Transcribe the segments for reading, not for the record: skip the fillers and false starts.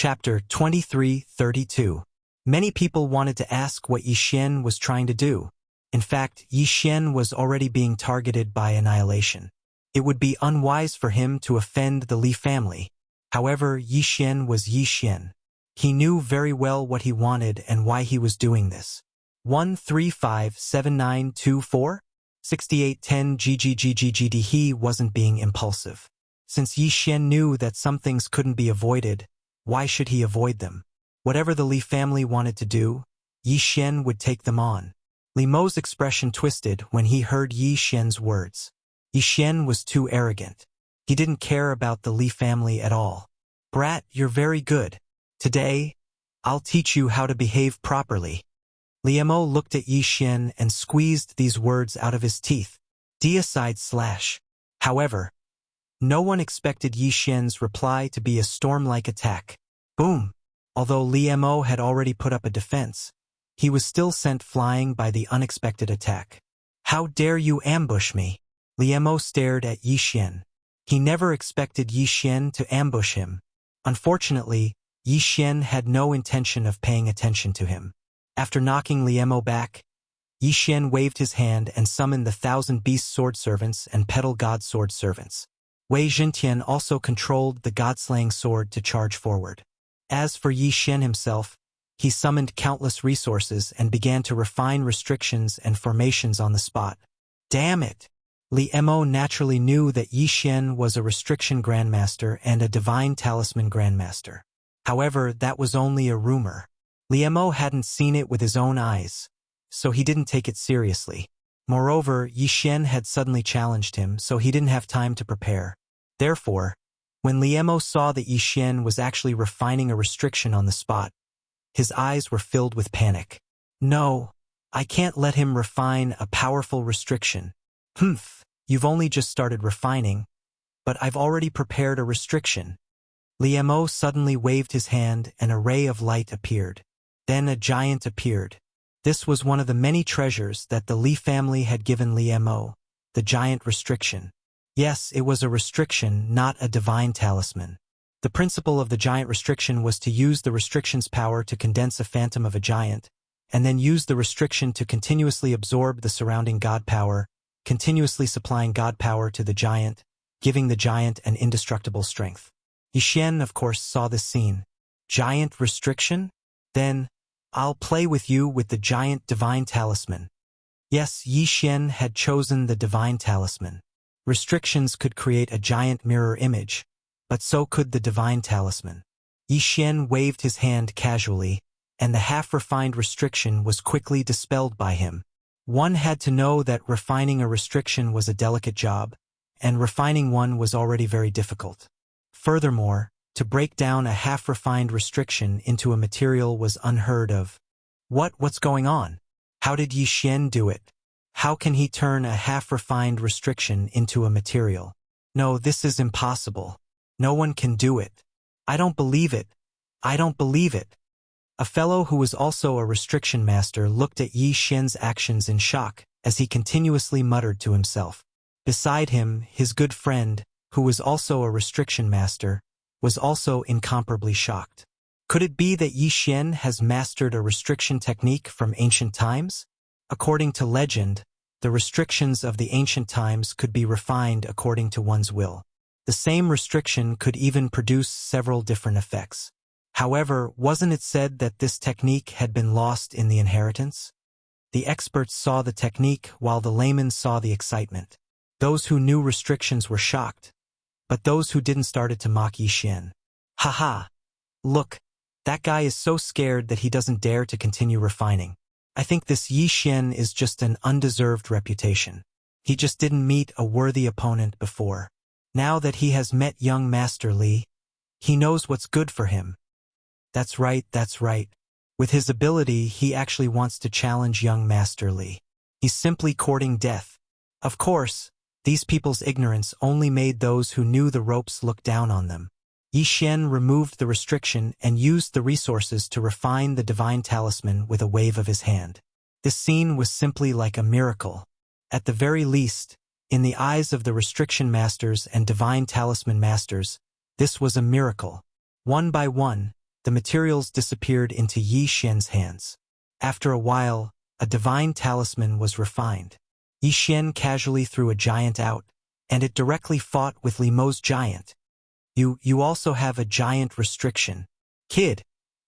Chapter 23-32. Many people wanted to ask what Yi Xian was trying to do. In fact, Yi Xian was already being targeted by annihilation. It would be unwise for him to offend the Li family. However, Yi Xian was Yi Xian. He knew very well what he wanted and why he was doing this. 1357924 6810 GGGGGD. He wasn't being impulsive. Since Yi Xian knew that some things couldn't be avoided, why should he avoid them? Whatever the Li family wanted to do, Yi Xian would take them on. Li Mo's expression twisted when he heard Yi Xian's words. Yi Xian was too arrogant. He didn't care about the Li family at all. Brat, you're very good. Today, I'll teach you how to behave properly. Li Mo looked at Yi Xian and squeezed these words out of his teeth. // However, no one expected Yi Xian's reply to be a storm-like attack. Boom! Although Li Mo had already put up a defense, he was still sent flying by the unexpected attack. How dare you ambush me? Li Mo stared at Yi Xian. He never expected Yi Xian to ambush him. Unfortunately, Yi Xian had no intention of paying attention to him. After knocking Li Mo back, Yi Xian waved his hand and summoned the 1,000 Beast Sword Servants and Petal God Sword Servants. Wei Zhentian also controlled the God-slaying sword to charge forward. As for Yi Xian himself, he summoned countless resources and began to refine restrictions and formations on the spot. Damn it! Li Mo naturally knew that Yi Xian was a restriction grandmaster and a divine talisman grandmaster. However, that was only a rumor. Li Mo hadn't seen it with his own eyes, so he didn't take it seriously. Moreover, Yi Xian had suddenly challenged him, so he didn't have time to prepare. Therefore, when Li Mo saw that Yi Xian was actually refining a restriction on the spot, his eyes were filled with panic. No, I can't let him refine a powerful restriction. You've only just started refining, but I've already prepared a restriction. Li Mo suddenly waved his hand and a ray of light appeared. Then a giant appeared. This was one of the many treasures that the Li family had given Li Mo, the giant restriction. Yes, it was a restriction, not a divine talisman. The principle of the giant restriction was to use the restriction's power to condense a phantom of a giant, and then use the restriction to continuously absorb the surrounding god power, continuously supplying god power to the giant, giving the giant an indestructible strength. Yi Xian, of course, saw this scene. Giant restriction? Then, I'll play with you with the giant divine talisman. Yes, Yi Xian had chosen the divine talisman. Restrictions could create a giant mirror image, but so could the divine talisman. Yi Xian waved his hand casually, and the half-refined restriction was quickly dispelled by him. One had to know that refining a restriction was a delicate job, and refining one was already very difficult. Furthermore, to break down a half-refined restriction into a material was unheard of. What's going on? How did Yi Xian do it? How can he turn a half-refined restriction into a material? No, this is impossible. No one can do it. I don't believe it. I don't believe it. A fellow who was also a restriction master looked at Yi Xian's actions in shock as he continuously muttered to himself. Beside him, his good friend, who was also a restriction master, was also incomparably shocked. Could it be that Yi Xian has mastered a restriction technique from ancient times? According to legend, the restrictions of the ancient times could be refined according to one's will. The same restriction could even produce several different effects. However, wasn't it said that this technique had been lost in the inheritance? The experts saw the technique while the laymen saw the excitement. Those who knew restrictions were shocked, but those who didn't started to mock Yi Xian. Haha! Look, that guy is so scared that he doesn't dare to continue refining. I think this Yi Xian is just an undeserved reputation. He just didn't meet a worthy opponent before. Now that he has met young Master Li, he knows what's good for him. That's right, that's right. With his ability, he actually wants to challenge young Master Li. He's simply courting death. Of course, these people's ignorance only made those who knew the ropes look down on them. Yi Xian removed the restriction and used the resources to refine the divine talisman with a wave of his hand. This scene was simply like a miracle. At the very least, in the eyes of the restriction masters and divine talisman masters, this was a miracle. One by one, the materials disappeared into Yi Xian's hands. After a while, a divine talisman was refined. Yi Xian casually threw a giant out, and it directly fought with Li Mo's giant. You also have a giant restriction. Kid,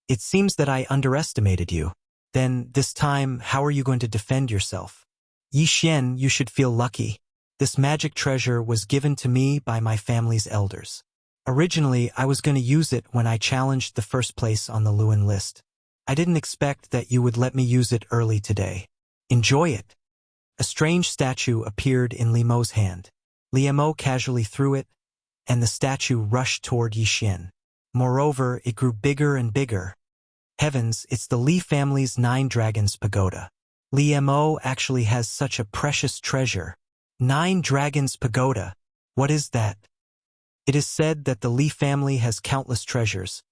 it seems that I underestimated you. Then, this time, how are you going to defend yourself? Yi Xian, you should feel lucky. This magic treasure was given to me by my family's elders. Originally, I was going to use it when I challenged the first place on the Luan list. I didn't expect that you would let me use it early today. Enjoy it. A strange statue appeared in Li Mo's hand. Li Mo casually threw it, and the statue rushed toward Yi Xian. Moreover, it grew bigger and bigger. Heavens, it's the Li family's 9 Dragons Pagoda. Li Mo actually has such a precious treasure. 9 Dragons Pagoda. What is that? It is said that the Li family has countless treasures,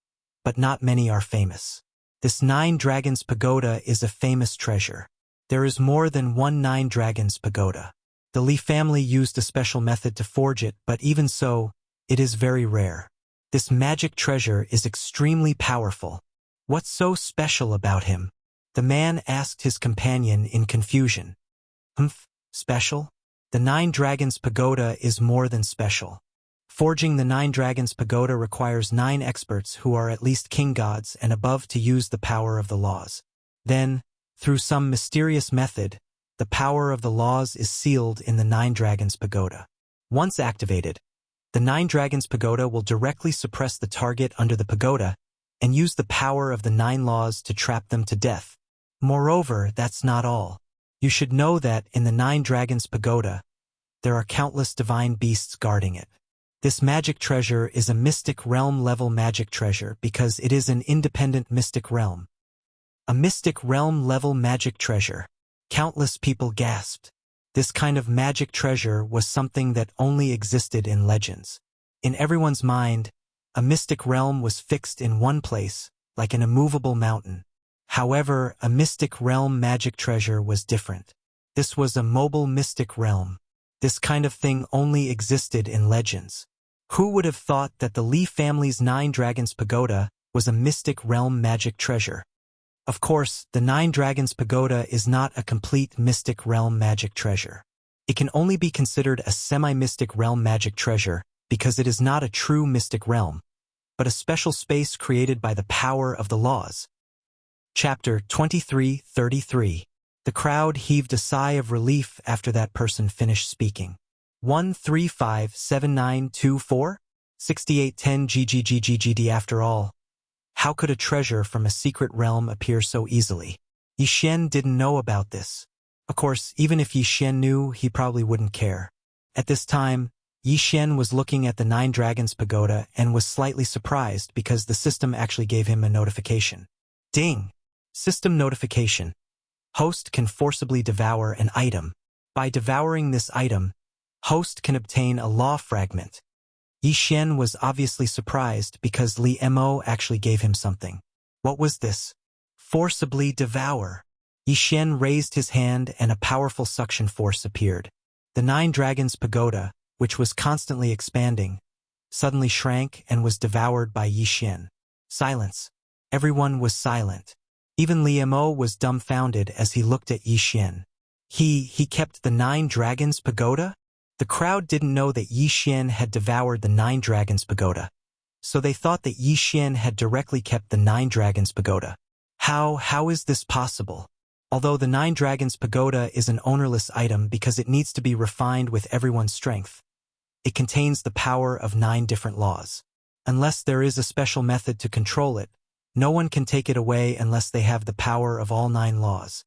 but not many are famous. This 9 Dragons Pagoda is a famous treasure. There is more than one 9 Dragons Pagoda. The Li family used a special method to forge it, but even so, it is very rare. This magic treasure is extremely powerful. What's so special about him? The man asked his companion in confusion. Special? The 9 Dragons Pagoda is more than special. Forging the 9 Dragons Pagoda requires 9 experts who are at least king gods and above to use the power of the laws. Then, through some mysterious method, the power of the laws is sealed in the 9 Dragons Pagoda. Once activated, the 9 Dragons Pagoda will directly suppress the target under the pagoda and use the power of the 9 laws to trap them to death. Moreover, that's not all. You should know that in the 9 Dragons Pagoda, there are countless divine beasts guarding it. This magic treasure is a mystic realm level magic treasure because it is an independent mystic realm. A mystic realm level magic treasure. Countless people gasped. This kind of magic treasure was something that only existed in legends. In everyone's mind, a mystic realm was fixed in one place, like an immovable mountain. However, a mystic realm magic treasure was different. This was a mobile mystic realm. This kind of thing only existed in legends. Who would have thought that the Li family's 9 Dragons Pagoda was a mystic realm magic treasure? Of course, the 9 Dragons Pagoda is not a complete mystic realm magic treasure. It can only be considered a semi-mystic realm magic treasure because it is not a true mystic realm, but a special space created by the power of the laws. Chapter 23:33. The crowd heaved a sigh of relief after that person finished speaking. 1357924? 6810 GGGGGD. After all, how could a treasure from a secret realm appear so easily? Yi Xian didn't know about this. Of course, even if Yi Xian knew, he probably wouldn't care. At this time, Yi Xian was looking at the 9 Dragons Pagoda and was slightly surprised because the system actually gave him a notification. Ding! System notification. Host can forcibly devour an item. By devouring this item, host can obtain a law fragment. Yi Xian was obviously surprised because Li Mo actually gave him something. What was this? Forcibly devour. Yi Xian raised his hand and a powerful suction force appeared. The 9 Dragons Pagoda, which was constantly expanding, suddenly shrank and was devoured by Yi Xian. Silence. Everyone was silent. Even Li Mo was dumbfounded as he looked at Yi Xian. He kept the 9 Dragons Pagoda? The crowd didn't know that Yi Xian had devoured the 9 Dragons Pagoda, so they thought that Yi Xian had directly kept the 9 Dragons Pagoda. How is this possible? Although the 9 Dragons Pagoda is an ownerless item because it needs to be refined with everyone's strength, it contains the power of 9 different laws. Unless there is a special method to control it, no one can take it away unless they have the power of all 9 laws.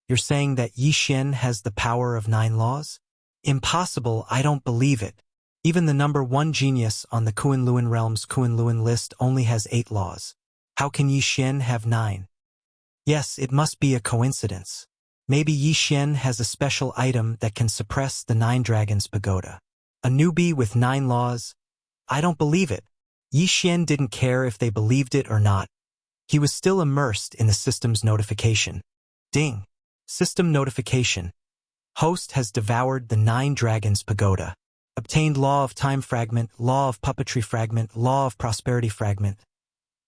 You're saying that Yi Xian has the power of 9 laws? Impossible, I don't believe it. Even the number 1 genius on the Kunlun realm's Kunlun list only has 8 laws. How can Yi Xian have 9? Yes, it must be a coincidence. Maybe Yi Xian has a special item that can suppress the 9 Dragons Pagoda. A newbie with 9 laws? I don't believe it. Yi Xian didn't care if they believed it or not. He was still immersed in the system's notification. Ding! System notification. Host has devoured the 9 Dragons Pagoda. Obtained Law of Time Fragment, Law of Puppetry Fragment, Law of Prosperity Fragment.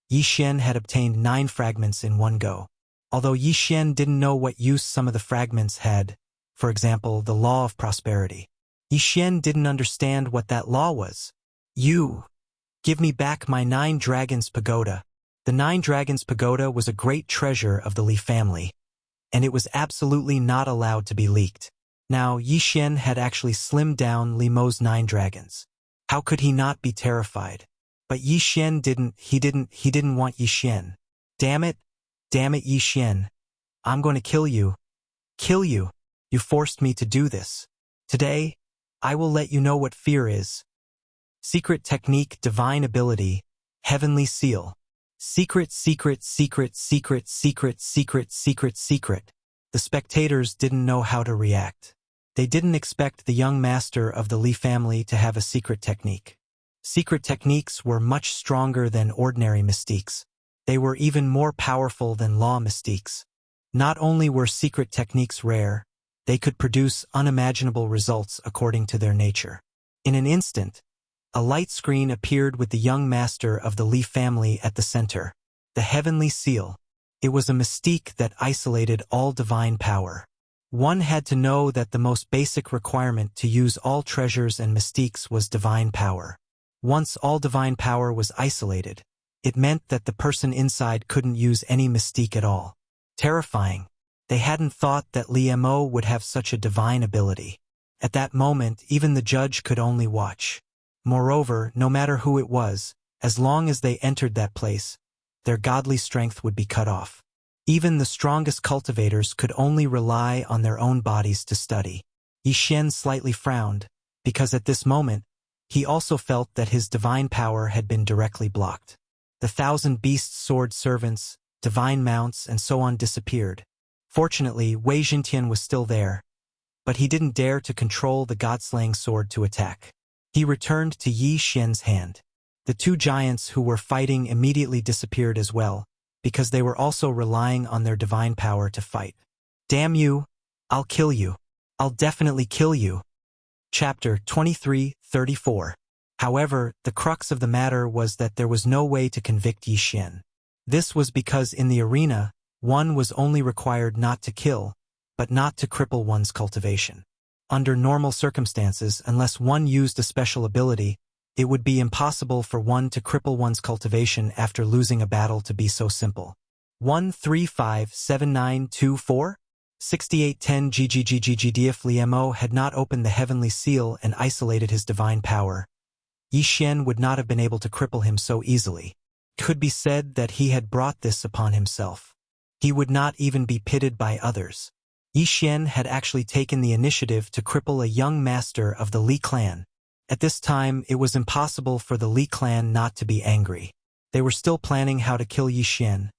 Yi Xian had obtained 9 fragments in one go. Although Yi Xian didn't know what use some of the fragments had, for example, the law of prosperity. Yi Xian didn't understand what that law was. You, give me back my 9 dragons pagoda. The 9 dragons pagoda was a great treasure of the Li family, and it was absolutely not allowed to be leaked. Now, Yi Xian had actually slimmed down Li Mo's 9 dragons. How could he not be terrified? But Yi Xian didn't want Yi Xian. Damn it, Yi Xian. I'm going to kill you. Kill you. You forced me to do this. Today, I will let you know what fear is. Secret technique, divine ability, heavenly seal. Secret. The spectators didn't know how to react. They didn't expect the young master of the Li family to have a secret technique. Secret techniques were much stronger than ordinary mystiques. They were even more powerful than law mystiques. Not only were secret techniques rare, they could produce unimaginable results according to their nature. In an instant, a light screen appeared with the young master of the Li family at the center. The heavenly seal. It was a mystique that isolated all divine power. One had to know that the most basic requirement to use all treasures and mystiques was divine power. Once all divine power was isolated, it meant that the person inside couldn't use any mystique at all. Terrifying. They hadn't thought that Li Mo would have such a divine ability. At that moment, even the judge could only watch. Moreover, no matter who it was, as long as they entered that place, their godly strength would be cut off. Even the strongest cultivators could only rely on their own bodies to study. Yi Xian slightly frowned, because at this moment, he also felt that his divine power had been directly blocked. The 1,000 beast sword servants, divine mounts, and so on disappeared. Fortunately, Wei Jintian was still there, but he didn't dare to control the god-slaying sword to attack. He returned to Yi Xian's hand. The 2 giants who were fighting immediately disappeared as well, because they were also relying on their divine power to fight. Damn you! I'll kill you. I'll definitely kill you. Chapter 23:34. However, the crux of the matter was that there was no way to convict Yi Xian. This was because in the arena, one was only required not to kill, but not to cripple one's cultivation. Under normal circumstances, unless one used a special ability, it would be impossible for one to cripple one's cultivation after losing a battle to be so simple. 1357924? 6810 GGGGGD. If Li Mo had not opened the heavenly seal and isolated his divine power, Yi Xian would not have been able to cripple him so easily. It could be said that he had brought this upon himself. He would not even be pitied by others. Yi Xian had actually taken the initiative to cripple a young master of the Li clan. At this time, it was impossible for the Li clan not to be angry. They were still planning how to kill Yi Xian,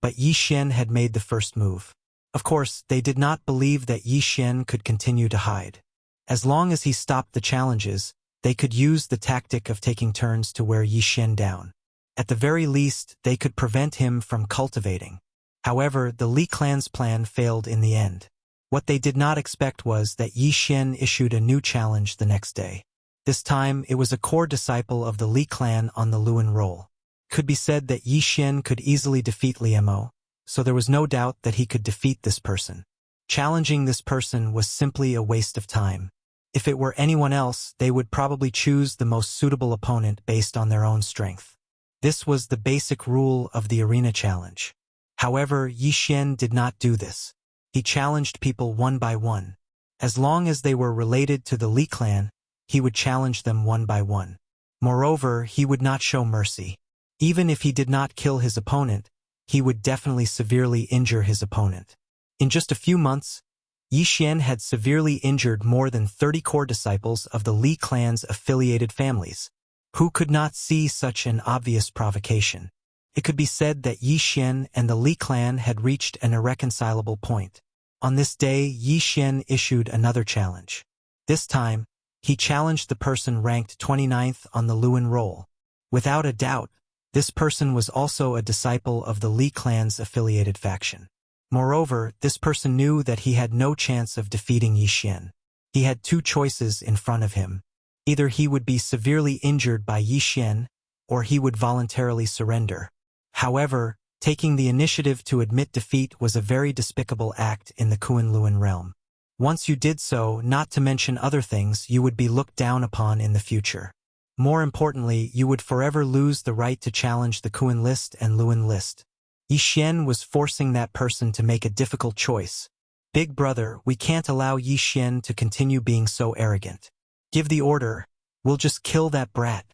but Yi Xian had made the first move. Of course, they did not believe that Yi Xian could continue to hide. As long as he stopped the challenges, they could use the tactic of taking turns to wear Yi Xian down. At the very least, they could prevent him from cultivating. However, the Li clan's plan failed in the end. What they did not expect was that Yi Xian issued a new challenge the next day. This time, it was a core disciple of the Li clan on the Luan roll. It could be said that Yi Xian could easily defeat Li Mo, so there was no doubt that he could defeat this person. Challenging this person was simply a waste of time. If it were anyone else, they would probably choose the most suitable opponent based on their own strength. This was the basic rule of the arena challenge. However, Yi Xian did not do this. He challenged people one by one. As long as they were related to the Li clan, he would challenge them one by one. Moreover, he would not show mercy. Even if he did not kill his opponent, he would definitely severely injure his opponent. In just a few months, Yi Xian had severely injured more than 30 core disciples of the Li clan's affiliated families. Who could not see such an obvious provocation? It could be said that Yi Xian and the Li clan had reached an irreconcilable point. On this day, Yi Xian issued another challenge. This time, he challenged the person ranked 29th on the Luan roll. Without a doubt, this person was also a disciple of the Li clan's affiliated faction. Moreover, this person knew that he had no chance of defeating Yi Xian. He had 2 choices in front of him. Either he would be severely injured by Yi Xian, or he would voluntarily surrender. However, taking the initiative to admit defeat was a very despicable act in the Kunlun realm. Once you did so, not to mention other things, you would be looked down upon in the future. More importantly, you would forever lose the right to challenge the Kun list and Luan list. Yi Xian was forcing that person to make a difficult choice. Big brother, we can't allow Yi Xian to continue being so arrogant. Give the order, we'll just kill that brat.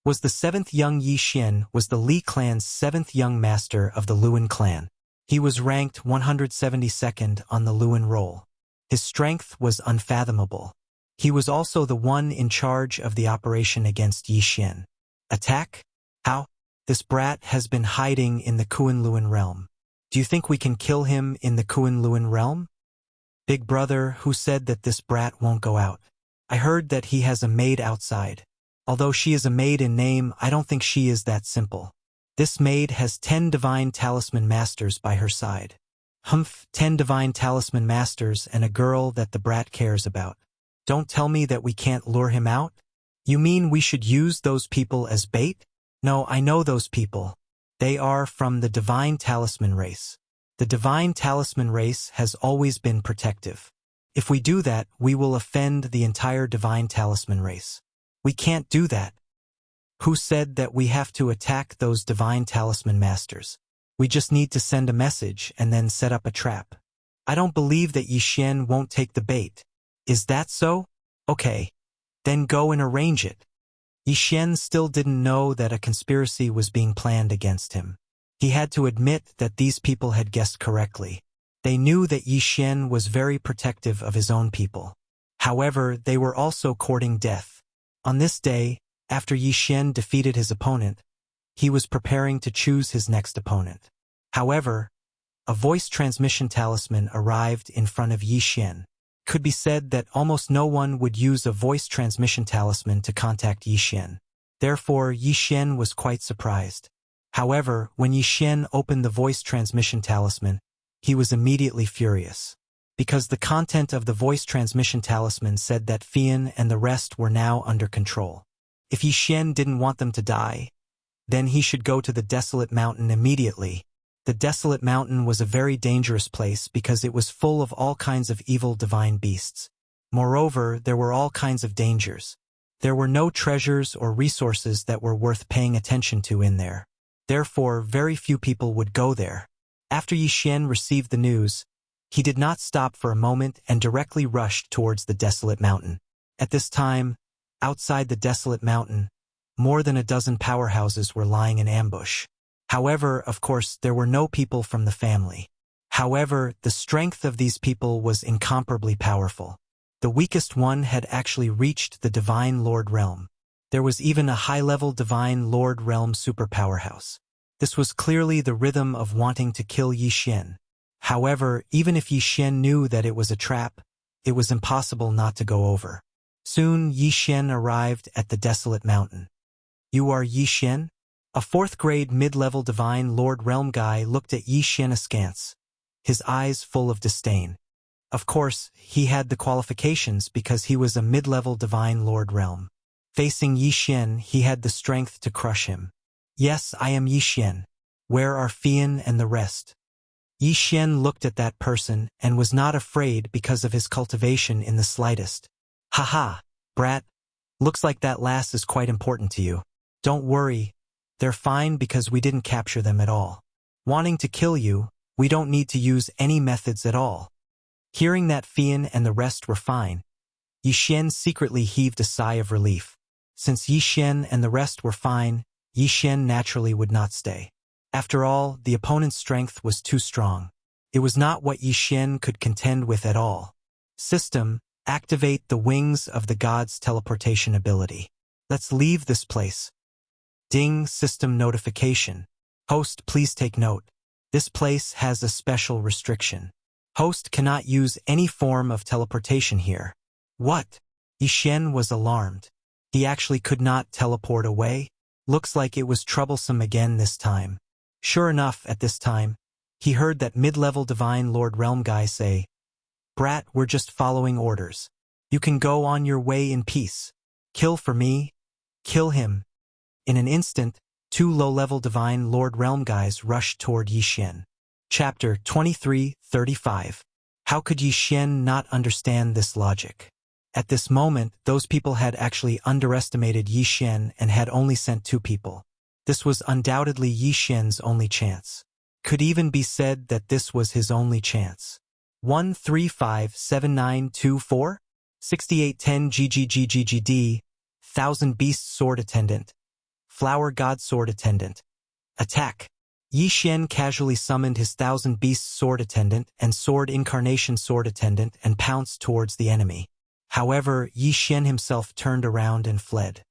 Was the 7th young Yi Xian was the Li clan's 7th young master of the Luan clan. He was ranked 172nd on the Luan roll. His strength was unfathomable. He was also the one in charge of the operation against Yi Xian. Attack? How? This brat has been hiding in the Kunlun realm. Do you think we can kill him in the Kunlun realm? Big brother, who said that this brat won't go out? I heard that he has a maid outside. Although she is a maid in name, I don't think she is that simple. This maid has 10 divine talisman masters by her side. 10 divine talisman masters and a girl that the brat cares about. Don't tell me that we can't lure him out? You mean we should use those people as bait? No, I know those people. They are from the divine talisman race. The divine talisman race has always been protective. If we do that, we will offend the entire divine talisman race. We can't do that. Who said that we have to attack those divine talisman masters? We just need to send a message and then set up a trap. I don't believe that Yi Xian won't take the bait. Is that so? Okay. Then go and arrange it. Yi Xian still didn't know that a conspiracy was being planned against him. He had to admit that these people had guessed correctly. They knew that Yi Xian was very protective of his own people. However, they were also courting death. On this day, after Yi Xian defeated his opponent, he was preparing to choose his next opponent. However, a voice transmission talisman arrived in front of Yi Xian. Could be said that almost no one would use a voice transmission talisman to contact Yi Xian. Therefore, Yi Xian was quite surprised. However, when Yi Xian opened the voice transmission talisman, he was immediately furious. Because the content of the voice transmission talisman said that Fian and the rest were now under control. If Yi Xian didn't want them to die, then he should go to the desolate mountain immediately. The desolate mountain was a very dangerous place because it was full of all kinds of evil divine beasts. Moreover, there were all kinds of dangers. There were no treasures or resources that were worth paying attention to in there. Therefore, very few people would go there. After Yi Xian received the news, he did not stop for a moment and directly rushed towards the desolate mountain. At this time, outside the desolate mountain, more than a dozen powerhouses were lying in ambush. However, of course, there were no people from the family. However, the strength of these people was incomparably powerful. The weakest one had actually reached the Divine Lord Realm. There was even a high-level Divine Lord Realm superpowerhouse. This was clearly the rhythm of wanting to kill Yi Xian. However, even if Yi Xian knew that it was a trap, it was impossible not to go over. Soon, Yi Xian arrived at the desolate mountain. You are Yi Xian? A 4th-grade mid-level Divine Lord Realm guy looked at Yi Xian askance, his eyes full of disdain. Of course, he had the qualifications because he was a mid-level Divine Lord Realm. Facing Yi Xian, he had the strength to crush him. Yes, I am Yi Xian. Where are Fian and the rest? Yi Xian looked at that person and was not afraid because of his cultivation in the slightest. Haha, brat. Looks like that lass is quite important to you. Don't worry. They're fine because we didn't capture them at all. Wanting to kill you, we don't need to use any methods at all. Hearing that Fian and the rest were fine, Yi Xian secretly heaved a sigh of relief. Since Yi Xian and the rest were fine, Yi Xian naturally would not stay. After all, the opponent's strength was too strong. It was not what Yi Xian could contend with at all. System, activate the wings of the god's teleportation ability. Let's leave this place. Ding, system notification. Host, please take note. This place has a special restriction. Host cannot use any form of teleportation here. What? Yi Xian was alarmed. He actually could not teleport away? Looks like it was troublesome again this time. Sure enough, at this time, he heard that mid-level Divine Lord Realm guy say, Brat, we're just following orders. You can go on your way in peace. Kill for me. Kill him. In an instant, Two low-level Divine Lord Realm guys rushed toward Yi Xian. Chapter 23:35. How could Yi Xian not understand this logic? At this moment, those people had actually underestimated Yi Xian and had only sent two people. This was undoubtedly Yi Xian's only chance. Could even be said that this was his only chance. 1357924? 6810 GGGGGD, Thousand Beasts Sword Attendant. Flower God Sword Attendant. Attack. Yi Xian casually summoned his Thousand Beasts Sword Attendant and Sword Incarnation Sword Attendant and pounced towards the enemy. However, Yi Xian himself turned around and fled.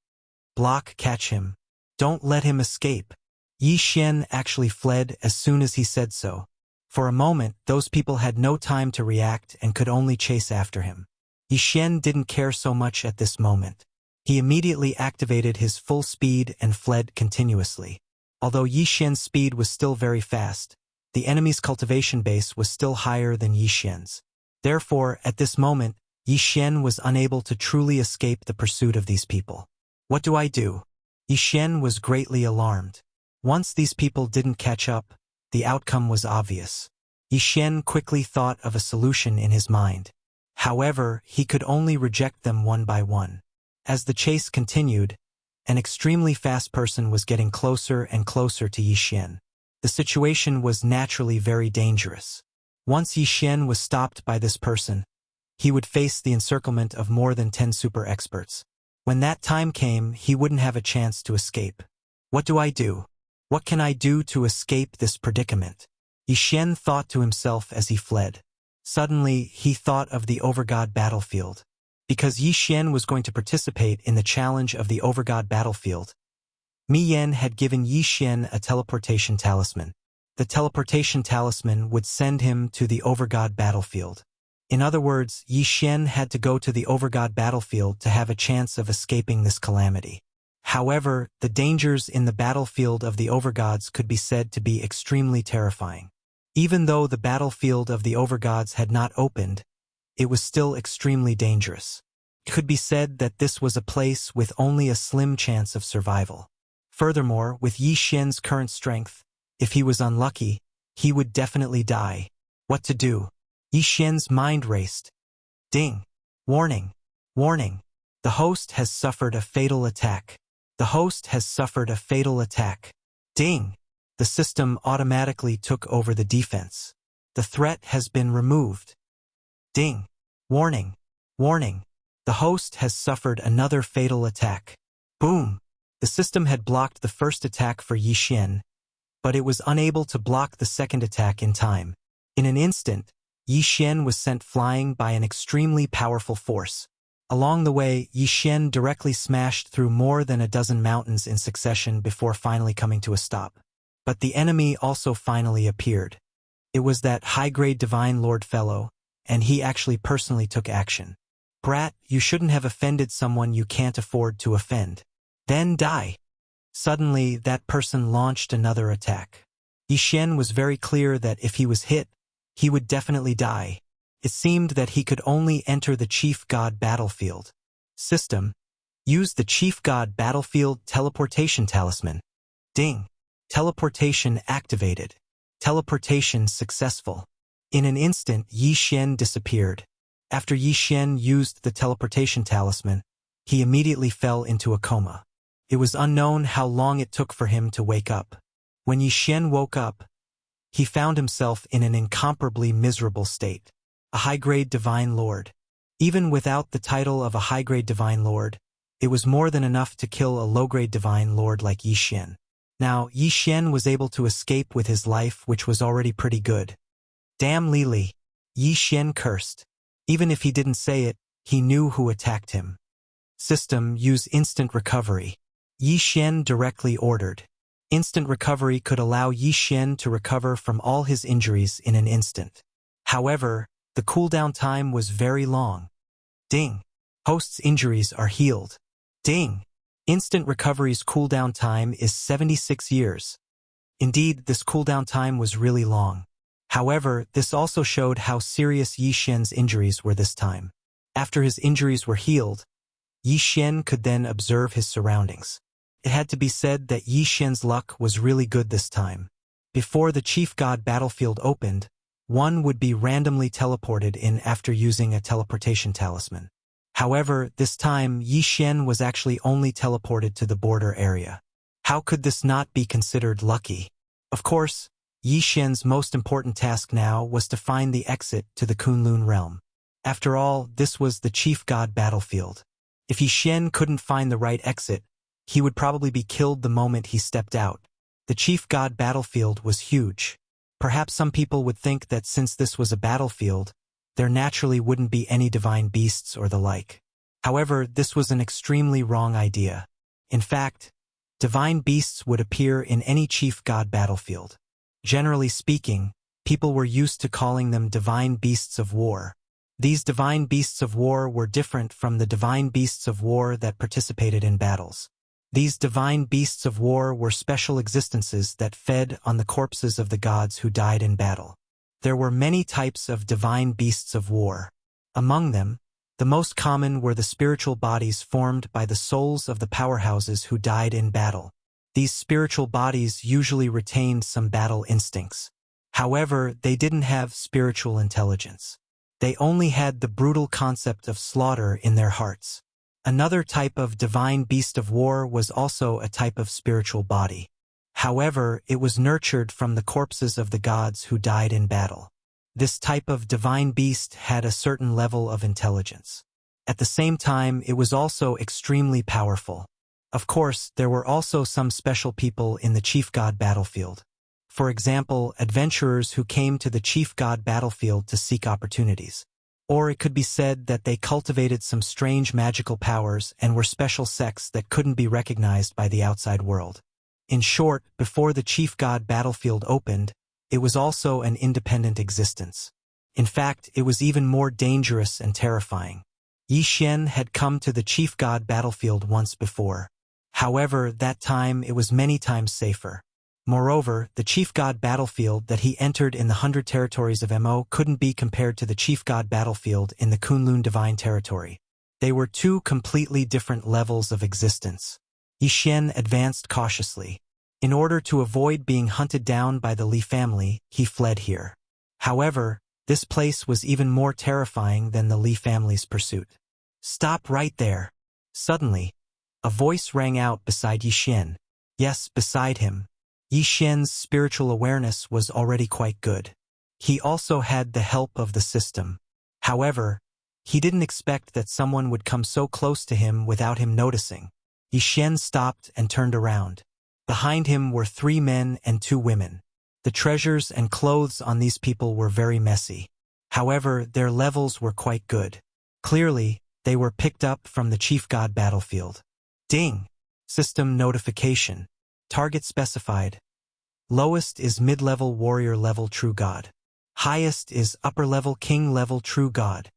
Block, catch him. Don't let him escape. Yi Xian actually fled as soon as he said so. For a moment, those people had no time to react and could only chase after him. Yi Xian didn't care so much at this moment. He immediately activated his full speed and fled continuously. Although Yi Xian's speed was still very fast, the enemy's cultivation base was still higher than Yi Xian's. Therefore, at this moment, Yi Xian was unable to truly escape the pursuit of these people. What do I do? Yi Xian was greatly alarmed. Once these people didn't catch up, the outcome was obvious. Yi Xian quickly thought of a solution in his mind. However, he could only reject them one by one. As the chase continued, an extremely fast person was getting closer and closer to Yi Xian. The situation was naturally very dangerous. Once Yi Xian was stopped by this person, he would face the encirclement of more than 10 super experts. When that time came, he wouldn't have a chance to escape. What do I do? What can I do to escape this predicament? Yi Xian thought to himself as he fled. Suddenly, he thought of the Overgod battlefield. Because Yi Xian was going to participate in the challenge of the Overgod battlefield, Mi Yan had given Yi Xian a teleportation talisman. The teleportation talisman would send him to the Overgod battlefield. In other words, Yi Xian had to go to the Overgod battlefield to have a chance of escaping this calamity. However, the dangers in the battlefield of the Overgods could be said to be extremely terrifying. Even though the battlefield of the Overgods had not opened, it was still extremely dangerous. It could be said that this was a place with only a slim chance of survival. Furthermore, with Yi Xian's current strength, if he was unlucky, he would definitely die. What to do? Yi Xian's mind raced. Ding! Warning! Warning! The host has suffered a fatal attack. The host has suffered a fatal attack. Ding! The system automatically took over the defense. The threat has been removed. Ding! Warning! Warning! The host has suffered another fatal attack. Boom! The system had blocked the first attack for Yi Xian, but it was unable to block the second attack in time. In an instant, Yi Xian was sent flying by an extremely powerful force. Along the way, Yi Xian directly smashed through more than a dozen mountains in succession before finally coming to a stop. But the enemy also finally appeared. It was that high-grade Divine Lord fellow, and he actually personally took action. Brat, you shouldn't have offended someone you can't afford to offend. Then die. Suddenly, that person launched another attack. Yi Xian was very clear that if he was hit, he would definitely die. It seemed that he could only enter the Chief God battlefield. System. Use the Chief God battlefield teleportation talisman. Ding. Teleportation activated. Teleportation successful. In an instant, Yi Xian disappeared. After Yi Xian used the teleportation talisman, he immediately fell into a coma. It was unknown how long it took for him to wake up. When Yi Xian woke up, he found himself in an incomparably miserable state. A high-grade Divine Lord. Even without the title of a high-grade Divine Lord, it was more than enough to kill a low-grade Divine Lord like Yi Xian. Now, Yi Xian was able to escape with his life, which was already pretty good. Damn Lili! Yi Xian cursed. Even if he didn't say it, he knew who attacked him. System, use instant recovery. Yi Xian directly ordered. Instant recovery could allow Yi Xian to recover from all his injuries in an instant. However, the cooldown time was very long. Ding! Host's injuries are healed. Ding! Instant recovery's cooldown time is 76 years. Indeed, this cooldown time was really long. However, this also showed how serious Yi Xian's injuries were this time. After his injuries were healed, Yi Xian could then observe his surroundings. It had to be said that Yi Xian's luck was really good this time. Before the Chief God battlefield opened, one would be randomly teleported in after using a teleportation talisman. However, this time Yi Xian was actually only teleported to the border area. How could this not be considered lucky? Of course, Yi Xian's most important task now was to find the exit to the Kunlun realm. After all, this was the Chief God battlefield. If Yi Xian couldn't find the right exit, he would probably be killed the moment he stepped out. The Chief God battlefield was huge. Perhaps some people would think that since this was a battlefield, there naturally wouldn't be any divine beasts or the like. However, this was an extremely wrong idea. In fact, divine beasts would appear in any Chief God battlefield. Generally speaking, people were used to calling them divine beasts of war. These divine beasts of war were different from the divine beasts of war that participated in battles. These divine beasts of war were special existences that fed on the corpses of the gods who died in battle. There were many types of divine beasts of war. Among them, the most common were the spiritual bodies formed by the souls of the powerhouses who died in battle. These spiritual bodies usually retained some battle instincts. However, they didn't have spiritual intelligence. They only had the brutal concept of slaughter in their hearts. Another type of divine beast of war was also a type of spiritual body. However, it was nurtured from the corpses of the gods who died in battle. This type of divine beast had a certain level of intelligence. At the same time, it was also extremely powerful. Of course, there were also some special people in the Chief God battlefield. For example, adventurers who came to the Chief God battlefield to seek opportunities. Or it could be said that they cultivated some strange magical powers and were special sects that couldn't be recognized by the outside world. In short, before the Chief God battlefield opened, it was also an independent existence. In fact, it was even more dangerous and terrifying. Yi Xian had come to the Chief God battlefield once before. However, that time it was many times safer. Moreover, the Chief God battlefield that he entered in the 100 territories of Mo couldn't be compared to the Chief God battlefield in the Kunlun Divine Territory. They were two completely different levels of existence. Yi Xian advanced cautiously. In order to avoid being hunted down by the Li family, he fled here. However, this place was even more terrifying than the Li family's pursuit. "Stop right there!" Suddenly, a voice rang out beside Yi Xian. Yes, beside him. Yi Xian's spiritual awareness was already quite good. He also had the help of the system. However, he didn't expect that someone would come so close to him without him noticing. Yi Xian stopped and turned around. Behind him were 3 men and 2 women. The treasures and clothes on these people were very messy. However, their levels were quite good. Clearly, they were picked up from the Chief God battlefield. Ding! System notification. Target specified. Lowest is mid-level warrior level true god. Highest is upper-level king level true god.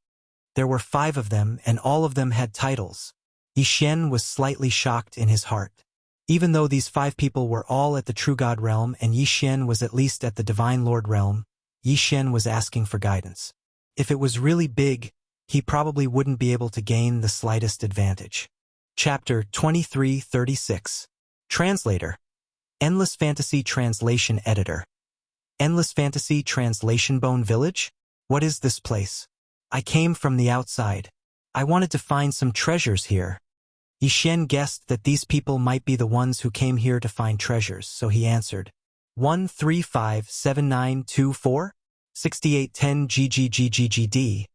There were 5 of them and all of them had titles. Yi Xian was slightly shocked in his heart. Even though these 5 people were all at the true god realm and Yi Xian was at least at the divine lord realm, Yi Xian was asking for guidance. If it was really big, he probably wouldn't be able to gain the slightest advantage. Chapter 2336. Translator. Endless Fantasy Translation Editor. Endless Fantasy Translation Bone Village? What is this place? I came from the outside. I wanted to find some treasures here. Yi Xian guessed that these people might be the ones who came here to find treasures, so he answered. 1357924? 6810 GGGGGD.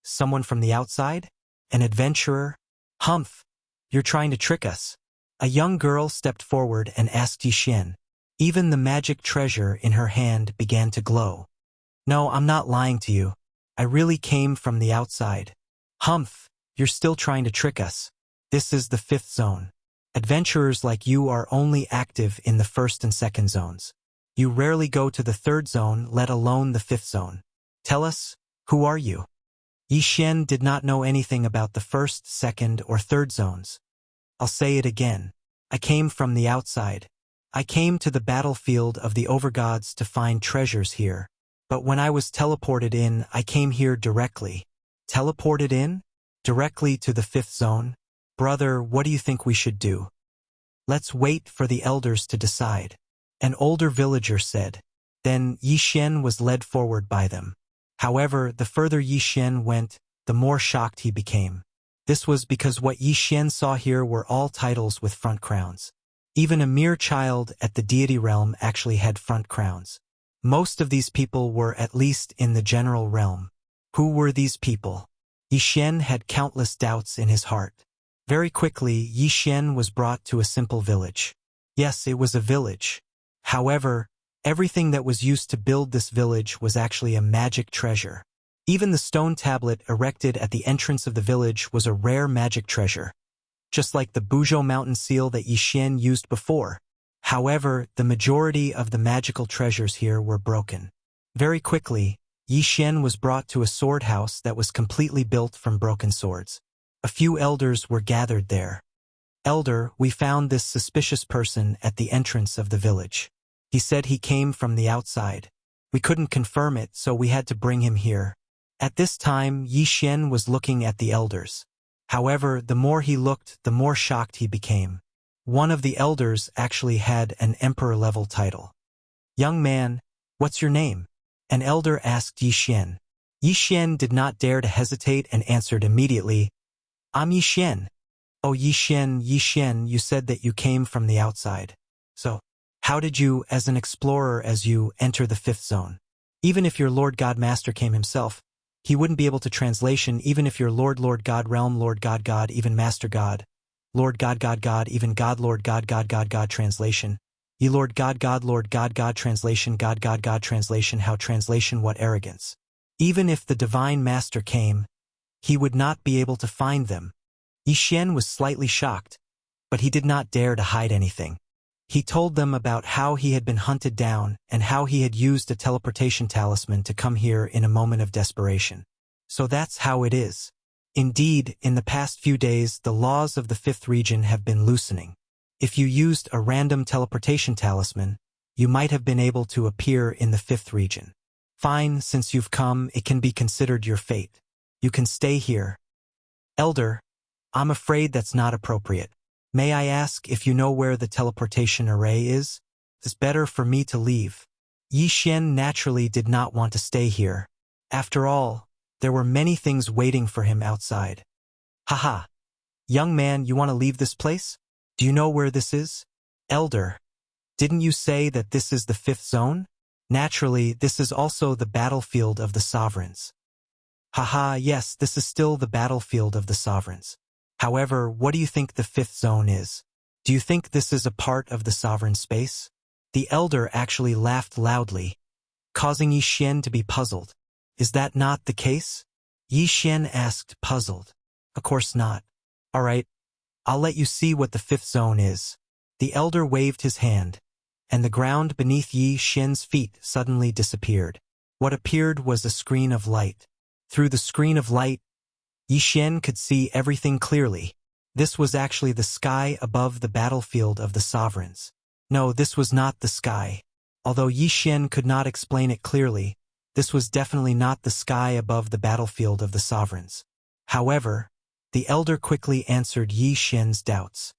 Someone from the outside? An adventurer? Humph! You're trying to trick us. A young girl stepped forward and asked Yi Xian. Even the magic treasure in her hand began to glow. No, I'm not lying to you. I really came from the outside. Humph! You're still trying to trick us. This is the 5th zone. Adventurers like you are only active in the 1st and 2nd zones. You rarely go to the 3rd zone, let alone the 5th zone. Tell us, who are you? Yi Xian did not know anything about the 1st, 2nd, or 3rd zones. I'll say it again. I came from the outside. I came to the battlefield of the overgods to find treasures here. But when I was teleported in, I came here directly. Teleported in? Directly to the 5th zone? Brother, what do you think we should do? Let's wait for the elders to decide. An older villager said. Then Yi Xian was led forward by them. However, the further Yi Xian went, the more shocked he became. This was because what Yi Xian saw here were all titles with front crowns. Even a mere child at the deity realm actually had front crowns. Most of these people were at least in the general realm. Who were these people? Yi Xian had countless doubts in his heart. Very quickly, Yi Xian was brought to a simple village. Yes, it was a village. However, everything that was used to build this village was actually a magic treasure. Even the stone tablet erected at the entrance of the village was a rare magic treasure, just like the Buzhou mountain seal that Yi Xian used before. However, the majority of the magical treasures here were broken. Very quickly, Yi Xian was brought to a sword house that was completely built from broken swords. A few elders were gathered there. Elder, we found this suspicious person at the entrance of the village. He said he came from the outside. We couldn't confirm it, so we had to bring him here. At this time, Yi Xian was looking at the elders. However, the more he looked, the more shocked he became. One of the elders actually had an emperor-level title. Young man, what's your name? An elder asked Yi Xian. Yi Xian did not dare to hesitate and answered immediately, I'm Yi Xian. Oh, Yi Xian, you said that you came from the outside. So, how did you, as an explorer as you, enter the fifth zone? Even if your Lord God Master came himself, he wouldn't be able to translation even if your Lord God Realm Lord God even Master God, Lord God even God Lord God translation. Ye Lord God translation God translation how translation what arrogance. Even if the Divine Master came, he would not be able to find them. Yi Xian was slightly shocked, but he did not dare to hide anything. He told them about how he had been hunted down and how he had used a teleportation talisman to come here in a moment of desperation. So that's how it is. Indeed, in the past few days, the laws of the fifth region have been loosening. If you used a random teleportation talisman, you might have been able to appear in the fifth region. Fine, since you've come, it can be considered your fate. You can stay here. Elder, I'm afraid that's not appropriate. May I ask if you know where the teleportation array is? It's better for me to leave. Yi Xian naturally did not want to stay here. After all, there were many things waiting for him outside. Haha. Young man, you want to leave this place? Do you know where this is? Elder, didn't you say that this is the fifth zone? Naturally, this is also the battlefield of the sovereigns. Haha, yes, this is still the battlefield of the sovereigns. However, what do you think the fifth zone is? Do you think this is a part of the sovereign space? The elder actually laughed loudly, causing Yi Xian to be puzzled. Is that not the case? Yi Xian asked, puzzled. Of course not. All right, I'll let you see what the fifth zone is. The elder waved his hand, and the ground beneath Yi Xian's feet suddenly disappeared. What appeared was a screen of light. Through the screen of light, Yi Xian could see everything clearly. This was actually the sky above the battlefield of the sovereigns. No, this was not the sky. Although Yi Xian could not explain it clearly, this was definitely not the sky above the battlefield of the sovereigns. However, the elder quickly answered Yi Xian's doubts.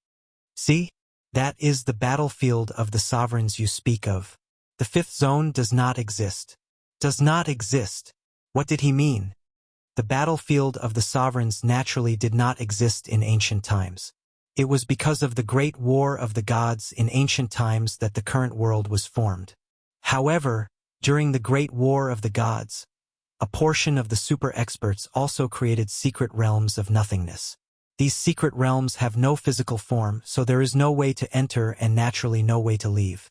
See? That is the battlefield of the sovereigns you speak of. The fifth zone does not exist. Does not exist. What did he mean? The battlefield of the sovereigns naturally did not exist in ancient times. It was because of the great war of the gods in ancient times that the current world was formed. However, during the great war of the gods, a portion of the super experts also created secret realms of nothingness. These secret realms have no physical form, so there is no way to enter and naturally no way to leave.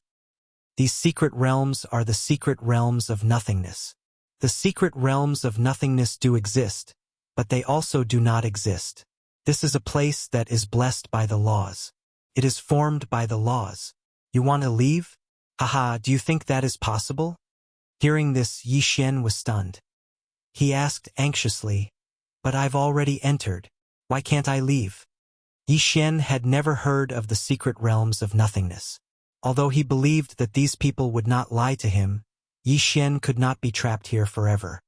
These secret realms are the secret realms of nothingness. The secret realms of nothingness do exist, but they also do not exist. This is a place that is blessed by the laws. It is formed by the laws. You want to leave? Haha, do you think that is possible? Hearing this, Yi Xian was stunned. He asked anxiously, but I've already entered. Why can't I leave? Yi Xian had never heard of the secret realms of nothingness. Although he believed that these people would not lie to him, Yi Xian could not be trapped here forever.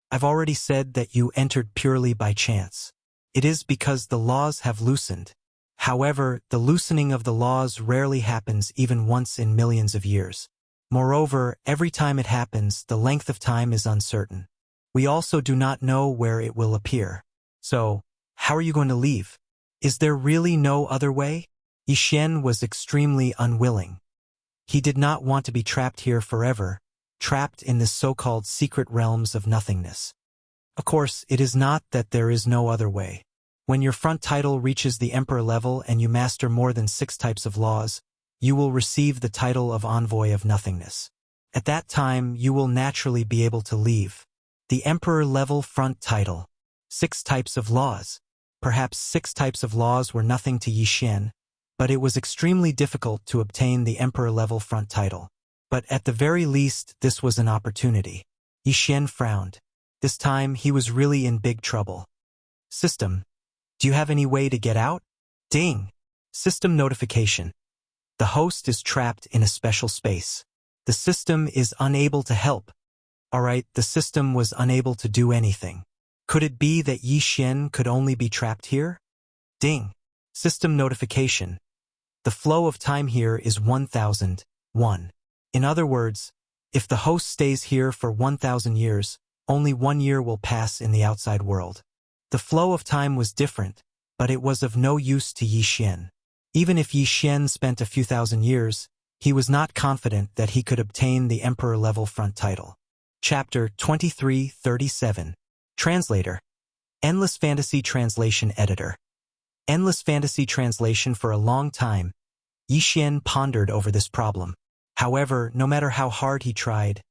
I've already said that you entered purely by chance. It is because the laws have loosened. However, the loosening of the laws rarely happens even once in millions of years. Moreover, every time it happens, the length of time is uncertain. We also do not know where it will appear. So, how are you going to leave? Is there really no other way? Yi Xian was extremely unwilling. He did not want to be trapped here forever, trapped in the so-called secret realms of nothingness. Of course, it is not that there is no other way. When your front title reaches the emperor level and you master more than 6 types of laws, you will receive the title of Envoy of Nothingness. At that time, you will naturally be able to leave. The emperor level front title. 6 types of laws. Perhaps 6 types of laws were nothing to Yi Xian, but it was extremely difficult to obtain the emperor level front title. But at the very least, this was an opportunity. Yi Xian frowned. This time, he was really in big trouble. System. Do you have any way to get out? Ding! System notification. The host is trapped in a special space. The system is unable to help. Alright, the system was unable to do anything. Could it be that Yi Xian could only be trapped here? Ding! System notification. The flow of time here is 1001. In other words, if the host stays here for 1000 years, only 1 year will pass in the outside world. The flow of time was different, but it was of no use to Yi Xian. Even if Yi Xian spent a few thousand years, he was not confident that he could obtain the emperor-level front title. Chapter 2337. Translator. Endless Fantasy Translation Editor. Endless Fantasy Translation. For a long time, Yi Xian pondered over this problem. However, no matter how hard he tried,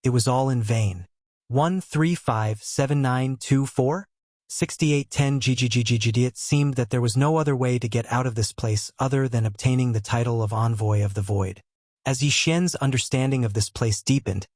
it was all in vain. 1357924? 6810 GGGGGD. It seemed that there was no other way to get out of this place other than obtaining the title of Envoy of the Void. As Yi Xian's understanding of this place deepened,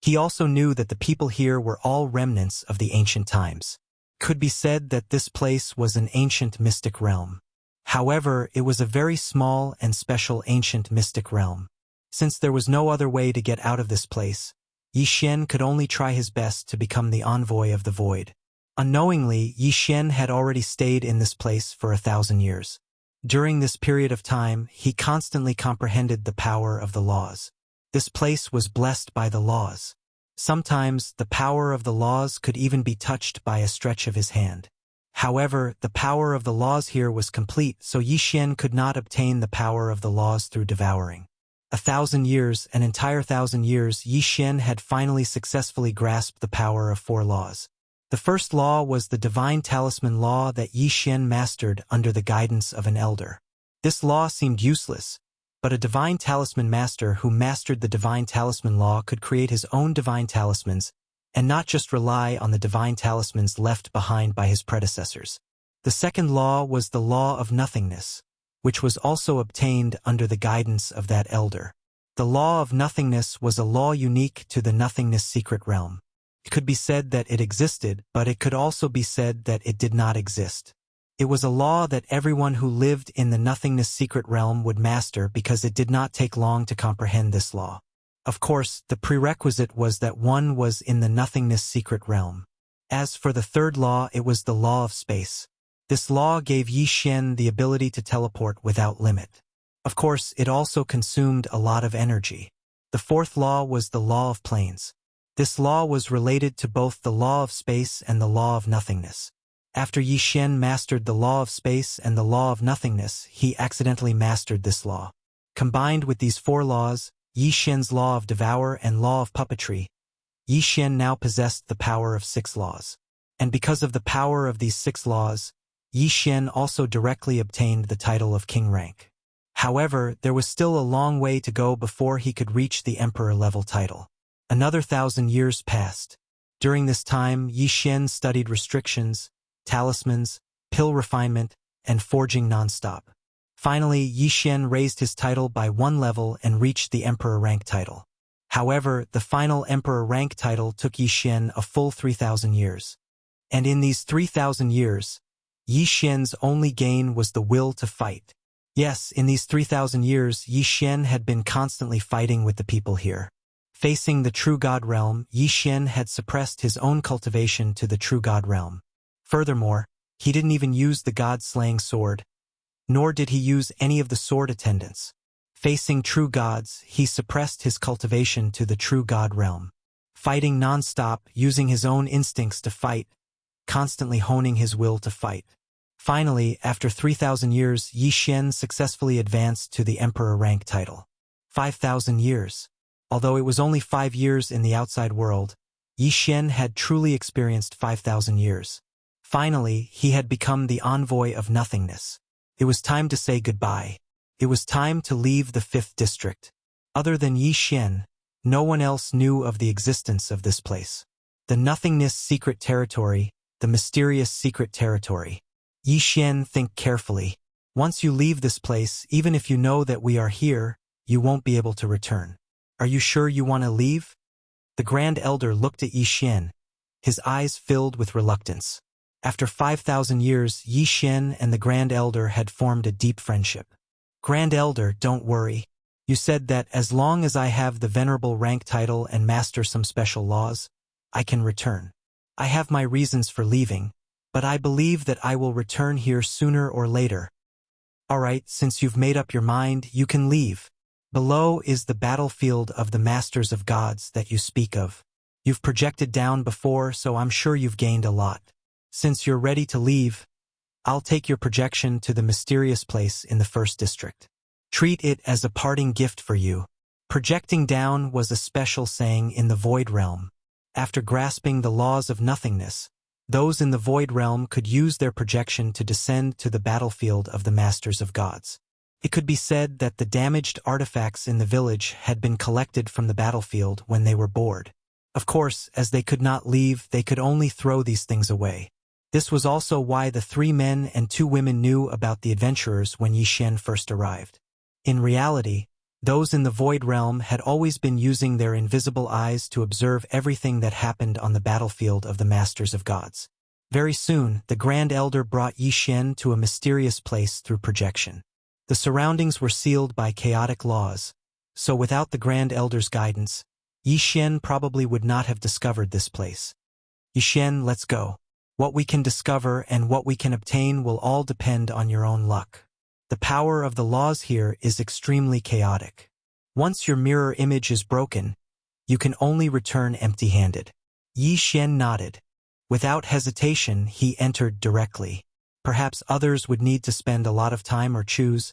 he also knew that the people here were all remnants of the ancient times. It could be said that this place was an ancient mystic realm. However, it was a very small and special ancient mystic realm. Since there was no other way to get out of this place, Yi Xian could only try his best to become the Envoy of the Void. Unknowingly, Yi Xian had already stayed in this place for 1000 years. During this period of time, he constantly comprehended the power of the laws. This place was blessed by the laws. Sometimes, the power of the laws could even be touched by a stretch of his hand. However, the power of the laws here was complete, so Yi Xian could not obtain the power of the laws through devouring. 1000 years, an entire 1000 years, Yi Xian had finally successfully grasped the power of 4 laws. The first law was the Divine Talisman Law that Yi Xian mastered under the guidance of an elder. This law seemed useless, but a Divine Talisman Master who mastered the Divine Talisman Law could create his own Divine Talismans, and not just rely on the Divine Talismans left behind by his predecessors. The second law was the Law of Nothingness, which was also obtained under the guidance of that elder. The Law of Nothingness was a law unique to the Nothingness secret realm. It could be said that it existed, but it could also be said that it did not exist. It was a law that everyone who lived in the Nothingness secret realm would master because it did not take long to comprehend this law. Of course, the prerequisite was that one was in the Nothingness secret realm. As for the third law, it was the Law of Space. This law gave Yi Xian the ability to teleport without limit. Of course, it also consumed a lot of energy. The fourth law was the Law of Planes. This law was related to both the Law of Space and the Law of Nothingness. After Yi Xian mastered the Law of Space and the Law of Nothingness, he accidentally mastered this law. Combined with these 4 laws, Yi Xian's Law of Devour and Law of Puppetry, Yi Xian now possessed the power of 6 laws. And because of the power of these 6 laws, Yi Xian also directly obtained the title of King rank. However, there was still a long way to go before he could reach the Emperor-level title. Another 1000 years passed. During this time, Yi Xian studied restrictions, talismans, pill refinement, and forging non-stop. Finally, Yi Xian raised his title by 1 level and reached the Emperor rank title. However, the final Emperor rank title took Yi Xian a full 3000 years. And in these 3000 years, Yi Xian's only gain was the will to fight. Yes, in these 3000 years, Yi Xian had been constantly fighting with the people here. Facing the true God realm, Yi Xian had suppressed his own cultivation to the true God realm. Furthermore, he didn't even use the God-slaying sword. nor did he use any of the sword attendants. Facing true gods, he suppressed his cultivation to the true god realm. Fighting non-stop, using his own instincts to fight, constantly honing his will to fight. Finally, after 3,000 years, Yi Xian successfully advanced to the emperor rank title. 5,000 years. Although it was only 5 years in the outside world, Yi Xian had truly experienced 5,000 years. Finally, he had become the envoy of nothingness. It was time to say goodbye. It was time to leave the 5th district. Other than Yi Xian, no one else knew of the existence of this place. The nothingness secret territory, the mysterious secret territory. Yi Xian, think carefully. Once you leave this place, even if you know that we are here, you won't be able to return. Are you sure you want to leave? The Grand Elder looked at Yi Xian, his eyes filled with reluctance. After 5,000 years, Yi Xian and the Grand Elder had formed a deep friendship. Grand Elder, don't worry. You said that as long as I have the venerable rank title and master some special laws, I can return. I have my reasons for leaving, but I believe that I will return here sooner or later. All right, since you've made up your mind, you can leave. Below is the battlefield of the Masters of Gods that you speak of. You've projected down before, so I'm sure you've gained a lot. Since you're ready to leave, I'll take your projection to the mysterious place in the 1st district. Treat it as a parting gift for you. Projecting down was a special saying in the Void Realm. After grasping the laws of nothingness, those in the Void Realm could use their projection to descend to the battlefield of the Masters of Gods. It could be said that the damaged artifacts in the village had been collected from the battlefield when they were bored. Of course, as they could not leave, they could only throw these things away. This was also why the 3 men and 2 women knew about the adventurers when Yi Xian first arrived. In reality, those in the Void Realm had always been using their invisible eyes to observe everything that happened on the battlefield of the Masters of Gods. Very soon, the Grand Elder brought Yi Xian to a mysterious place through projection. The surroundings were sealed by chaotic laws, so without the Grand Elder's guidance, Yi Xian probably would not have discovered this place. Yi Xian, let's go. What we can discover and what we can obtain will all depend on your own luck. The power of the laws here is extremely chaotic. Once your mirror image is broken, you can only return empty-handed. Yi Xian nodded. Without hesitation, he entered directly. Perhaps others would need to spend a lot of time or choose,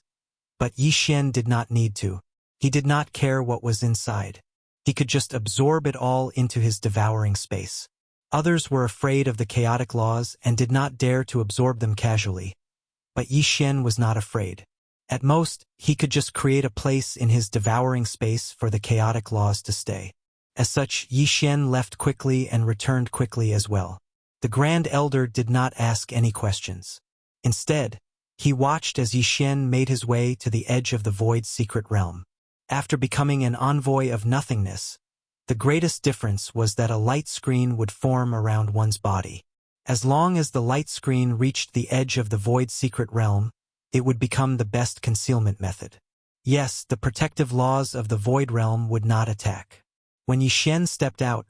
but Yi Xian did not need to. He did not care what was inside. He could just absorb it all into his devouring space. Others were afraid of the chaotic laws and did not dare to absorb them casually. But Yi Xian was not afraid. At most, he could just create a place in his devouring space for the chaotic laws to stay. As such, Yi Xian left quickly and returned quickly as well. The Grand Elder did not ask any questions. Instead, he watched as Yi Xian made his way to the edge of the Void Secret Realm. After becoming an envoy of nothingness, the greatest difference was that a light screen would form around one's body. As long as the light screen reached the edge of the Void Secret Realm, it would become the best concealment method. Yes, the protective laws of the Void Realm would not attack. When Yi Xian stepped out,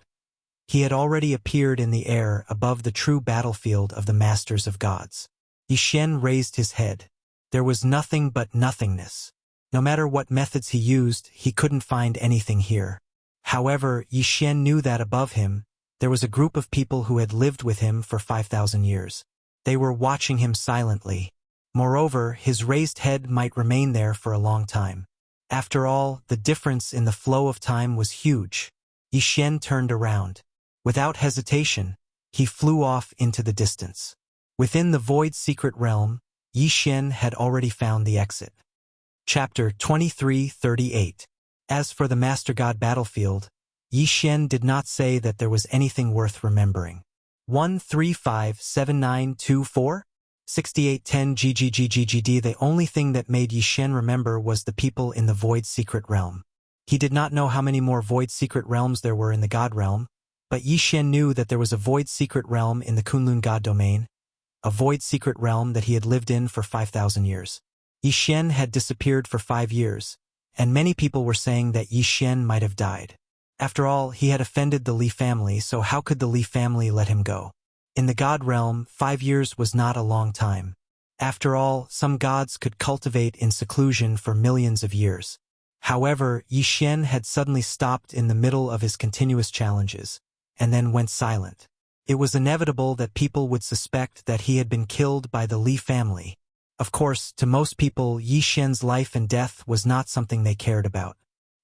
he had already appeared in the air above the true battlefield of the Masters of Gods. Yi Xian raised his head. There was nothing but nothingness. No matter what methods he used, he couldn't find anything here. However, Yi Xian knew that above him, there was a group of people who had lived with him for 5,000 years. They were watching him silently. Moreover, his raised head might remain there for a long time. After all, the difference in the flow of time was huge. Yi Xian turned around. Without hesitation, he flew off into the distance. Within the Void Secret Realm, Yi Xian had already found the exit. Chapter 2338. As for the Master God battlefield, Yi Xian did not say that there was anything worth remembering. 1357924? 6810 GGGGGD. The only thing that made Yi Xian remember was the people in the Void Secret Realm. He did not know how many more Void Secret Realms there were in the God Realm, but Yi Xian knew that there was a Void Secret Realm in the Kunlun God Domain, a Void Secret Realm that he had lived in for 5,000 years. Yi Xian had disappeared for 5 years, and many people were saying that Yi Xian might have died. After all, he had offended the Li family, so how could the Li family let him go? In the God Realm, 5 years was not a long time. After all, some gods could cultivate in seclusion for millions of years. However, Yi Xian had suddenly stopped in the middle of his continuous challenges, and then went silent. It was inevitable that people would suspect that he had been killed by the Li family. Of course, to most people, Yi Xian's life and death was not something they cared about.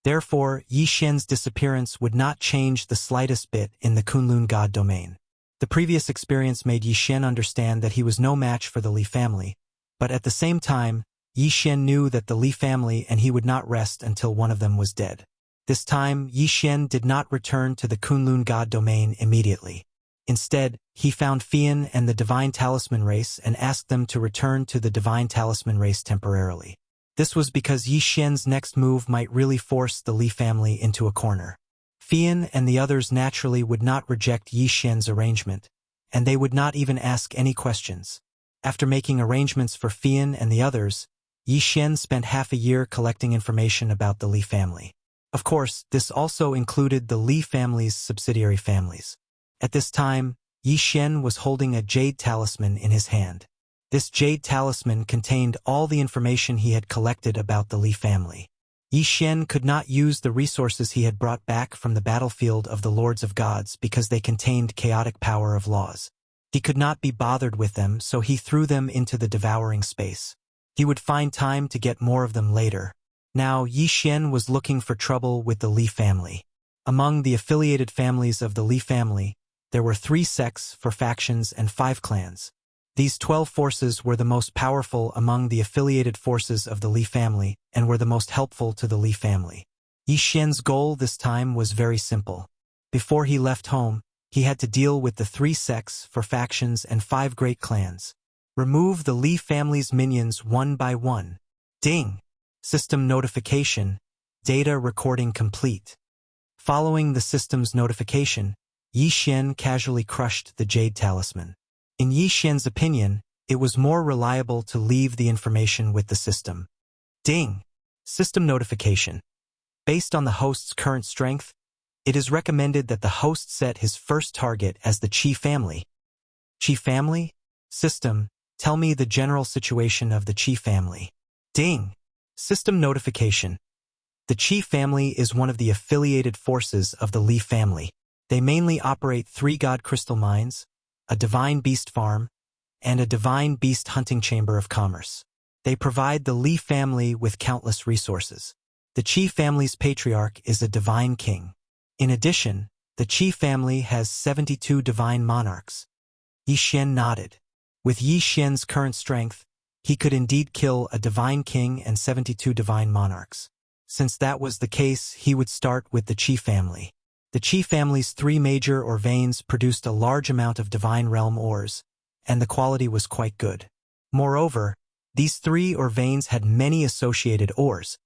Therefore, Yi Xian's disappearance would not change the slightest bit in the Kunlun god domain. The previous experience made Yi Xian understand that he was no match for the Li family, but at the same time, Yi Xian knew that the Li family and he would not rest until one of them was dead. This time, Yi Xian did not return to the Kunlun god domain immediately. Instead, he found Fian and the Divine Talisman race and asked them to return to the Divine Talisman race temporarily. This was because Yi Xian's next move might really force the Li family into a corner. Fian and the others naturally would not reject Yi Xian's arrangement, and they would not even ask any questions. After making arrangements for Fian and the others, Yi Xian spent half a year collecting information about the Li family. Of course, this also included the Li family's subsidiary families. At this time, Yi Xian was holding a jade talisman in his hand. This jade talisman contained all the information he had collected about the Li family. Yi Xian could not use the resources he had brought back from the battlefield of the Lords of Gods because they contained chaotic power of laws. He could not be bothered with them, so he threw them into the devouring space. He would find time to get more of them later. Now, Yi Xian was looking for trouble with the Li family. Among the affiliated families of the Li family, there were 3 sects, 4 factions, and 5 clans. These 12 forces were the most powerful among the affiliated forces of the Li family and were the most helpful to the Li family. Yi Xian's goal this time was very simple. Before he left home, he had to deal with the 3 sects, 4 factions, and 5 great clans. Remove the Li family's minions one by one. Ding! System notification. Data recording complete. Following the system's notification, Yi Xian casually crushed the jade talisman. In Yi Xian's opinion, it was more reliable to leave the information with the system. Ding! System notification. Based on the host's current strength, it is recommended that the host set his first target as the Qi family. Qi family? System, tell me the general situation of the Qi family. Ding! System notification. The Qi family is one of the affiliated forces of the Li family. They mainly operate 3 god crystal mines, a divine beast farm, and a divine beast hunting chamber of commerce. They provide the Li family with countless resources. The Qi family's patriarch is a divine king. In addition, the Qi family has 72 divine monarchs. Yi Xian nodded. With Yi Xian's current strength, he could indeed kill a divine king and 72 divine monarchs. Since that was the case, he would start with the Qi family. The Qi family's 3 major ore veins produced a large amount of divine realm ores, and the quality was quite good. Moreover, these 3 ore veins had many associated ores,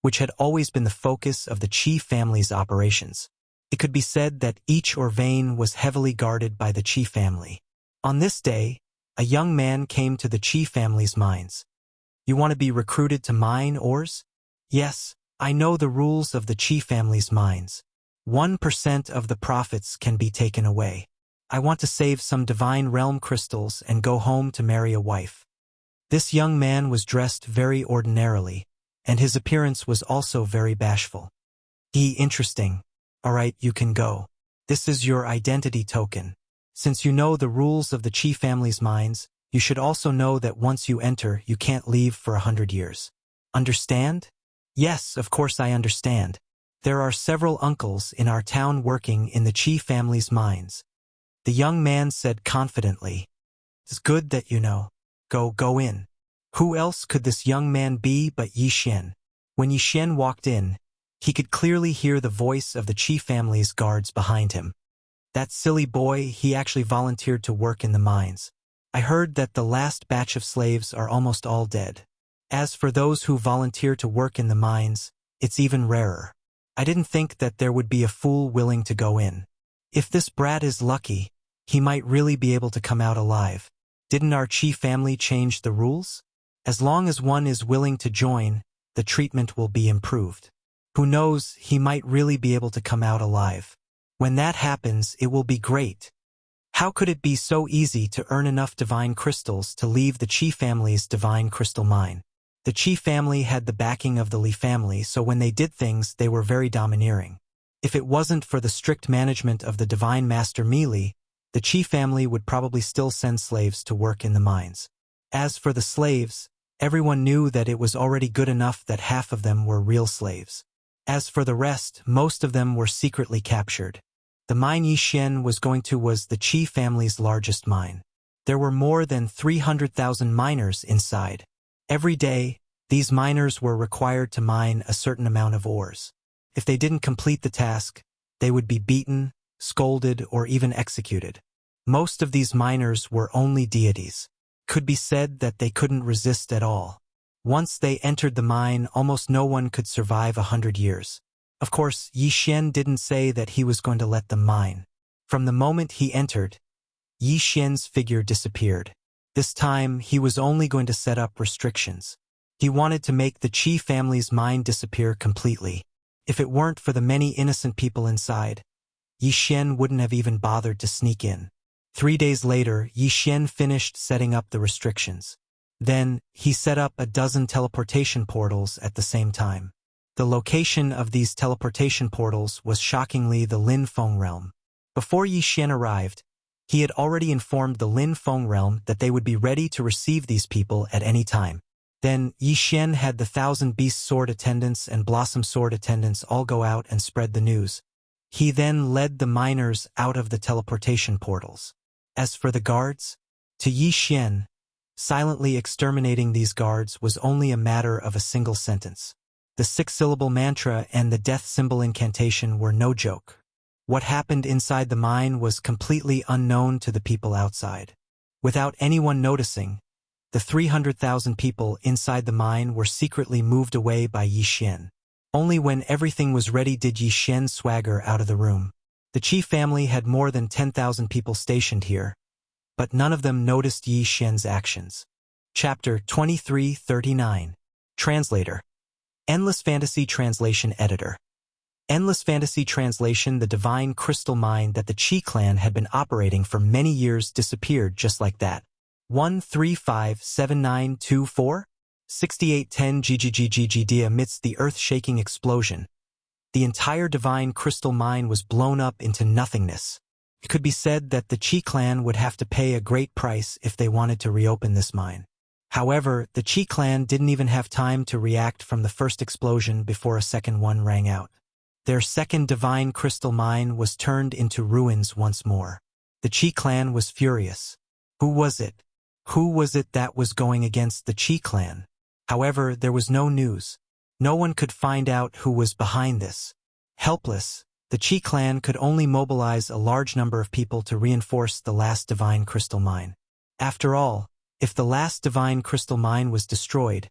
which had always been the focus of the Qi family's operations. It could be said that each ore vein was heavily guarded by the Qi family. On this day, a young man came to the Qi family's mines. You want to be recruited to mine ores? Yes, I know the rules of the Qi family's mines. 1% of the profits can be taken away. I want to save some divine realm crystals and go home to marry a wife. This young man was dressed very ordinarily, and his appearance was also very bashful. Interesting. All right, you can go. This is your identity token. Since you know the rules of the Qi family's mines, you should also know that once you enter, you can't leave for 100 years. Understand? Yes, of course I understand. There are several uncles in our town working in the Qi family's mines. The young man said confidently. It's good that you know. Go in. Who else could this young man be but Yi Xian? When Yi Xian walked in, he could clearly hear the voice of the Qi family's guards behind him. That silly boy, he actually volunteered to work in the mines. I heard that the last batch of slaves are almost all dead. As for those who volunteer to work in the mines, it's even rarer. I didn't think that there would be a fool willing to go in. If this brat is lucky, he might really be able to come out alive. Didn't our Qi family change the rules? As long as one is willing to join, the treatment will be improved. Who knows, he might really be able to come out alive. When that happens, it will be great. How could it be so easy to earn enough divine crystals to leave the Qi family's divine crystal mine? The Qi family had the backing of the Li family, so when they did things, they were very domineering. If it wasn't for the strict management of the divine master Mi Li, the Qi family would probably still send slaves to work in the mines. As for the slaves, everyone knew that it was already good enough that half of them were real slaves. As for the rest, most of them were secretly captured. The mine Yixin was going to was the Qi family's largest mine. There were more than 300,000 miners inside. Every day, these miners were required to mine a certain amount of ores. If they didn't complete the task, they would be beaten, scolded, or even executed. Most of these miners were only deities. Could be said that they couldn't resist at all. Once they entered the mine, almost no one could survive 100 years. Of course, Yixin didn't say that he was going to let them mine. From the moment he entered, Yixin's figure disappeared. This time, he was only going to set up restrictions. He wanted to make the Qi family's mine disappear completely. If it weren't for the many innocent people inside, Yixin wouldn't have even bothered to sneak in. 3 days later, Yixin finished setting up the restrictions. Then, he set up a dozen teleportation portals at the same time. The location of these teleportation portals was shockingly the Lin Feng realm. Before Yixin arrived, he had already informed the Lin Feng realm that they would be ready to receive these people at any time. Then, Yixin had the 1,000 Beast Sword attendants and Blossom Sword attendants all go out and spread the news. He then led the miners out of the teleportation portals. As for the guards, to Yixin, silently exterminating these guards was only a matter of a single sentence. The 6-syllable mantra and the death symbol incantation were no joke. What happened inside the mine was completely unknown to the people outside. Without anyone noticing, the 300,000 people inside the mine were secretly moved away by Yixin. Only when everything was ready did Yixin swagger out of the room. The Qi family had more than 10,000 people stationed here, but none of them noticed Yixin's actions. Chapter 2339. Translator. Endless Fantasy Translation Editor. Endless Fantasy Translation. The divine crystal mine that the Qi clan had been operating for many years disappeared just like that. 1357924? 6810 GGGGGD. Amidst the earth-shaking explosion, the entire divine crystal mine was blown up into nothingness. It could be said that the Qi clan would have to pay a great price if they wanted to reopen this mine. However, the Qi clan didn't even have time to react from the first explosion before a second one rang out. Their second divine crystal mine was turned into ruins once more. The Qi clan was furious. Who was it? Who was it that was going against the Qi clan? However, there was no news. No one could find out who was behind this. Helpless, the Qi clan could only mobilize a large number of people to reinforce the last divine crystal mine. After all, if the last divine crystal mine was destroyed,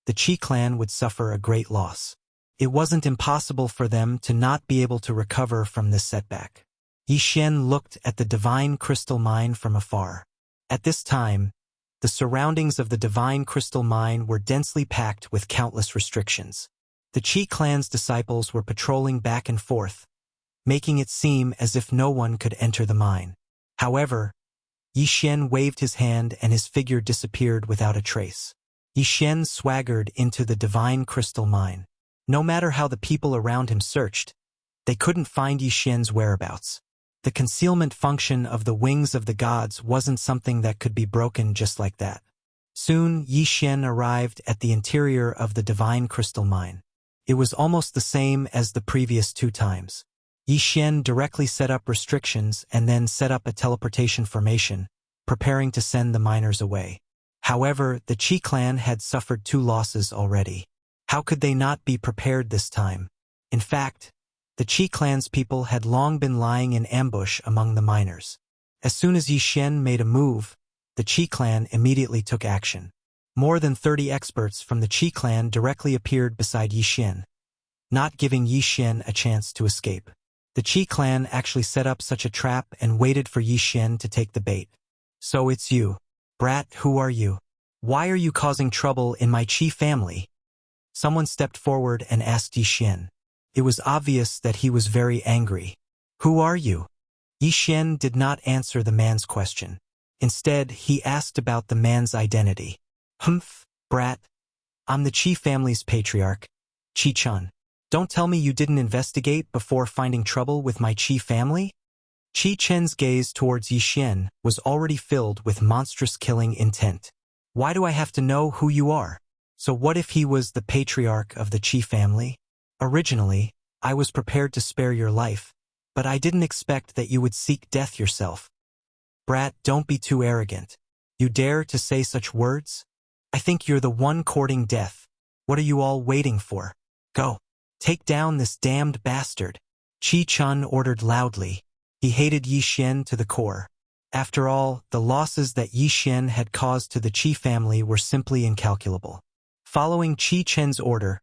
the Qi clan would suffer a great loss. It wasn't impossible for them to not be able to recover from this setback. Yixin looked at the divine crystal mine from afar. At this time, the surroundings of the divine crystal mine were densely packed with countless restrictions. The Qi clan's disciples were patrolling back and forth, making it seem as if no one could enter the mine. However, Yixin waved his hand and his figure disappeared without a trace. Yixin swaggered into the divine crystal mine. No matter how the people around him searched, they couldn't find Yixin's whereabouts. The concealment function of the wings of the gods wasn't something that could be broken just like that. Soon, Yixin arrived at the interior of the divine crystal mine. It was almost the same as the previous 2 times. Yixin directly set up restrictions and then set up a teleportation formation, preparing to send the miners away. However, the Qi clan had suffered 2 losses already. How could they not be prepared this time? In fact, the Qi clan's people had long been lying in ambush among the miners. As soon as Yixin made a move, the Qi clan immediately took action. More than 30 experts from the Qi clan directly appeared beside Yixin, not giving Yixin a chance to escape. The Qi clan actually set up such a trap and waited for Yixin to take the bait. So it's you. Brat, who are you? Why are you causing trouble in my Qi family? Someone stepped forward and asked Yixin. It was obvious that he was very angry. Who are you? Yi Xian did not answer the man's question. Instead, he asked about the man's identity. Humph, brat. I'm the Qi family's patriarch, Qi Chun. Don't tell me you didn't investigate before finding trouble with my Qi family? Qi Chen's gaze towards Yi Xian was already filled with monstrous killing intent. Why do I have to know who you are? So what if he was the patriarch of the Qi family? Originally, I was prepared to spare your life, but I didn't expect that you would seek death yourself. Brat, don't be too arrogant. You dare to say such words? I think you're the one courting death. What are you all waiting for? Go. Take down this damned bastard. Qi Chun ordered loudly. He hated Yi Xian to the core. After all, the losses that Yi Xian had caused to the Qi family were simply incalculable. Following Qi Chen's order,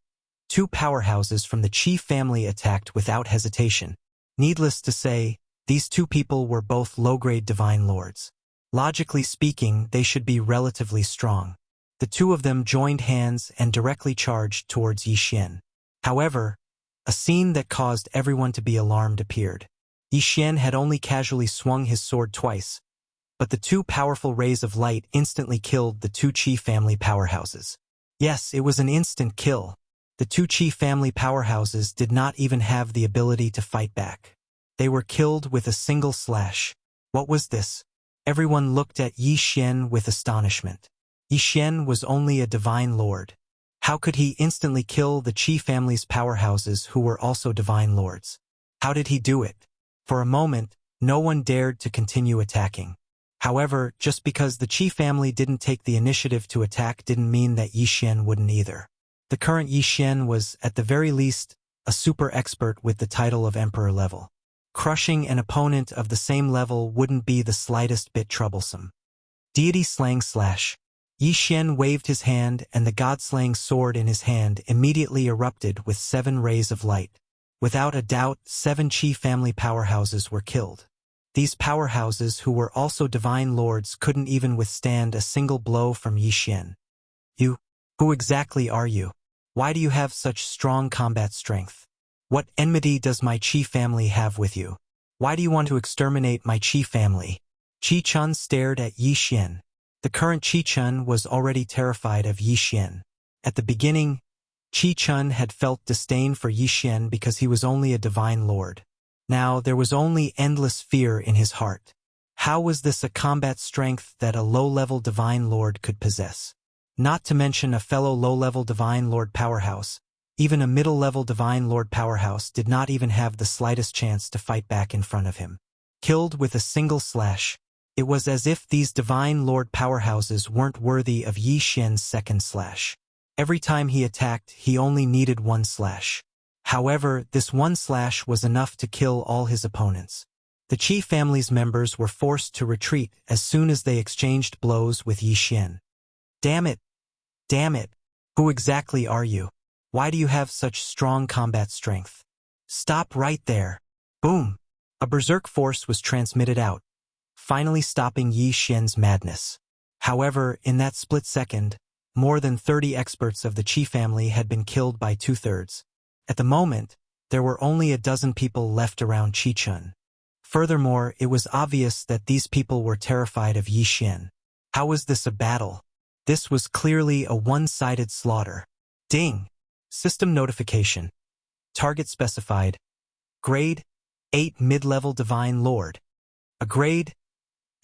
two powerhouses from the Qi family attacked without hesitation. Needless to say, these two people were both low-grade divine lords. Logically speaking, they should be relatively strong. The two of them joined hands and directly charged towards Yi Xian. However, a scene that caused everyone to be alarmed appeared. Yi Xian had only casually swung his sword twice, but the two powerful rays of light instantly killed the two Qi family powerhouses. Yes, it was an instant kill. The two Qi family powerhouses did not even have the ability to fight back. They were killed with a single slash. What was this? Everyone looked at Yi Xian with astonishment. Yi Xian was only a divine lord. How could he instantly kill the Qi family's powerhouses who were also divine lords? How did he do it? For a moment, no one dared to continue attacking. However, just because the Qi family didn't take the initiative to attack didn't mean that Yi Xian wouldn't either. The current Yi Xian was, at the very least, a super expert with the title of emperor level. Crushing an opponent of the same level wouldn't be the slightest bit troublesome. Deity slang slash. Yi Xian waved his hand and the god-slaying sword in his hand immediately erupted with 7 rays of light. Without a doubt, 7 Qi family powerhouses were killed. These powerhouses, who were also divine lords, couldn't even withstand a single blow from Yi Xian. You? Who exactly are you? Why do you have such strong combat strength? What enmity does my Qi family have with you? Why do you want to exterminate my Qi family? Qi Chun stared at Yi Xian. The current Qi Chun was already terrified of Yi Xian. At the beginning, Qi Chun had felt disdain for Yi Xian because he was only a divine lord. Now there was only endless fear in his heart. How was this a combat strength that a low-level divine lord could possess? Not to mention a fellow low-level divine lord powerhouse. Even a middle-level divine lord powerhouse did not even have the slightest chance to fight back in front of him. Killed with a single slash. It was as if these divine lord powerhouses weren't worthy of Yi Xian's second slash. Every time he attacked, he only needed 1 slash. However, this 1 slash was enough to kill all his opponents. The Qi family's members were forced to retreat as soon as they exchanged blows with Yi Xian. Damn it! Damn it! Who exactly are you? Why do you have such strong combat strength? Stop right there! Boom! A berserk force was transmitted out, finally stopping Yi Xian's madness. However, in that split second, more than 30 experts of the Qi family had been killed by 2/3. At the moment, there were only a dozen people left around Qi Chun. Furthermore, it was obvious that these people were terrified of Yi Xian. How was this a battle? This was clearly a one-sided slaughter. Ding! System notification. Target specified. Grade 8 mid-level divine lord. A grade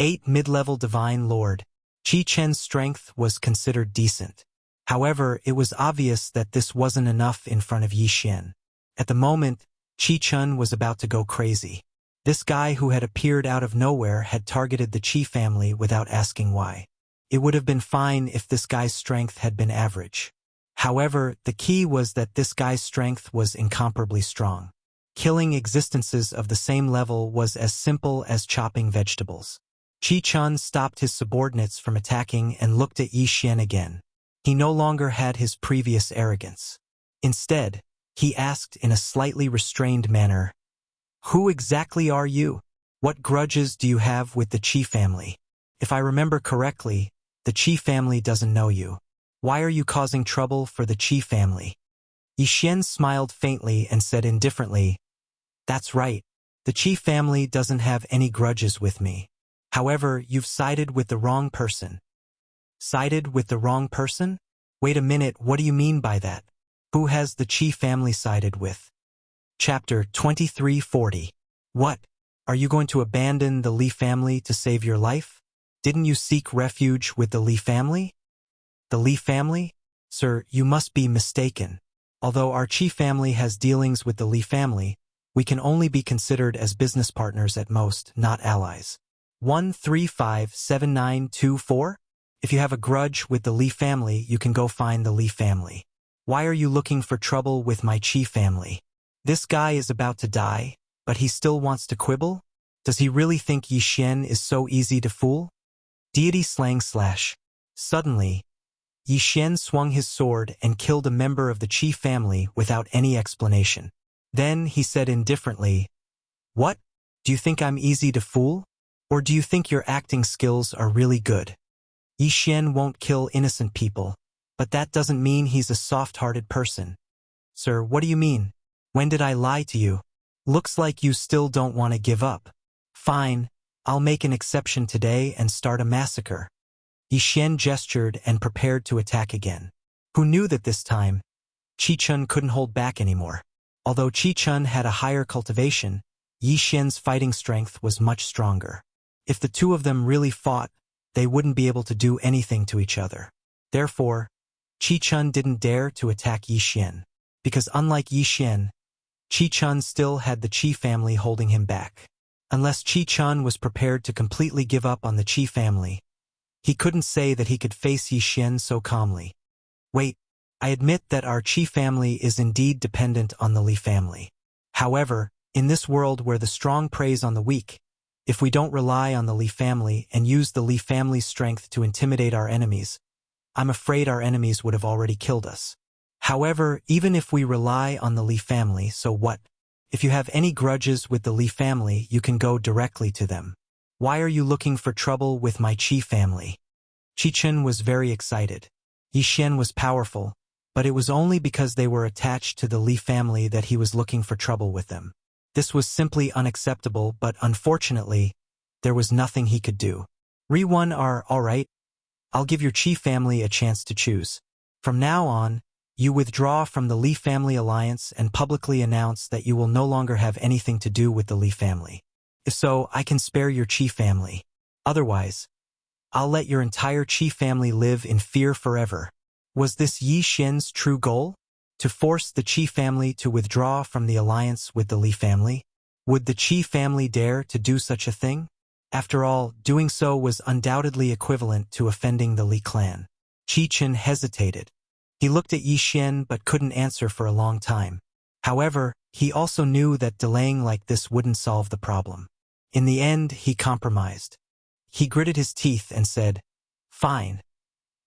8 mid-level divine lord. Qi Chen's strength was considered decent. However, it was obvious that this wasn't enough in front of Yi Xian. At the moment, Qi Chun was about to go crazy. This guy who had appeared out of nowhere had targeted the Qi family without asking why. It would have been fine if this guy's strength had been average. However, the key was that this guy's strength was incomparably strong. Killing existences of the same level was as simple as chopping vegetables. Qi Chun stopped his subordinates from attacking and looked at Yi Xian again. He no longer had his previous arrogance. Instead, he asked in a slightly restrained manner, "Who exactly are you? What grudges do you have with the Qi family? If I remember correctly, the Qi family doesn't know you. Why are you causing trouble for the Qi family?" Yi Xian smiled faintly and said indifferently, "That's right. The Qi family doesn't have any grudges with me. However, you've sided with the wrong person. Sided with the wrong person? Wait a minute, what do you mean by that? Who has the Qi family sided with? Chapter 2340. What? Are you going to abandon the Li family to save your life? Didn't you seek refuge with the Li family? The Li family? Sir, you must be mistaken. Although our Qi family has dealings with the Li family, we can only be considered as business partners at most, not allies. 1357924? If you have a grudge with the Li family, you can go find the Li family. Why are you looking for trouble with my Qi family? This guy is about to die, but he still wants to quibble? Does he really think Yi Xian is so easy to fool? Deity slang /. Suddenly, Yi Xian swung his sword and killed a member of the Qi family without any explanation. Then he said indifferently, "What? Do you think I'm easy to fool? Or do you think your acting skills are really good? Yi Xian won't kill innocent people, but that doesn't mean he's a soft-hearted person." Sir, what do you mean? When did I lie to you? Looks like you still don't want to give up. Fine, I'll make an exception today and start a massacre. Yi Xian gestured and prepared to attack again. Who knew that this time, Qi Chun couldn't hold back anymore. Although Qi Chun had a higher cultivation, Yi Xian's fighting strength was much stronger. If the two of them really fought, they wouldn't be able to do anything to each other. Therefore, Qi Chun didn't dare to attack Yi Xian, because unlike Yi Xian, Qi Chun still had the Qi family holding him back. Unless Qi Chun was prepared to completely give up on the Qi family, he couldn't say that he could face Yi Xian so calmly. Wait, I admit that our Qi family is indeed dependent on the Li family. However, in this world where the strong preys on the weak, if we don't rely on the Li family and use the Li family's strength to intimidate our enemies, I'm afraid our enemies would have already killed us. However, even if we rely on the Li family, so what? If you have any grudges with the Li family, you can go directly to them. Why are you looking for trouble with my Qi family? Qi Chun was very excited. Yi Xian was powerful, but it was only because they were attached to the Li family that he was looking for trouble with them. This was simply unacceptable, but unfortunately, there was nothing he could do. Re-1 are, alright, I'll give your Qi family a chance to choose. From now on, you withdraw from the Li family alliance and publicly announce that you will no longer have anything to do with the Li family. If so, I can spare your Qi family. Otherwise, I'll let your entire Qi family live in fear forever. Was this Yi Xian's true goal? To force the Qi family to withdraw from the alliance with the Li family? Would the Qi family dare to do such a thing? After all, doing so was undoubtedly equivalent to offending the Li clan. Qi Chun hesitated. He looked at Yi Xian but couldn't answer for a long time. However, he also knew that delaying like this wouldn't solve the problem. In the end, he compromised. He gritted his teeth and said, "Fine.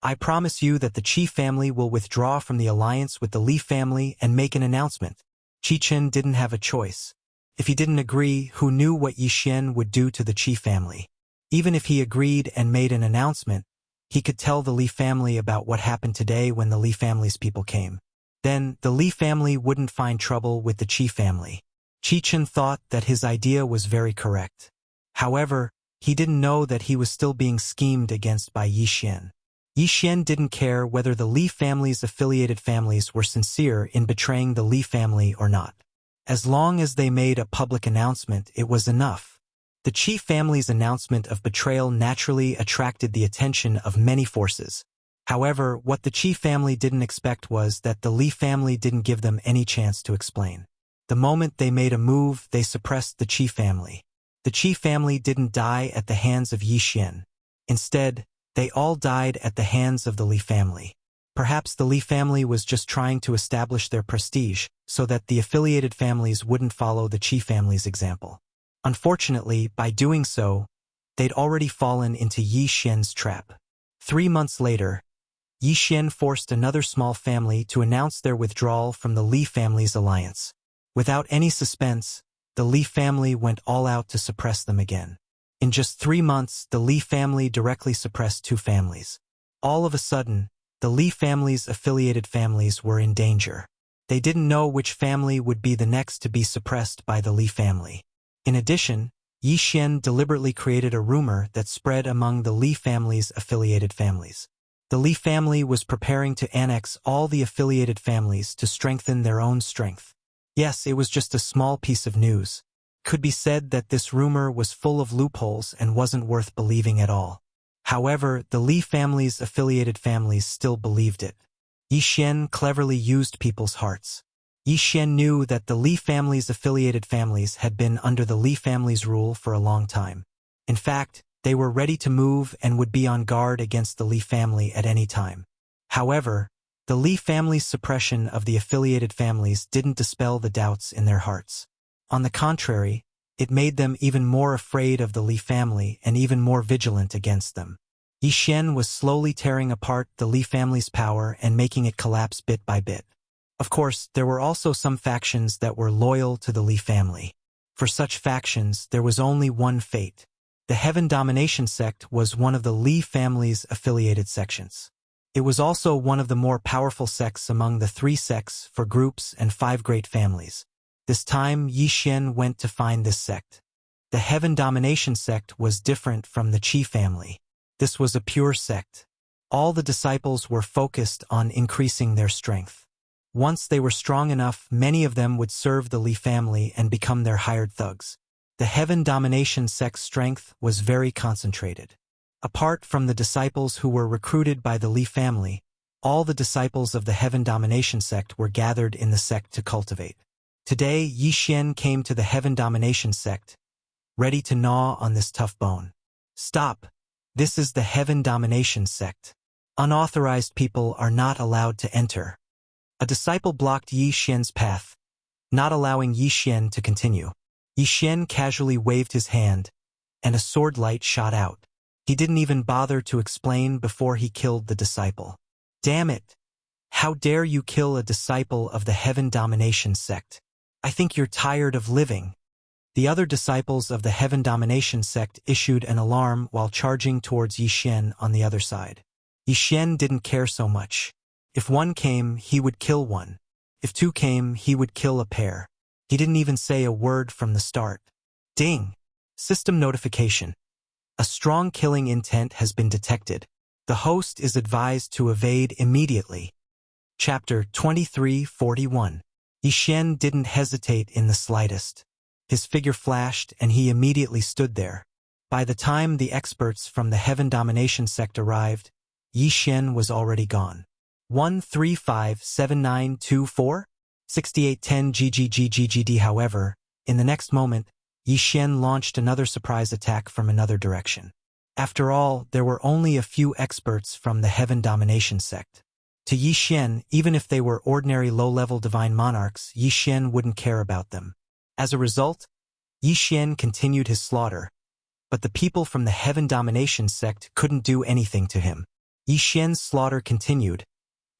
I promise you that the Qi family will withdraw from the alliance with the Li family and make an announcement." Qi Chun didn't have a choice. If he didn't agree, who knew what Yi Xian would do to the Qi family? Even if he agreed and made an announcement, he could tell the Li family about what happened today when the Li family's people came. Then, the Li family wouldn't find trouble with the Qi family. Qi Chun thought that his idea was very correct. However, he didn't know that he was still being schemed against by Yi Xian. Yi Xian didn't care whether the Li family's affiliated families were sincere in betraying the Li family or not. As long as they made a public announcement, it was enough. The Qi family's announcement of betrayal naturally attracted the attention of many forces. However, what the Qi family didn't expect was that the Li family didn't give them any chance to explain. The moment they made a move, they suppressed the Qi family. The Qi family didn't die at the hands of Yi Xian. Instead, they all died at the hands of the Li family. Perhaps the Li family was just trying to establish their prestige, so that the affiliated families wouldn't follow the Qi family's example. Unfortunately, by doing so, they'd already fallen into Yi Xian's trap. 3 months later, Yi Xian forced another small family to announce their withdrawal from the Li family's alliance. Without any suspense, the Li family went all out to suppress them again. In just 3 months, the Li family directly suppressed 2 families. All of a sudden, the Li family's affiliated families were in danger. They didn't know which family would be the next to be suppressed by the Li family. In addition, Yi Xian deliberately created a rumor that spread among the Li family's affiliated families. The Li family was preparing to annex all the affiliated families to strengthen their own strength. Yes, it was just a small piece of news. Could be said that this rumor was full of loopholes and wasn't worth believing at all. However, the Li family's affiliated families still believed it. Yi Xian cleverly used people's hearts. Yi Xian knew that the Li family's affiliated families had been under the Li family's rule for a long time. In fact, they were ready to move and would be on guard against the Li family at any time. However, the Li family's suppression of the affiliated families didn't dispel the doubts in their hearts. On the contrary, it made them even more afraid of the Li family and even more vigilant against them. Yi Xian was slowly tearing apart the Li family's power and making it collapse bit by bit. Of course, there were also some factions that were loyal to the Li family. For such factions, there was only one fate. The Heaven Domination sect was one of the Li family's affiliated sections. It was also one of the more powerful sects among the 3 sects for groups and 5 great families. This time, Yi Xian went to find this sect. The Heaven Domination sect was different from the Qi family. This was a pure sect. All the disciples were focused on increasing their strength. Once they were strong enough, many of them would serve the Li family and become their hired thugs. The Heaven Domination sect's strength was very concentrated. Apart from the disciples who were recruited by the Li family, all the disciples of the Heaven Domination sect were gathered in the sect to cultivate. Today, Yi Xian came to the Heaven Domination sect, ready to gnaw on this tough bone. Stop! This is the Heaven Domination sect. Unauthorized people are not allowed to enter. A disciple blocked Yi Xian's path, not allowing Yi Xian to continue. Yi Xian casually waved his hand, and a sword light shot out. He didn't even bother to explain before he killed the disciple. Damn it! How dare you kill a disciple of the Heaven Domination sect? I think you're tired of living. The other disciples of the Heaven Domination sect issued an alarm while charging towards Yi Xian on the other side. Yi Xian didn't care so much. If one came, he would kill one. If 2 came, he would kill a pair. He didn't even say a word from the start. Ding! System notification. A strong killing intent has been detected. The host is advised to evade immediately. Chapter 2341. Yi Xian didn't hesitate in the slightest. His figure flashed and he immediately stood there. By the time the experts from the Heaven Domination sect arrived, Yi Xian was already gone. 1357924? 6810 GGGGGD. However, in the next moment, Yi Xian launched another surprise attack from another direction. After all, there were only a few experts from the Heaven Domination sect. To Yi Xian, even if they were ordinary low-level divine monarchs, Yi Xian wouldn't care about them. As a result, Yi Xian continued his slaughter, but the people from the Heaven Domination sect couldn't do anything to him. Yi Xian's slaughter continued,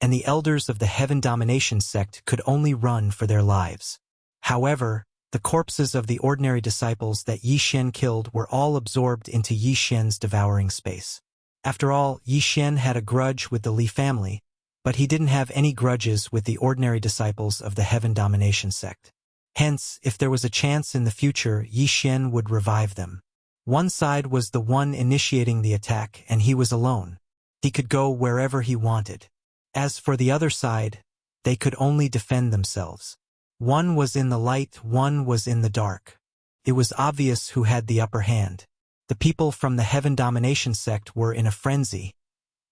and the elders of the Heaven Domination sect could only run for their lives. However, the corpses of the ordinary disciples that Yi Xian killed were all absorbed into Yi Xian's devouring space. After all, Yi Xian had a grudge with the Li family, but he didn't have any grudges with the ordinary disciples of the Heaven Domination sect. Hence, if there was a chance in the future, Yi Xian would revive them. One side was the one initiating the attack, and he was alone. He could go wherever he wanted. As for the other side, they could only defend themselves. One was in the light, one was in the dark. It was obvious who had the upper hand. The people from the Heaven Domination sect were in a frenzy,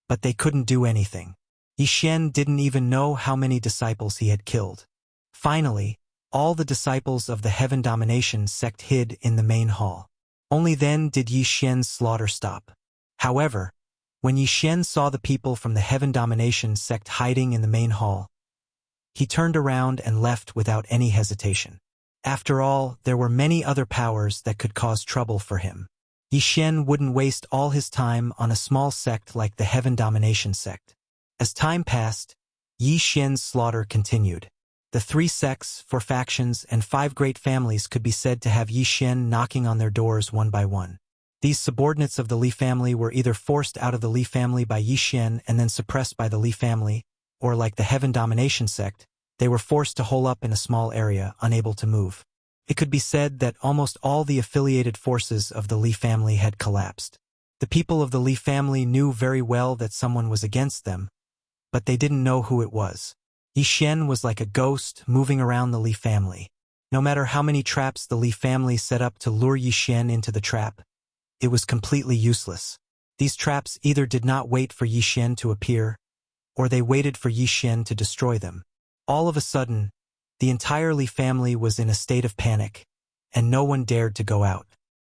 but they couldn't do anything. Yi Xian didn't even know how many disciples he had killed. Finally, all the disciples of the Heaven Domination sect hid in the main hall. Only then did Yi Xian's slaughter stop. However, when Yi Xian saw the people from the Heaven Domination sect hiding in the main hall, he turned around and left without any hesitation. After all, there were many other powers that could cause trouble for him. Yi Xian wouldn't waste all his time on a small sect like the Heaven Domination sect. As time passed, Yi Xian's slaughter continued. The 3 sects, 4 factions, and 5 great families could be said to have Yi Xian knocking on their doors one by one. These subordinates of the Li family were either forced out of the Li family by Yi Xian and then suppressed by the Li family, or like the Heaven Domination sect, they were forced to hole up in a small area, unable to move. It could be said that almost all the affiliated forces of the Li family had collapsed. The people of the Li family knew very well that someone was against them, but they didn't know who it was. Yi Xian was like a ghost moving around the Li family. No matter how many traps the Li family set up to lure Yi Xian into the trap, it was completely useless. These traps either did not wait for Yi Xian to appear, or they waited for Yi Xian to destroy them. All of a sudden, the entire Li family was in a state of panic, and no one dared to go out.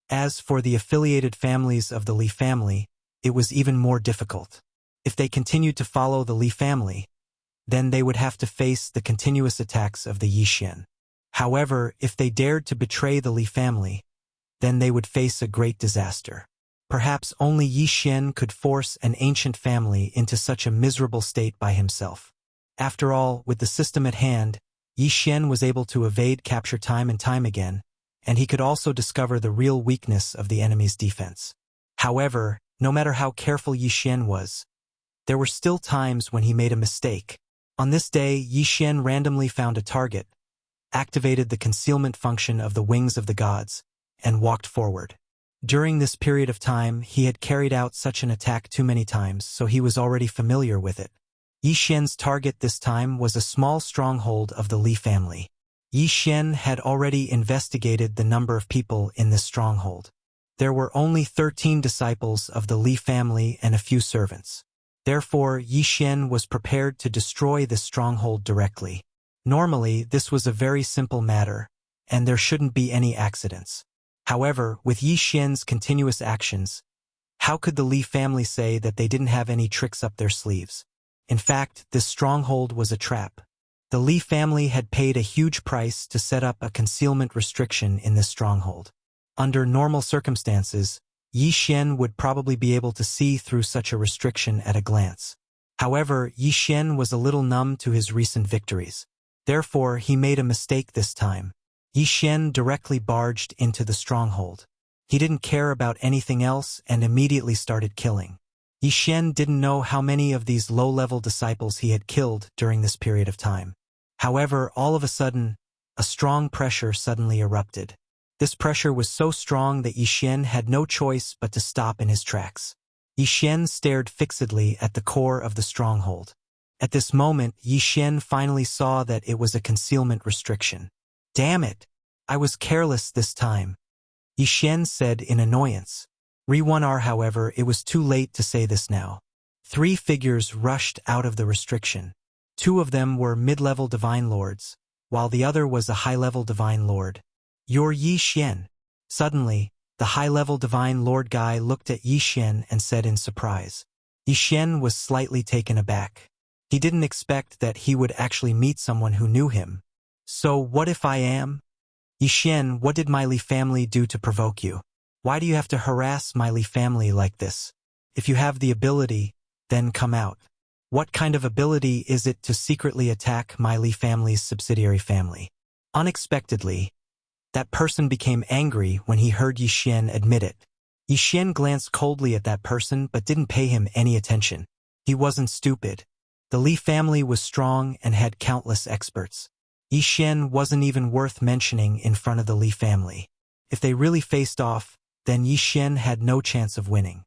As for the affiliated families of the Li family, it was even more difficult. If they continued to follow the Li family, then they would have to face the continuous attacks of the Yi Xian. However, if they dared to betray the Li family, then they would face a great disaster. Perhaps only Yi Xian could force an ancient family into such a miserable state by himself. After all, with the system at hand, Yi Xian was able to evade capture time and time again, and he could also discover the real weakness of the enemy's defense. However, no matter how careful Yi Xian was, there were still times when he made a mistake. On this day, Yi Xian randomly found a target, activated the concealment function of the wings of the gods, and walked forward. During this period of time, he had carried out such an attack too many times, so he was already familiar with it. Yi Xian's target this time was a small stronghold of the Li family. Yi Xian had already investigated the number of people in this stronghold. There were only 13 disciples of the Li family and a few servants. Therefore, Yi Xian was prepared to destroy this stronghold directly. Normally, this was a very simple matter, and there shouldn't be any accidents. However, with Yi Xian's continuous actions, how could the Li family say that they didn't have any tricks up their sleeves? In fact, this stronghold was a trap. The Li family had paid a huge price to set up a concealment restriction in this stronghold. Under normal circumstances, Yi Xian would probably be able to see through such a restriction at a glance. However, Yi Xian was a little numb to his recent victories. Therefore, he made a mistake this time. Yi Xian directly barged into the stronghold. He didn't care about anything else and immediately started killing. Yi Xian didn't know how many of these low-level disciples he had killed during this period of time. However, all of a sudden, a strong pressure suddenly erupted. This pressure was so strong that Yi Xian had no choice but to stop in his tracks. Yi Xian stared fixedly at the core of the stronghold. At this moment, Yi Xian finally saw that it was a concealment restriction. "Damn it! I was careless this time," Yi Xian said in annoyance. Re-1R, however, it was too late to say this now. 3 figures rushed out of the restriction. 2 of them were mid-level divine lords, while the other was a high-level divine lord. "You're Yi Xian." Suddenly, the high-level divine lord guy looked at Yi Xian and said in surprise. Yi Xian was slightly taken aback. He didn't expect that he would actually meet someone who knew him. "So what if I am?" "Yi Xian, what did my Li family do to provoke you? Why do you have to harass my Li family like this? If you have the ability, then come out. What kind of ability is it to secretly attack my Li family's subsidiary family?" Unexpectedly, that person became angry when he heard Yi Xian admit it. Yi Xian glanced coldly at that person but didn't pay him any attention. He wasn't stupid. The Li family was strong and had countless experts. Yi Xian wasn't even worth mentioning in front of the Li family. If they really faced off, then Yi Xian had no chance of winning.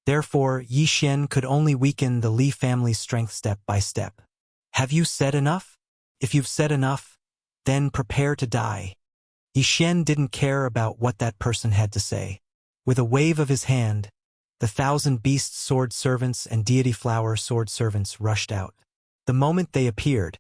Therefore, Yi Xian could only weaken the Li family's strength step by step. "Have you said enough? If you've said enough, then prepare to die." Yi Xian didn't care about what that person had to say. With a wave of his hand, the 1,000 beast sword servants and deity flower sword servants rushed out. The moment they appeared,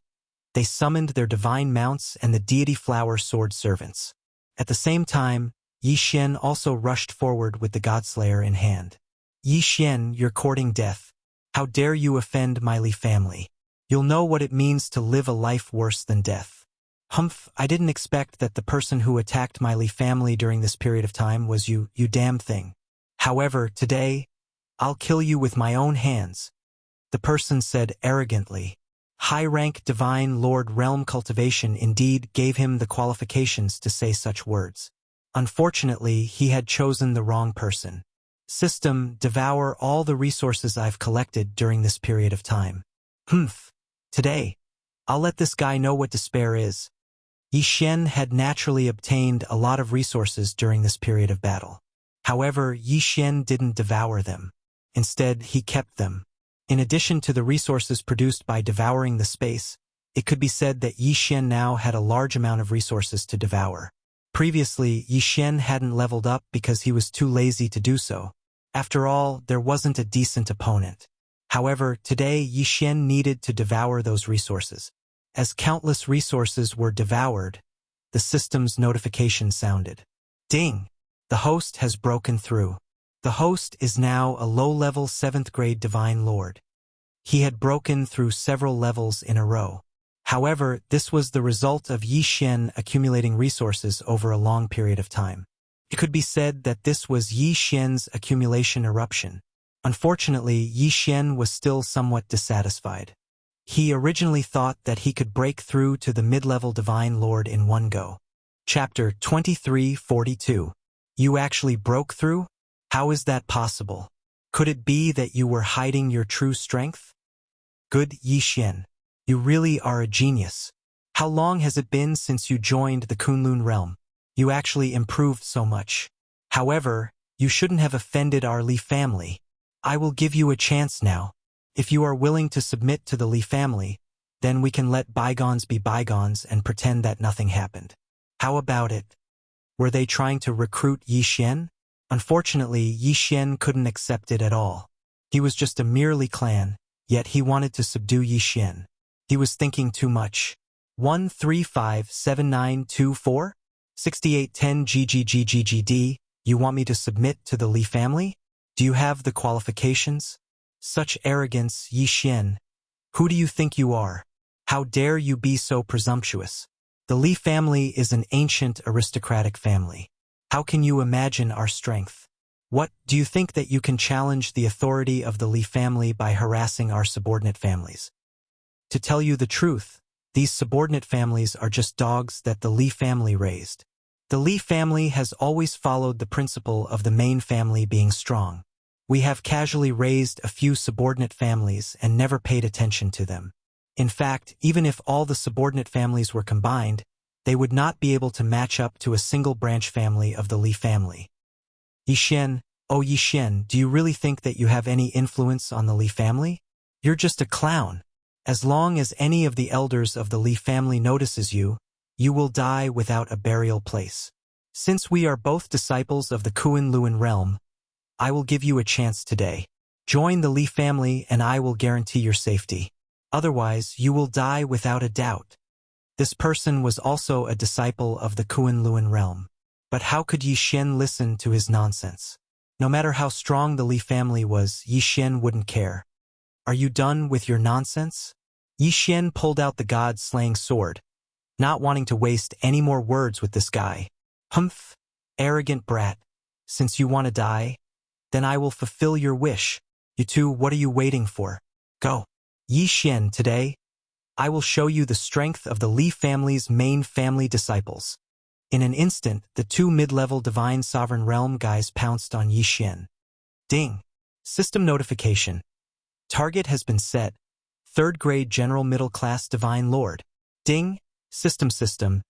they summoned their divine mounts and the deity flower sword servants. At the same time, Yi Xian also rushed forward with the Godslayer in hand. "Yi Xian, you're courting death. How dare you offend my Li family? You'll know what it means to live a life worse than death." "Humph, I didn't expect that the person who attacked my Li family during this period of time was you, you damn thing. However, today, I'll kill you with my own hands," the person said arrogantly. High-rank divine lord realm cultivation indeed gave him the qualifications to say such words. Unfortunately, he had chosen the wrong person. "System, devour all the resources I've collected during this period of time." "Humph. Today, I'll let this guy know what despair is." Yi Xian had naturally obtained a lot of resources during this period of battle. However, Yi Xian didn't devour them. Instead, he kept them. In addition to the resources produced by devouring the space, it could be said that Yi Xian now had a large amount of resources to devour. Previously, Yi Xian hadn't leveled up because he was too lazy to do so. After all, there wasn't a decent opponent. However, today Yi Xian needed to devour those resources. As countless resources were devoured, the system's notification sounded. Ding! The host has broken through. The host is now a low-level 7th grade Divine Lord. He had broken through several levels in a row. However, this was the result of Yi Xian accumulating resources over a long period of time. It could be said that this was Yi Xian's accumulation eruption. Unfortunately, Yi Xian was still somewhat dissatisfied. He originally thought that he could break through to the mid-level Divine Lord in one go. Chapter 2342. You actually broke through? How is that possible? Could it be that you were hiding your true strength? Good Yi Xian. You really are a genius. How long has it been since you joined the Kunlun realm? You actually improved so much. However, you shouldn't have offended our Li family. I will give you a chance now. If you are willing to submit to the Li family, then we can let bygones be bygones and pretend that nothing happened. How about it? Were they trying to recruit Yi Xian? Unfortunately, Yi Xian couldn't accept it at all. He was just a merely clan, yet he wanted to subdue Yi Xian. He was thinking too much. 1357924? 6810 GGGGGD, you want me to submit to the Li family? Do you have the qualifications? Such arrogance, Yi Xian. Who do you think you are? How dare you be so presumptuous? The Li family is an ancient aristocratic family. How can you imagine our strength? What, do you think that you can challenge the authority of the Li family by harassing our subordinate families? To tell you the truth, these subordinate families are just dogs that the Li family raised. The Li family has always followed the principle of the main family being strong. We have casually raised a few subordinate families and never paid attention to them. In fact, even if all the subordinate families were combined, they would not be able to match up to a single branch family of the Li family. Yi Xian, oh Yi Xian, do you really think that you have any influence on the Li family? You're just a clown. As long as any of the elders of the Li family notices you, you will die without a burial place. Since we are both disciples of the Kunlun realm, I will give you a chance today. Join the Li family and I will guarantee your safety. Otherwise, you will die without a doubt. This person was also a disciple of the Kunlun realm. But how could Yi Xian listen to his nonsense? No matter how strong the Li family was, Yi Xian wouldn't care. Are you done with your nonsense? Yi Xian pulled out the god-slaying sword, not wanting to waste any more words with this guy. Humph, arrogant brat. Since you want to die, then I will fulfill your wish. You two, what are you waiting for? Go. Yi Xian, today, I will show you the strength of the Li family's main family disciples. In an instant, the two mid-level Divine Sovereign Realm guys pounced on Yi Xian. Ding. System notification. Target has been set. 3rd grade General Middle Class Divine Lord. Ding. System.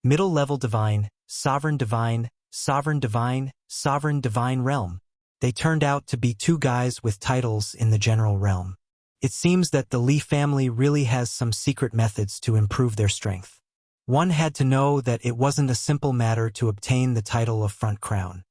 Middle level Divine, Sovereign Divine, Sovereign Divine, Sovereign Divine Realm. They turned out to be two guys with titles in the general realm. It seems that the Li family really has some secret methods to improve their strength. One had to know that it wasn't a simple matter to obtain the title of Front Crown.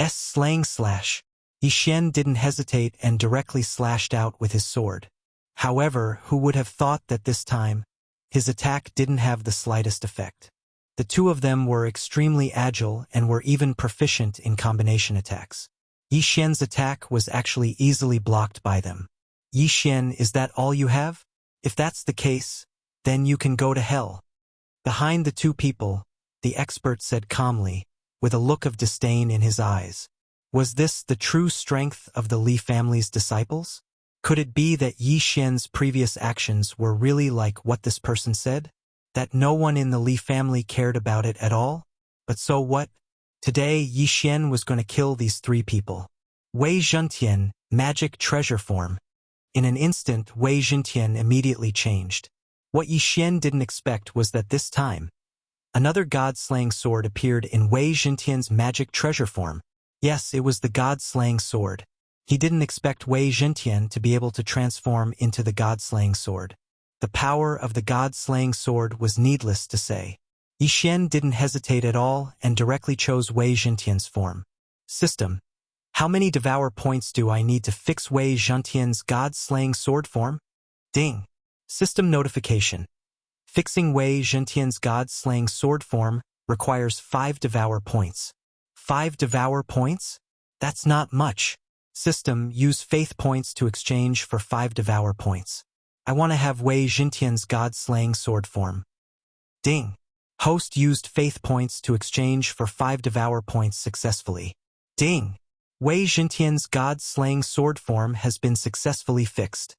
Slang slash. Yi Xian didn't hesitate and directly slashed out with his sword. However, who would have thought that this time, his attack didn't have the slightest effect. The two of them were extremely agile and were even proficient in combination attacks. Yi Xian's attack was actually easily blocked by them. Yi Xian, is that all you have? If that's the case, then you can go to hell. Behind the two people, the expert said calmly, with a look of disdain in his eyes. Was this the true strength of the Li family's disciples? Could it be that Yi Xian's previous actions were really like what this person said? That no one in the Li family cared about it at all? But so what? Today, Yi Xian was going to kill these three people. Wei Zhentian, magic treasure form. In an instant, Wei Zhentian immediately changed. What Yi Xian didn't expect was that this time, Another god-slaying sword appeared in Wei Jintian's magic treasure form. Yes, it was the god-slaying sword. He didn't expect Wei Jintian to be able to transform into the god-slaying sword. The power of the god-slaying sword was needless to say. Yi Xian didn't hesitate at all and directly chose Wei Jintian's form. System. How many devour points do I need to fix Wei Jintian's god-slaying sword form? Ding. System notification. Fixing Wei Jintian's god-slaying sword form requires 5 devour points. 5 devour points? That's not much. System, use faith points to exchange for 5 devour points. I want to have Wei Jintian's god-slaying sword form. Ding. Host used faith points to exchange for 5 devour points successfully. Ding. Wei Jintian's god-slaying sword form has been successfully fixed.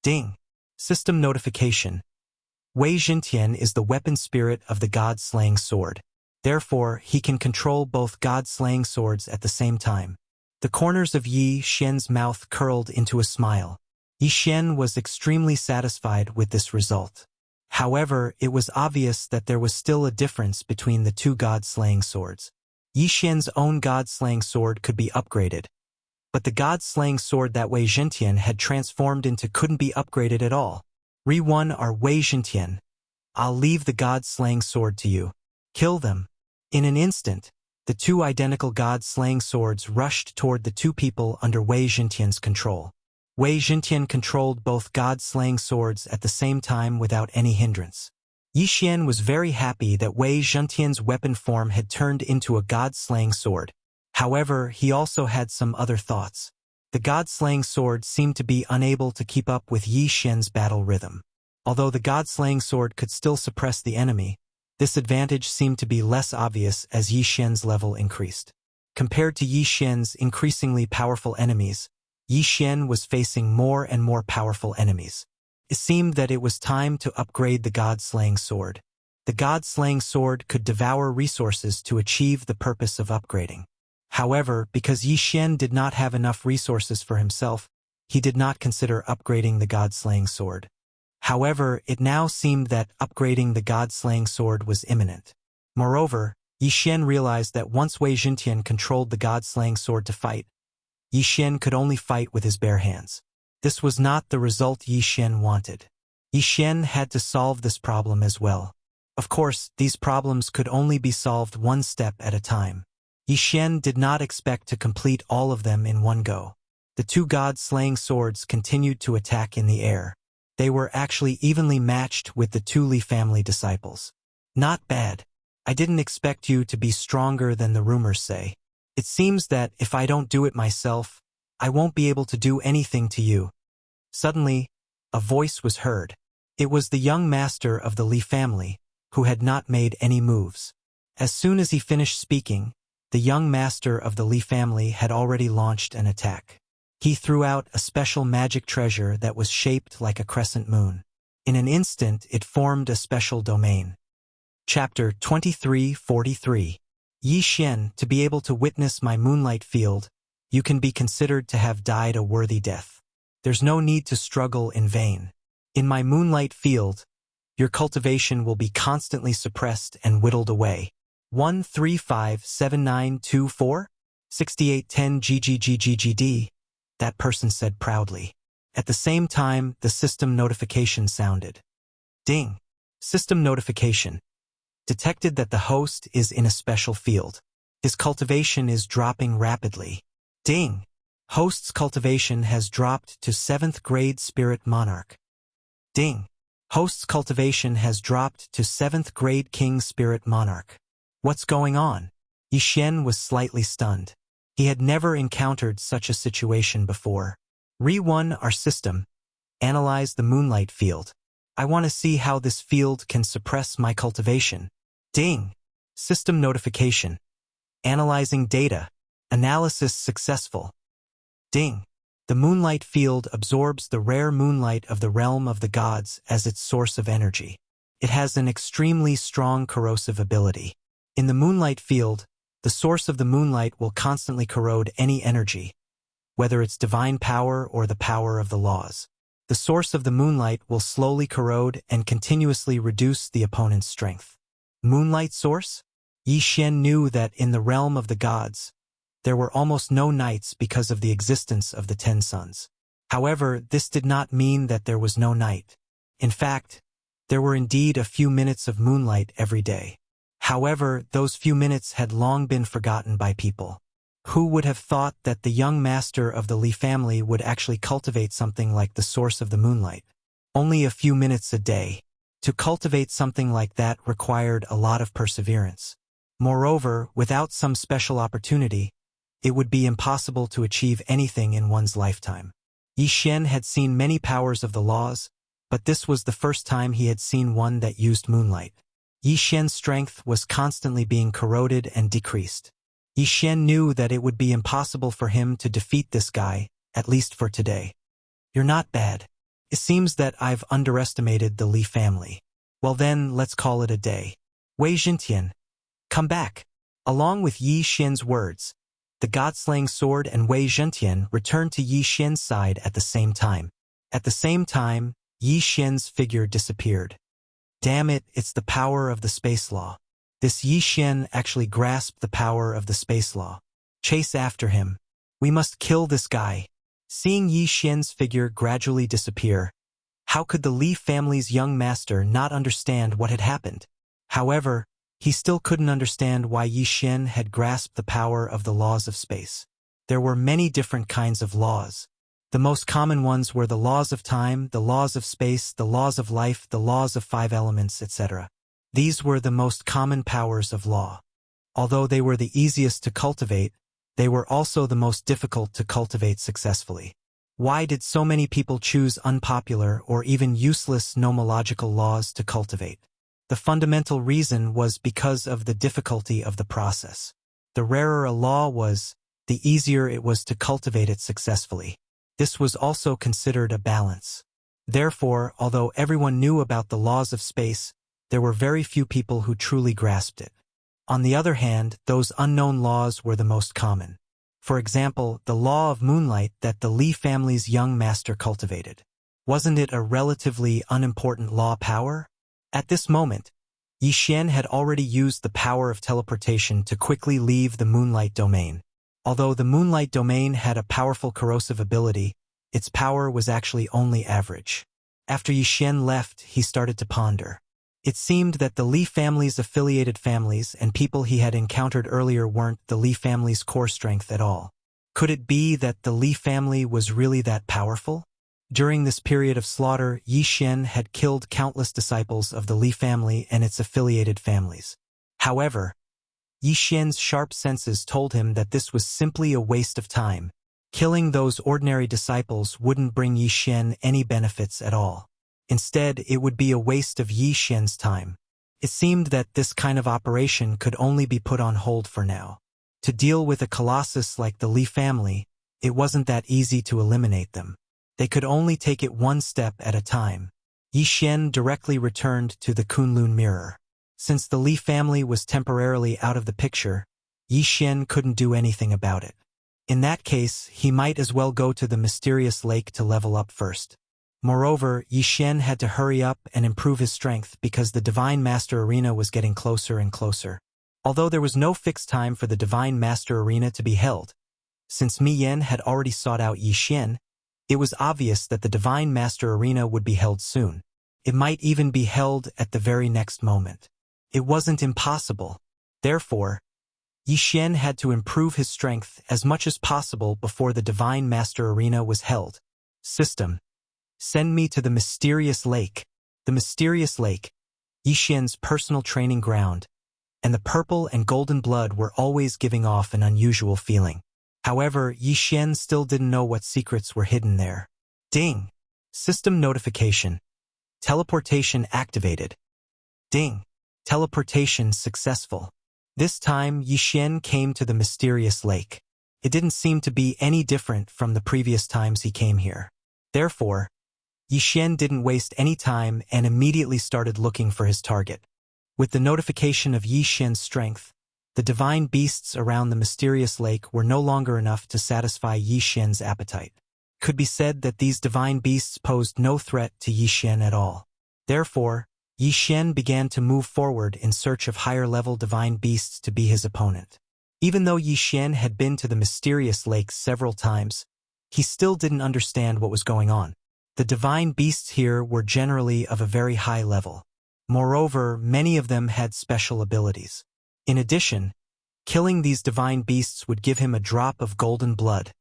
Ding. System notification. Wei Jintian is the weapon spirit of the god-slaying sword. Therefore, he can control both god-slaying swords at the same time. The corners of Yi Xian's mouth curled into a smile. Yi Xian was extremely satisfied with this result. However, it was obvious that there was still a difference between the two god-slaying swords. Yi Xian's own god-slaying sword could be upgraded, but the god-slaying sword that Wei Jintian had transformed into couldn't be upgraded at all. Re-1 are Wei Jintian. I'll leave the god-slaying sword to you. Kill them. In an instant, the two identical god-slaying swords rushed toward the two people under Wei Jintian's control. Wei Jintian controlled both god-slaying swords at the same time without any hindrance. Yi Xian was very happy that Wei Jintian's weapon form had turned into a god-slaying sword. However, he also had some other thoughts. The god-slaying sword seemed to be unable to keep up with Yi Xian's battle rhythm. Although the god-slaying sword could still suppress the enemy, this advantage seemed to be less obvious as Yi Xian's level increased. Compared to Yi Xian's increasingly powerful enemies, Yi Xian was facing more and more powerful enemies. It seemed that it was time to upgrade the god-slaying sword. The god-slaying sword could devour resources to achieve the purpose of upgrading. However, because Yi Xian did not have enough resources for himself, he did not consider upgrading the god-slaying sword. However, it now seemed that upgrading the god-slaying sword was imminent. Moreover, Yi Xian realized that once Wei Jintian controlled the god-slaying sword to fight, Yi Xian could only fight with his bare hands. This was not the result Yi Xian wanted. Yi Xian had to solve this problem as well. Of course, these problems could only be solved one step at a time. Yi Xian did not expect to complete all of them in one go. The two god-slaying swords continued to attack in the air. They were actually evenly matched with the two Li family disciples. Not bad. I didn't expect you to be stronger than the rumors say. It seems that if I don't do it myself, I won't be able to do anything to you. Suddenly, a voice was heard. It was the young master of the Li family, who had not made any moves. As soon as he finished speaking, the young master of the Li family had already launched an attack. He threw out a special magic treasure that was shaped like a crescent moon. In an instant, it formed a special domain. Chapter 2343. Yi Xian, to be able to witness my moonlight field, you can be considered to have died a worthy death. There's no need to struggle in vain. In my moonlight field, your cultivation will be constantly suppressed and whittled away. 1357924? 6810 GGGGGD, that person said proudly. At the same time, the system notification sounded. Ding. System notification. Detected that the host is in a special field. His cultivation is dropping rapidly. Ding. Host's cultivation has dropped to 7th grade Spirit Monarch. Ding. Host's cultivation has dropped to 7th grade King Spirit Monarch. What's going on? Yi Xian was slightly stunned. He had never encountered such a situation before. Re-1 our system. Analyze the moonlight field. I want to see how this field can suppress my cultivation. Ding. System notification. Analyzing data. Analysis successful. Ding. The moonlight field absorbs the rare moonlight of the realm of the gods as its source of energy. It has an extremely strong corrosive ability. In the moonlight field, the source of the moonlight will constantly corrode any energy, whether it's divine power or the power of the laws. The source of the moonlight will slowly corrode and continuously reduce the opponent's strength. Moonlight source? Yi Xian knew that in the realm of the gods, there were almost no nights because of the existence of the 10 suns. However, this did not mean that there was no night. In fact, there were indeed a few minutes of moonlight every day. However, those few minutes had long been forgotten by people. Who would have thought that the young master of the Li family would actually cultivate something like the source of the moonlight? Only a few minutes a day. To cultivate something like that required a lot of perseverance. Moreover, without some special opportunity, it would be impossible to achieve anything in one's lifetime. Yi Xian had seen many powers of the laws, but this was the first time he had seen one that used moonlight. Yi Xian's strength was constantly being corroded and decreased. Yi Xian knew that it would be impossible for him to defeat this guy, at least for today. You're not bad. It seems that I've underestimated the Li family. Well then, let's call it a day. Wei Jintian, come back. Along with Yi Xian's words, the god-slaying sword and Wei Jintian returned to Yi Xian's side at the same time. At the same time, Yi Xian's figure disappeared. Damn it, it's the power of the space law. This Yi Xian actually grasped the power of the space law. Chase after him. We must kill this guy. Seeing Yi Xian's figure gradually disappear, how could the Li family's young master not understand what had happened? However, he still couldn't understand why Yi Xian had grasped the power of the laws of space. There were many different kinds of laws. The most common ones were the laws of time, the laws of space, the laws of life, the laws of 5 elements, etc. These were the most common powers of law. Although they were the easiest to cultivate, they were also the most difficult to cultivate successfully. Why did so many people choose unpopular or even useless nomological laws to cultivate? The fundamental reason was because of the difficulty of the process. The rarer a law was, the easier it was to cultivate it successfully. This was also considered a balance. Therefore, although everyone knew about the laws of space, there were very few people who truly grasped it. On the other hand, those unknown laws were the most common. For example, the law of moonlight that the Li family's young master cultivated. Wasn't it a relatively unimportant law power? At this moment, Yi Xian had already used the power of teleportation to quickly leave the moonlight domain. Although the moonlight domain had a powerful corrosive ability, its power was actually only average. After Yi Xian left, he started to ponder. It seemed that the Li family's affiliated families and people he had encountered earlier weren't the Li family's core strength at all. Could it be that the Li family was really that powerful? During this period of slaughter, Yi Xian had killed countless disciples of the Li family and its affiliated families. However, Yi Xian's sharp senses told him that this was simply a waste of time. Killing those ordinary disciples wouldn't bring Yi Xian any benefits at all. Instead, it would be a waste of Yi Xian's time. It seemed that this kind of operation could only be put on hold for now. To deal with a colossus like the Li family, it wasn't that easy to eliminate them. They could only take it one step at a time. Yi Xian directly returned to the Kunlun mirror. Since the Li family was temporarily out of the picture, Yi Xian couldn't do anything about it. In that case, he might as well go to the mysterious lake to level up first. Moreover, Yi Xian had to hurry up and improve his strength because the Divine Master Arena was getting closer and closer. Although there was no fixed time for the Divine Master Arena to be held, since Mi Yan had already sought out Yi Xian, it was obvious that the Divine Master Arena would be held soon. It might even be held at the very next moment. It wasn't impossible. Therefore, Yi Xian had to improve his strength as much as possible before the Divine Master Arena was held. System. Send me to the mysterious lake. The mysterious lake, Yi Xian's personal training ground, and the purple and golden blood were always giving off an unusual feeling. However, Yi Xian still didn't know what secrets were hidden there. Ding! System notification. Teleportation activated. Ding! Teleportation successful. This time, Yi Xian came to the mysterious lake. It didn't seem to be any different from the previous times he came here. Therefore, Yi Xian didn't waste any time and immediately started looking for his target. With the notification of Yi Xian's strength, the divine beasts around the mysterious lake were no longer enough to satisfy Yi Xian's appetite. Could be said that these divine beasts posed no threat to Yi Xian at all. Therefore, Yi Xian began to move forward in search of higher-level divine beasts to be his opponent. Even though Yi Xian had been to the mysterious lake several times, he still didn't understand what was going on. The divine beasts here were generally of a very high level. Moreover, many of them had special abilities. In addition, killing these divine beasts would give him a drop of golden blood,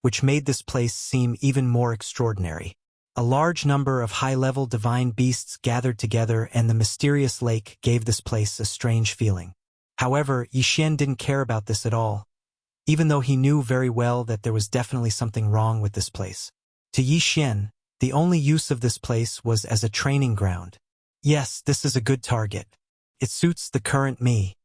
which made this place seem even more extraordinary. A large number of high-level divine beasts gathered together, and the mysterious lake gave this place a strange feeling. However, Yi Xian didn't care about this at all, even though he knew very well that there was definitely something wrong with this place. To Yi Xian, the only use of this place was as a training ground. Yes, this is a good target. It suits the current me.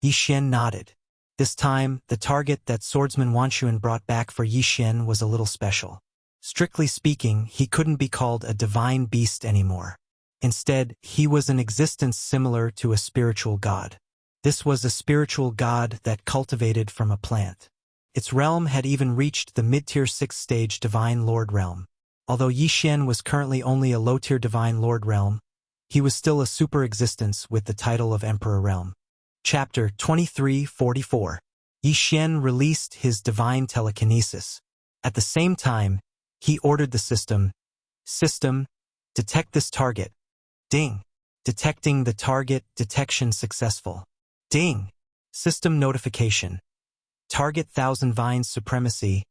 Yi Xian nodded. This time, the target that swordsman Wanxuan brought back for Yi Xian was a little special. Strictly speaking, he couldn't be called a divine beast anymore. Instead, he was an existence similar to a spiritual god. This was a spiritual god that cultivated from a plant. Its realm had even reached the mid-tier 6th-stage Divine Lord realm. Although Yi Xian was currently only a low-tier Divine Lord realm, he was still a super existence with the title of Emperor Realm. Chapter 2344. Yi Xian released his divine telekinesis. At the same time, he ordered the system, detect this target. Ding. Detecting the target, detection successful. Ding. System notification. Target Thousand Vines Supremacy,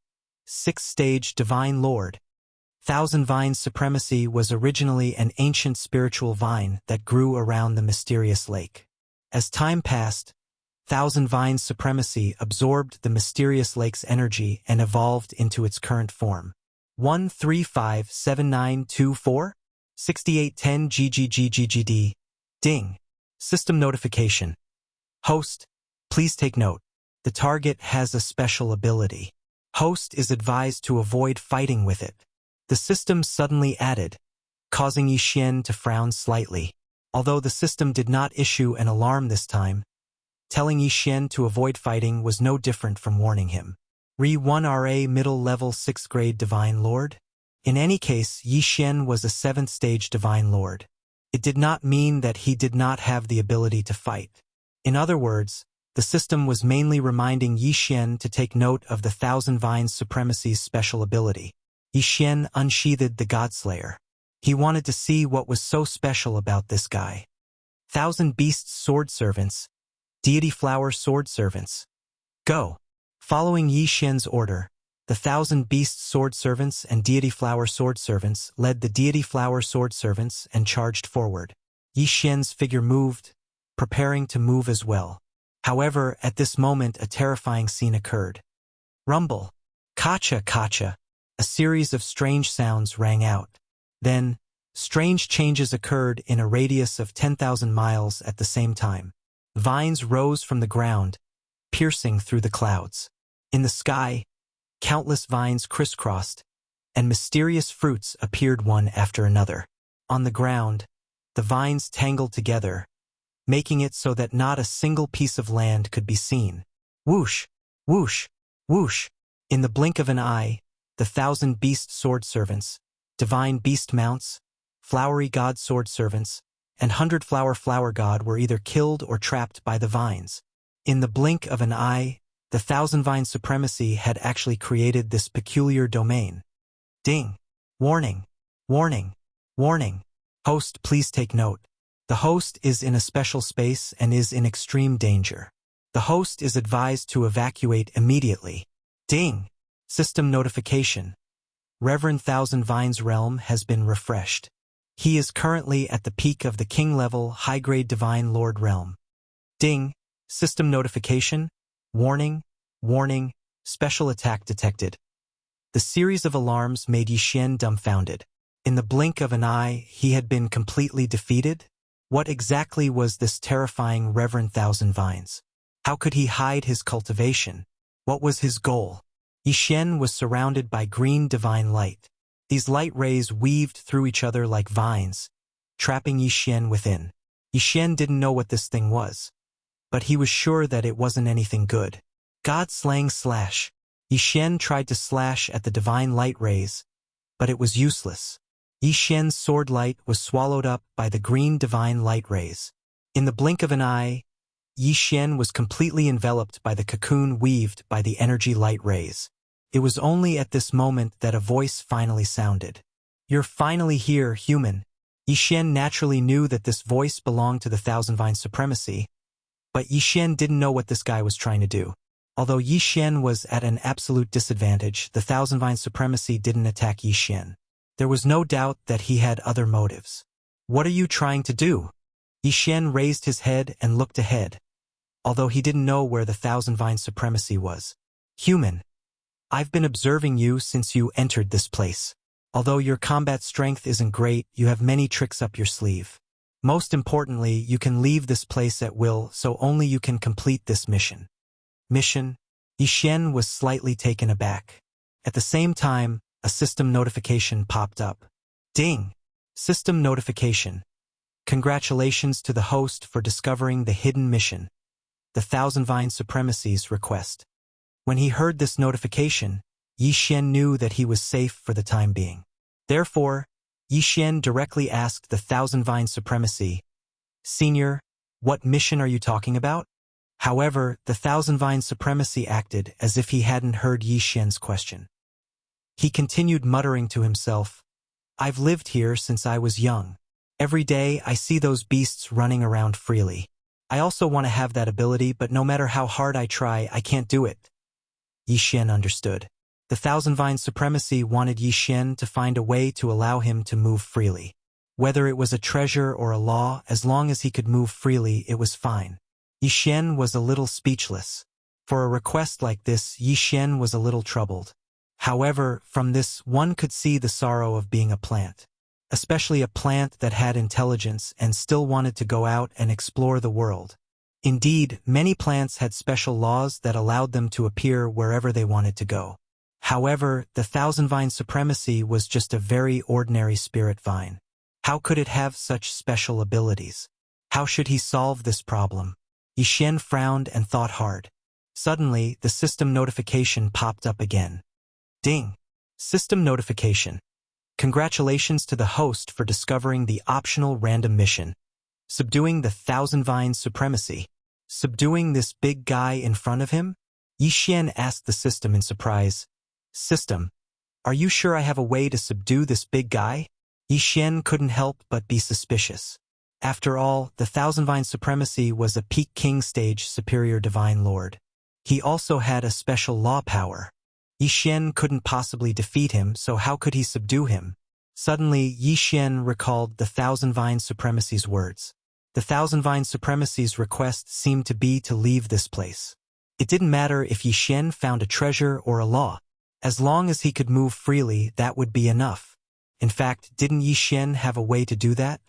6th-stage Divine Lord. Thousand Vines Supremacy was originally an ancient spiritual vine that grew around the mysterious lake. As time passed, Thousand Vines Supremacy absorbed the mysterious lake's energy and evolved into its current form. 1357924 6810 GGGGGD. Ding. System notification. Host, please take note. The target has a special ability. Host is advised to avoid fighting with it. The system suddenly added, causing Yi Xian to frown slightly. Although the system did not issue an alarm this time, telling Yi Xian to avoid fighting was no different from warning him. Re-1RA middle level 6th grade Divine Lord? In any case, Yi Xian was a 7th stage Divine Lord. It did not mean that he did not have the ability to fight. In other words, the system was mainly reminding Yi Xian to take note of the Thousand Vines Supremacy's special ability. Yi Xian unsheathed the Godslayer. He wanted to see what was so special about this guy. Thousand Beasts Sword Servants, Deity Flower Sword Servants. Go. Following Yi Xian's order, the Thousand Beasts Sword Servants and Deity Flower Sword Servants led the Deity Flower Sword Servants and charged forward. Yi Xian's figure moved, preparing to move as well. However, at this moment a terrifying scene occurred. Rumble. Kacha kacha. A series of strange sounds rang out. Then, strange changes occurred in a radius of 10,000 miles at the same time. Vines rose from the ground, piercing through the clouds. In the sky, countless vines crisscrossed, and mysterious fruits appeared one after another. On the ground, the vines tangled together, making it so that not a single piece of land could be seen. Whoosh, whoosh, whoosh. In the blink of an eye, the Thousand Beast Sword Servants, Divine Beast Mounts, Flowery God Sword Servants, and 100 Flower God were either killed or trapped by the vines. In the blink of an eye, the Thousand Vine Supremacy had actually created this peculiar domain. Ding. Warning. Warning. Warning. Host, please take note. The host is in a special space and is in extreme danger. The host is advised to evacuate immediately. Ding. System notification. Reverend Thousand Vines realm has been refreshed. He is currently at the peak of the king-level high-grade Divine Lord realm. Ding. System notification. Warning. Warning. Special attack detected. The series of alarms made Yi Xian dumbfounded. In the blink of an eye, he had been completely defeated? What exactly was this terrifying Reverend Thousand Vines? How could he hide his cultivation? What was his goal? Yi Xian was surrounded by green divine light. These light rays weaved through each other like vines, trapping Yi Xian within. Yi Xian didn't know what this thing was, but he was sure that it wasn't anything good. God-slaying slash. Yi Xian tried to slash at the divine light rays, but it was useless. Yi Xian's sword light was swallowed up by the green divine light rays. In the blink of an eye, Yi Xian was completely enveloped by the cocoon weaved by the energy light rays. It was only at this moment that a voice finally sounded. "You're finally here, human." Yi Xian naturally knew that this voice belonged to the Thousand Vine Supremacy, but Yi Xian didn't know what this guy was trying to do. Although Yi Xian was at an absolute disadvantage, the Thousand Vine Supremacy didn't attack Yi Xian. There was no doubt that he had other motives. "What are you trying to do?" Yi Xian raised his head and looked ahead, although he didn't know where the Thousand Vine Supremacy was. "Human, I've been observing you since you entered this place. Although your combat strength isn't great, you have many tricks up your sleeve. Most importantly, you can leave this place at will, so only you can complete this mission." Mission? Yi Xian was slightly taken aback. At the same time, a system notification popped up. Ding! System notification. Congratulations to the host for discovering the hidden mission. The Thousand Vine Supremacy's request. When he heard this notification, Yi Xian knew that he was safe for the time being. Therefore, Yi Xian directly asked the Thousand Vine Supremacy, "Senior, what mission are you talking about?" However, the Thousand Vine Supremacy acted as if he hadn't heard Yi Xian's question. He continued muttering to himself, "I've lived here since I was young. Every day I see those beasts running around freely. I also want to have that ability, but no matter how hard I try, I can't do it." Yi Xian understood. The Thousand Vine Supremacy wanted Yi Xian to find a way to allow him to move freely. Whether it was a treasure or a law, as long as he could move freely, it was fine. Yi Xian was a little speechless. For a request like this, Yi Xian was a little troubled. However, from this, one could see the sorrow of being a plant. Especially a plant that had intelligence and still wanted to go out and explore the world. Indeed, many plants had special laws that allowed them to appear wherever they wanted to go. However, the Thousand Vine Supremacy was just a very ordinary spirit vine. How could it have such special abilities? How should he solve this problem? Yi Xian frowned and thought hard. Suddenly, the system notification popped up again. Ding! System notification. Congratulations to the host for discovering the optional random mission. Subduing the Thousand Vine Supremacy. Subduing this big guy in front of him? Yi Xian asked the system in surprise. "System, are you sure I have a way to subdue this big guy?" Yi Xian couldn't help but be suspicious. After all, the Thousand Vine Supremacy was a peak king stage superior divine lord. He also had a special law power. Yi Xian couldn't possibly defeat him, so how could he subdue him? Suddenly, Yi Xian recalled the Thousand Vine Supremacy's words. The Thousand Vine Supremacy's request seemed to be to leave this place. It didn't matter if Yi Xian found a treasure or a law. As long as he could move freely, that would be enough. In fact, didn't Yi Xian have a way to do that?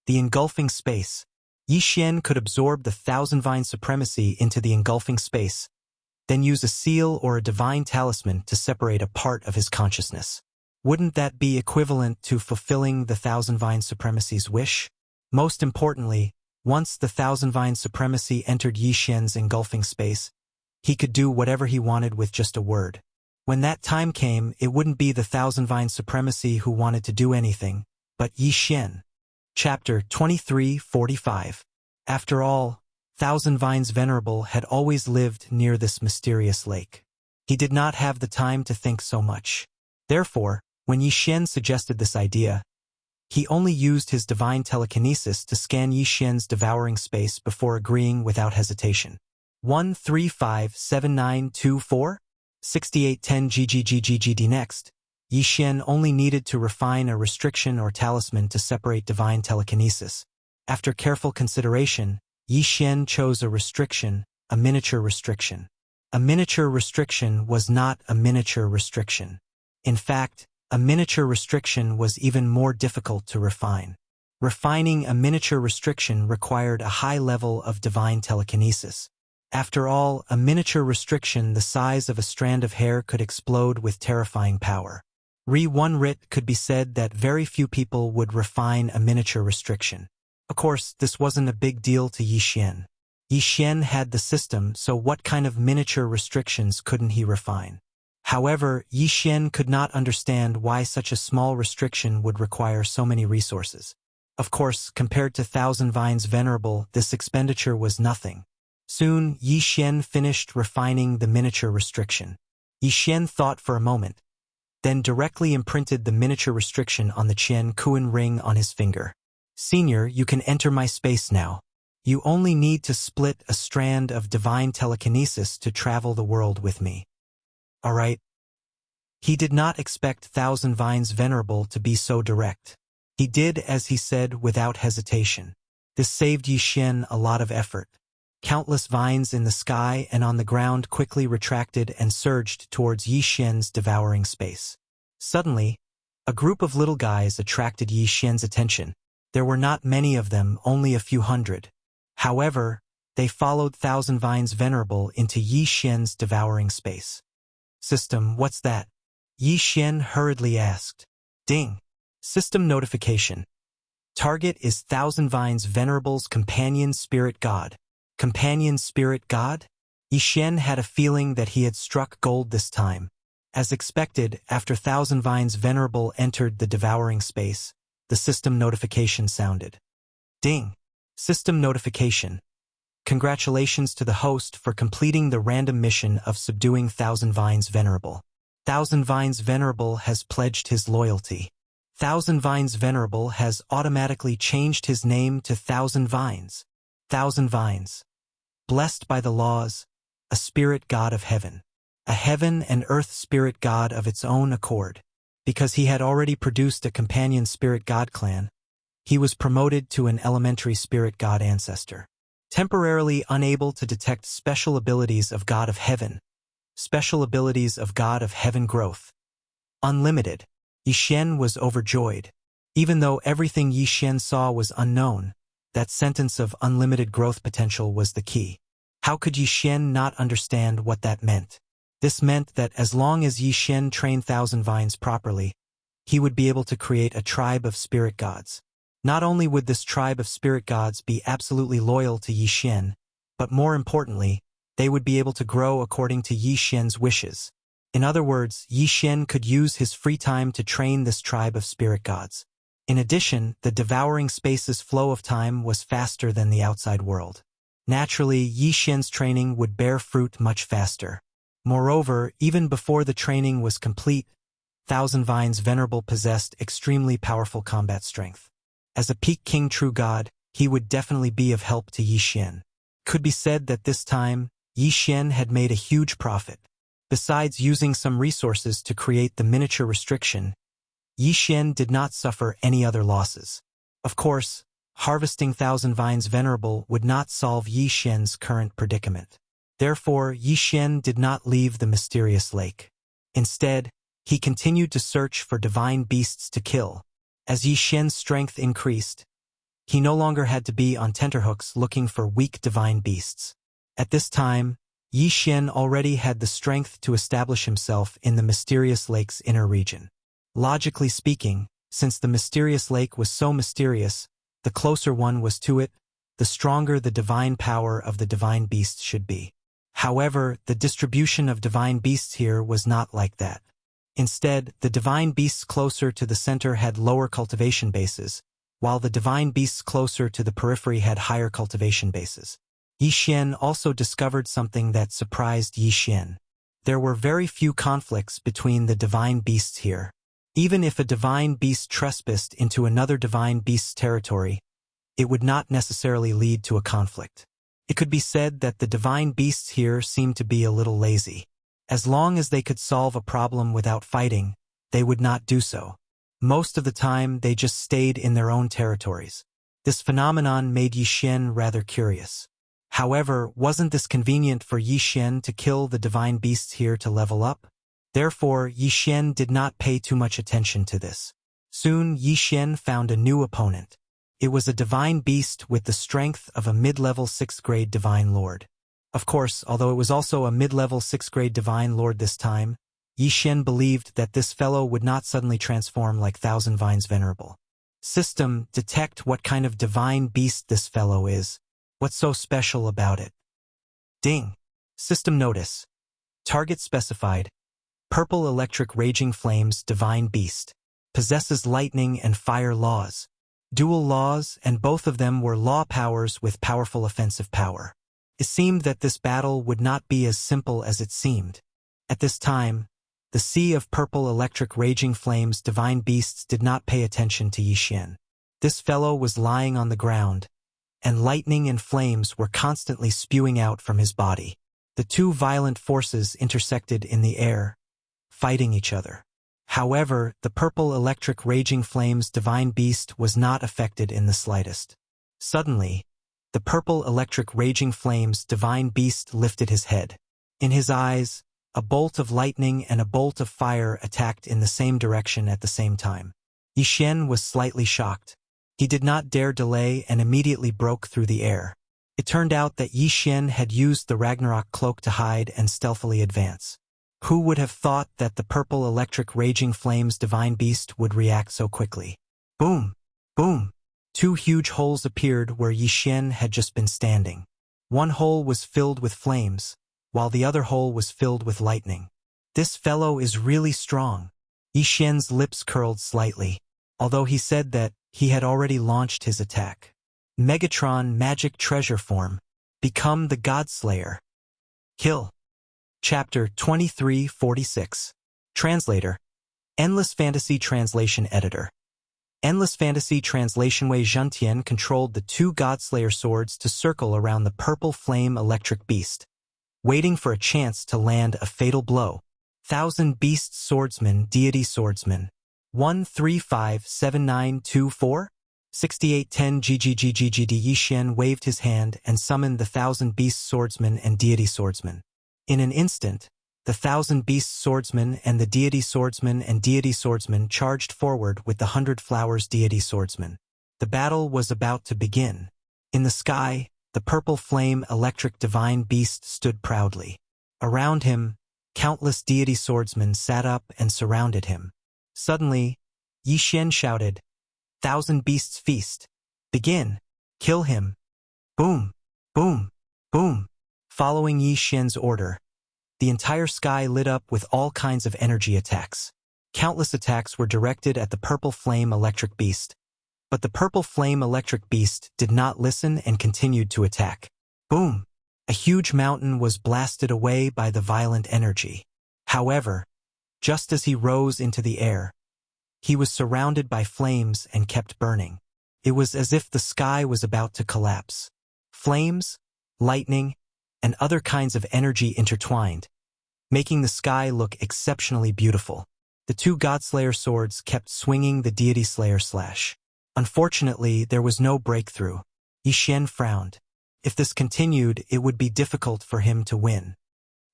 The engulfing space. Yi Xian could absorb the Thousand Vine Supremacy into the engulfing space, then use a seal or a divine talisman to separate a part of his consciousness. Wouldn't that be equivalent to fulfilling the Thousand Vine Supremacy's wish? Most importantly, once the Thousand Vine Supremacy entered Yi Xian's engulfing space, he could do whatever he wanted with just a word. When that time came, it wouldn't be the Thousand Vine Supremacy who wanted to do anything, but Yi Xian. Chapter 23:45. After all, Thousand Vines Venerable had always lived near this mysterious lake. He did not have the time to think so much. Therefore, when Yi Xian suggested this idea, he only used his divine telekinesis to scan Yi Xian's devouring space before agreeing without hesitation. 1357924? 6810 GGGGGD. Next, Yi Xian only needed to refine a restriction or talisman to separate divine telekinesis. After careful consideration, Yi Xian chose a restriction, a miniature restriction. A miniature restriction was not a miniature restriction. In fact, a miniature restriction was even more difficult to refine. Refining a miniature restriction required a high level of divine telekinesis. After all, a miniature restriction the size of a strand of hair could explode with terrifying power. One writ could be said that very few people would refine a miniature restriction. Of course, this wasn't a big deal to Yi Xian. Yi Xian had the system, so what kind of miniature restrictions couldn't he refine? However, Yi Xian could not understand why such a small restriction would require so many resources. Of course, compared to Thousand Vines Venerable, this expenditure was nothing. Soon, Yi Xian finished refining the miniature restriction. Yi Xian thought for a moment, then directly imprinted the miniature restriction on the Qian Kuan ring on his finger. Senior, you can enter my space now. You only need to split a strand of divine telekinesis to travel the world with me. All right. He did not expect Thousand Vines Venerable to be so direct. He did as he said without hesitation. This saved Yi Xian a lot of effort. Countless vines in the sky and on the ground quickly retracted and surged towards Yi Xian's devouring space. Suddenly, a group of little guys attracted Yi Xian's attention. There were not many of them, only a few hundred. However, they followed Thousand Vines Venerable into Yi Xian's devouring space. System, what's that? Yi Xian hurriedly asked. Ding. System notification. Target is Thousand Vines Venerable's companion spirit god. Companion spirit god? Yi Xian had a feeling that he had struck gold this time. As expected, after Thousand Vines Venerable entered the devouring space, the system notification sounded. Ding. System notification. Congratulations to the host for completing the random mission of subduing Thousand Vines Venerable. Thousand Vines Venerable has pledged his loyalty. Thousand Vines Venerable has automatically changed his name to Thousand Vines. Thousand Vines. Blessed by the laws, a spirit god of heaven. A heaven and earth spirit god of its own accord. Because he had already produced a companion spirit god clan, he was promoted to an elementary spirit god ancestor. Temporarily unable to detect special abilities of God of Heaven. Special abilities of God of Heaven growth. Unlimited. Yi Xian was overjoyed. Even though everything Yi Xian saw was unknown, that sentence of unlimited growth potential was the key. How could Yi Xian not understand what that meant? This meant that as long as Yi Xian trained Thousand Vines properly, he would be able to create a tribe of spirit gods. Not only would this tribe of spirit gods be absolutely loyal to Yi Xian, but more importantly, they would be able to grow according to Yi Xian's wishes. In other words, Yi Xian could use his free time to train this tribe of spirit gods. In addition, the devouring space's flow of time was faster than the outside world. Naturally, Yi Xian's training would bear fruit much faster. Moreover, even before the training was complete, Thousand Vines Venerable possessed extremely powerful combat strength. As a peak king true god, he would definitely be of help to Yi Xian. Could be said that this time, Yi Xian had made a huge profit. Besides using some resources to create the miniature restriction, Yi Xian did not suffer any other losses. Of course, harvesting Thousand Vines Venerable would not solve Yi Xian's current predicament. Therefore, Yi Xian did not leave the mysterious lake. Instead, he continued to search for divine beasts to kill. As Yi Xian's strength increased, he no longer had to be on tenterhooks looking for weak divine beasts. At this time, Yi Xian already had the strength to establish himself in the mysterious lake's inner region. Logically speaking, since the mysterious lake was so mysterious, the closer one was to it, the stronger the divine power of the divine beasts should be. However, the distribution of divine beasts here was not like that. Instead, the divine beasts closer to the center had lower cultivation bases, while the divine beasts closer to the periphery had higher cultivation bases. Yi Xian also discovered something that surprised Yi Xian. There were very few conflicts between the divine beasts here. Even if a divine beast trespassed into another divine beast's territory, it would not necessarily lead to a conflict. It could be said that the divine beasts here seemed to be a little lazy. As long as they could solve a problem without fighting, they would not do so. Most of the time, they just stayed in their own territories. This phenomenon made Yi Xian rather curious. However, wasn't this convenient for Yi Xian to kill the divine beasts here to level up? Therefore, Yi Xian did not pay too much attention to this. Soon, Yi Xian found a new opponent. It was a divine beast with the strength of a mid-level 6th grade divine lord. Of course, although it was also a mid-level 6th grade divine lord this time, Yi Xian believed that this fellow would not suddenly transform like Thousand Vines Venerable. System, detect what kind of divine beast this fellow is. What's so special about it? Ding. System notice. Target specified. Purple electric raging flames divine beast. Possesses lightning and fire laws. Dual laws, and both of them were law powers with powerful offensive power. It seemed that this battle would not be as simple as it seemed. At this time, the sea of purple electric raging flames divine beasts did not pay attention to Yi Xian. This fellow was lying on the ground, and lightning and flames were constantly spewing out from his body. The two violent forces intersected in the air, fighting each other. However, the purple electric raging flames divine beast was not affected in the slightest. Suddenly, the purple electric raging flames divine beast lifted his head. In his eyes, a bolt of lightning and a bolt of fire attacked in the same direction at the same time. Yi Xian was slightly shocked. He did not dare delay and immediately broke through the air. It turned out that Yi Xian had used the Ragnarok cloak to hide and stealthily advance. Who would have thought that the purple electric raging flames divine beast would react so quickly? Boom! Boom! Two huge holes appeared where Yi Xian had just been standing. One hole was filled with flames, while the other hole was filled with lightning. This fellow is really strong. Yi Xian's lips curled slightly, although he said that he had already launched his attack. Megatron Magic Treasure Form. Become the Godslayer. Kill. Chapter 2346. Translator. Endless Fantasy Translation Editor. Endless Fantasy Translation. Wei Zhentian controlled the two Godslayer swords to circle around the purple flame electric beast, waiting for a chance to land a fatal blow. Thousand Beasts Swordsman Deity Swordsman. 1357924? 6810 GGGGGD. Yi Xian waved his hand and summoned the Thousand Beasts Swordsman and Deity Swordsman. In an instant, the Thousand Beasts Swordsman and the Deity Swordsman and Deity Swordsman charged forward with the 100 Flowers Deity Swordsman. The battle was about to begin. In the sky, the purple flame electric divine beast stood proudly. Around him, countless deity swordsmen sat up and surrounded him. Suddenly, Yi Xian shouted, "Thousand Beasts Feast! Begin! Kill him!" Boom! Boom! Boom! Following Yi Xian's order, the entire sky lit up with all kinds of energy attacks. Countless attacks were directed at the purple flame electric beast. But the purple flame electric beast did not listen and continued to attack. Boom! A huge mountain was blasted away by the violent energy. However, just as he rose into the air, he was surrounded by flames and kept burning. It was as if the sky was about to collapse. Flames, lightning, and other kinds of energy intertwined, making the sky look exceptionally beautiful. The two Godslayer swords kept swinging the Deity Slayer slash. Unfortunately, there was no breakthrough. Yi Xian frowned. If this continued, it would be difficult for him to win.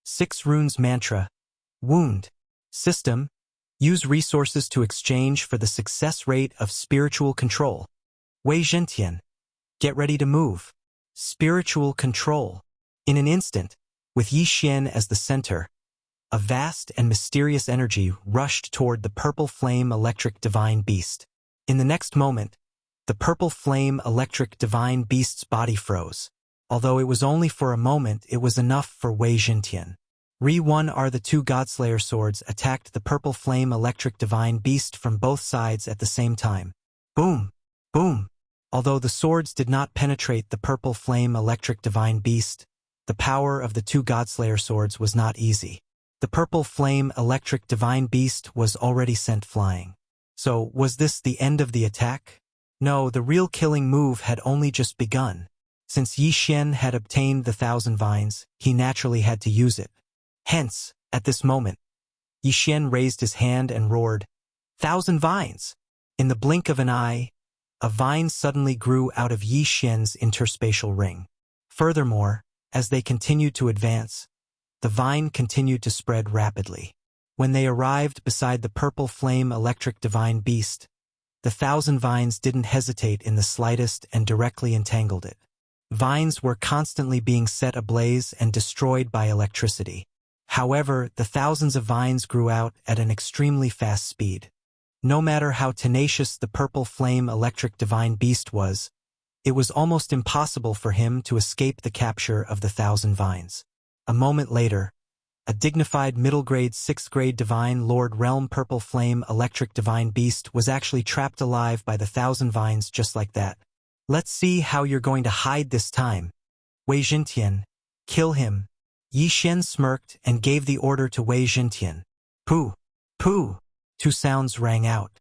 6 Runes Mantra. Wound. System. Use resources to exchange for the success rate of spiritual control. Wei Zhentian. Get ready to move. Spiritual control. In an instant, with Yi Xian as the center, a vast and mysterious energy rushed toward the purple flame electric divine beast. In the next moment, the purple flame electric divine beast's body froze. Although it was only for a moment, it was enough for Wei Zhentian. Re-1 the two Godslayer swords attacked the purple flame electric divine beast from both sides at the same time. Boom! Boom! Although the swords did not penetrate the purple flame electric divine beast, the power of the two Godslayer swords was not easy. The purple flame electric divine beast was already sent flying. So, was this the end of the attack? No, the real killing move had only just begun. Since Yi Xian had obtained the 1,000 vines, he naturally had to use it. Hence, at this moment, Yi Xian raised his hand and roared, "1,000 vines!" In the blink of an eye, a vine suddenly grew out of Yi Xian's interspatial ring. Furthermore, as they continued to advance, the vine continued to spread rapidly. When they arrived beside the purple flame electric divine beast, the 1,000 vines didn't hesitate in the slightest and directly entangled it. Vines were constantly being set ablaze and destroyed by electricity. However, the thousands of vines grew out at an extremely fast speed. No matter how tenacious the purple flame electric divine beast was, it was almost impossible for him to escape the capture of the 1,000 vines. A moment later, a dignified middle-grade 6th-grade divine lord realm purple flame electric divine beast was actually trapped alive by the 1,000 vines just like that. Let's see how you're going to hide this time. Wei Jintian, kill him. Yi Xian smirked and gave the order to Wei Jintian. Pooh! Pooh! Two sounds rang out.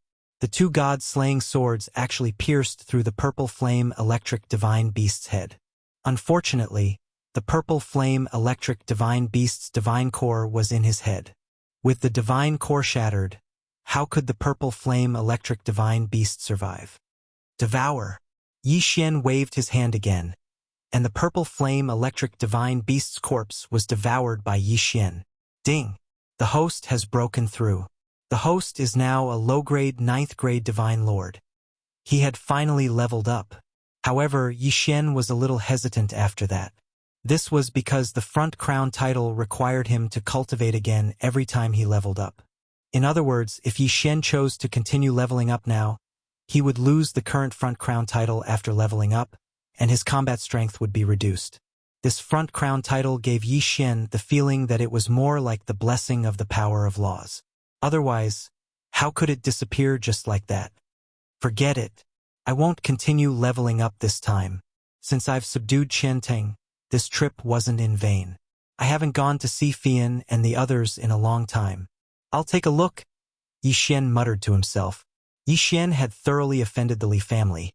The two god-slaying swords actually pierced through the purple flame electric divine beast's head. Unfortunately, the purple flame electric divine beast's divine core was in his head. With the divine core shattered, how could the purple flame electric divine beast survive? Devour! Yi Xian waved his hand again, and the purple flame electric divine beast's corpse was devoured by Yi Xian. Ding! The host has broken through. The host is now a low-grade 9th-grade divine lord. He had finally leveled up. However, Yi Xian was a little hesitant after that. This was because the front crown title required him to cultivate again every time he leveled up. In other words, if Yi Xian chose to continue leveling up now, he would lose the current front crown title after leveling up, and his combat strength would be reduced. This front crown title gave Yi Xian the feeling that it was more like the blessing of the power of laws. Otherwise, how could it disappear just like that? Forget it. I won't continue leveling up this time. Since I've subdued Qianteng, this trip wasn't in vain. I haven't gone to see Fian and the others in a long time. I'll take a look, Yi Xian muttered to himself. Yi Xian had thoroughly offended the Li family,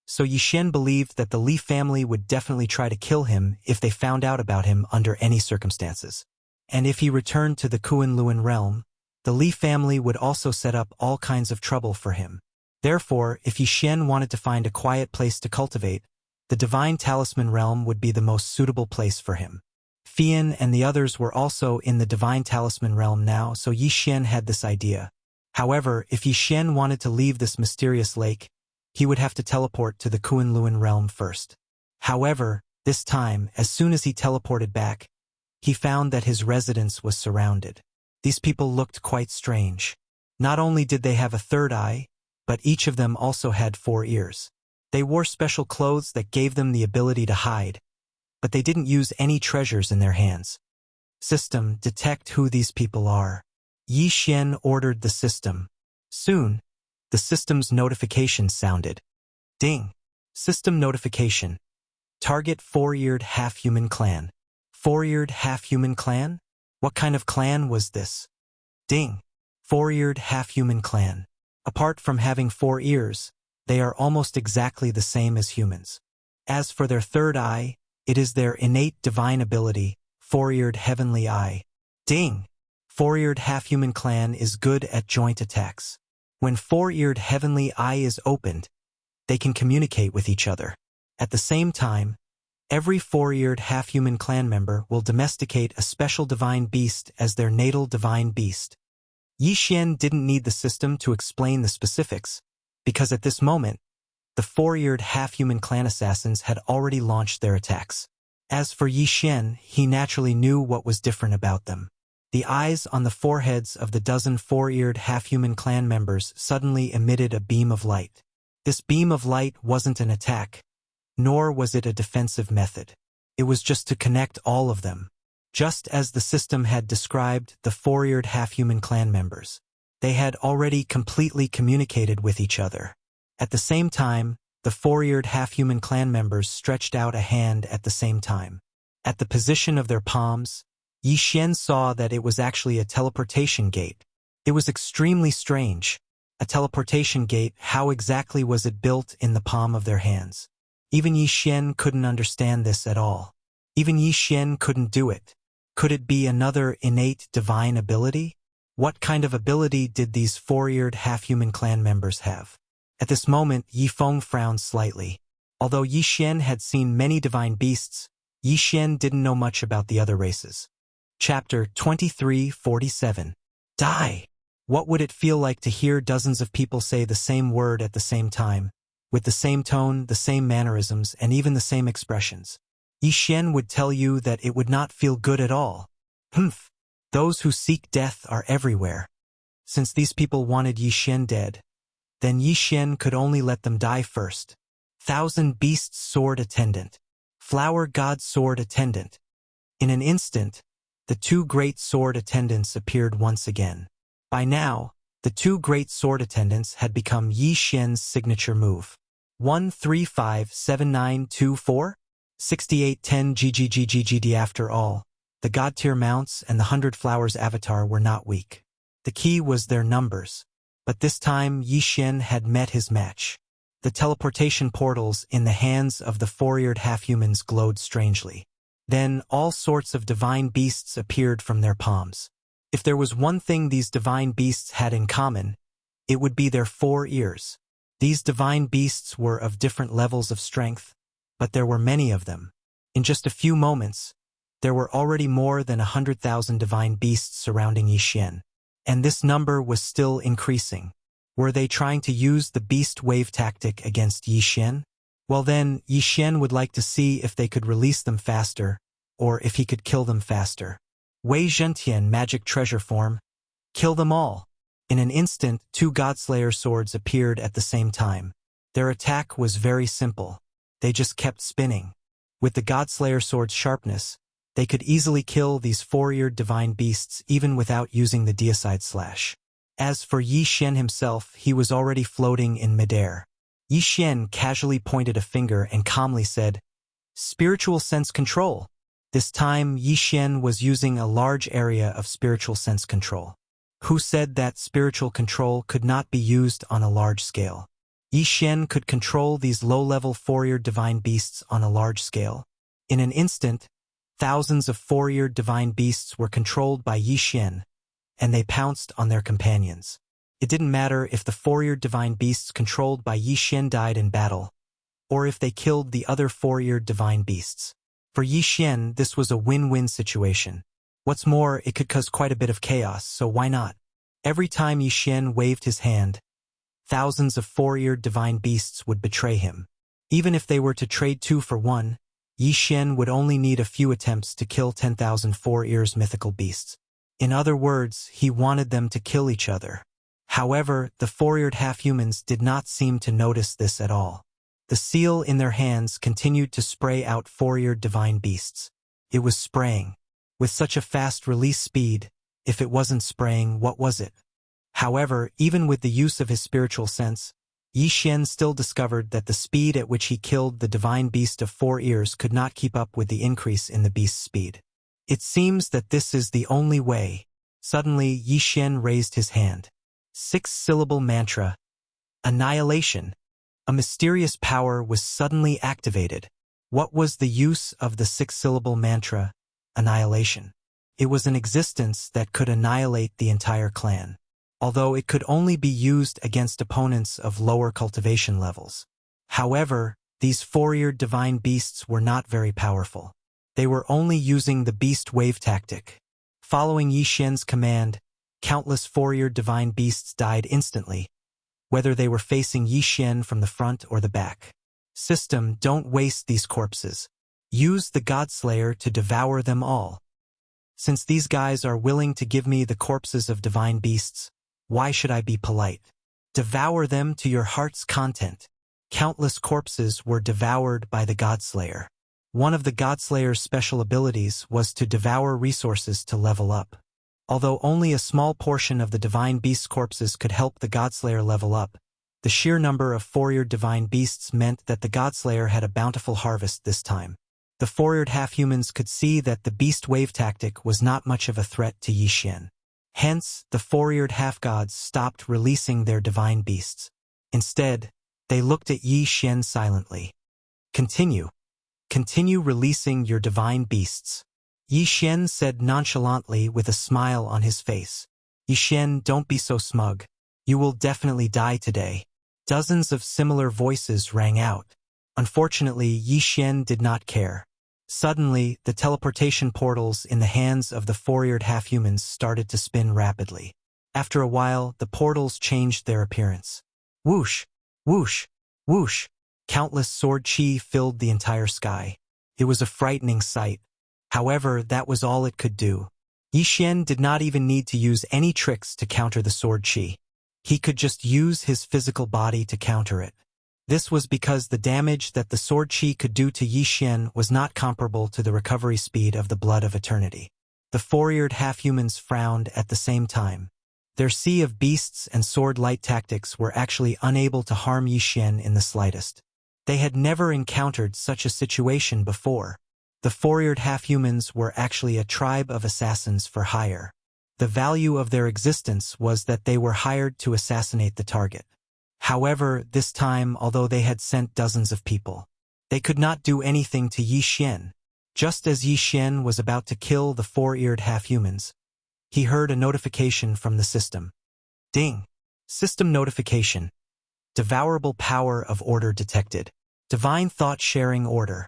so Yi Xian believed that the Li family would definitely try to kill him if they found out about him under any circumstances. And if he returned to the Kunlun realm, the Li family would also set up all kinds of trouble for him. Therefore, if Yi Xian wanted to find a quiet place to cultivate, the Divine Talisman realm would be the most suitable place for him. Fian and the others were also in the Divine Talisman realm now, so Yi Xian had this idea. However, if Yi Xian wanted to leave this mysterious lake, he would have to teleport to the Kunlun realm first. However, this time, as soon as he teleported back, he found that his residence was surrounded. These people looked quite strange. Not only did they have a third eye, but each of them also had 4 ears. They wore special clothes that gave them the ability to hide, but they didn't use any treasures in their hands. System, detect who these people are. Yi Xian ordered the system. Soon, the system's notification sounded. Ding! System notification. Target 4-eared half-human clan. 4-eared half-human clan? What kind of clan was this? Ding! 4-eared half-human clan. Apart from having 4 ears, they are almost exactly the same as humans. As for their third eye, it is their innate divine ability, 4-eared heavenly eye. Ding! 4-eared half-human clan is good at joint attacks. When 4-eared heavenly eye is opened, they can communicate with each other. At the same time, every 4-eared half-human clan member will domesticate a special divine beast as their natal divine beast. Yi Xian didn't need the system to explain the specifics, because at this moment, the 4-eared half-human clan assassins had already launched their attacks. As for Yi Xian, he naturally knew what was different about them. The eyes on the foreheads of the dozen 4-eared half-human clan members suddenly emitted a beam of light. This beam of light wasn't an attack, nor was it a defensive method. It was just to connect all of them. Just as the system had described the 4-eared half-human clan members, they had already completely communicated with each other. At the same time, the 4-eared half-human clan members stretched out a hand at the same time. At the position of their palms, Yi Xian saw that it was actually a teleportation gate. It was extremely strange. A teleportation gate, how exactly was it built in the palm of their hands? Even Yi Xian couldn't understand this at all. Even Yi Xian couldn't do it. Could it be another innate divine ability? What kind of ability did these 4-eared half-human clan members have? At this moment, Yi Feng frowned slightly. Although Yi Xian had seen many divine beasts, Yi Xian didn't know much about the other races. Chapter 2347. Die! What would it feel like to hear dozens of people say the same word at the same time, with the same tone, the same mannerisms, and even the same expressions? Yi Xian would tell you that it would not feel good at all. Humph! Those who seek death are everywhere. Since these people wanted Yi Xian dead, then Yi Xian could only let them die first. 1,000 Beasts Sword Attendant. Flower God Sword Attendant. In an instant, the two great sword attendants appeared once again. By now, the two great sword attendants had become Yi Xian's signature move. 1357924? 6810 GGGGGD. After all, the God-tier mounts and the 100 Flowers avatar were not weak. The key was their numbers. But this time Yi Xian had met his match. The teleportation portals in the hands of the four-eared half-humans glowed strangely. Then all sorts of divine beasts appeared from their palms. If there was one thing these divine beasts had in common, it would be their 4 ears. These divine beasts were of different levels of strength, but there were many of them. In just a few moments, there were already more than 100,000 divine beasts surrounding Yi Xian. And this number was still increasing. Were they trying to use the beast wave tactic against Yi Xian? Well then, Yi Xian would like to see if they could release them faster, or if he could kill them faster. Wei Zhentian magic treasure form. Kill them all. In an instant, 2 Godslayer swords appeared at the same time. Their attack was very simple. They just kept spinning. With the Godslayer sword's sharpness, they could easily kill these 4-eared divine beasts even without using the deicide slash. As for Yi Xian himself, he was already floating in midair. Yi Xian casually pointed a finger and calmly said, "Spiritual sense control." This time, Yi Xian was using a large area of spiritual sense control. Who said that spiritual control could not be used on a large scale? Yi Xian could control these low-level 4-eared divine beasts on a large scale. In an instant, thousands of 4-eared divine beasts were controlled by Yi Xian, and they pounced on their companions. It didn't matter if the 4-eared divine beasts controlled by Yi Xian died in battle, or if they killed the other 4-eared divine beasts. For Yi Xian, this was a win-win situation. What's more, it could cause quite a bit of chaos, so why not? Every time Yi Xian waved his hand, thousands of 4-eared divine beasts would betray him. Even if they were to trade 2 for 1, Yi Xian would only need a few attempts to kill 10,000 4-ears mythical beasts. In other words, he wanted them to kill each other. However, the 4-eared half-humans did not seem to notice this at all. The seal in their hands continued to spray out 4-eared divine beasts. It was spraying. With such a fast release speed, if it wasn't spraying, what was it? However, even with the use of his spiritual sense, Yi Xian still discovered that the speed at which he killed the divine beast of 4 ears could not keep up with the increase in the beast's speed. It seems that this is the only way. Suddenly, Yi Xian raised his hand. 6-syllable mantra. Annihilation. A mysterious power was suddenly activated. What was the use of the 6-syllable mantra, annihilation? It was an existence that could annihilate the entire clan, although it could only be used against opponents of lower cultivation levels. However, these 4-eared divine beasts were not very powerful. They were only using the beast wave tactic. Following Yi Xian's command, countless 4-eared divine beasts died instantly, whether they were facing Yi Xian from the front or the back. System, don't waste these corpses. Use the Godslayer to devour them all. Since these guys are willing to give me the corpses of divine beasts, why should I be polite? Devour them to your heart's content. Countless corpses were devoured by the Godslayer. One of the Godslayer's special abilities was to devour resources to level up. Although only a small portion of the divine beast's corpses could help the Godslayer level up, the sheer number of 4-eared divine beasts meant that the Godslayer had a bountiful harvest this time. The 4-eared half-humans could see that the beast wave tactic was not much of a threat to Yi Xian. Hence, the 4-eared half-gods stopped releasing their divine beasts. Instead, they looked at Yi Xian silently. Continue releasing your divine beasts. Yi Xian said nonchalantly with a smile on his face. Yi Xian, don't be so smug. You will definitely die today. Dozens of similar voices rang out. Unfortunately, Yi Xian did not care. Suddenly, the teleportation portals in the hands of the 4-eared half-humans started to spin rapidly. After a while, the portals changed their appearance. Whoosh! Whoosh! Whoosh! Countless sword chi filled the entire sky. It was a frightening sight. However, that was all it could do. Yi Xian did not even need to use any tricks to counter the sword chi. He could just use his physical body to counter it. This was because the damage that the sword chi could do to Yi Xian was not comparable to the recovery speed of the blood of eternity. The four-eared half-humans frowned at the same time. Their sea of beasts and sword-light tactics were actually unable to harm Yi Xian in the slightest. They had never encountered such a situation before. The four-eared half-humans were actually a tribe of assassins for hire. The value of their existence was that they were hired to assassinate the target. However, this time, although they had sent dozens of people, they could not do anything to Yi Xian. Just as Yi Xian was about to kill the four-eared half-humans, he heard a notification from the system. Ding! System notification. Devourable power of order detected. Divine thought sharing order.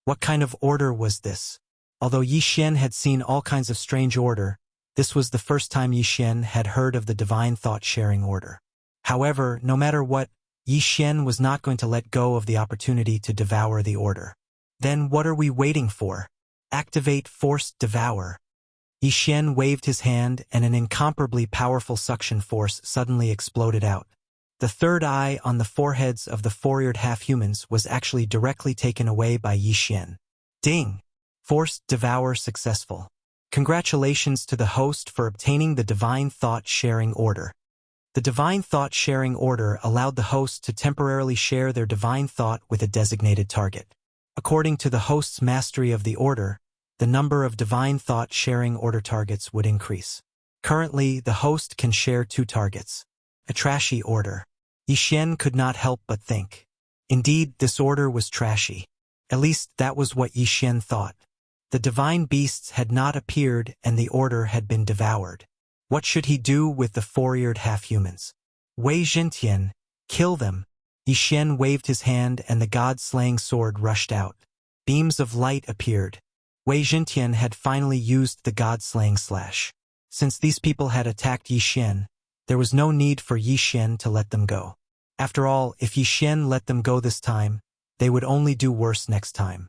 What kind of order was this? Although Yi Xian had seen all kinds of strange order, this was the first time Yi Xian had heard of the divine thought sharing order. However, no matter what, Yi Xian was not going to let go of the opportunity to devour the order. Then what are we waiting for? Activate forced devour. Yi Xian waved his hand and an incomparably powerful suction force suddenly exploded out. The third eye on the foreheads of the four-eared half-humans was actually directly taken away by Yi Xian. Ding! Forced devour successful. Congratulations to the host for obtaining the divine thought sharing order. The divine thought sharing order allowed the host to temporarily share their divine thought with a designated target. According to the host's mastery of the order, the number of divine thought sharing order targets would increase. Currently, the host can share 2 targets. A trashy order. Yi Xian could not help but think. Indeed, this order was trashy. At least that was what Yi Xian thought. The divine beasts had not appeared and the order had been devoured. What should he do with the four-eared half-humans? Wei Zhentian, kill them. Yi Xian waved his hand and the god-slaying sword rushed out. Beams of light appeared. Wei Zhentian had finally used the god-slaying slash. Since these people had attacked Yi Xian, there was no need for Yi Xian to let them go. After all, if Yi Xian let them go this time, they would only do worse next time.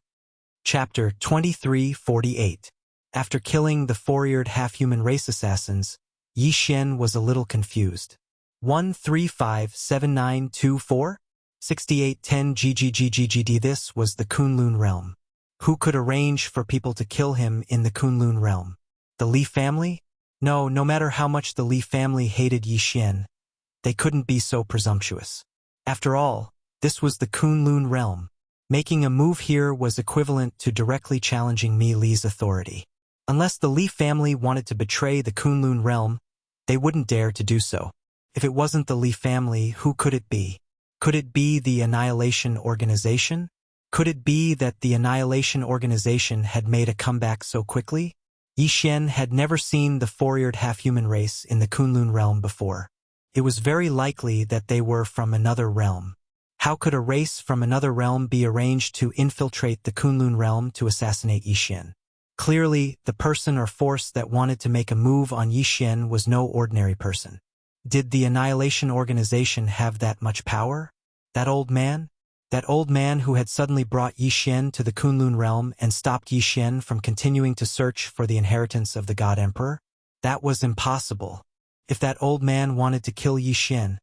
Chapter 2348. After killing the four-eared half-human race assassins, Yi Xian was a little confused. 1357924? 6810 GGGGGD. This was the Kunlun realm. Who could arrange for people to kill him in the Kunlun realm? The Li family? No matter how much the Li family hated Yi Xian, they couldn't be so presumptuous. After all, this was the Kunlun realm. Making a move here was equivalent to directly challenging Mi Li's authority. Unless the Li family wanted to betray the Kunlun realm, they wouldn't dare to do so. If it wasn't the Li family, who could it be? Could it be the Annihilation Organization? Could it be that the Annihilation Organization had made a comeback so quickly? Yi Xian had never seen the four-eared half-human race in the Kunlun realm before. It was very likely that they were from another realm. How could a race from another realm be arranged to infiltrate the Kunlun realm to assassinate Yi Xian? Clearly, the person or force that wanted to make a move on Yi Xian was no ordinary person. Did the Annihilation Organization have that much power? That old man? That old man who had suddenly brought Yi Xian to the Kunlun realm and stopped Yi Xian from continuing to search for the inheritance of the God Emperor? That was impossible. If that old man wanted to kill Yi Xian,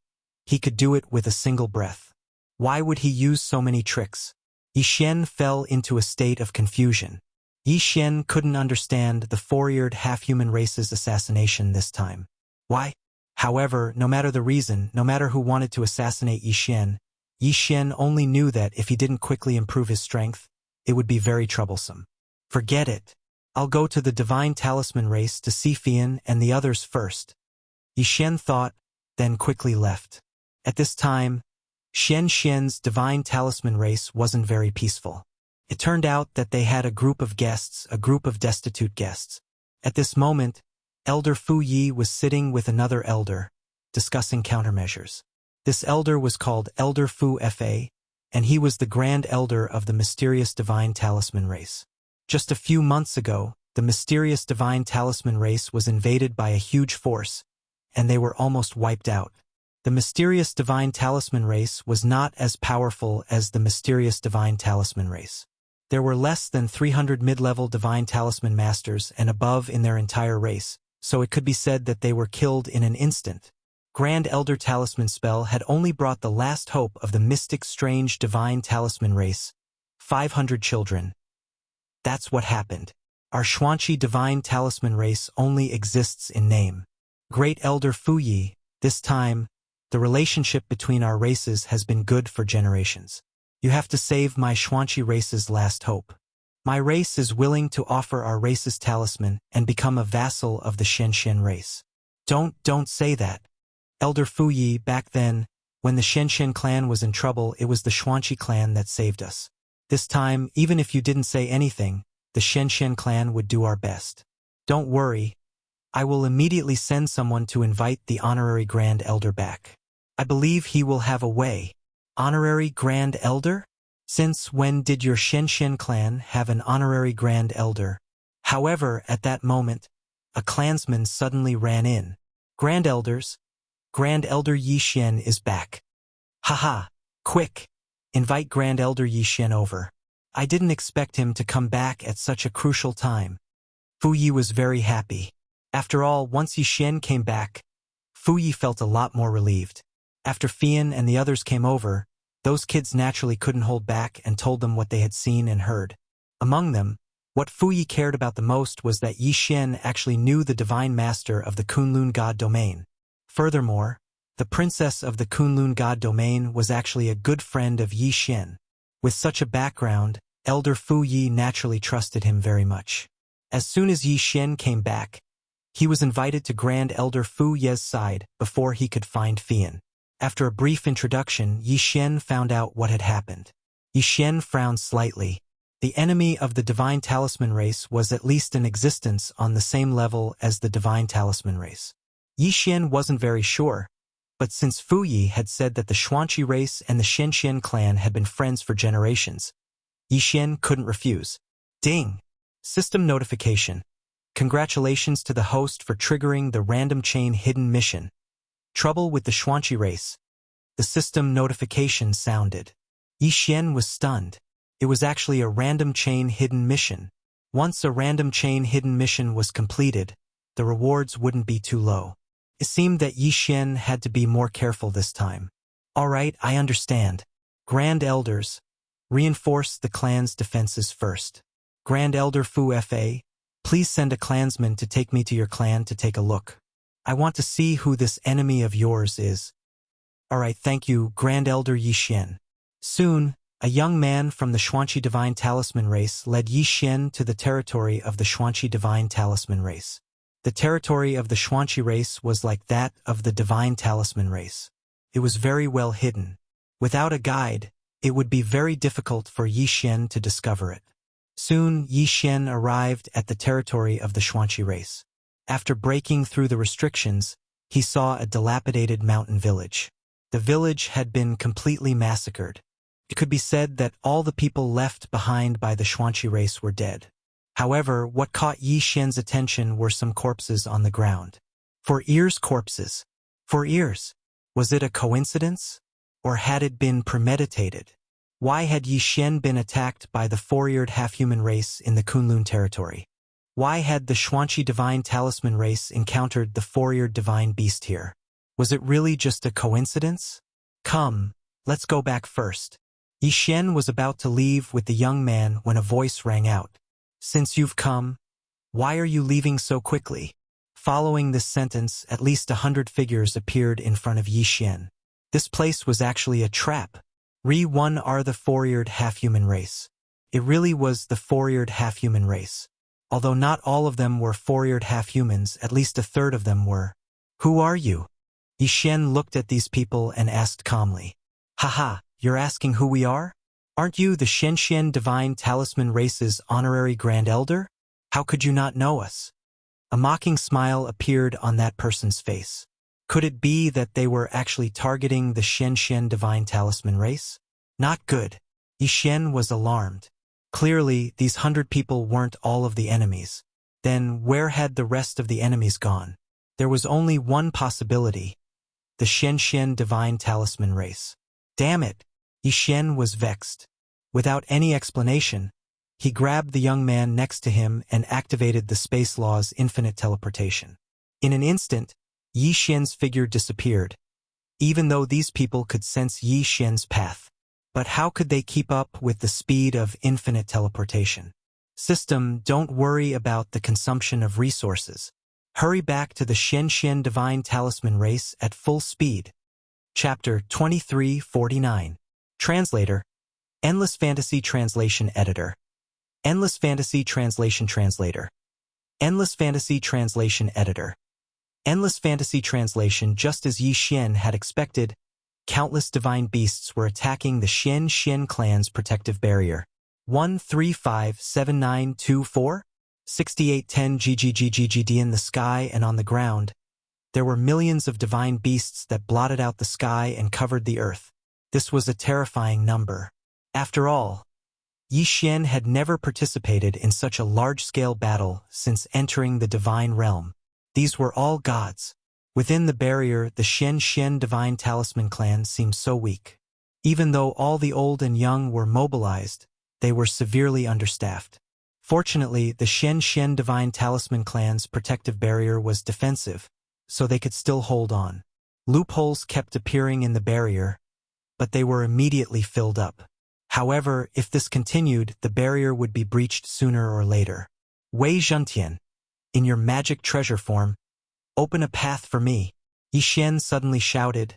he could do it with a single breath. Why would he use so many tricks? Yi Xian fell into a state of confusion. Yi Xian couldn't understand the four-eared half-human race's assassination this time. Why? However, no matter the reason, no matter who wanted to assassinate Yi Xian only knew that if he didn't quickly improve his strength, it would be very troublesome. Forget it. I'll go to the Divine Talisman race to see Fian and the others first. Yi Xian thought, then quickly left. At this time, Xian's Divine Talisman race wasn't very peaceful. It turned out that they had a group of guests, a group of destitute guests. At this moment, Elder Fu Yi was sitting with another elder, discussing countermeasures. This elder was called Elder Fu Fa, and he was the Grand Elder of the mysterious Divine Talisman race. Just a few months ago, the mysterious Divine Talisman race was invaded by a huge force, and they were almost wiped out. The mysterious Divine Talisman race was not as powerful as the mysterious Divine Talisman race. There were less than 300 mid-level Divine Talisman masters and above in their entire race, so it could be said that they were killed in an instant. Grand Elder Talisman spell had only brought the last hope of the mystic strange Divine Talisman race, 500 children. That's what happened. Our Xuanqi divine talisman race only exists in name. Great Elder Fu Yi, this time, the relationship between our races has been good for generations. You have to save my Xuanqi race's last hope. My race is willing to offer our race's talisman and become a vassal of the Shenshen race. Don't say that. Elder Fu Yi, back then, when the Shenshen clan was in trouble, it was the Xuanqi clan that saved us. This time, even if you didn't say anything, the Shenshen clan would do our best. Don't worry. I will immediately send someone to invite the honorary Grand Elder back. I believe he will have a way. Honorary Grand Elder? Since when did your Shenshen clan have an honorary Grand Elder? However, at that moment, a clansman suddenly ran in. Grand Elders, Grand Elder Yixin is back. Haha, quick! Invite Grand Elder Yixin over. I didn't expect him to come back at such a crucial time. Fu Yi was very happy. After all, once Yixin came back, Fu Yi felt a lot more relieved. After Fian and the others came over, those kids naturally couldn't hold back and told them what they had seen and heard. Among them, what Fu Yi cared about the most was that Yixin actually knew the divine master of the Kunlun god domain. Furthermore, the princess of the Kunlun god domain was actually a good friend of Yixin. With such a background, Elder Fu Yi naturally trusted him very much. As soon as Yixin came back, he was invited to Grand Elder Fu Ye's side before he could find Fian. After a brief introduction, Yixin found out what had happened. Yixin frowned slightly. The enemy of the Divine Talisman race was at least in existence on the same level as the Divine Talisman race. Yixin wasn't very sure, but since Fu Yi had said that the Xuanqi race and the Shenshen clan had been friends for generations, Yixin couldn't refuse. Ding! System notification. Congratulations to the host for triggering the random chain hidden mission. Trouble with the Xuanqi race. The system notification sounded. Yixin was stunned. It was actually a random chain hidden mission. Once a random chain hidden mission was completed, the rewards wouldn't be too low. It seemed that Yixin had to be more careful this time. Alright, I understand. Grand Elders, reinforce the clan's defenses first. Grand Elder Fu Fa, please send a clansman to take me to your clan to take a look. I want to see who this enemy of yours is. Alright, thank you, Grand Elder Yixin. Soon, a young man from the Xuanqi Divine Talisman race led Yixin to the territory of the Xuanqi Divine Talisman race. The territory of the Xuanqi race was like that of the Divine Talisman race. It was very well hidden. Without a guide, it would be very difficult for Yixin to discover it. Soon, Yixin arrived at the territory of the Xuanqi race. After breaking through the restrictions, he saw a dilapidated mountain village. The village had been completely massacred. It could be said that all the people left behind by the Xuanqi race were dead. However, what caught Yixin's attention were some corpses on the ground. For ears, corpses. For ears. Was it a coincidence? Or had it been premeditated? Why had Yixin been attacked by the four-eared half-human race in the Kunlun territory? Why had the Xuanqi Divine Talisman race encountered the four-eared divine beast here? Was it really just a coincidence? Come, let's go back first. Yixin was about to leave with the young man when a voice rang out. Since you've come, why are you leaving so quickly? Following this sentence, at least 100 figures appeared in front of Yixin. This place was actually a trap. One are the four-eared half-human race. It really was the four-eared half-human race. Although not all of them were four-eared half-humans, at least a third of them were. Who are you? Yixin looked at these people and asked calmly. Haha, you're asking who we are? Aren't you the Shenshen Divine Talisman race's honorary Grand Elder? How could you not know us? A mocking smile appeared on that person's face. Could it be that they were actually targeting the Shenshen Divine Talisman race? Not good. Yixin was alarmed. Clearly, these 100 people weren't all of the enemies. Then, where had the rest of the enemies gone? There was only one possibility. The Shenshen Divine Talisman race. Damn it! Yixin was vexed. Without any explanation, he grabbed the young man next to him and activated the space law's infinite teleportation. In an instant, Yixin's figure disappeared, even though these people could sense Yixin's path. But how could they keep up with the speed of infinite teleportation? System, don't worry about the consumption of resources. Hurry back to the Xian Divine Talisman race at full speed. Chapter 2349. Translator. Endless Fantasy Translation Editor. Endless Fantasy Translation Translator. Endless Fantasy Translation Editor. Endless Fantasy Translation. Just as Yi Xian had expected, countless divine beasts were attacking the Xian clan's protective barrier. 1357924? 6810 GGGGGD. In the sky and on the ground, there were millions of divine beasts that blotted out the sky and covered the earth. This was a terrifying number. After all, Yi Xian had never participated in such a large-scale battle since entering the divine realm. These were all gods. Within the barrier, the Xian Divine Talisman clan seemed so weak. Even though all the old and young were mobilized, they were severely understaffed. Fortunately, the Xian Divine Talisman clan's protective barrier was defensive, so they could still hold on. Loopholes kept appearing in the barrier, but they were immediately filled up. However, if this continued, the barrier would be breached sooner or later. Wei Zhentian, in your magic treasure form, open a path for me, Yi Xian suddenly shouted,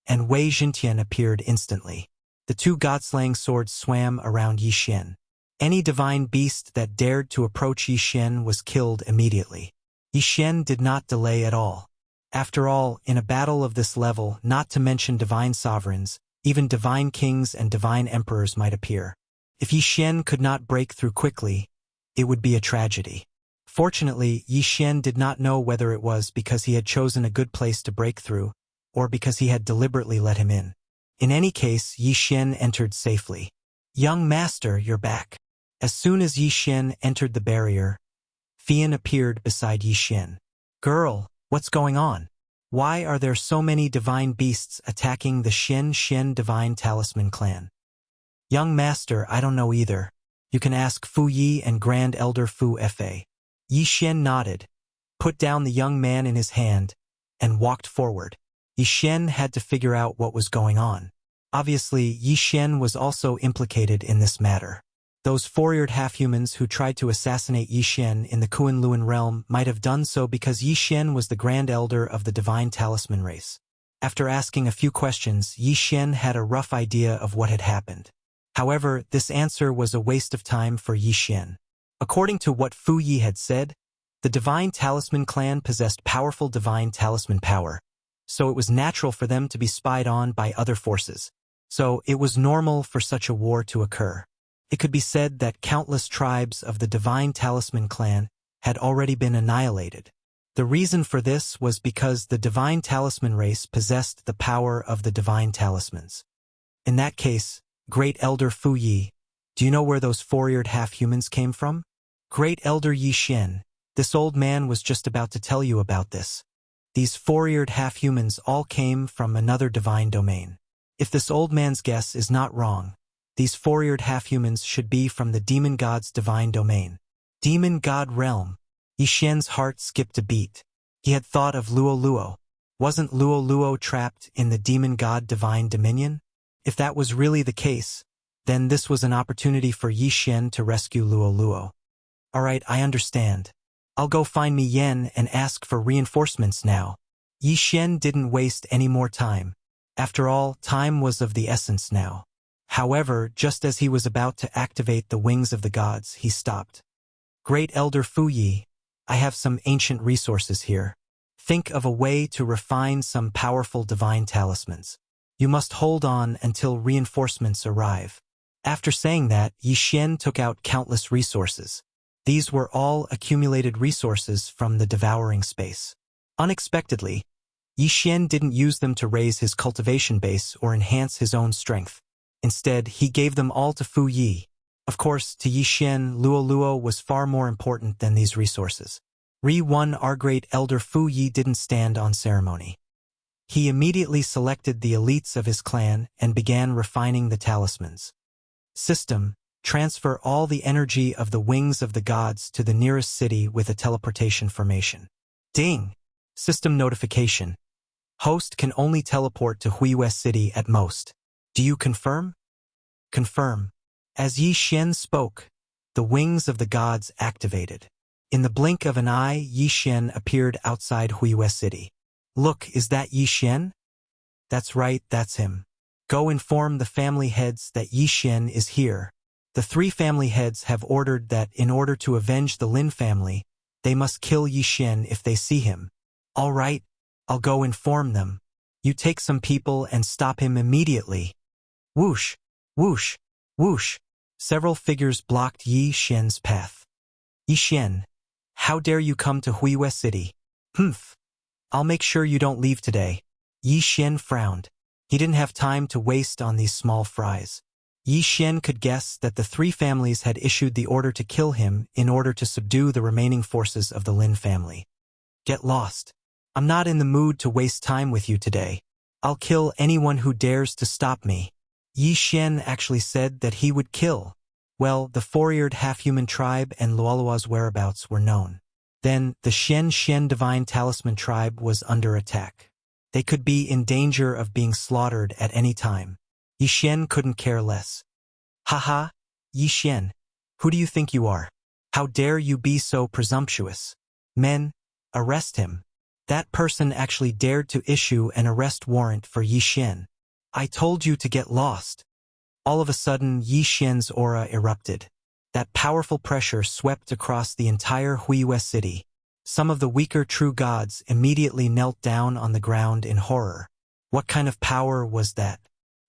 and Wei Zhentian appeared instantly. The two god-slaying swords swam around Yi Xian. Any divine beast that dared to approach Yi Xian was killed immediately. Yi Xian did not delay at all. After all, in a battle of this level, not to mention divine sovereigns, even divine kings and divine emperors might appear. If Yi Xian could not break through quickly, it would be a tragedy. Fortunately, Yi Xian did not know whether it was because he had chosen a good place to break through, or because he had deliberately let him in. In any case, Yi Xian entered safely. Young master, you're back. As soon as Yi Xian entered the barrier, Fian appeared beside Yi Xian. Girl, what's going on? Why are there so many divine beasts attacking the Xian Divine Talisman clan? Young master, I don't know either. You can ask Fu Yi and Grand Elder Fu Fa. Yi Xian nodded, put down the young man in his hand, and walked forward. Yi Xian had to figure out what was going on. Obviously, Yi Xian was also implicated in this matter. Those four-eared half-humans who tried to assassinate Yi Xian in the Kunlun realm might have done so because Yi Xian was the Grand Elder of the Divine Talisman race. After asking a few questions, Yi Xian had a rough idea of what had happened. However, this answer was a waste of time for Yi Xian. According to what Fu Yi had said, the Divine Talisman clan possessed powerful divine talisman power, so it was natural for them to be spied on by other forces. So it was normal for such a war to occur. It could be said that countless tribes of the Divine Talisman clan had already been annihilated. The reason for this was because the Divine Talisman race possessed the power of the Divine Talismans. In that case, Great Elder Fu Yi, do you know where those four-eared half-humans came from? Great Elder Yi Xian, this old man was just about to tell you about this. These four-eared half-humans all came from another divine domain. If this old man's guess is not wrong, these four-eared half-humans should be from the demon god's divine domain. Demon god realm. Yi Xian's heart skipped a beat. He had thought of Luo Luo. Wasn't Luo Luo trapped in the demon god divine dominion? If that was really the case, then this was an opportunity for Yi Xian to rescue Luo Luo. Alright, I understand. I'll go find Mi Yen and ask for reinforcements now. Yi Xian didn't waste any more time. After all, time was of the essence now. However, just as he was about to activate the wings of the gods, he stopped. Great Elder Fu Yi, I have some ancient resources here. Think of a way to refine some powerful divine talismans. You must hold on until reinforcements arrive. After saying that, Yi Xian took out countless resources. These were all accumulated resources from the devouring space. Unexpectedly, Yi Xian didn't use them to raise his cultivation base or enhance his own strength. Instead, he gave them all to Fu Yi. Of course, to Yi Xian, Luo Luo was far more important than these resources. Our Great Elder Fu Yi didn't stand on ceremony. He immediately selected the elites of his clan and began refining the talismans. System, transfer all the energy of the wings of the gods to the nearest city with a teleportation formation. Ding! System notification. Host can only teleport to Huiyue City at most. Do you confirm? Confirm. As Yi Xian spoke, The wings of the gods activated. In the blink of an eye, Yi Xian appeared outside Huiyue City. Look, is that Yi Xian? That's right, that's him. Go inform the family heads that Yi Xian is here. The 3 family heads have ordered that in order to avenge the Lin family, they must kill Yi Xian if they see him. All right, I'll go inform them. You take some people and stop him immediately. Whoosh, whoosh, whoosh. Several figures blocked Yi Xian's path. Yi Xian, how dare you come to Huiyue City? Humph. I'll make sure you don't leave today. Yi Xian frowned. He didn't have time to waste on these small fries. Yi Xian could guess that the 3 families had issued the order to kill him in order to subdue the remaining forces of the Lin family. Get lost. I'm not in the mood to waste time with you today. I'll kill anyone who dares to stop me. Yi Xian actually said that he would kill. Well, the 4-eared half-human tribe and Luolua's whereabouts were known. Then, the Shen Divine Talisman tribe was under attack. They could be in danger of being slaughtered at any time. Yi Xian couldn't care less. Haha, Yi Xian, who do you think you are? How dare you be so presumptuous? Men, arrest him. That person actually dared to issue an arrest warrant for Yi Xian. I told you to get lost. All of a sudden, Yi Xian's aura erupted. That powerful pressure swept across the entire Huiyue City. Some of the weaker true gods immediately knelt down on the ground in horror. What kind of power was that?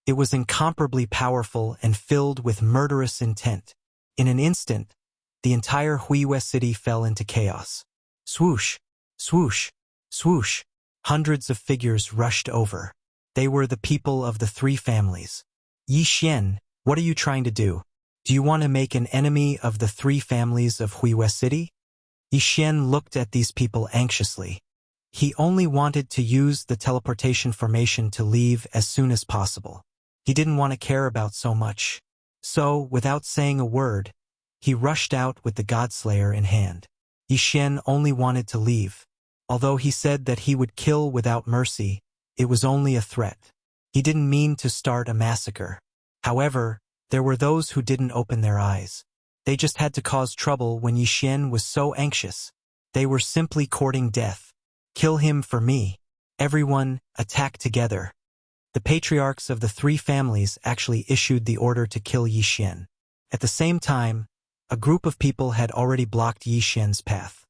It was incomparably powerful and filled with murderous intent. In an instant, the entire Huiyue City fell into chaos. Swoosh, swoosh, swoosh. Hundreds of figures rushed over. They were the people of the 3 families. Yi Xian, what are you trying to do? Do you want to make an enemy of the 3 families of Huiyue City? Yi Xian looked at these people anxiously. He only wanted to use the teleportation formation to leave as soon as possible. He didn't want to care about so much. So, without saying a word, he rushed out with the Godslayer in hand. Yi Xian only wanted to leave. Although he said that he would kill without mercy, it was only a threat. He didn't mean to start a massacre. However, there were those who didn't open their eyes. They just had to cause trouble when Yi Xian was so anxious. They were simply courting death. Kill him for me. Everyone, attack together. The patriarchs of the 3 families actually issued the order to kill Yi Xian. At the same time, a group of people had already blocked Yi Xian's path.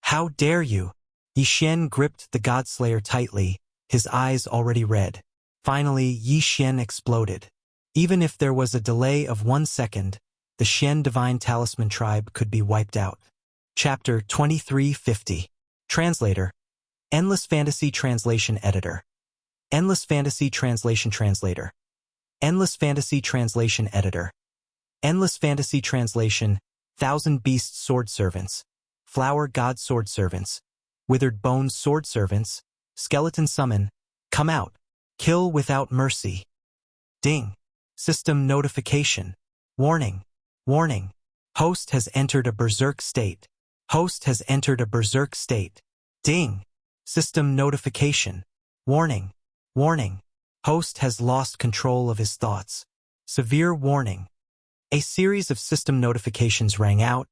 How dare you? Yi Xian gripped the Godslayer tightly, his eyes already red. Finally, Yi Xian exploded. Even if there was a delay of 1 second, the Shen Divine Talisman tribe could be wiped out. Chapter 2350. Translator. Endless Fantasy Translation Editor. Endless Fantasy Translation Translator. Endless Fantasy Translation Editor. Endless Fantasy Translation. Thousand Beasts Sword Servants. Flower God Sword Servants. Withered Bones Sword Servants. Skeleton Summon. Come out. Kill without mercy. Ding. System notification. Warning. Warning. Host has entered a berserk state. Host has entered a berserk state. Ding. System notification. Warning. Warning. Host has lost control of his thoughts. Severe warning. A series of system notifications rang out,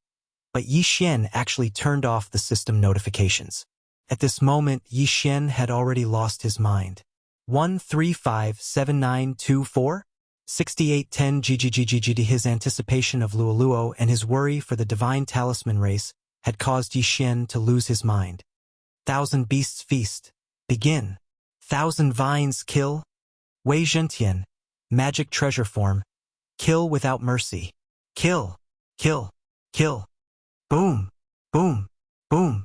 but Yi Xian actually turned off the system notifications. At this moment, Yi Xian had already lost his mind. 1357924? 6810 GGGGGD. His anticipation of Luoluo and his worry for the Divine Talisman race had caused Yi Xian to lose his mind. 1,000 Beasts Feast. Begin. 1,000 Vines Kill. Wei Zhentian. Magic Treasure Form. Kill without mercy. Kill. Kill. Kill. Boom. Boom. Boom.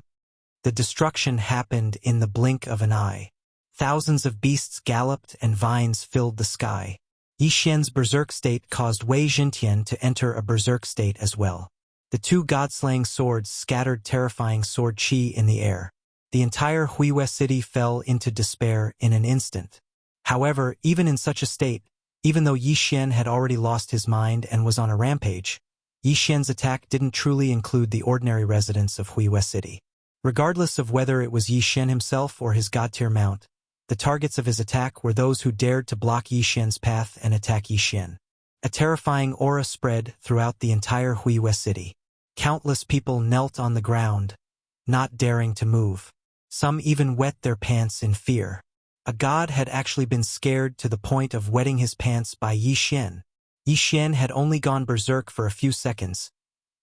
The destruction happened in the blink of an eye. Thousands of beasts galloped and vines filled the sky. Yi Xian's berserk state caused Wei Zhentian to enter a berserk state as well. The 2 god-slaying swords scattered terrifying sword chi in the air. The entire Huiyue City fell into despair in an instant. However, even in such a state, even though Yi Xian had already lost his mind and was on a rampage, Yi Xian's attack didn't truly include the ordinary residents of Huiyue City. Regardless of whether it was Yi Xian himself or his god-tier mount, the targets of his attack were those who dared to block Yi Xian's path and attack Yi Xian. A terrifying aura spread throughout the entire Wuxia city. Countless people knelt on the ground, not daring to move. Some even wet their pants in fear. A god had actually been scared to the point of wetting his pants by Yi Xian. Yi Xian had only gone berserk for a few seconds,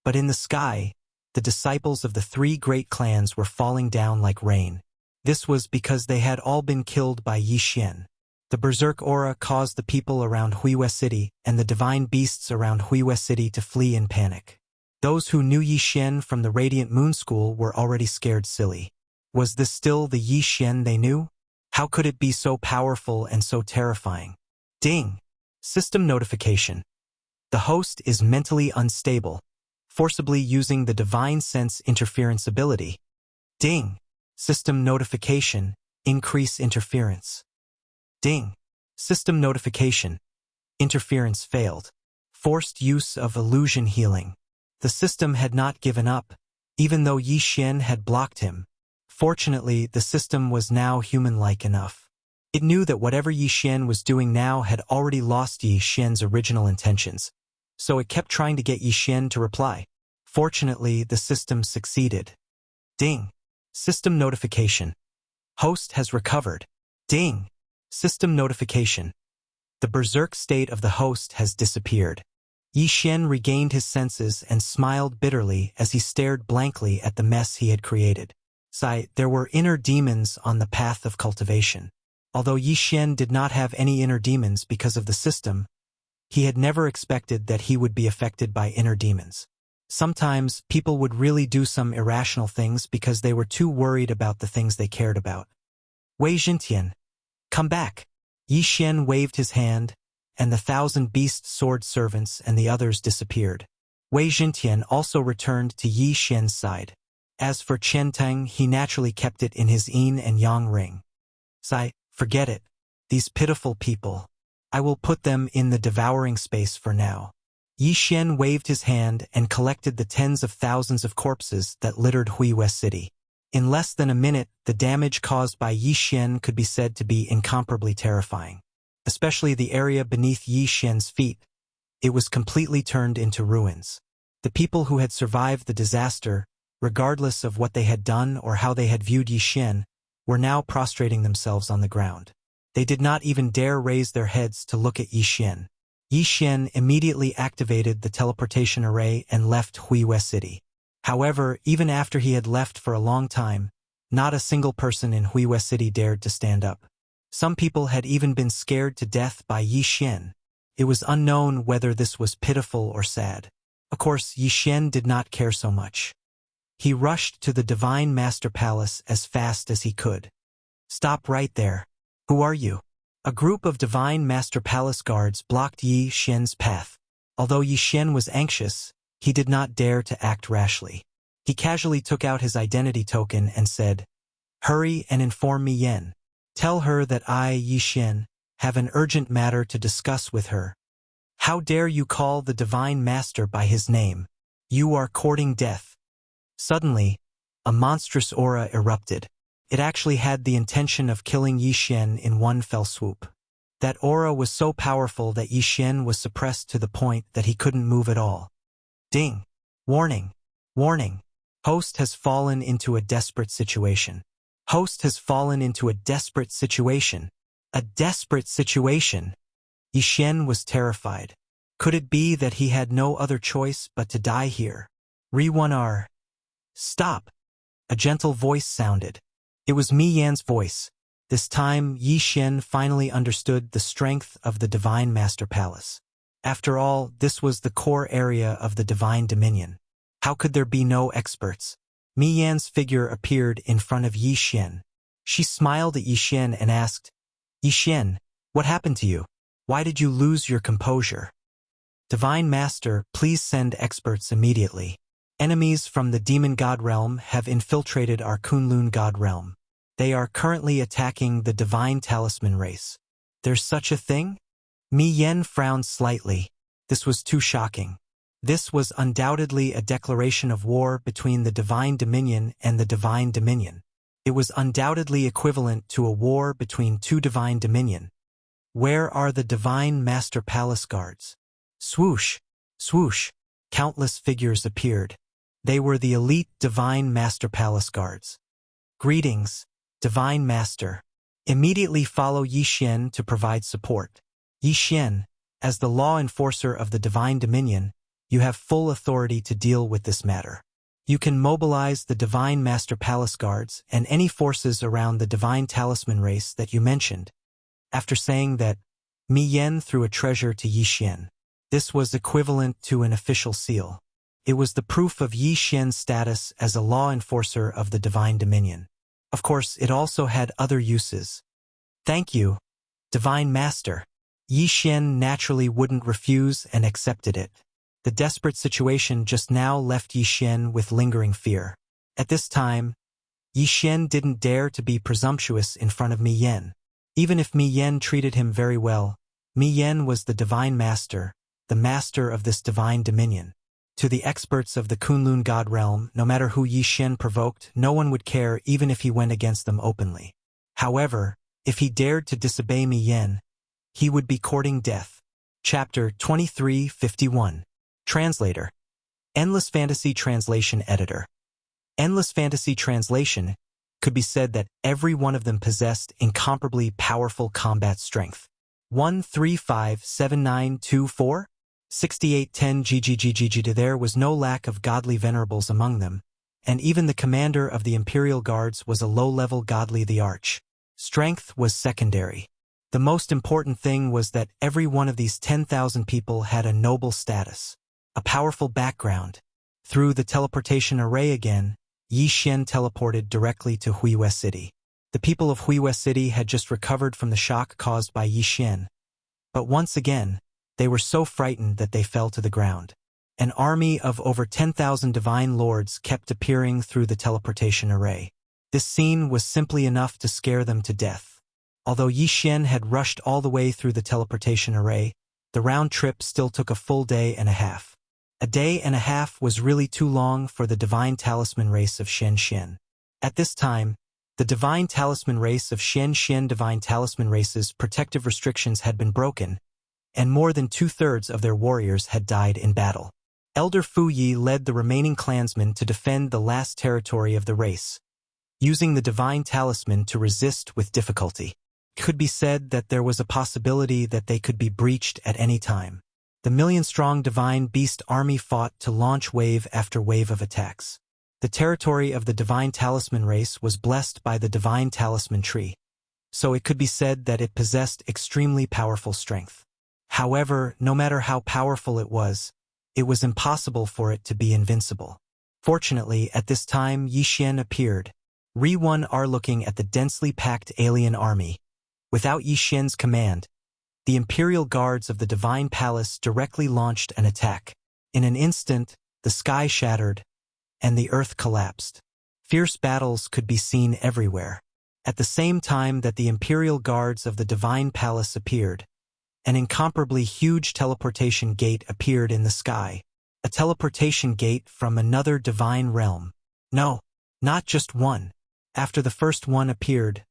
but in the sky, the disciples of the three great clans were falling down like rain. This was because they had all been killed by Yi Xian. The berserk aura caused the people around Wuxia City and the divine beasts around Wuxia City to flee in panic. Those who knew Yi Xian from the Radiant Moon School were already scared silly. Was this still the Yi Xian they knew? How could it be so powerful and so terrifying? Ding! System notification. The host is mentally unstable, forcibly using the divine sense interference ability. Ding! System notification. Increase interference. Ding! System notification. Interference failed. Forced use of illusion healing. The system had not given up, even though Yi Xian had blocked him. Fortunately, the system was now human-like enough. It knew that whatever Yi Xian was doing now had already lost Yi Xian's original intentions, so it kept trying to get Yi Xian to reply. Fortunately, the system succeeded. Ding! System notification. Host has recovered. Ding! System notification. The berserk state of the host has disappeared. Yi Xian regained his senses and smiled bitterly as he stared blankly at the mess he had created. There were inner demons on the path of cultivation. Although Yi Xian did not have any inner demons because of the system, he had never expected that he would be affected by inner demons. Sometimes, people would really do some irrational things because they were too worried about the things they cared about. Wei Jintian, come back! Yi Xian waved his hand, and the 1,000 beast sword servants and the others disappeared. Wei Jintian also returned to Yi Xian's side. As for Chen Teng, he naturally kept it in his yin and yang ring. Forget it. These pitiful people. I will put them in the devouring space for now. Yi Xian waved his hand and collected the tens of thousands of corpses that littered Wuxia City. In less than a minute, the damage caused by Yi Xian could be said to be incomparably terrifying. Especially the area beneath Yi Xian's feet. It was completely turned into ruins. The people who had survived the disaster, regardless of what they had done or how they had viewed Yi Xian, were now prostrating themselves on the ground. They did not even dare raise their heads to look at Yi Xian. Yi Xian immediately activated the teleportation array and left Wuxia City. However, even after he had left for a long time, not a single person in Wuxia City dared to stand up. Some people had even been scared to death by Yi Xian. It was unknown whether this was pitiful or sad. Of course, Yi Xian did not care so much. He rushed to the Divine Master Palace as fast as he could. Stop right there. Who are you? A group of Divine Master Palace guards blocked Yi Xian's path. Although Yi Xian was anxious, he did not dare to act rashly. He casually took out his identity token and said, "Hurry and inform Mi Yan. Tell her that I, Yi Xian, have an urgent matter to discuss with her. How dare you call the Divine Master by his name? You are courting death." Suddenly, a monstrous aura erupted. It actually had the intention of killing Yi Xian in one fell swoop. That aura was so powerful that Yi Xian was suppressed to the point that he couldn't move at all. Ding! Warning! Warning! Host has fallen into a desperate situation. Host has fallen into a desperate situation. A desperate situation! Yi Xian was terrified. Could it be that he had no other choice but to die here? Re-1R. Stop! A gentle voice sounded. It was Mi Yan's voice. This time, Yi Xian finally understood the strength of the Divine Master Palace. After all, this was the core area of the Divine Dominion. How could there be no experts? Mi Yan's figure appeared in front of Yi Xian. She smiled at Yi Xian and asked, "Yi Xian, what happened to you? Why did you lose your composure?" "Divine Master, please send experts immediately. Enemies from the Demon God Realm have infiltrated our Kunlun God Realm. They are currently attacking the Divine Talisman race." "There's such a thing?" Mi Yan frowned slightly. This was too shocking. This was undoubtedly a declaration of war between the Divine Dominion and the Divine Dominion. It was undoubtedly equivalent to a war between two Divine Dominion. Where are the Divine Master Palace guards? Swoosh, swoosh, countless figures appeared. They were the elite Divine Master Palace Guards. Greetings, Divine Master. Immediately follow Yi Xian to provide support. Yi Xian, as the law enforcer of the Divine Dominion, you have full authority to deal with this matter. You can mobilize the Divine Master Palace Guards and any forces around the Divine Talisman race that you mentioned. After saying that, Mi Yen threw a treasure to Yi Xian. This was equivalent to an official seal. It was the proof of Yi Xian's status as a law enforcer of the Divine Dominion. Of course, it also had other uses. Thank you, Divine Master. Yi Xian naturally wouldn't refuse and accepted it. The desperate situation just now left Yi Xian with lingering fear. At this time, Yi Xian didn't dare to be presumptuous in front of Mi Yen. Even if Mi Yen treated him very well, Mi Yen was the Divine Master, the master of this Divine Dominion. To the experts of the Kunlun God realm, no matter who Yi Xian provoked, no one would care even if he went against them openly. However, if he dared to disobey Mi Yen, he would be courting death. Chapter 2351. Translator. Endless Fantasy Translation Editor. Endless Fantasy Translation could be said that every one of them possessed incomparably powerful combat strength. 1357924? 6810 GGGGG. There was no lack of godly venerables among them, and even the commander of the Imperial Guards was a low-level godly. The Arch. Strength was secondary. The most important thing was that every one of these 10,000 people had a noble status, a powerful background. Through the teleportation array again, Yi Xian teleported directly to Huiyue City. The people of Huiyue City had just recovered from the shock caused by Yi Xian. But once again, they were so frightened that they fell to the ground. An army of over 10,000 divine lords kept appearing through the teleportation array. This scene was simply enough to scare them to death. Although Yi Xian had rushed all the way through the teleportation array, the round trip still took a full day and a half. A day and a half was really too long for the Divine Talisman race of Shen Xian. At this time, the Divine Talisman race of Shen Xian Divine Talisman race's protective restrictions had been broken, and more than 2/3 of their warriors had died in battle. Elder Fu Yi led the remaining clansmen to defend the last territory of the race, using the Divine Talisman to resist with difficulty. It could be said that there was a possibility that they could be breached at any time. The million-strong Divine Beast army fought to launch wave after wave of attacks. The territory of the Divine Talisman race was blessed by the Divine Talisman tree, so it could be said that it possessed extremely powerful strength. However, no matter how powerful it was impossible for it to be invincible. Fortunately, at this time Yi Xian appeared. Ri-1 are looking at the densely packed alien army. Without Yi Xian's command, the Imperial Guards of the Divine Palace directly launched an attack. In an instant, the sky shattered, and the earth collapsed. Fierce battles could be seen everywhere. At the same time that the Imperial Guards of the Divine Palace appeared, an incomparably huge teleportation gate appeared in the sky. A teleportation gate from another divine realm. No, not just one. After the first one appeared,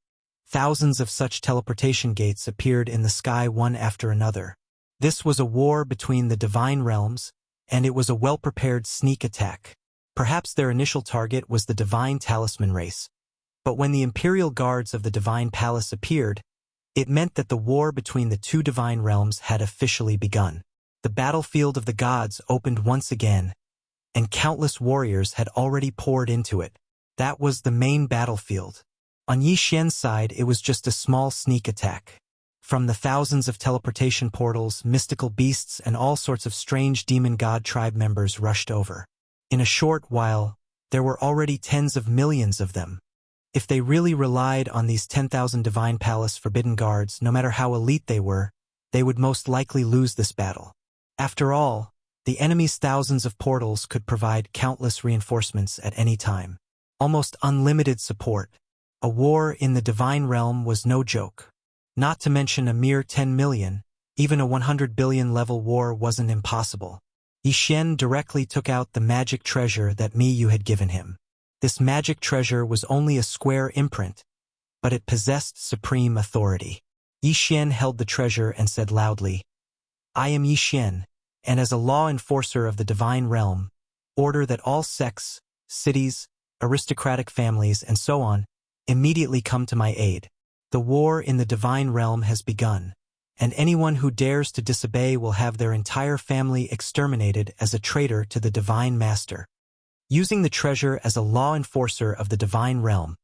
thousands of such teleportation gates appeared in the sky one after another. This was a war between the divine realms, and it was a well-prepared sneak attack. Perhaps their initial target was the Divine Talisman race. But when the Imperial Guards of the Divine Palace appeared, it meant that the war between the two divine realms had officially begun. The battlefield of the gods opened once again, and countless warriors had already poured into it. That was the main battlefield. On Yi Xian's side, it was just a small sneak attack. From the thousands of teleportation portals, mystical beasts and all sorts of strange demon god tribe members rushed over. In a short while, there were already tens of millions of them. If they really relied on these 10,000 Divine Palace Forbidden Guards, no matter how elite they would most likely lose this battle. After all, the enemy's thousands of portals could provide countless reinforcements at any time. Almost unlimited support. A war in the divine realm was no joke. Not to mention a mere 10 million, even a 100 billion level war wasn't impossible. Yi Xian directly took out the magic treasure that Mi Yu had given him. This magic treasure was only a square imprint, but it possessed supreme authority. Yi Xian held the treasure and said loudly, "I am Yi Xian, and as a law enforcer of the divine realm, order that all sects, cities, aristocratic families, and so on, immediately come to my aid. The war in the divine realm has begun, and anyone who dares to disobey will have their entire family exterminated as a traitor to the divine master. Using the treasure as a law enforcer of the divine realm,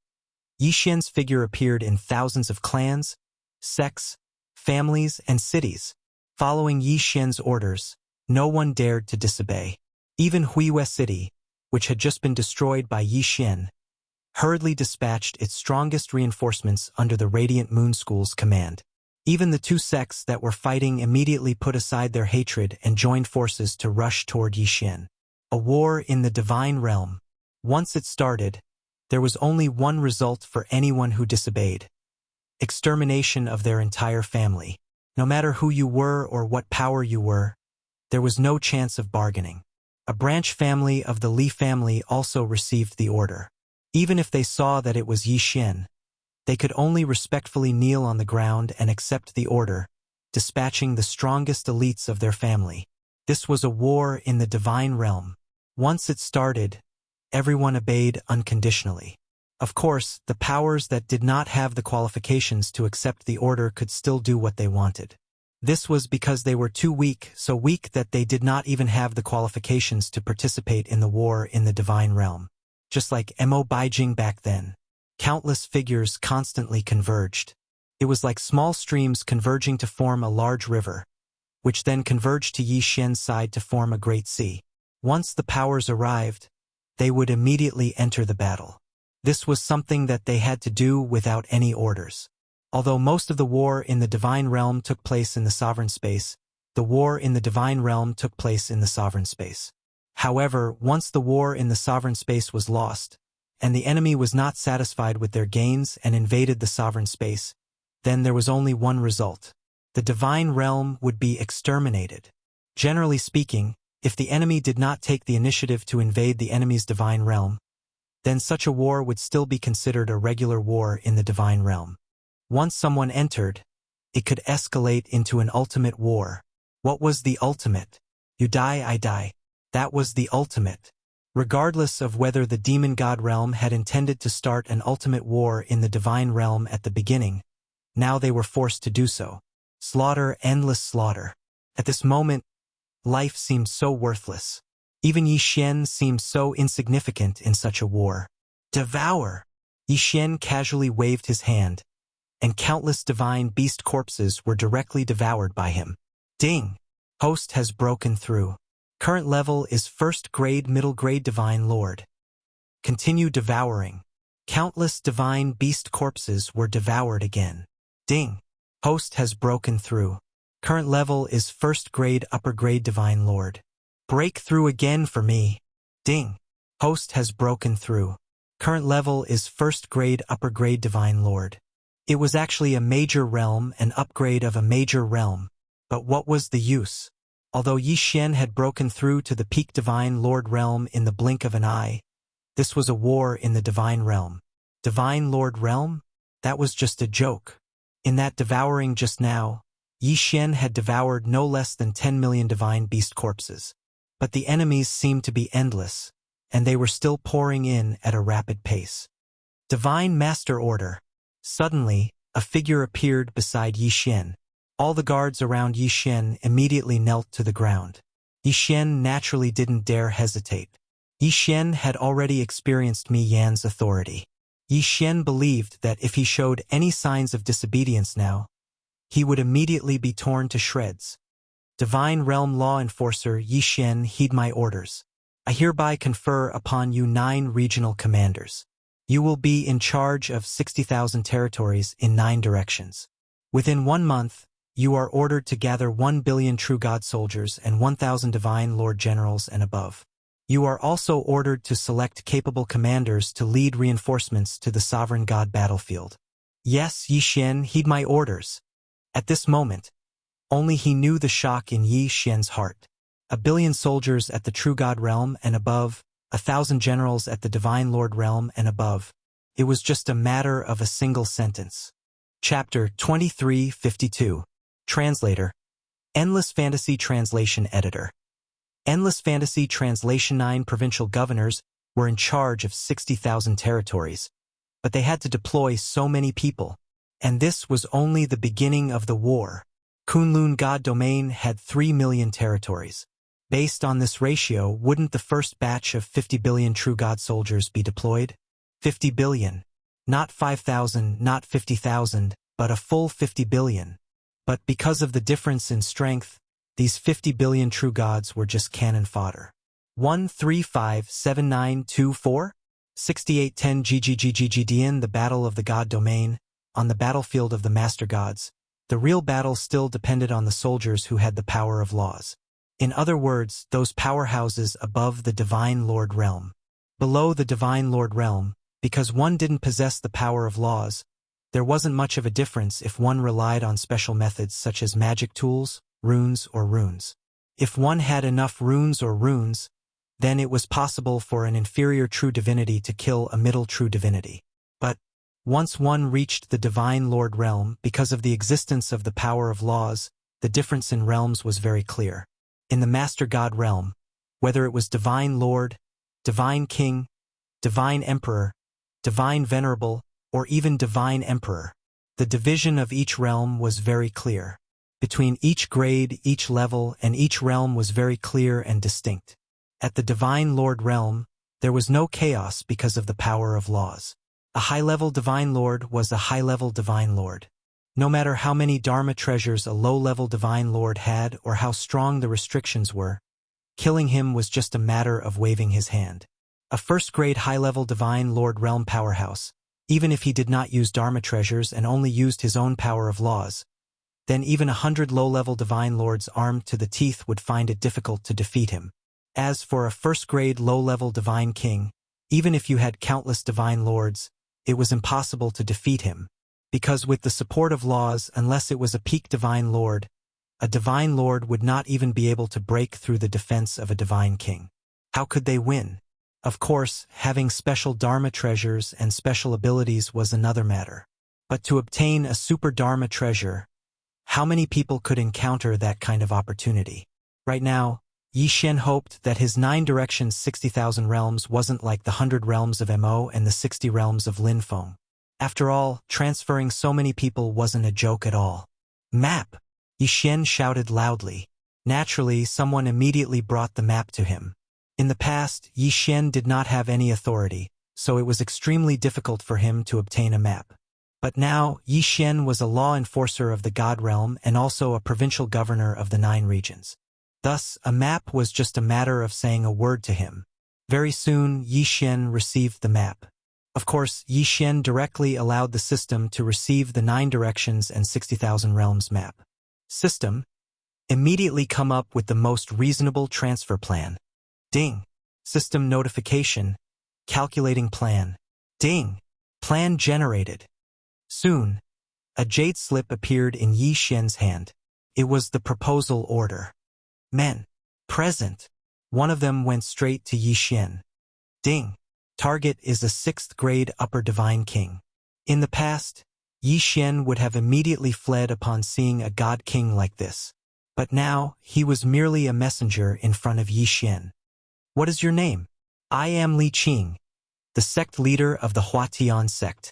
Yi Xian's figure appeared in thousands of clans, sects, families, and cities. Following Yi Xian's orders, no one dared to disobey. Even Huiyue City, which had just been destroyed by Yi Xian, hurriedly dispatched its strongest reinforcements under the Radiant Moon School's command. Even the two sects that were fighting immediately put aside their hatred and joined forces to rush toward Yi Xian. A war in the divine realm. Once it started, there was only one result for anyone who disobeyed: extermination of their entire family. No matter who you were or what power you were, there was no chance of bargaining. A branch family of the Li family also received the order. Even if they saw that it was Yi Xian, they could only respectfully kneel on the ground and accept the order, dispatching the strongest elites of their family. This was a war in the divine realm. Once it started, everyone obeyed unconditionally. Of course, the powers that did not have the qualifications to accept the order could still do what they wanted. This was because they were too weak, so weak that they did not even have the qualifications to participate in the war in the divine realm. Just like Mo Beijing back then, countless figures constantly converged. It was like small streams converging to form a large river, which then converged to Yi Xian's side to form a great sea. Once the powers arrived, they would immediately enter the battle. This was something that they had to do without any orders. Although most of the war in the divine realm took place in the sovereign space, the war in the divine realm took place in the sovereign space. However, once the war in the sovereign space was lost, and the enemy was not satisfied with their gains and invaded the sovereign space, then there was only one result. The divine realm would be exterminated. Generally speaking, if the enemy did not take the initiative to invade the enemy's divine realm, then such a war would still be considered a regular war in the divine realm. Once someone entered, it could escalate into an ultimate war. What was the ultimate? You die, I die. That was the ultimate. Regardless of whether the demon god realm had intended to start an ultimate war in the divine realm at the beginning, now they were forced to do so. Slaughter, endless slaughter. At this moment, life seemed so worthless. Even Yi Xian seemed so insignificant in such a war. Devour! Yi Xian casually waved his hand, and countless divine beast corpses were directly devoured by him. Ding! Host has broken through. Current level is first grade, middle grade divine lord. Continue devouring. Countless divine beast corpses were devoured again. Ding! Host has broken through. Current level is first grade, upper grade divine lord. Break through again for me. Ding! Host has broken through. Current level is first grade, upper grade divine lord. It was actually a major realm, an upgrade of a major realm. But what was the use? Although Yi Xian had broken through to the peak divine lord realm in the blink of an eye, this was a war in the divine realm. Divine lord realm? That was just a joke. In that devouring just now, Yi Xian had devoured no less than 10 million divine beast corpses. But the enemies seemed to be endless, and they were still pouring in at a rapid pace. Divine Master Order. Suddenly, a figure appeared beside Yi Xian. All the guards around Yi Xian immediately knelt to the ground. Yi Xian naturally didn't dare hesitate. Yi Xian had already experienced Mi Yan's authority. Yi Xian believed that if he showed any signs of disobedience now, he would immediately be torn to shreds. Divine Realm Law Enforcer Yi Xian, heed my orders. I hereby confer upon you 9 regional commanders. You will be in charge of 60,000 territories in 9 directions. Within 1 month, you are ordered to gather 1 billion true God soldiers and 1,000 divine lord generals and above. You are also ordered to select capable commanders to lead reinforcements to the sovereign god battlefield. Yes, Yi Xian, heed my orders. At this moment, only he knew the shock in Yi Xian's heart. 1 billion soldiers at the true God realm and above, 1,000 generals at the divine lord realm and above. It was just a matter of a single sentence. Chapter 2352. Translator. Endless Fantasy Translation Editor. Endless Fantasy Translation 9 provincial governors were in charge of 60,000 territories, but they had to deploy so many people, and this was only the beginning of the war. Kunlun God Domain had 3 million territories. Based on this ratio, wouldn't the first batch of 50 billion true God soldiers be deployed? 50 billion. Not 5,000, not 50,000, but a full 50 billion. But because of the difference in strength, these 50 billion true gods were just cannon fodder. 1357924 6810 GGGGGDN. The Battle of the God Domain. On the battlefield of the Master Gods, the real battle still depended on the soldiers who had the power of laws. In other words, those powerhouses above the Divine Lord realm. Below the Divine Lord realm, because one didn't possess the power of laws, there wasn't much of a difference if one relied on special methods such as magic tools, runes, or runes. If one had enough runes or runes, then it was possible for an inferior true divinity to kill a middle true divinity. But once one reached the Divine Lord realm, because of the existence of the power of laws, the difference in realms was very clear. In the Master God realm, whether it was Divine Lord, Divine King, Divine Emperor, Divine Venerable, or even Divine Emperor, the division of each realm was very clear. Between each grade, each level, and each realm was very clear and distinct. At the Divine Lord realm, there was no chaos because of the power of laws. A high-level Divine Lord was a high-level Divine Lord. No matter how many Dharma treasures a low-level Divine Lord had or how strong the restrictions were, killing him was just a matter of waving his hand. A first-grade high-level Divine Lord realm powerhouse, even if he did not use Dharma treasures and only used his own power of laws, then even 100 low-level Divine Lords armed to the teeth would find it difficult to defeat him. As for a first-grade low-level Divine King, even if you had countless Divine Lords, it was impossible to defeat him, because with the support of laws, unless it was a peak Divine Lord, a Divine Lord would not even be able to break through the defense of a Divine King. How could they win? Of course, having special Dharma treasures and special abilities was another matter. But to obtain a super Dharma treasure, how many people could encounter that kind of opportunity? Right now, Yi Xian hoped that his 9 directions 60,000 realms wasn't like the 100 realms of Mo and the 60 realms of Lin Feng. After all, transferring so many people wasn't a joke at all. Map! Yi Xian shouted loudly. Naturally, someone immediately brought the map to him. In the past, Yi Xian did not have any authority, so it was extremely difficult for him to obtain a map. But now, Yi Xian was a law enforcer of the God realm and also a provincial governor of the 9 regions. Thus, a map was just a matter of saying a word to him. Very soon, Yi Xian received the map. Of course, Yi Xian directly allowed the system to receive the 9 directions and 60,000 realms map. System, immediately come up with the most reasonable transfer plan. Ding. System notification. Calculating plan. Ding. Plan generated. Soon, a jade slip appeared in Yi Xian's hand. It was the proposal order. Men. Present. One of them went straight to Yi Xian. Ding. Target is a 6th grade upper Divine King. In the past, Yi Xian would have immediately fled upon seeing a God King like this. But now, he was merely a messenger in front of Yi Xian. What is your name? I am Li Qing, the sect leader of the Huatian sect.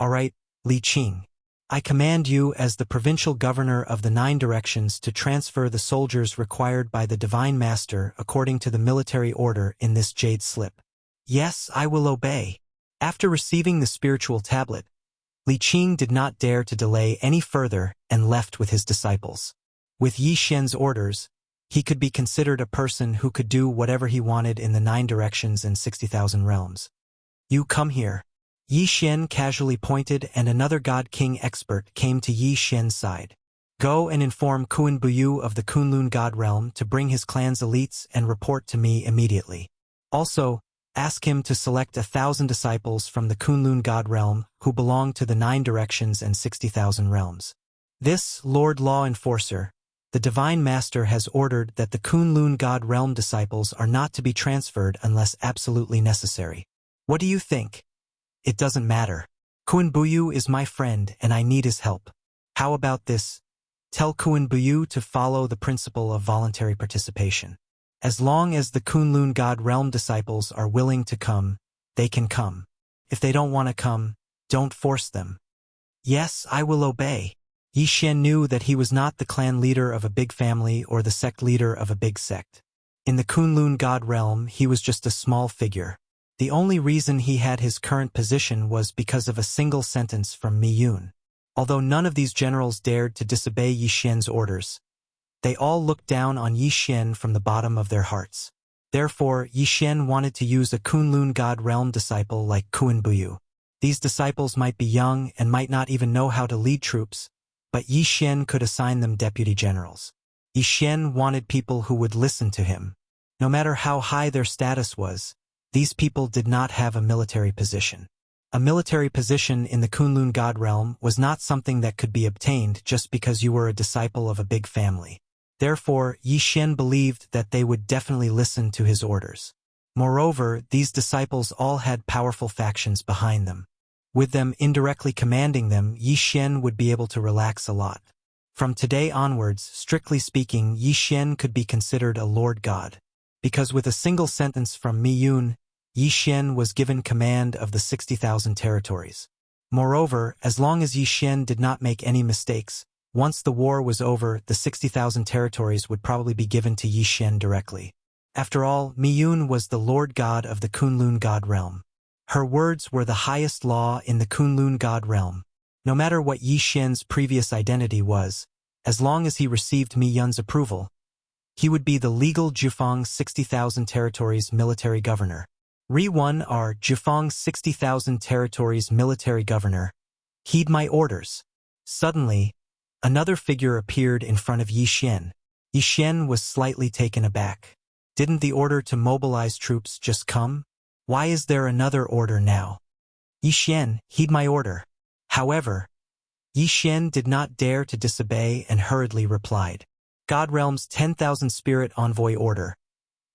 Alright, Li Qing. I command you as the provincial governor of the 9 directions to transfer the soldiers required by the Divine Master according to the military order in this jade slip. Yes, I will obey. After receiving the spiritual tablet, Li Qing did not dare to delay any further and left with his disciples. With Yi Xian's orders, he could be considered a person who could do whatever he wanted in the 9 directions and 60,000 realms. You come here. Yi Xian casually pointed and another God King expert came to Yi Xian's side. Go and inform Kun Buyu of the Kunlun God realm to bring his clan's elites and report to me immediately. Also, ask him to select 1,000 disciples from the Kunlun God realm who belong to the 9 directions and 60,000 realms. This, Lord Law Enforcer, the Divine Master has ordered that the Kunlun God realm disciples are not to be transferred unless absolutely necessary. What do you think? It doesn't matter. Kun Buyu is my friend and I need his help. How about this? Tell Kun Buyu to follow the principle of voluntary participation. As long as the Kunlun God Realm disciples are willing to come, they can come. If they don't want to come, don't force them. Yes, I will obey. Yi Xian knew that he was not the clan leader of a big family or the sect leader of a big sect. In the Kunlun God Realm, he was just a small figure. The only reason he had his current position was because of a single sentence from Mi Yun. Although none of these generals dared to disobey Yi Xian's orders, they all looked down on Yi Xian from the bottom of their hearts. Therefore, Yi Xian wanted to use a Kunlun God Realm disciple like Kun Buyu. These disciples might be young and might not even know how to lead troops, but Yi Xian could assign them deputy generals. Yi Xian wanted people who would listen to him. No matter how high their status was, these people did not have a military position. A military position in the Kunlun God Realm was not something that could be obtained just because you were a disciple of a big family. Therefore, Yi Xian believed that they would definitely listen to his orders. Moreover, these disciples all had powerful factions behind them. With them indirectly commanding them, Yi Xian would be able to relax a lot. From today onwards, strictly speaking, Yi Xian could be considered a Lord God. Because with a single sentence from Mi Yun, Yi Xian was given command of the 60,000 territories. Moreover, as long as Yi Xian did not make any mistakes, once the war was over, the 60,000 territories would probably be given to Yi Xian directly. After all, Mi Yun was the Lord God of the Kunlun God Realm. Her words were the highest law in the Kunlun God Realm. No matter what Yi Xian's previous identity was, as long as he received Mi Yun's approval, he would be the legal Jufeng 60,000 territories military governor. Ri-1 are Jufeng 60,000 territories military governor. Heed my orders. Suddenly, another figure appeared in front of Yi Xian. Yi Xian was slightly taken aback. Didn't the order to mobilize troops just come? Why is there another order now? Yi Xian, heed my order. However, Yi Xian did not dare to disobey and hurriedly replied. God Realm's 10,000 Spirit Envoy Order.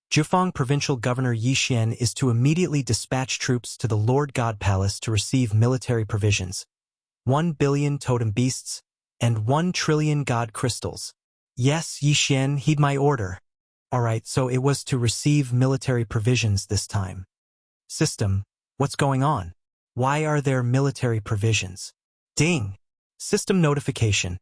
Jufeng Provincial Governor Yi Xian is to immediately dispatch troops to the Lord God Palace to receive military provisions, 1 billion totem beasts, and 1 trillion God crystals. Yes, Yi Xian, heed my order. Alright, so it was to receive military provisions this time. System, what's going on? Why are there military provisions? Ding! System notification.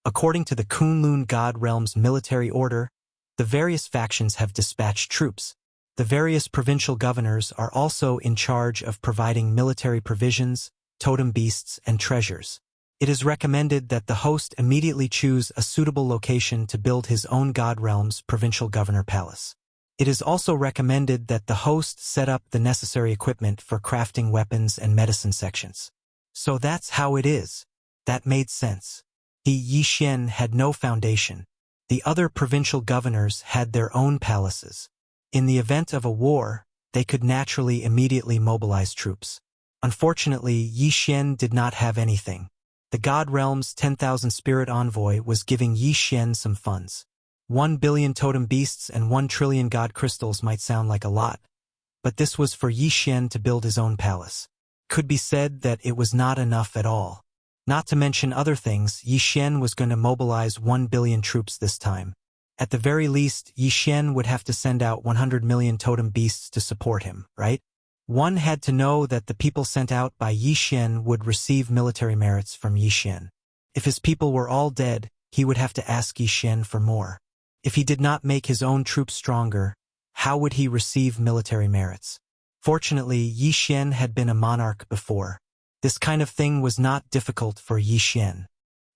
According to the Kunlun God Realm's military order, the various factions have dispatched troops. The various provincial governors are also in charge of providing military provisions, totem beasts, and treasures. It is recommended that the host immediately choose a suitable location to build his own God Realm's provincial governor palace. It is also recommended that the host set up the necessary equipment for crafting weapons and medicine sections. So that's how it is. That made sense. Yi Xian had no foundation. The other provincial governors had their own palaces. In the event of a war, they could naturally immediately mobilize troops. Unfortunately, Yi Xian did not have anything. The God Realm's 10,000 Spirit Envoy was giving Yi Xian some funds. 1 billion totem beasts and 1 trillion God crystals might sound like a lot, but this was for Yi Xian to build his own palace. Could be said that it was not enough at all. Not to mention other things, Yi Xian was going to mobilize 1 billion troops this time. At the very least, Yi Xian would have to send out 100 million totem beasts to support him, right? One had to know that the people sent out by Yi Xian would receive military merits from Yi Xian. If his people were all dead, he would have to ask Yi Xian for more. If he did not make his own troops stronger, how would he receive military merits? Fortunately, Yi Xian had been a monarch before. This kind of thing was not difficult for Yi Xian.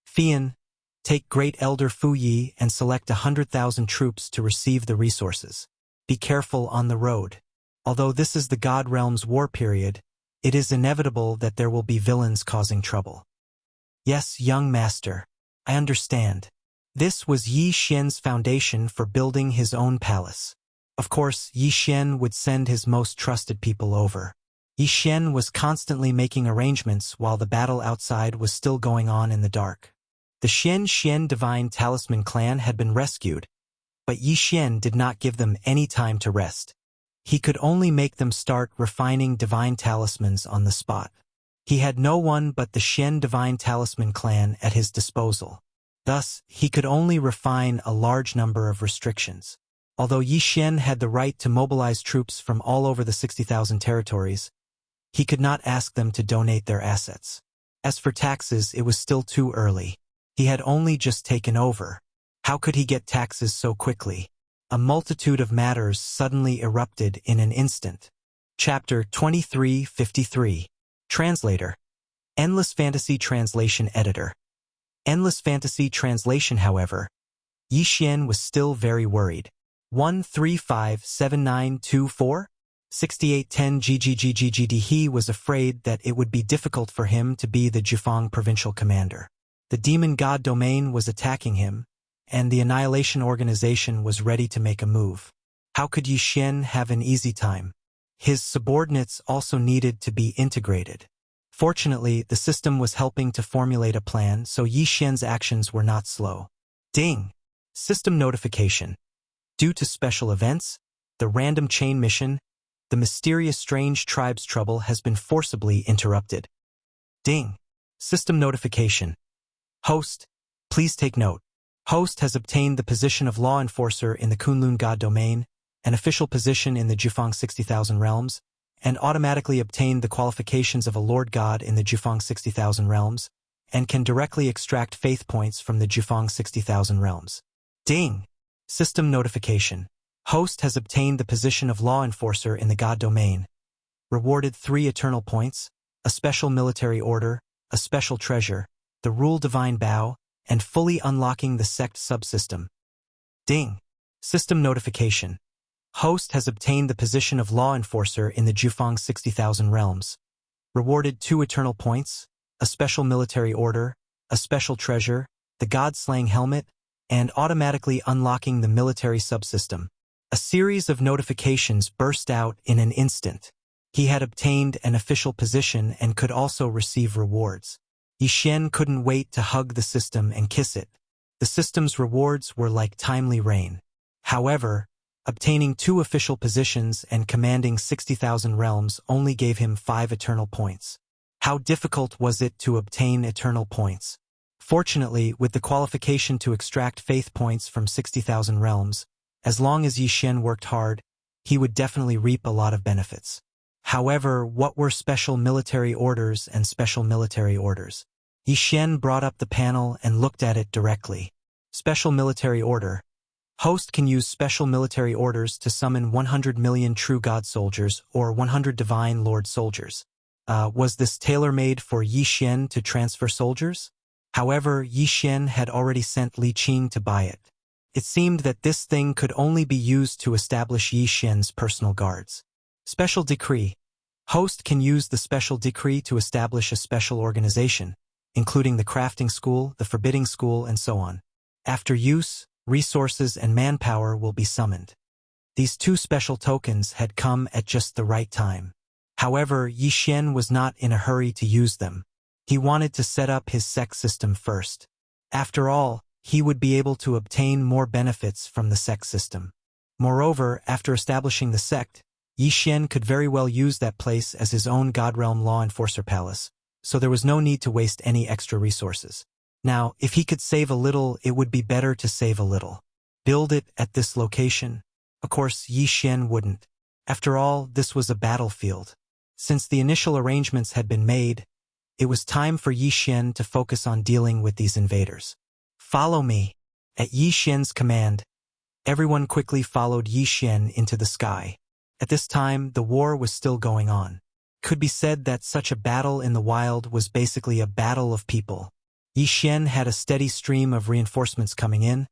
Fian, take Great Elder Fu Yi and select 100,000 troops to receive the resources. Be careful on the road. Although this is the God Realm's war period, it is inevitable that there will be villains causing trouble. Yes, young master, I understand. This was Yi Xian's foundation for building his own palace. Of course, Yi Xian would send his most trusted people over. Yi Xian was constantly making arrangements while the battle outside was still going on in the dark. The Xian Divine Talisman clan had been rescued, but Yi Xian did not give them any time to rest. He could only make them start refining divine talismans on the spot. He had no one but the Xian Divine Talisman clan at his disposal. Thus, he could only refine a large number of restrictions. Although Yi Xian had the right to mobilize troops from all over the 60,000 territories, he could not ask them to donate their assets. As for taxes, it was still too early. He had only just taken over. How could he get taxes so quickly? A multitude of matters suddenly erupted in an instant. Chapter 2353. Translator. Endless Fantasy Translation Editor. Endless Fantasy Translation. However, Yi Xian was still very worried. 1357924? 6810 GGGGGD. He was afraid that it would be difficult for him to be the Jufang provincial commander. The demon god domain was attacking him, and the Annihilation Organization was ready to make a move. How could Yi Xian have an easy time? His subordinates also needed to be integrated. Fortunately, the system was helping to formulate a plan, so Yi Xian's actions were not slow. Ding! System notification. Due to special events, the random chain mission, the mysterious strange tribe's trouble has been forcibly interrupted. Ding! System notification. Host, please take note. Host has obtained the position of law enforcer in the Kunlun God domain, an official position in the Jufang 60,000 realms, and automatically obtained the qualifications of a Lord God in the Jufang 60,000 realms, and can directly extract faith points from the Jufang 60,000 realms. Ding! System notification. Host has obtained the position of law enforcer in the God domain. Rewarded 3 eternal points, a special military order, a special treasure, the rule divine bow, and fully unlocking the sect subsystem. Ding! System notification. Host has obtained the position of law enforcer in the Jufang 60,000 realms. Rewarded 2 eternal points, a special military order, a special treasure, the God-slaying helmet, and automatically unlocking the military subsystem. A series of notifications burst out in an instant. He had obtained an official position and could also receive rewards. Yi Xian couldn't wait to hug the system and kiss it. The system's rewards were like timely rain. However, obtaining 2 official positions and commanding 60,000 realms only gave him 5 eternal points. How difficult was it to obtain eternal points? Fortunately, with the qualification to extract faith points from 60,000 realms, as long as Yi Xian worked hard, he would definitely reap a lot of benefits. However, what were special military orders and special military orders? Yi Xian brought up the panel and looked at it directly. Special military order. Host can use special military orders to summon 100 million true God soldiers or 100 divine lord soldiers. Was this tailor-made for Yi Xian to transfer soldiers? However, Yi Xian had already sent Li Qing to buy it. It seemed that this thing could only be used to establish Yi Xian's personal guards. Special decree. Host can use the special decree to establish a special organization, including the crafting school, the forbidding school, and so on. After use, resources and manpower will be summoned. These 2 special tokens had come at just the right time. However, Yi Xian was not in a hurry to use them. He wanted to set up his sect system first. After all, he would be able to obtain more benefits from the sect system. Moreover, after establishing the sect, Yi Xian could very well use that place as his own Godrealm law enforcer palace, so there was no need to waste any extra resources. Now, if he could save a little, it would be better to save a little. Build it at this location? Of course, Yi Xian wouldn't. After all, this was a battlefield. Since the initial arrangements had been made, it was time for Yi Xian to focus on dealing with these invaders. Follow me. At Yi Xian's command, everyone quickly followed Yi Xian into the sky. At this time, the war was still going on. Could be said that such a battle in the wild was basically a battle of people. Yi Xian had a steady stream of reinforcements coming in,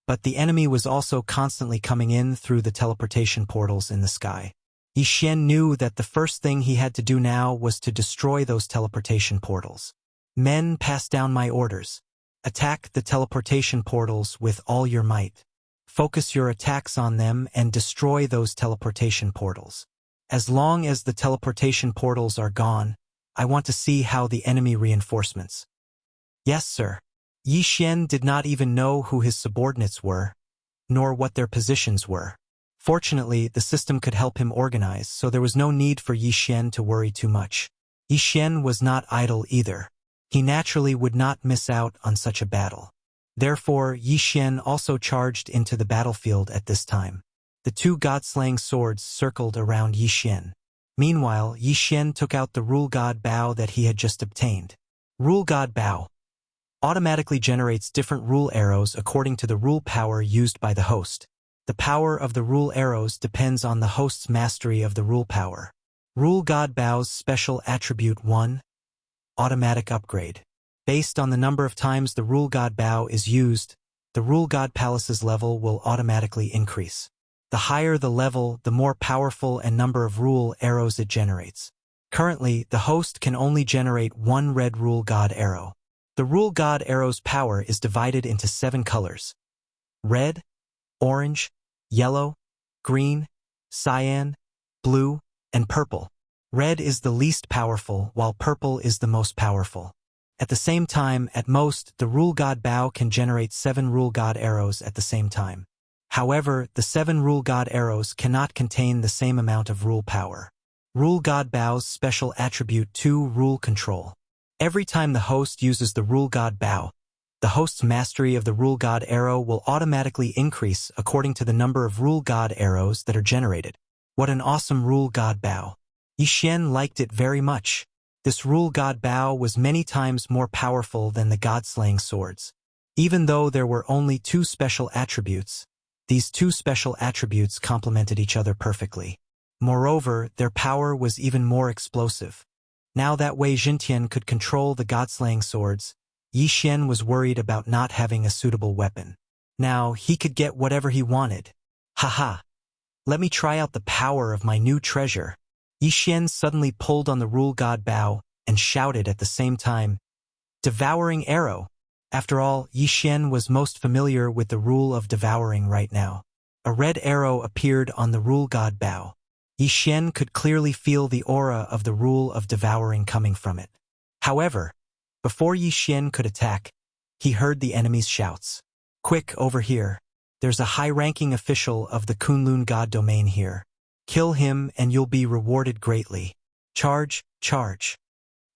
but the enemy was also constantly coming in through the teleportation portals in the sky. Yi Xian knew that the first thing he had to do now was to destroy those teleportation portals. Men, pass down my orders. Attack the teleportation portals with all your might. Focus your attacks on them and destroy those teleportation portals. As long as the teleportation portals are gone, I want to see how the enemy reinforcements. Yes, sir. Yi Xian did not even know who his subordinates were, nor what their positions were. Fortunately, the system could help him organize, so there was no need for Yi Xian to worry too much. Yi Xian was not idle either. He naturally would not miss out on such a battle. Therefore, Yi Xian also charged into the battlefield at this time. The two god-slaying swords circled around Yi Xian. Meanwhile, Yi Xian took out the Rule God Bow that he had just obtained. Rule God Bow automatically generates different rule arrows according to the rule power used by the host. The power of the rule arrows depends on the host's mastery of the rule power. Rule God Bow's special attribute 1. Automatic upgrade. Based on the number of times the Rule God Bow is used, the Rule God Palace's level will automatically increase. The higher the level, the more powerful and number of rule arrows it generates. Currently, the host can only generate one red Rule God arrow. The Rule God arrow's power is divided into 7 colors: red, orange, yellow, green, cyan, blue, and purple. Red is the least powerful, while purple is the most powerful. At the same time, at most, the Rule God Bow can generate 7 Rule God arrows at the same time. However, the 7 Rule God arrows cannot contain the same amount of rule power. Rule God Bow's special attribute 2. Rule Control. Every time the host uses the Rule God Bow, the host's mastery of the Rule God arrow will automatically increase according to the number of Rule God arrows that are generated. What an awesome Rule God Bow! Yi Xian liked it very much. This Rule God Bow was many times more powerful than the god-slaying swords. Even though there were only 2 special attributes, these 2 special attributes complemented each other perfectly. Moreover, their power was even more explosive. Now that Wei Jingtian could control the god-slaying swords, Yi Xian was worried about not having a suitable weapon. Now he could get whatever he wanted. Haha! Let me try out the power of my new treasure. Yi Xian suddenly pulled on the Rule God Bow and shouted at the same time, "Devouring Arrow!" After all, Yi Xian was most familiar with the rule of devouring right now. A red arrow appeared on the Rule God Bow. Yi Xian could clearly feel the aura of the rule of devouring coming from it. However, before Yi Xian could attack, he heard the enemy's shouts. "Quick, over here. There's a high-ranking official of the Kunlun God domain here. Kill him and you'll be rewarded greatly. Charge, charge."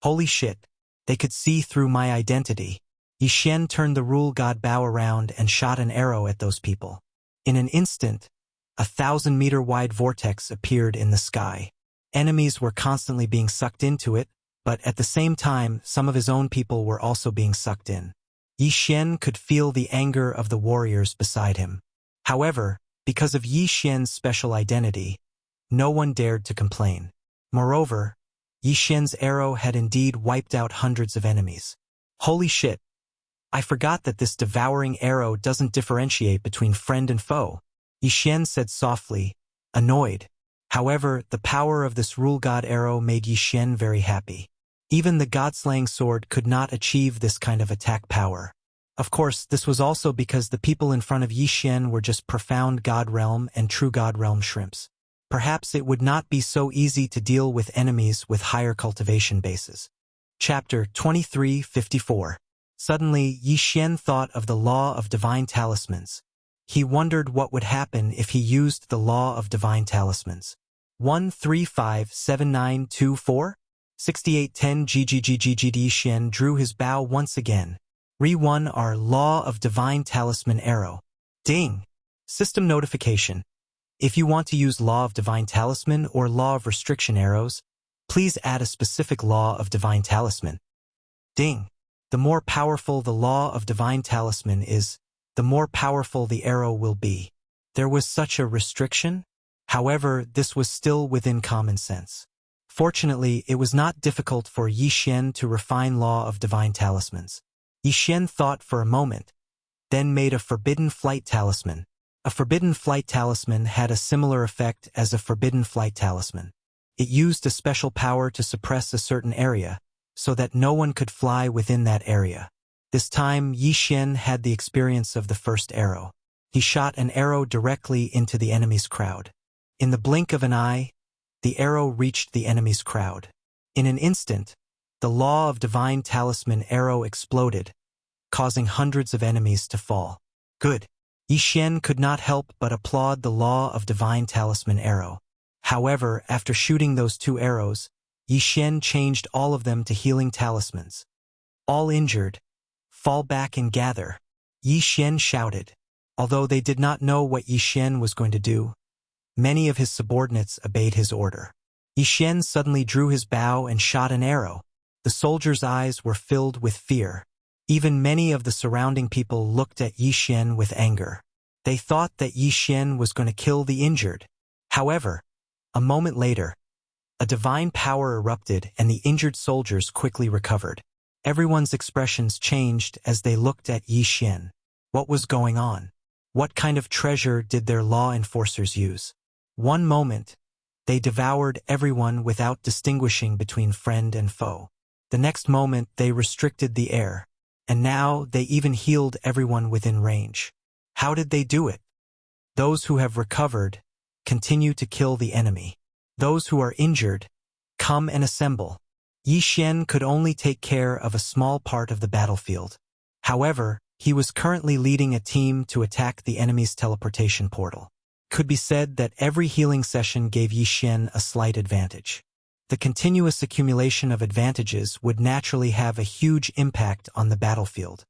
Holy shit, they could see through my identity. Yi Xian turned the Rule God Bow around and shot an arrow at those people. In an instant, a 1,000-meter-wide vortex appeared in the sky. Enemies were constantly being sucked into it, but at the same time, some of his own people were also being sucked in. Yi Xian could feel the anger of the warriors beside him. However, because of Yi Xian's special identity, no one dared to complain. Moreover, Yi Xian's arrow had indeed wiped out hundreds of enemies. Holy shit! I forgot that this devouring arrow doesn't differentiate between friend and foe, Yi Xian said softly, annoyed. However, the power of this Rule God arrow made Yi Xian very happy. Even the god-slaying sword could not achieve this kind of attack power. Of course, this was also because the people in front of Yi Xian were just profound God Realm and true God Realm shrimps. Perhaps it would not be so easy to deal with enemies with higher cultivation bases. Chapter 2354. Suddenly, Yi Xian thought of the law of divine talismans. He wondered what would happen if he used the law of divine talismans. 1357924? 6810 GGGGGD. Yi Xian drew his bow once again. Re-1 our Law of Divine Talisman Arrow. Ding! System notification. If you want to use Law of Divine Talisman or Law of Restriction arrows, please add a specific Law of Divine Talisman. Ding! The more powerful the Law of Divine Talisman is, the more powerful the arrow will be. There was such a restriction? However, this was still within common sense. Fortunately, it was not difficult for Yi Xian to refine Law of Divine Talismans. Yi Xian thought for a moment, then made a Forbidden Flight Talisman. A Forbidden Flight Talisman had a similar effect as a Forbidden Flight Talisman. It used a special power to suppress a certain area, so that no one could fly within that area. This time, Yi Xian had the experience of the first arrow. He shot an arrow directly into the enemy's crowd. In the blink of an eye, the arrow reached the enemy's crowd. In an instant, the Law of Divine Talisman arrow exploded, causing hundreds of enemies to fall. Good. Yi Xian could not help but applaud the Law of Divine Talisman arrow. However, after shooting those 2 arrows, Yi Xian changed all of them to healing talismans. All injured, fall back and gather. Yi Xian shouted. Although they did not know what Yi Xian was going to do, many of his subordinates obeyed his order. Yi Xian suddenly drew his bow and shot an arrow. The soldiers' eyes were filled with fear. Even many of the surrounding people looked at Yi Xian with anger. They thought that Yi Xian was going to kill the injured. However, a moment later, a divine power erupted and the injured soldiers quickly recovered. Everyone's expressions changed as they looked at Yi Xian. What was going on? What kind of treasure did their law enforcers use? One moment, they devoured everyone without distinguishing between friend and foe. The next moment, they restricted the air. And now, they even healed everyone within range. How did they do it? Those who have recovered continue to kill the enemy. Those who are injured come and assemble. Yi Xian could only take care of a small part of the battlefield. However, he was currently leading a team to attack the enemy's teleportation portal. Could be said that every healing session gave Yi Xian a slight advantage. The continuous accumulation of advantages would naturally have a huge impact on the battlefield.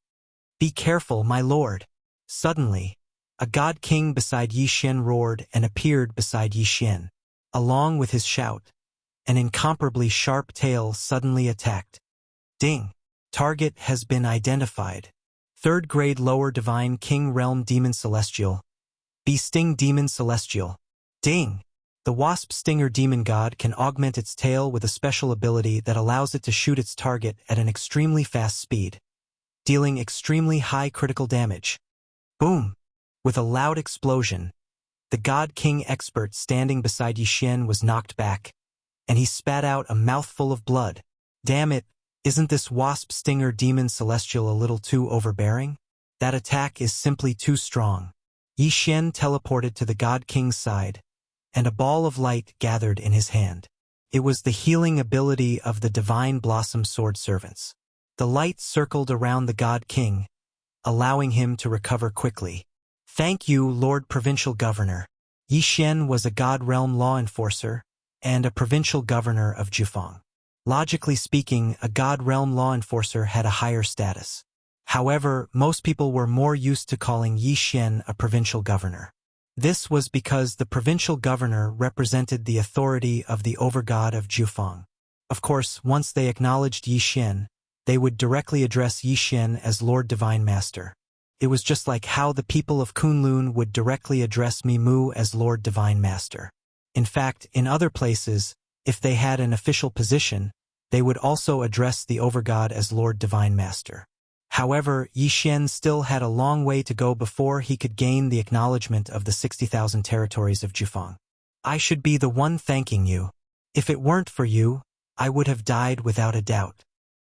Be careful, my lord. Suddenly, a god king beside Yi Xian roared and appeared beside Yi Xian. Along with his shout, an incomparably sharp tail suddenly attacked. Ding! Target has been identified. 3rd grade lower divine king realm demon celestial. Sting demon celestial. Ding! The wasp stinger demon god can augment its tail with a special ability that allows it to shoot its target at an extremely fast speed, dealing extremely high critical damage. Boom! With a loud explosion, the God King expert standing beside Yi Xian was knocked back, and he spat out a mouthful of blood. Damn it, isn't this wasp stinger demon celestial a little too overbearing? That attack is simply too strong. Yi Xian teleported to the God King's side, and a ball of light gathered in his hand. It was the healing ability of the Divine Blossom Sword Servants. The light circled around the God King, allowing him to recover quickly. Thank you, Lord Provincial Governor. Yi Xian was a God Realm law enforcer and a provincial governor of Jufeng. Logically speaking, a God Realm law enforcer had a higher status. However, most people were more used to calling Yi Xian a provincial governor. This was because the provincial governor represented the authority of the overgod of Jufeng. Of course, once they acknowledged Yi Xian, they would directly address Yi Xian as Lord Divine Master. It was just like how the people of Kunlun would directly address Mimu as Lord Divine Master. In fact, in other places, if they had an official position, they would also address the overgod as Lord Divine Master. However, Yi Xian still had a long way to go before he could gain the acknowledgement of the 60,000 territories of Jufeng. I should be the one thanking you. If it weren't for you, I would have died without a doubt.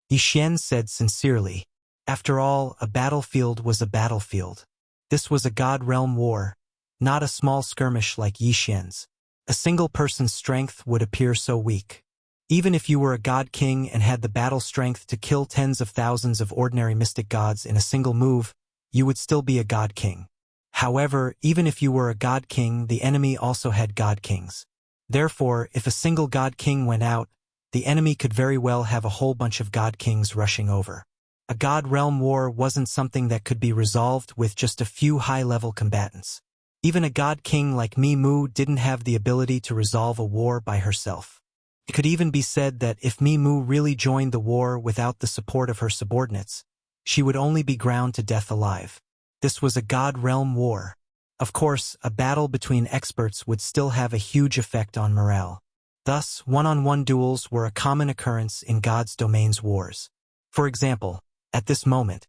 Yi Xian said sincerely. After all, a battlefield was a battlefield. This was a God Realm war, not a small skirmish like Yi Xian's. A single person's strength would appear so weak. Even if you were a God King and had the battle strength to kill tens of thousands of ordinary mystic gods in a single move, you would still be a God King. However, even if you were a God King, the enemy also had God Kings. Therefore, if a single God King went out, the enemy could very well have a whole bunch of God Kings rushing over. A God Realm war wasn't something that could be resolved with just a few high-level combatants. Even a God King like Mimu didn't have the ability to resolve a war by herself. It could even be said that if Mimu really joined the war without the support of her subordinates, she would only be ground to death alive. This was a God Realm war. Of course, a battle between experts would still have a huge effect on morale. Thus, one-on-one duels were a common occurrence in God's domain's wars. For example, at this moment,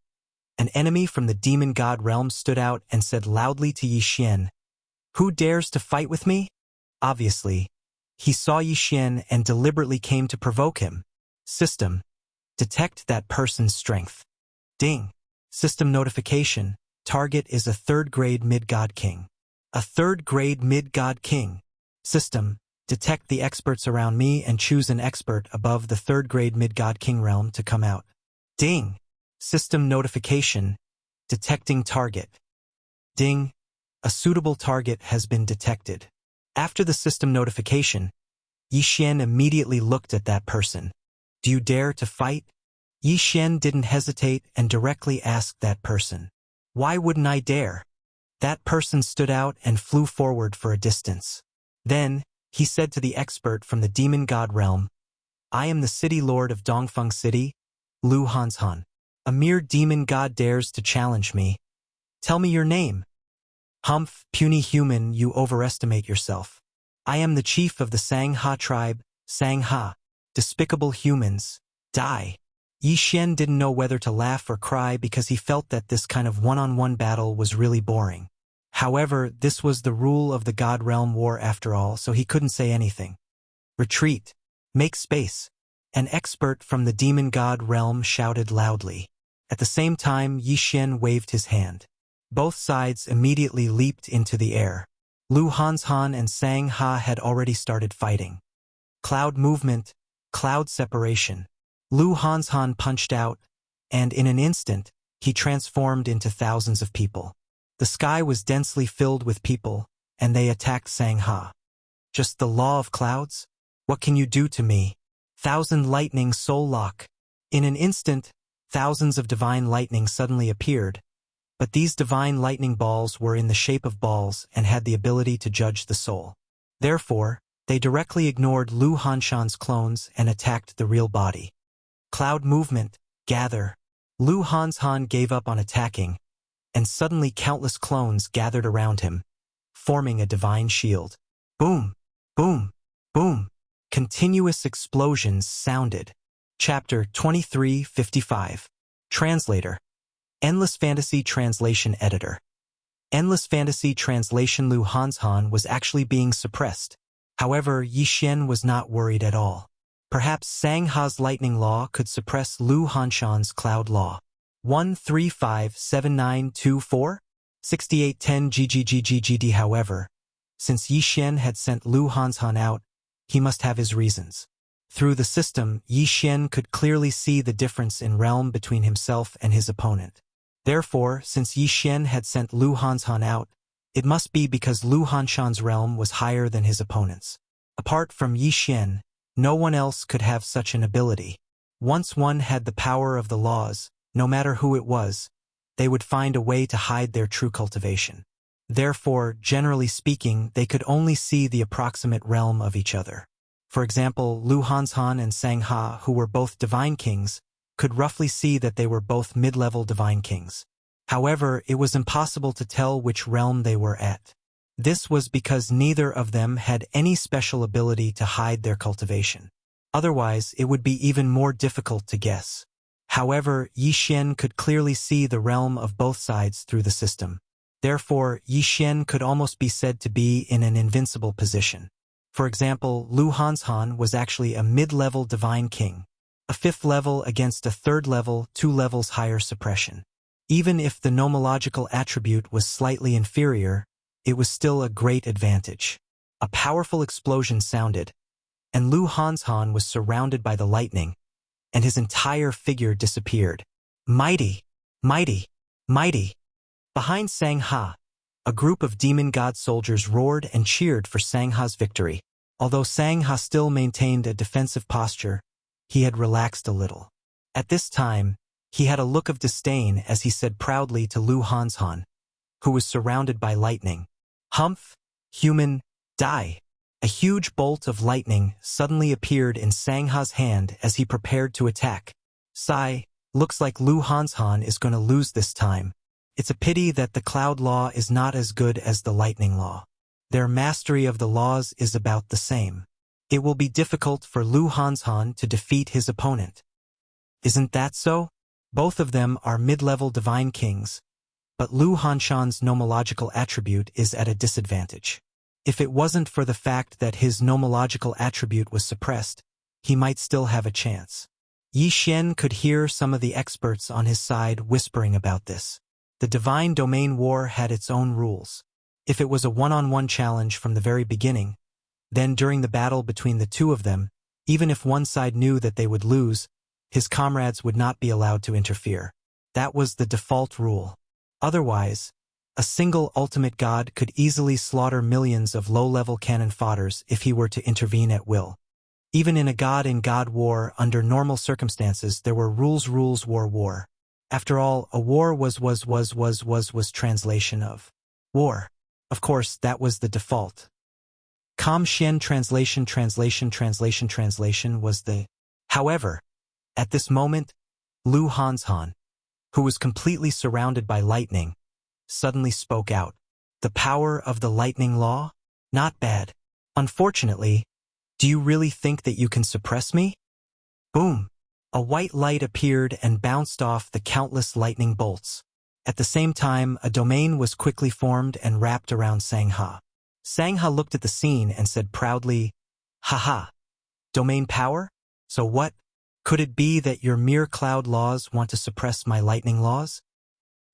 an enemy from the demon god realm stood out and said loudly to Yi Xian, "Who dares to fight with me?" Obviously, he saw Yi Xian and deliberately came to provoke him. System. Detect that person's strength. Ding. System notification. Target is a 3rd grade mid-god king. A 3rd grade mid-god king. System. Detect the experts around me and choose an expert above the 3rd grade mid-god king realm to come out. Ding. System notification. Detecting target. Ding. A suitable target has been detected. After the system notification, Yi Xian immediately looked at that person. Do you dare to fight? Yi Xian didn't hesitate and directly asked that person. Why wouldn't I dare? That person stood out and flew forward for a distance. Then, he said to the expert from the demon god realm, I am the city lord of Dongfeng City, Lu Hanshan. A mere demon god dares to challenge me. Tell me your name. Humph, puny human, you overestimate yourself. I am the chief of the Sangha tribe, Sangha. Despicable humans, die. Yi Xian didn't know whether to laugh or cry because he felt that this kind of one-on-one battle was really boring. However, this was the rule of the God Realm War after all, so he couldn't say anything. Retreat. Make space. An expert from the demon god realm shouted loudly. At the same time, Yi Xian waved his hand. Both sides immediately leaped into the air. Lu Hanshan and Sang Ha had already started fighting. Cloud movement, cloud separation. Lu Hanshan punched out, and in an instant, he transformed into thousands of people. The sky was densely filled with people, and they attacked Sang Ha. Just the law of clouds? What can you do to me? Thousand lightning soul lock. In an instant, thousands of divine lightning suddenly appeared, but these divine lightning balls were in the shape of balls and had the ability to judge the soul. Therefore, they directly ignored Lu Hanshan's clones and attacked the real body. Cloud movement, gather. Lu Hanshan gave up on attacking, and suddenly countless clones gathered around him, forming a divine shield. Boom, boom, boom. Continuous explosions sounded. Chapter 2355. Translator. Endless Fantasy Translation Editor. Endless Fantasy Translation. Lu Hanshan was actually being suppressed. However, Yi Xian was not worried at all. Perhaps Sang Ha's lightning law could suppress Lu Hanshan's cloud law. 1357924? 6810 GGGGGD. However, since Yi Xian had sent Lu Hanshan out, he must have his reasons. Through the system, Yi Xian could clearly see the difference in realm between himself and his opponent. Therefore, since Yi Xian had sent Lu Hanshan out, it must be because Lu Hanshan's realm was higher than his opponent's. Apart from Yi Xian, no one else could have such an ability. Once one had the power of the laws, no matter who it was, they would find a way to hide their true cultivation. Therefore, generally speaking, they could only see the approximate realm of each other. For example, Lu Hanshan and Sang Ha, who were both divine kings, could roughly see that they were both mid-level divine kings. However, it was impossible to tell which realm they were at. This was because neither of them had any special ability to hide their cultivation. Otherwise, it would be even more difficult to guess. However, Yi Xian could clearly see the realm of both sides through the system. Therefore, Yi Xian could almost be said to be in an invincible position. For example, Lu Hanshan was actually a mid-level divine king, a fifth level against a third level, 2 levels higher suppression. Even if the nomological attribute was slightly inferior, it was still a great advantage. A powerful explosion sounded, and Lu Hanshan was surrounded by the lightning, and his entire figure disappeared. Mighty! Mighty! Mighty! Behind Sang Ha, a group of demon god soldiers roared and cheered for Sang Ha's victory. Although Sang Ha still maintained a defensive posture, he had relaxed a little. At this time, he had a look of disdain as he said proudly to Lu Hanshan, who was surrounded by lightning, Humph, human, die. A huge bolt of lightning suddenly appeared in Sang Ha's hand as he prepared to attack. Sigh, looks like Lu Hanshan is going to lose this time. It's a pity that the cloud law is not as good as the lightning law. Their mastery of the laws is about the same. It will be difficult for Lu Hanshan to defeat his opponent. Isn't that so? Both of them are mid-level divine kings, but Lu Hanshan's nomological attribute is at a disadvantage. If it wasn't for the fact that his nomological attribute was suppressed, he might still have a chance. Yi Xian could hear some of the experts on his side whispering about this. The Divine Domain War had its own rules. If it was a one-on-one challenge from the very beginning, then during the battle between the two of them, even if one side knew that they would lose, his comrades would not be allowed to interfere. That was the default rule. Otherwise, a single ultimate god could easily slaughter millions of low-level cannon fodders if he were to intervene at will. Even in a god-in-god war, under normal circumstances, there were rules war. After all, a war was translation of war. Of course, that was the default. Com Xian translation was the. However, at this moment, Lu Hanshan, who was completely surrounded by lightning, suddenly spoke out. The power of the lightning law? Not bad. Unfortunately, do you really think that you can suppress me? Boom! A white light appeared and bounced off the countless lightning bolts. At the same time, a domain was quickly formed and wrapped around Sangha. Sangha looked at the scene and said proudly, "Haha! Domain power? So what? Could it be that your mere cloud laws want to suppress my lightning laws?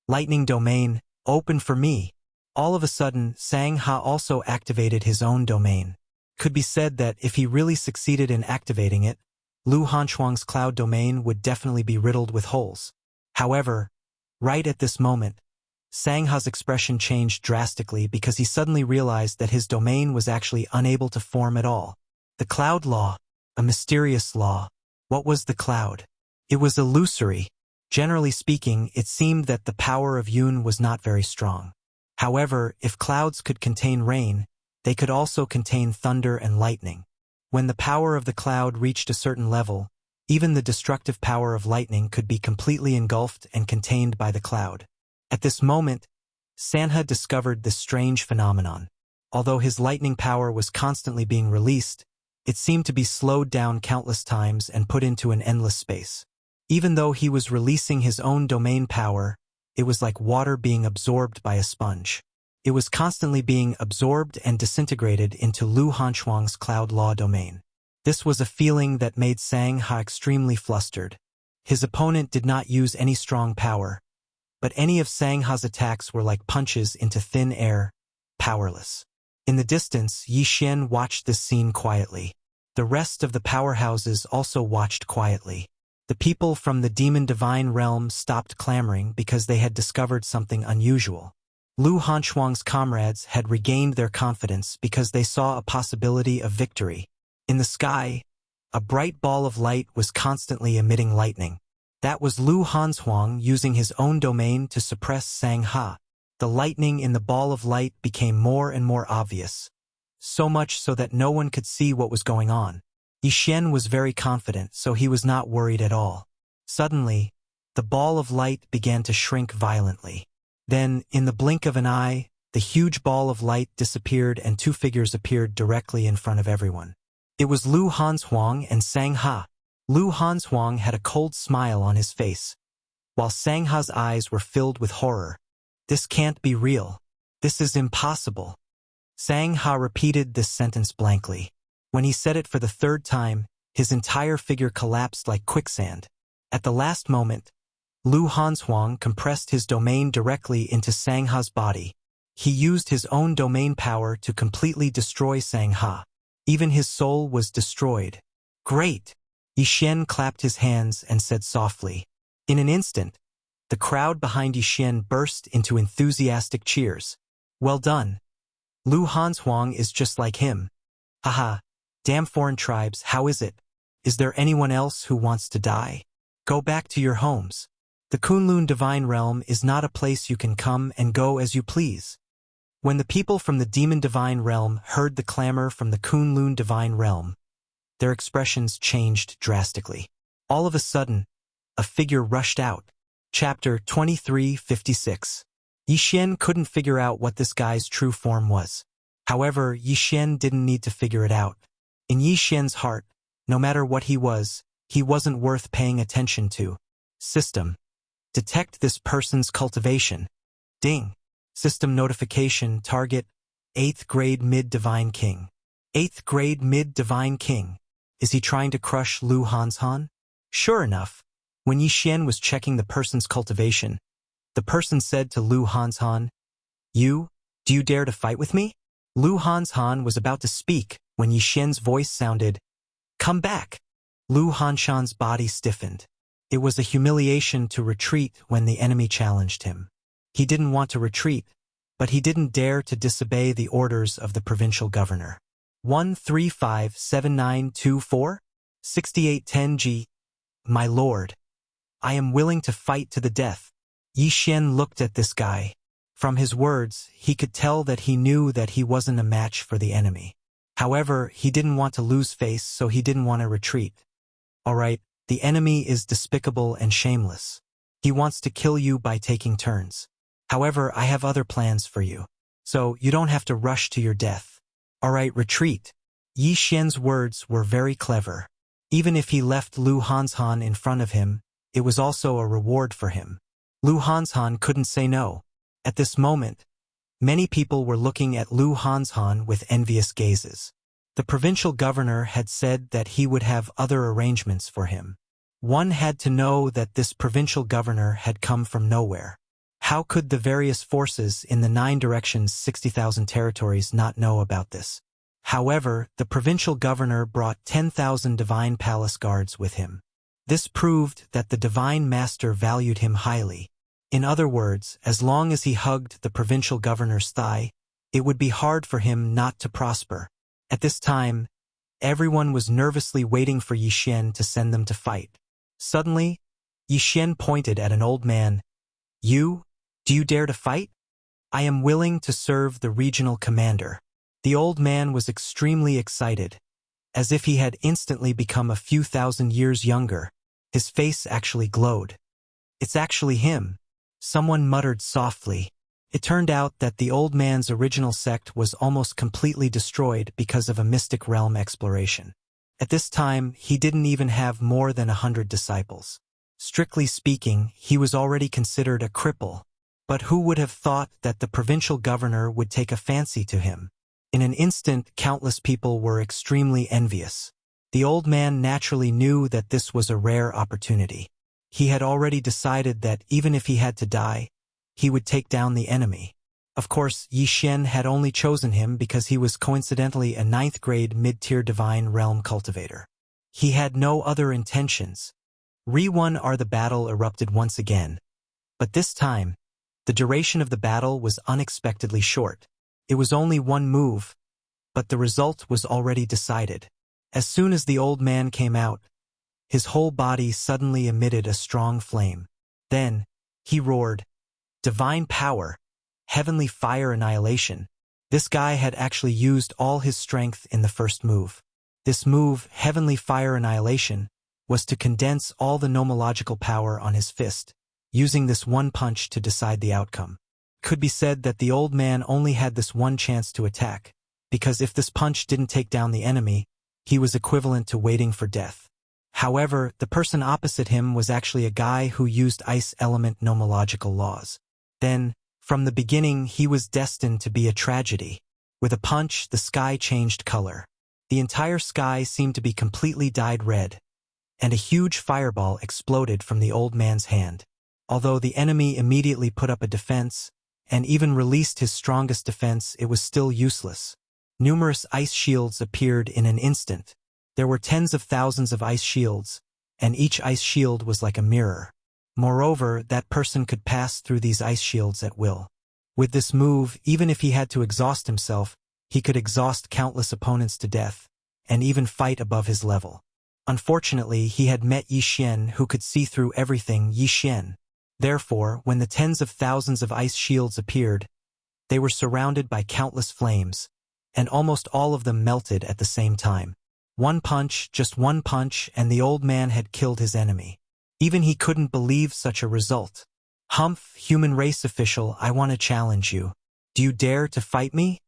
Lightning domain, open for me." All of a sudden, Sangha also activated his own domain. Could be said that if he really succeeded in activating it, Lu Hanshuang's cloud domain would definitely be riddled with holes. However, right at this moment, Sangha's expression changed drastically because he suddenly realized that his domain was actually unable to form at all. The cloud law, a mysterious law. What was the cloud? It was illusory. Generally speaking, it seemed that the power of Yun was not very strong. However, if clouds could contain rain, they could also contain thunder and lightning. When the power of the cloud reached a certain level, even the destructive power of lightning could be completely engulfed and contained by the cloud. At this moment, Sangha discovered this strange phenomenon. Although his lightning power was constantly being released, it seemed to be slowed down countless times and put into an endless space. Even though he was releasing his own domain power, it was like water being absorbed by a sponge. It was constantly being absorbed and disintegrated into Lu Hanshuang's cloud law domain. This was a feeling that made Sangha extremely flustered. His opponent did not use any strong power, but any of Sangha's attacks were like punches into thin air, powerless. In the distance, Yi Xian watched this scene quietly. The rest of the powerhouses also watched quietly. The people from the demon divine realm stopped clamoring because they had discovered something unusual. Lu Hanshuang's comrades had regained their confidence because they saw a possibility of victory. In the sky, a bright ball of light was constantly emitting lightning. That was Lu Hanshuang using his own domain to suppress Sangha. The lightning in the ball of light became more and more obvious, so much so that no one could see what was going on. Yi Xian was very confident, so he was not worried at all. Suddenly, the ball of light began to shrink violently. Then, in the blink of an eye, the huge ball of light disappeared and two figures appeared directly in front of everyone. It was Lu Hanshuang and Sangha. Lu Hanshuang had a cold smile on his face, while Sangha's eyes were filled with horror. "This can't be real. This is impossible." Sangha repeated this sentence blankly. When he said it for the third time, his entire figure collapsed like quicksand. At the last moment, Lu Hanshuang compressed his domain directly into Sangha's body. He used his own domain power to completely destroy Sangha. Even his soul was destroyed. "Great!" Yi Xian clapped his hands and said softly. In an instant, the crowd behind Yi Xian burst into enthusiastic cheers. "Well done. Lu Hanshuang is just like him. Haha, damn foreign tribes, how is it? Is there anyone else who wants to die? Go back to your homes. The Kunlun Divine Realm is not a place you can come and go as you please." When the people from the Demon Divine Realm heard the clamor from the Kunlun Divine Realm, their expressions changed drastically. All of a sudden, a figure rushed out. Chapter 2356. Yi Xian couldn't figure out what this guy's true form was. However, Yi Xian didn't need to figure it out. In Yi Xian's heart, no matter what he wasn't worth paying attention to. System. Detect this person's cultivation. Ding. System notification target, 8th grade mid-divine king. 8th grade mid-divine king. Is he trying to crush Lu Hanshan? Sure enough, when Yi Xian was checking the person's cultivation, the person said to Lu Hanshan, do you dare to fight with me?" Lu Hanshan was about to speak when Yi Xian's voice sounded, "Come back." Lu Hanshan's body stiffened. It was a humiliation to retreat when the enemy challenged him. He didn't want to retreat, but he didn't dare to disobey the orders of the provincial governor. 1357924? 6810G. My lord. I am willing to fight to the death. Yi Xian looked at this guy. From his words, he could tell that he knew that he wasn't a match for the enemy. However, he didn't want to lose face, so he didn't want to retreat. Alright, the enemy is despicable and shameless. He wants to kill you by taking turns. However, I have other plans for you. So, you don't have to rush to your death. Alright, retreat. Yi Xian's words were very clever. Even if he left Lu Hanshan in front of him, it was also a reward for him. Lu Hanshan couldn't say no. At this moment, many people were looking at Lu Hanshan with envious gazes. The provincial governor had said that he would have other arrangements for him. One had to know that this provincial governor had come from nowhere. How could the various forces in the 9 directions 60,000 territories not know about this? However, the provincial governor brought 10,000 divine palace guards with him. This proved that the divine master valued him highly. In other words, as long as he hugged the provincial governor's thigh, it would be hard for him not to prosper. At this time, everyone was nervously waiting for Yi Xian to send them to fight. Suddenly, Yi Xian pointed at an old man. Do you dare to fight? I am willing to serve the regional commander. The old man was extremely excited, as if he had instantly become a few thousand years younger. His face actually glowed. It's actually him. Someone muttered softly. It turned out that the old man's original sect was almost completely destroyed because of a mystic realm exploration. At this time, he didn't even have more than 100 disciples. Strictly speaking, he was already considered a cripple. But who would have thought that the provincial governor would take a fancy to him? In an instant, countless people were extremely envious. The old man naturally knew that this was a rare opportunity. He had already decided that even if he had to die, he would take down the enemy. Of course, Yi Xian had only chosen him because he was coincidentally a 9th grade mid-tier divine realm cultivator. He had no other intentions. The battle erupted once again. But this time, the duration of the battle was unexpectedly short. It was only one move, but the result was already decided. As soon as the old man came out, his whole body suddenly emitted a strong flame. Then, he roared, "Divine power! Heavenly fire annihilation!" This guy had actually used all his strength in the first move. This move, Heavenly Fire Annihilation, was to condense all the nomological power on his fist, using this one punch to decide the outcome. Could be said that the old man only had this one chance to attack, because if this punch didn't take down the enemy, he was equivalent to waiting for death. However, the person opposite him was actually a guy who used ice element nomological laws. Then, from the beginning, he was destined to be a tragedy. With a punch, the sky changed color. The entire sky seemed to be completely dyed red, and a huge fireball exploded from the old man's hand. Although the enemy immediately put up a defense, and even released his strongest defense, it was still useless. Numerous ice shields appeared in an instant. There were tens of thousands of ice shields, and each ice shield was like a mirror. Moreover, that person could pass through these ice shields at will. With this move, even if he had to exhaust himself, he could exhaust countless opponents to death, and even fight above his level. Unfortunately, he had met Yi Xian, who could see through everything. Yi Xian. Therefore, when the tens of thousands of ice shields appeared, they were surrounded by countless flames, and almost all of them melted at the same time. One punch, just one punch, and the old man had killed his enemy. Even he couldn't believe such a result. "Humph, human race official, I want to challenge you. Do you dare to fight me?"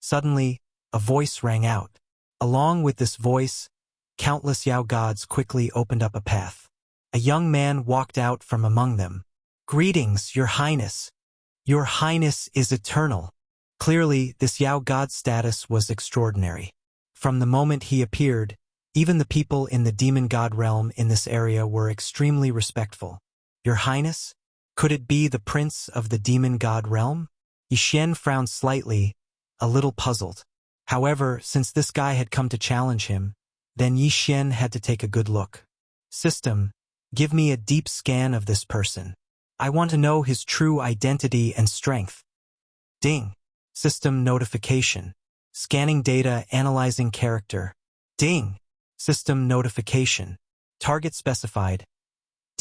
Suddenly, a voice rang out. Along with this voice, countless Yao gods quickly opened up a path. A young man walked out from among them. "Greetings, Your Highness. Your Highness is eternal." Clearly, this Yao god status was extraordinary. From the moment he appeared, even the people in the demon god realm in this area were extremely respectful. "Your Highness? Could it be the prince of the demon god realm?" Yi Xian frowned slightly, a little puzzled. However, since this guy had come to challenge him, then Yi Xian had to take a good look. "System, give me a deep scan of this person. I want to know his true identity and strength." Ding. System notification. Scanning data, analyzing character. Ding. System notification. Target specified.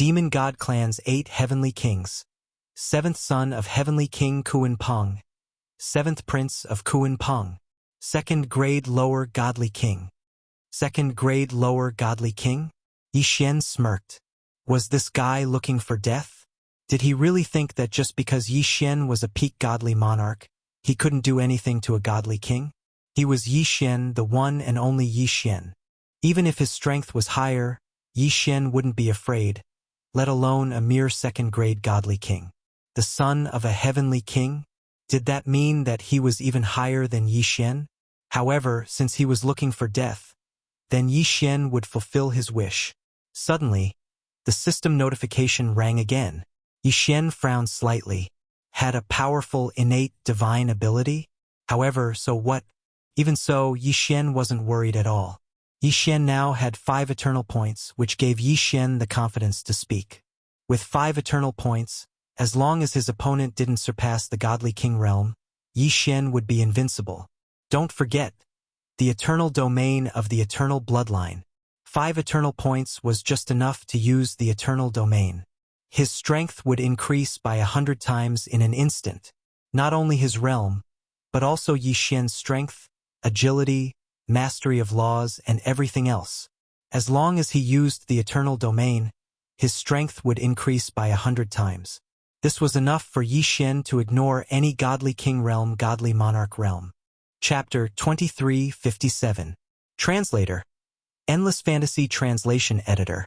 Demon God Clan's 8 Heavenly Kings. 7th son of Heavenly King Kuan Peng. 7th Prince of Kuan Peng. 2nd grade Lower Godly King. 2nd grade Lower Godly King? Yi Xian smirked. Was this guy looking for death? Did he really think that just because Yi Xian was a peak godly monarch, he couldn't do anything to a godly king? He was Yi Xian, the one and only Yi Xian. Even if his strength was higher, Yi Xian wouldn't be afraid, let alone a mere 2nd grade godly king. The son of a heavenly king? Did that mean that he was even higher than Yi Xian? However, since he was looking for death, then Yi Xian would fulfill his wish. Suddenly, the system notification rang again. Yi Xian frowned slightly. Had a powerful, innate, divine ability? However, so what? Even so, Yi Xian wasn't worried at all. Yi Xian now had 5 eternal points, which gave Yi Xian the confidence to speak. With 5 eternal points, as long as his opponent didn't surpass the godly king realm, Yi Xian would be invincible. Don't forget, the eternal domain of the eternal bloodline. 5 eternal points was just enough to use the eternal domain. His strength would increase by 100 times in an instant. Not only his realm, but also Yi Xian's strength, agility, mastery of laws, and everything else. As long as he used the eternal domain, his strength would increase by 100 times. This was enough for Yi Xian to ignore any godly king realm, godly monarch realm. Chapter 2357. Translator. Endless Fantasy Translation Editor.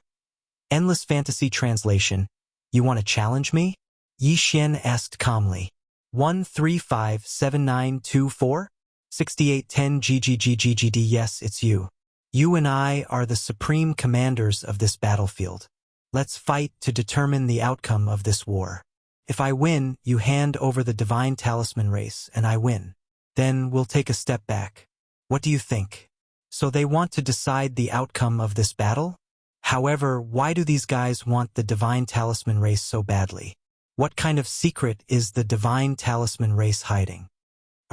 Endless Fantasy Translation. You want to challenge me? Yi Xian asked calmly. 1357924? 6810 GGGGGD. Yes, it's you. You and I are the supreme commanders of this battlefield. Let's fight to determine the outcome of this war. If I win, you hand over the divine talisman race, and I win. Then we'll take a step back. What do you think? So they want to decide the outcome of this battle? However, why do these guys want the divine talisman race so badly? What kind of secret is the divine talisman race hiding?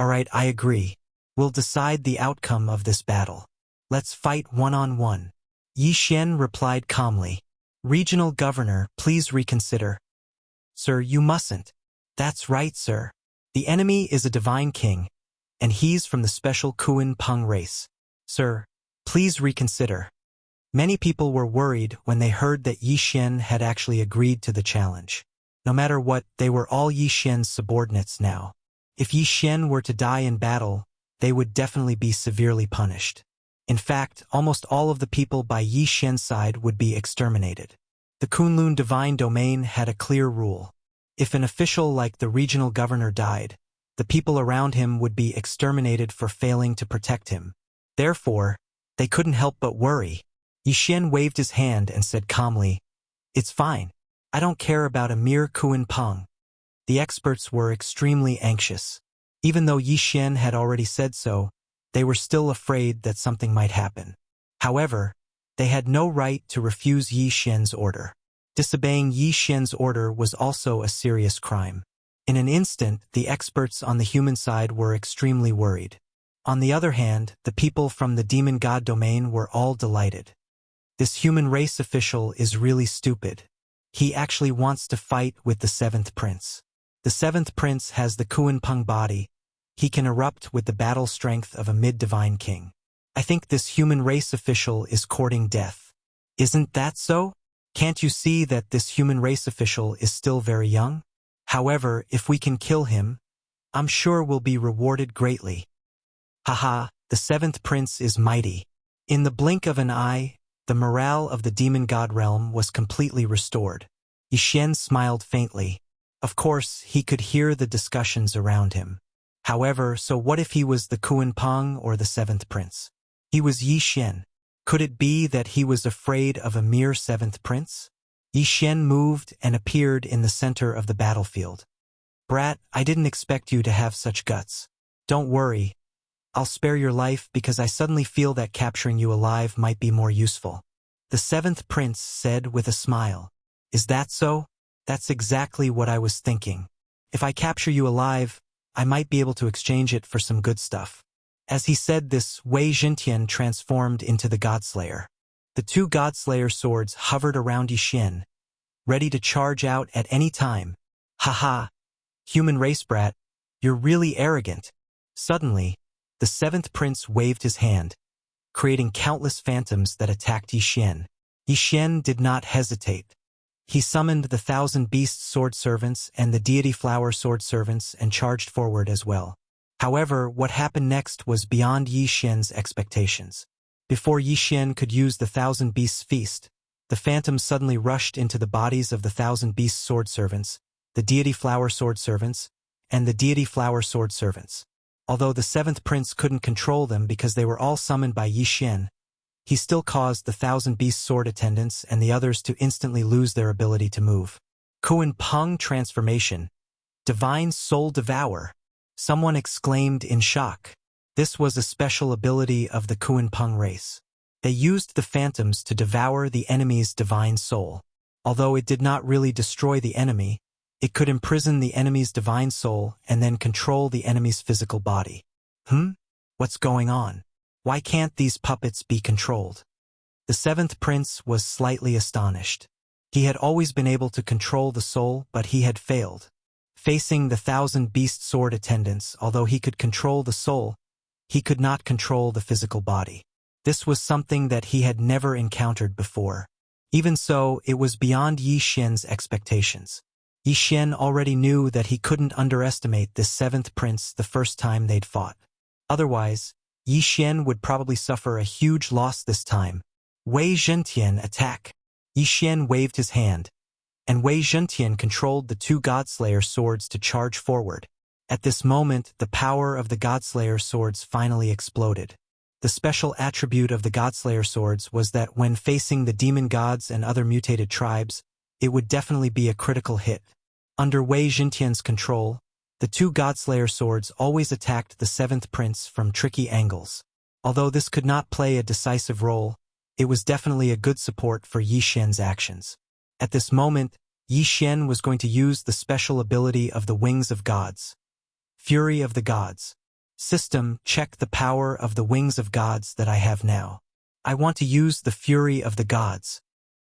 Alright, I agree. We'll decide the outcome of this battle. Let's fight one-on-one. Yi Xian replied calmly. Regional Governor, please reconsider. Sir, you mustn't. That's right, sir. The enemy is a divine king, and he's from the special Kuan Peng race. Sir, please reconsider. Many people were worried when they heard that Yi Xian had actually agreed to the challenge. No matter what, they were all Yi Xian's subordinates now. If Yi Xian were to die in battle, they would definitely be severely punished. In fact, almost all of the people by Yi Xian's side would be exterminated. The Kunlun divine domain had a clear rule. If an official like the regional governor died, the people around him would be exterminated for failing to protect him. Therefore, they couldn't help but worry. Yi Xian waved his hand and said calmly, It's fine. I don't care about a mere Kuan Peng. The experts were extremely anxious. Even though Yi Xian had already said so, they were still afraid that something might happen. However, they had no right to refuse Yi Xian's order. Disobeying Yi Xian's order was also a serious crime. In an instant, the experts on the human side were extremely worried. On the other hand, the people from the demon god domain were all delighted. This human race official is really stupid. He actually wants to fight with the 7th prince. The 7th prince has the Kuan Peng body. He can erupt with the battle strength of a mid-divine king. I think this human race official is courting death. Isn't that so? Can't you see that this human race official is still very young? However, if we can kill him, I'm sure we'll be rewarded greatly. Haha, the 7th prince is mighty. In the blink of an eye, the morale of the demon god realm was completely restored. Yi Xian smiled faintly. Of course, he could hear the discussions around him. However, so what if he was the Kuan Peng or the 7th prince? He was Yi Xian. Could it be that he was afraid of a mere 7th prince? Yi Xian moved and appeared in the center of the battlefield. Brat, I didn't expect you to have such guts. Don't worry. I'll spare your life because I suddenly feel that capturing you alive might be more useful. The 7th prince said with a smile. Is that so? That's exactly what I was thinking. If I capture you alive, I might be able to exchange it for some good stuff. As he said this, Wei Jintian transformed into the Godslayer. The 2 Godslayer swords hovered around Yi Xian, ready to charge out at any time. Haha, human race brat, you're really arrogant. Suddenly, the seventh prince waved his hand, creating countless phantoms that attacked Yi Xian. Yi Xian did not hesitate. He summoned the 1,000 beast sword servants and the deity flower sword servants and charged forward as well. However, what happened next was beyond Yi Xian's expectations. Before Yi Xian could use the 1,000 beasts feast, the phantoms suddenly rushed into the bodies of the 1,000 beast sword servants, the deity flower sword servants, and the deity flower sword servants. Although the seventh prince couldn't control them because they were all summoned by Yi Xian, he still caused the 1,000 beast sword attendants and the others to instantly lose their ability to move. Kuan Peng transformation. Divine Soul Devour. Someone exclaimed in shock. This was a special ability of the Kuan Peng race. They used the phantoms to devour the enemy's divine soul. Although it did not really destroy the enemy, it could imprison the enemy's divine soul and then control the enemy's physical body. What's going on? Why can't these puppets be controlled? The seventh prince was slightly astonished. He had always been able to control the soul, but he had failed. Facing the 1,000 beast sword attendants, although he could control the soul, he could not control the physical body. This was something that he had never encountered before. Even so, it was beyond Yi Xian's expectations. Yi Xian already knew that he couldn't underestimate this seventh prince the first time they'd fought. Otherwise, Yi Xian would probably suffer a huge loss this time. Wei Zhentian attack. Yi Xian waved his hand, and Wei Zhentian controlled the two Godslayer swords to charge forward. At this moment, the power of the Godslayer swords finally exploded. The special attribute of the Godslayer swords was that when facing the demon gods and other mutated tribes, it would definitely be a critical hit. Under Wei Zhentian's control, the two Godslayer swords always attacked the seventh prince from tricky angles. Although this could not play a decisive role, it was definitely a good support for Yi Xian's actions. At this moment, Yi Xian was going to use the special ability of the Wings of Gods. Fury of the Gods. System, check the power of the Wings of Gods that I have now. I want to use the Fury of the Gods.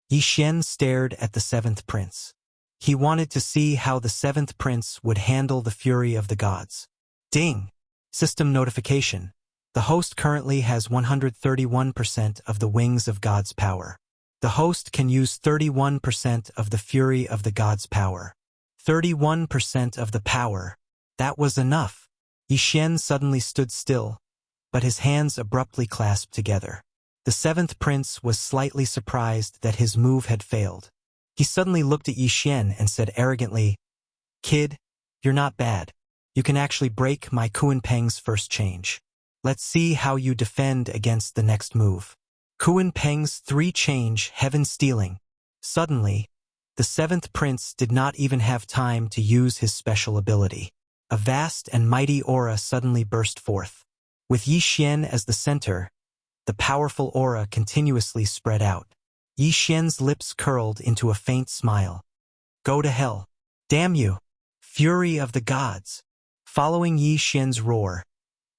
Yi Xian stared at the seventh prince. He wanted to see how the seventh prince would handle the fury of the gods. Ding! System notification. The host currently has 131% of the Wings of God's power. The host can use 31% of the fury of the gods' power. 31% of the power. That was enough. Yi Xian suddenly stood still, but his hands abruptly clasped together. The seventh prince was slightly surprised that his move had failed. He suddenly looked at Yi Xian and said arrogantly, "Kid, you're not bad. You can actually break my Kuan Peng's first change. Let's see how you defend against the next move." Kuan Peng's 3-change heaven stealing. Suddenly, the seventh prince did not even have time to use his special ability. A vast and mighty aura suddenly burst forth. With Yi Xian as the center, the powerful aura continuously spread out. Yi Xian's lips curled into a faint smile. Go to hell. Damn you. Fury of the gods. Following Yi Xian's roar,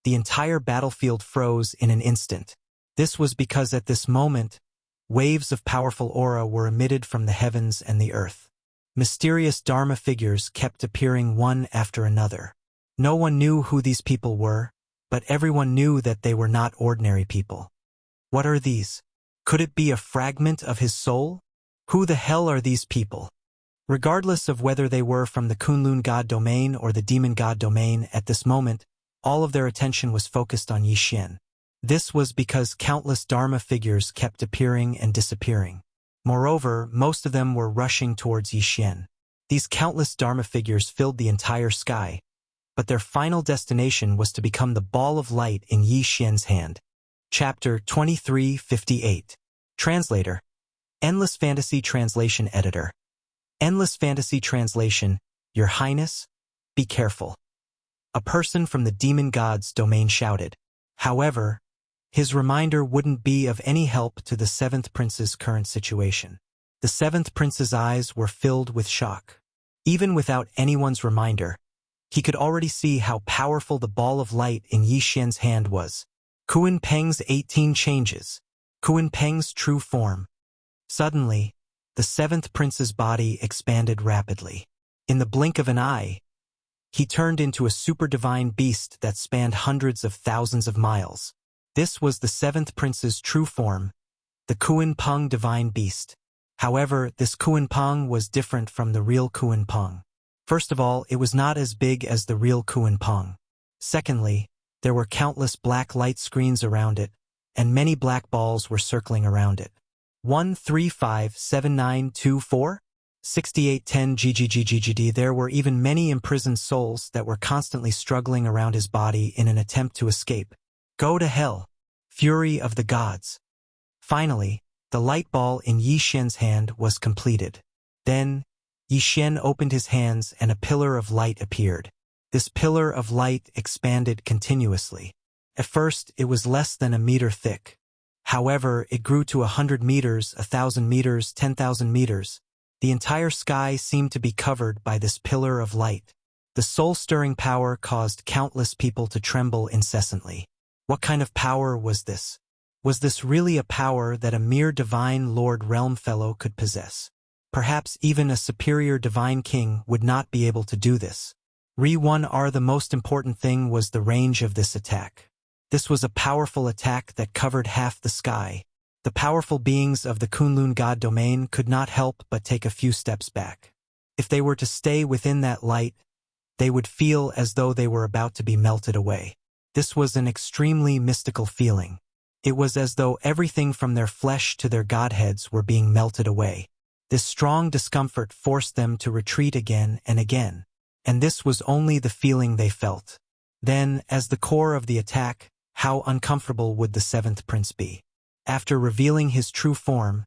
the entire battlefield froze in an instant. This was because at this moment, waves of powerful aura were emitted from the heavens and the earth. Mysterious Dharma figures kept appearing one after another. No one knew who these people were, but everyone knew that they were not ordinary people. What are these? Could it be a fragment of his soul? Who the hell are these people? Regardless of whether they were from the Kunlun god domain or the demon god domain, at this moment, all of their attention was focused on Yi Xian. This was because countless Dharma figures kept appearing and disappearing. Moreover, most of them were rushing towards Yi Xian. These countless Dharma figures filled the entire sky, but their final destination was to become the ball of light in Yi Xian's hand. Chapter 2358. Translator. Endless Fantasy Translation Editor. Endless Fantasy Translation. Your Highness, be careful. A person from the demon god's domain shouted. However, his reminder wouldn't be of any help to the seventh prince's current situation. The seventh prince's eyes were filled with shock. Even without anyone's reminder, he could already see how powerful the ball of light in Yi Xian's hand was. Kuan Peng's 18 changes. Kuan Peng's true form. Suddenly, the seventh prince's body expanded rapidly. In the blink of an eye, he turned into a super-divine beast that spanned hundreds of thousands of miles. This was the seventh prince's true form, the Kuan Peng divine beast. However, this Kuan Peng was different from the real Kuan Peng. First of all, it was not as big as the real Kuan Peng. Secondly, there were countless black light screens around it, and many black balls were circling around it. 1357924 6810 GGGGGD. There were even many imprisoned souls that were constantly struggling around his body in an attempt to escape. Go to hell, fury of the gods. Finally, the light ball in Yi Xian's hand was completed. Then, Yi Xian opened his hands and a pillar of light appeared. This pillar of light expanded continuously. At first, it was less than a meter thick. However, it grew to 100 meters, 1,000 meters, 10,000 meters. The entire sky seemed to be covered by this pillar of light. The soul-stirring power caused countless people to tremble incessantly. What kind of power was this? Was this really a power that a mere divine Lord Realm Fellow could possess? Perhaps even a superior divine king would not be able to do this. The most important thing was the range of this attack. This was a powerful attack that covered half the sky. The powerful beings of the Kunlun God domain could not help but take a few steps back. If they were to stay within that light, they would feel as though they were about to be melted away. This was an extremely mystical feeling. It was as though everything from their flesh to their godheads were being melted away. This strong discomfort forced them to retreat again and again. And this was only the feeling they felt. Then, as the core of the attack, how uncomfortable would the seventh prince be? After revealing his true form,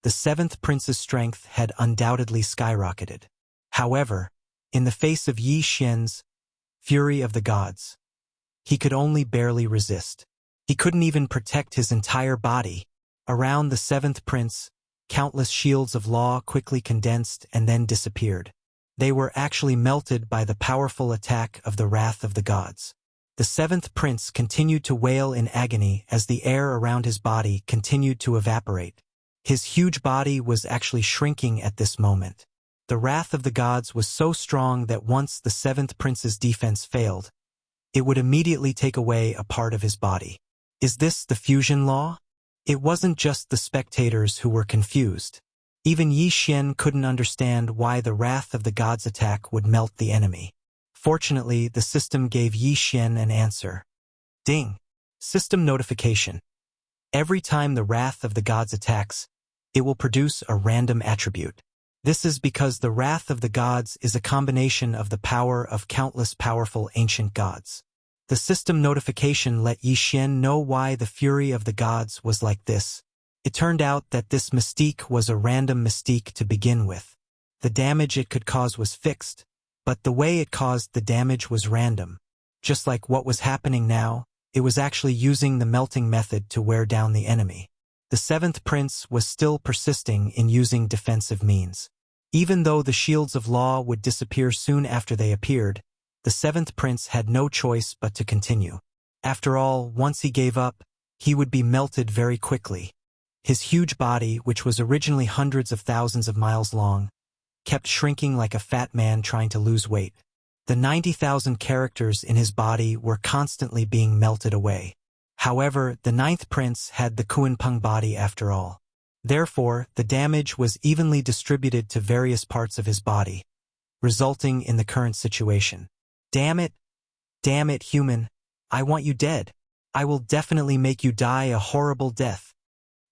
the seventh prince's strength had undoubtedly skyrocketed. However, in the face of Yi Xian's fury of the gods, he could only barely resist. He couldn't even protect his entire body. Around the seventh prince, countless shields of law quickly condensed and then disappeared. They were actually melted by the powerful attack of the wrath of the gods. The seventh prince continued to wail in agony as the air around his body continued to evaporate. His huge body was actually shrinking at this moment. The wrath of the gods was so strong that once the seventh prince's defense failed, it would immediately take away a part of his body. Is this the fusion law? It wasn't just the spectators who were confused. Even Yi Xian couldn't understand why the wrath of the gods' attack would melt the enemy. Fortunately, the system gave Yi Xian an answer. Ding! System notification. Every time the wrath of the gods attacks, it will produce a random attribute. This is because the wrath of the gods is a combination of the power of countless powerful ancient gods. The system notification let Yi Xian know why the fury of the gods was like this. It turned out that this mystique was a random mystique to begin with. The damage it could cause was fixed, but the way it caused the damage was random. Just like what was happening now, it was actually using the melting method to wear down the enemy. The seventh prince was still persisting in using defensive means. Even though the shields of law would disappear soon after they appeared, the seventh prince had no choice but to continue. After all, once he gave up, he would be melted very quickly. His huge body, which was originally hundreds of thousands of miles long, kept shrinking like a fat man trying to lose weight. The 90,000 characters in his body were constantly being melted away. However, the ninth prince had the Kuan Peng body after all. Therefore, the damage was evenly distributed to various parts of his body, resulting in the current situation. Damn it, human. I want you dead. I will definitely make you die a horrible death.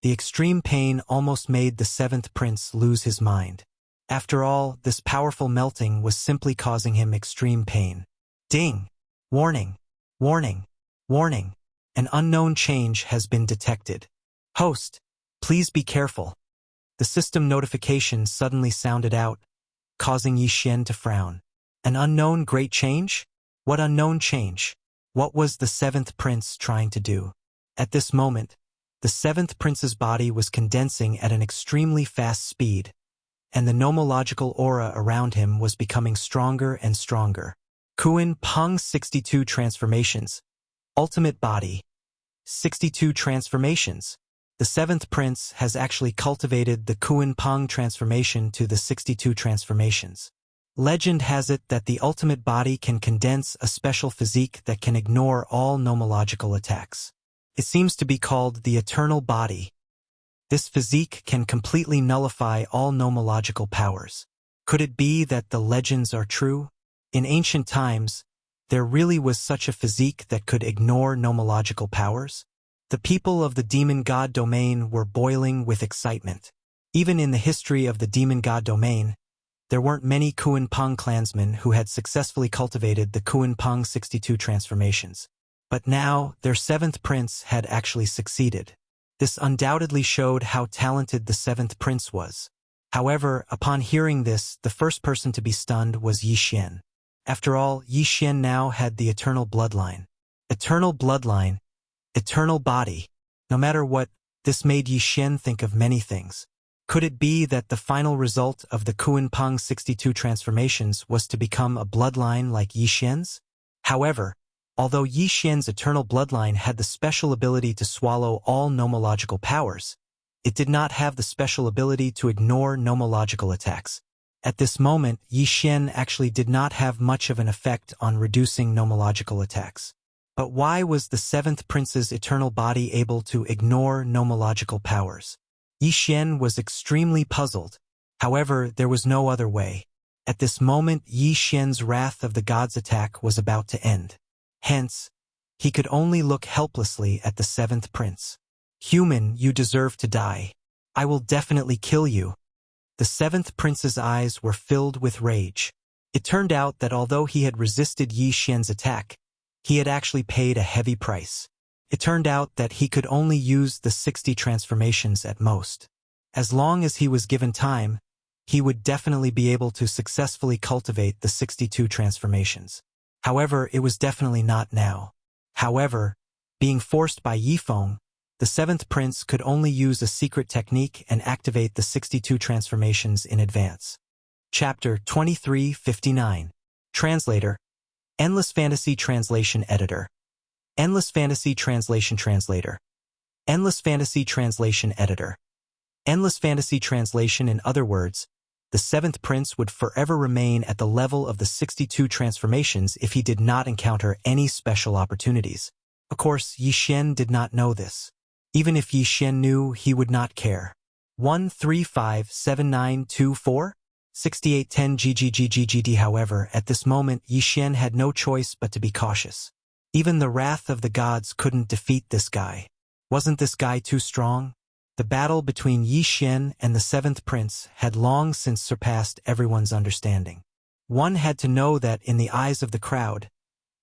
The extreme pain almost made the seventh prince lose his mind. After all, this powerful melting was simply causing him extreme pain. Ding! Warning! Warning! Warning! An unknown change has been detected. Host, please be careful. The system notification suddenly sounded out, causing Yi Xian to frown. An unknown great change? What unknown change? What was the seventh prince trying to do? At this moment, the seventh prince's body was condensing at an extremely fast speed, and the nomological aura around him was becoming stronger and stronger. Kuan Peng 62 transformations. Ultimate body. 62 transformations. the seventh prince has actually cultivated the Kuan Peng transformation to the 62 transformations. Legend has it that the ultimate body can condense a special physique that can ignore all nomological attacks. It seems to be called the eternal body. This physique can completely nullify all nomological powers. Could it be that the legends are true? In ancient times, there really was such a physique that could ignore nomological powers? The people of the demon god domain were boiling with excitement. Even in the history of the demon god domain, there weren't many Kuan Peng clansmen who had successfully cultivated the Kuan Peng 62 transformations. But now, their seventh prince had actually succeeded. This undoubtedly showed how talented the seventh prince was. However, upon hearing this, the first person to be stunned was Yi Xian. After all, Yi Xian now had the eternal bloodline. Eternal bloodline, eternal body. No matter what, this made Yi Xian think of many things. Could it be that the final result of the Kuan Peng 62 transformations was to become a bloodline like Yi Xian's? However, although Yi Xian's eternal bloodline had the special ability to swallow all nomological powers, it did not have the special ability to ignore nomological attacks. At this moment, Yi Xian actually did not have much of an effect on reducing nomological attacks. But why was the seventh prince's eternal body able to ignore nomological powers? Yi Xian was extremely puzzled. However, there was no other way. At this moment, Yi Xian's wrath of the gods' attack was about to end. Hence, he could only look helplessly at the seventh prince. "Human, you deserve to die. I will definitely kill you." The seventh prince's eyes were filled with rage. It turned out that although he had resisted Yi Xian's attack, he had actually paid a heavy price. It turned out that he could only use the 60 transformations at most. As long as he was given time, he would definitely be able to successfully cultivate the 62 transformations. However, it was definitely not now. However, being forced by Yifeng, the seventh prince could only use a secret technique and activate the 62 transformations in advance. Chapter 2359. Translator. Endless Fantasy Translation Editor. Endless Fantasy Translation Translator. Endless Fantasy Translation Editor. Endless Fantasy Translation. In other words, the seventh prince would forever remain at the level of the 62 transformations if he did not encounter any special opportunities. Of course, Yi Xian did not know this. Even if Yi Xian knew, he would not care. 1357924? 6810 GGGGGD. However, at this moment, Yi Xian had no choice but to be cautious. Even the wrath of the gods couldn't defeat this guy. Wasn't this guy too strong? The battle between Yi Xian and the seventh prince had long since surpassed everyone's understanding. One had to know that in the eyes of the crowd,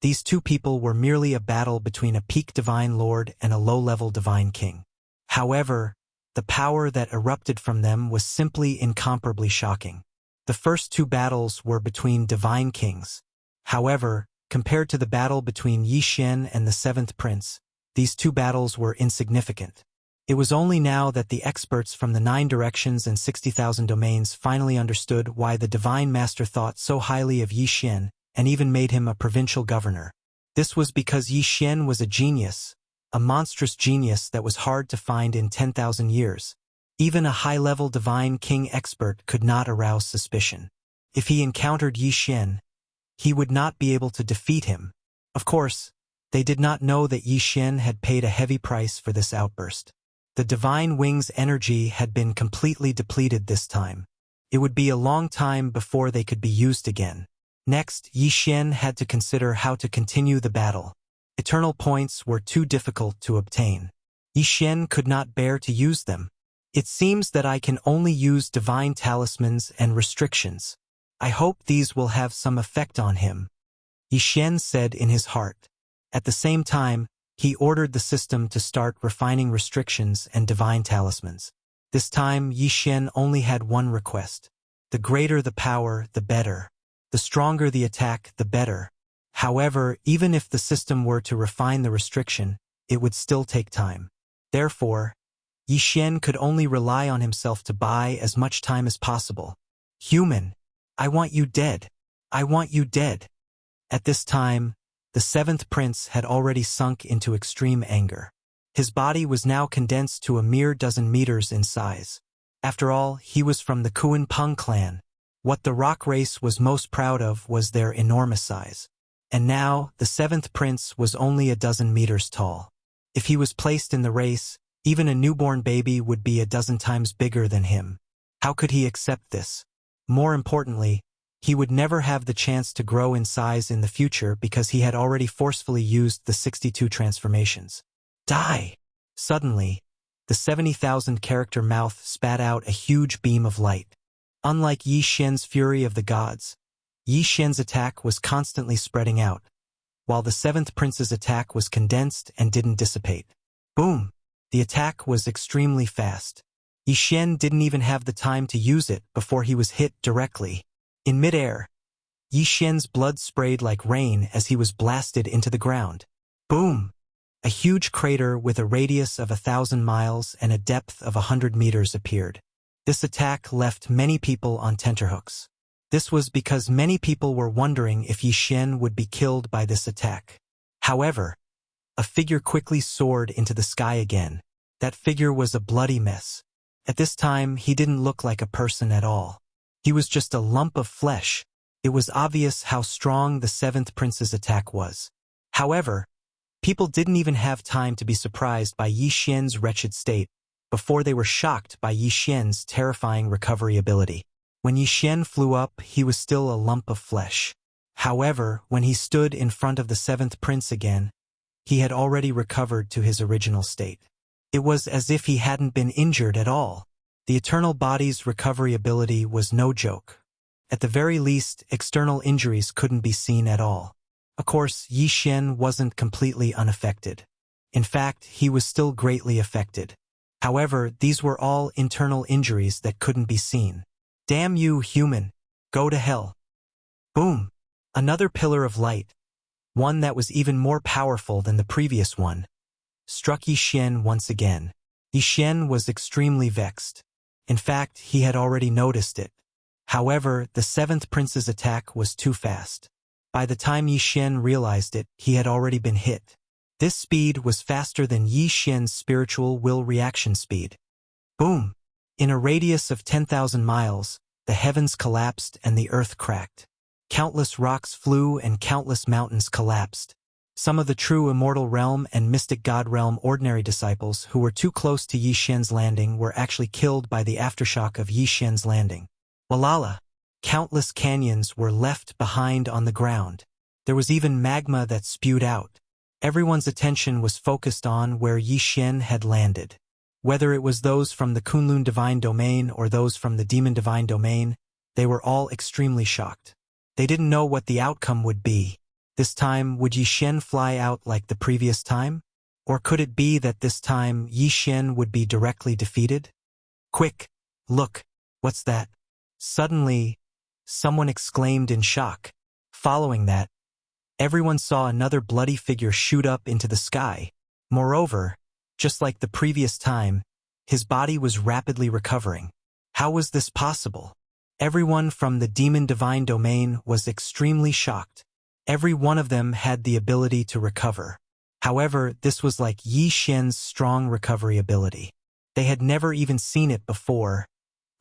these two people were merely a battle between a peak divine lord and a low-level divine king. However, the power that erupted from them was simply incomparably shocking. The first two battles were between divine kings. However, compared to the battle between Yi Xian and the seventh prince, these two battles were insignificant. It was only now that the experts from the 9 directions and 60,000 domains finally understood why the divine master thought so highly of Yi Xian and even made him a provincial governor. This was because Yi Xian was a genius, a monstrous genius that was hard to find in 10,000 years. Even a high-level divine king expert could not arouse suspicion. If he encountered Yi Xian, he would not be able to defeat him. Of course, they did not know that Yi Xian had paid a heavy price for this outburst. The divine wing's energy had been completely depleted this time. It would be a long time before they could be used again. Next, Yi Xian had to consider how to continue the battle. Eternal points were too difficult to obtain. Yi Xian could not bear to use them. "It seems that I can only use divine talismans and restrictions. I hope these will have some effect on him," Yi Xian said in his heart. At the same time, he ordered the system to start refining restrictions and divine talismans. This time, Yi Xian only had one request. The greater the power, the better. The stronger the attack, the better. However, even if the system were to refine the restriction, it would still take time. Therefore, Yi Xian could only rely on himself to buy as much time as possible. "Human, I want you dead. I want you dead." At this time, the seventh prince had already sunk into extreme anger. His body was now condensed to a mere dozen meters in size. After all, he was from the Kuan Peng clan. What the rock race was most proud of was their enormous size. And now, the seventh prince was only a dozen meters tall. If he was placed in the race, even a newborn baby would be a dozen times bigger than him. How could he accept this? More importantly, he would never have the chance to grow in size in the future because he had already forcefully used the 62 transformations. Die! Suddenly, the 70,000 character mouth spat out a huge beam of light. Unlike Yi Xian's fury of the gods, Yi Xian's attack was constantly spreading out, while the seventh prince's attack was condensed and didn't dissipate. Boom! The attack was extremely fast. Yi Xian didn't even have the time to use it before he was hit directly. In midair, Yi Xian's blood sprayed like rain as he was blasted into the ground. Boom! A huge crater with a radius of 1,000 miles and a depth of 100 meters appeared. This attack left many people on tenterhooks. This was because many people were wondering if Yi Xian would be killed by this attack. However, a figure quickly soared into the sky again. That figure was a bloody mess. At this time, he didn't look like a person at all. He was just a lump of flesh. It was obvious how strong the seventh prince's attack was. However, people didn't even have time to be surprised by Yi Xian's wretched state before they were shocked by Yi Xian's terrifying recovery ability. When Yi Xian flew up, he was still a lump of flesh. However, when he stood in front of the seventh prince again, he had already recovered to his original state. It was as if he hadn't been injured at all. The eternal body's recovery ability was no joke. At the very least, external injuries couldn't be seen at all. Of course, Yi Xian wasn't completely unaffected. In fact, he was still greatly affected. However, these were all internal injuries that couldn't be seen. Damn you, human! Go to hell! Boom! Another pillar of light, one that was even more powerful than the previous one, struck Yi Xian once again. Yi Xian was extremely vexed. In fact, he had already noticed it. However, the seventh prince's attack was too fast. By the time Yi Xian realized it, he had already been hit. This speed was faster than Yi Xian's spiritual will reaction speed. Boom! In a radius of 10,000 miles, the heavens collapsed and the earth cracked. Countless rocks flew and countless mountains collapsed. Some of the true immortal realm and mystic god realm ordinary disciples who were too close to Yi Xian's landing were actually killed by the aftershock of Yi Xian's landing. Walala! Countless canyons were left behind on the ground. There was even magma that spewed out. Everyone's attention was focused on where Yi Xian had landed. Whether it was those from the Kunlun Divine Domain or those from the Demon Divine Domain, they were all extremely shocked. They didn't know what the outcome would be. This time, would Yi Xian fly out like the previous time? Or could it be that this time Yi Xian would be directly defeated? Quick! Look! What's that? Suddenly, someone exclaimed in shock. Following that, everyone saw another bloody figure shoot up into the sky. Moreover, just like the previous time, his body was rapidly recovering. How was this possible? Everyone from the Demon Divine Domain was extremely shocked. Every one of them had the ability to recover. However, this was like Yi Xian's strong recovery ability. They had never even seen it before,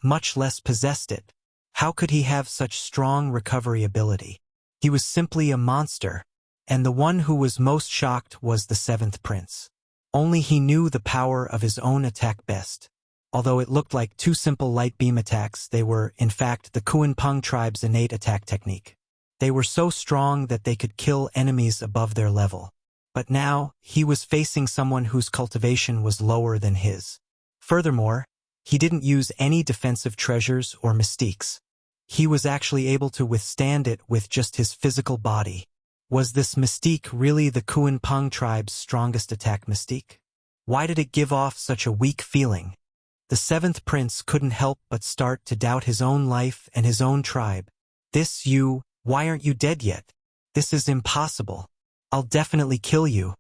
much less possessed it. How could he have such strong recovery ability? He was simply a monster, and the one who was most shocked was the seventh prince. Only he knew the power of his own attack best. Although it looked like two simple light beam attacks, they were, in fact, the Kuan Peng tribe's innate attack technique. They were so strong that they could kill enemies above their level. But now, he was facing someone whose cultivation was lower than his. Furthermore, he didn't use any defensive treasures or mystiques. He was actually able to withstand it with just his physical body. Was this mystique really the Kuan Peng tribe's strongest attack mystique? Why did it give off such a weak feeling? The seventh prince couldn't help but start to doubt his own life and his own tribe. Why aren't you dead yet? This is impossible. I'll definitely kill you.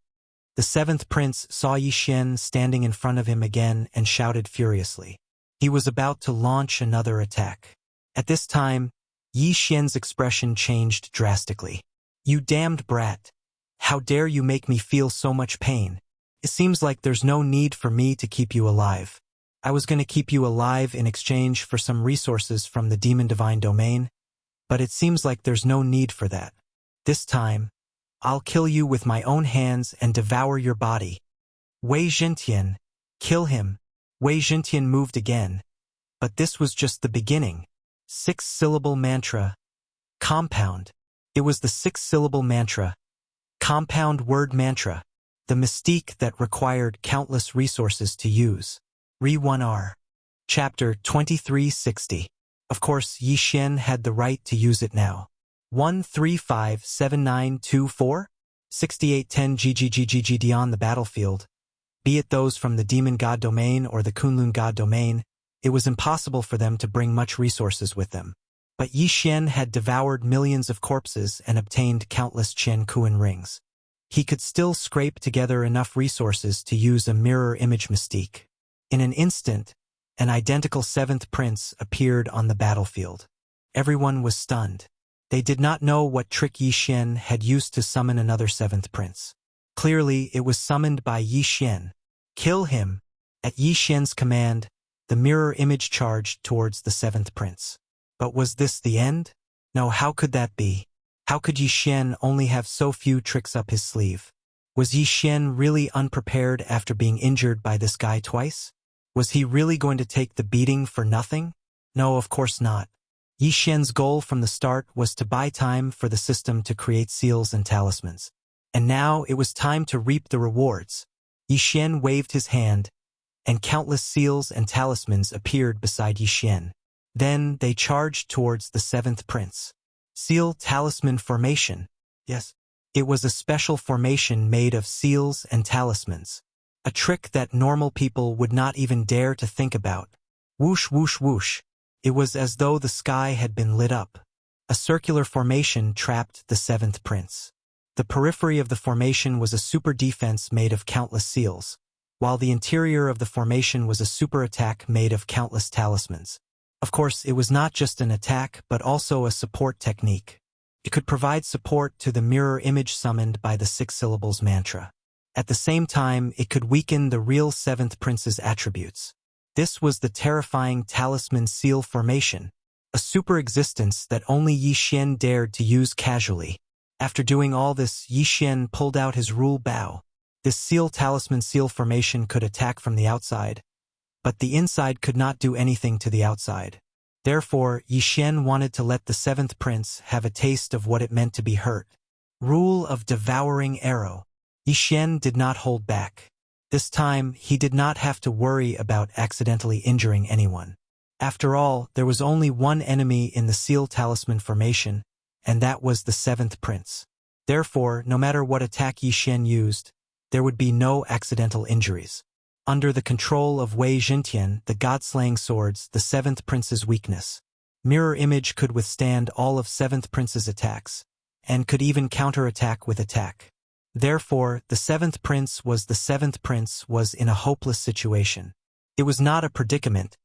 The seventh prince saw Yi Xian standing in front of him again and shouted furiously. He was about to launch another attack. At this time, Yi Xian's expression changed drastically. You damned brat! How dare you make me feel so much pain? It seems like there's no need for me to keep you alive. I was going to keep you alive in exchange for some resources from the demon divine domain, but it seems like there's no need for that. This time, I'll kill you with my own hands and devour your body. Wei Zhentian, kill him. Wei Zhentian moved again. But this was just the beginning. 6-syllable mantra. Compound. It was the 6-syllable mantra. Compound word mantra. The mystique that required countless resources to use. Re-1R. Chapter 2360. Of course, Yi Xian had the right to use it now. 1357924? 6810 GGGGGD on the battlefield. Be it those from the demon god domain or the Kunlun god domain, it was impossible for them to bring much resources with them. But Yi Xian had devoured millions of corpses and obtained countless Qian Kuan rings. He could still scrape together enough resources to use a mirror image mystique. In an instant, an identical 7th prince appeared on the battlefield. Everyone was stunned. They did not know what trick Yi Xian had used to summon another 7th prince. Clearly, it was summoned by Yi Xian. Kill him! At Yi Xian's command, the mirror image charged towards the 7th prince. But was this the end? No, how could that be? How could Yi Xian only have so few tricks up his sleeve? Was Yi Xian really unprepared after being injured by this guy twice? Was he really going to take the beating for nothing? No, of course not. Yi Xian's goal from the start was to buy time for the system to create seals and talismans. And now it was time to reap the rewards. Yi Xian waved his hand, and countless seals and talismans appeared beside Yi Xian. Then they charged towards the 7th prince. Seal talisman formation. Yes, it was a special formation made of seals and talismans. A trick that normal people would not even dare to think about. Whoosh, whoosh, whoosh. It was as though the sky had been lit up. A circular formation trapped the 7th prince. The periphery of the formation was a super defense made of countless seals, while the interior of the formation was a super attack made of countless talismans. Of course, it was not just an attack, but also a support technique. It could provide support to the mirror image summoned by the 6 syllables mantra. At the same time, it could weaken the real 7th prince's attributes. This was the terrifying talisman seal formation, a super existence that only Yi Xian dared to use casually. After doing all this, Yi Xian pulled out his rule bow. This seal talisman seal formation could attack from the outside, but the inside could not do anything to the outside. Therefore, Yi Xian wanted to let the 7th prince have a taste of what it meant to be hurt. Rule of devouring arrow. Yi Xian did not hold back. This time, he did not have to worry about accidentally injuring anyone. After all, there was only one enemy in the seal talisman formation, and that was the 7th prince. Therefore, no matter what attack Yi Xian used, there would be no accidental injuries. Under the control of Wei Zhentian, the god-slaying swords, the 7th prince's weakness. Mirror image could withstand all of 7th prince's attacks, and could even counterattack with attack. Therefore, the 7th prince was in a hopeless situation. It was not a predicament,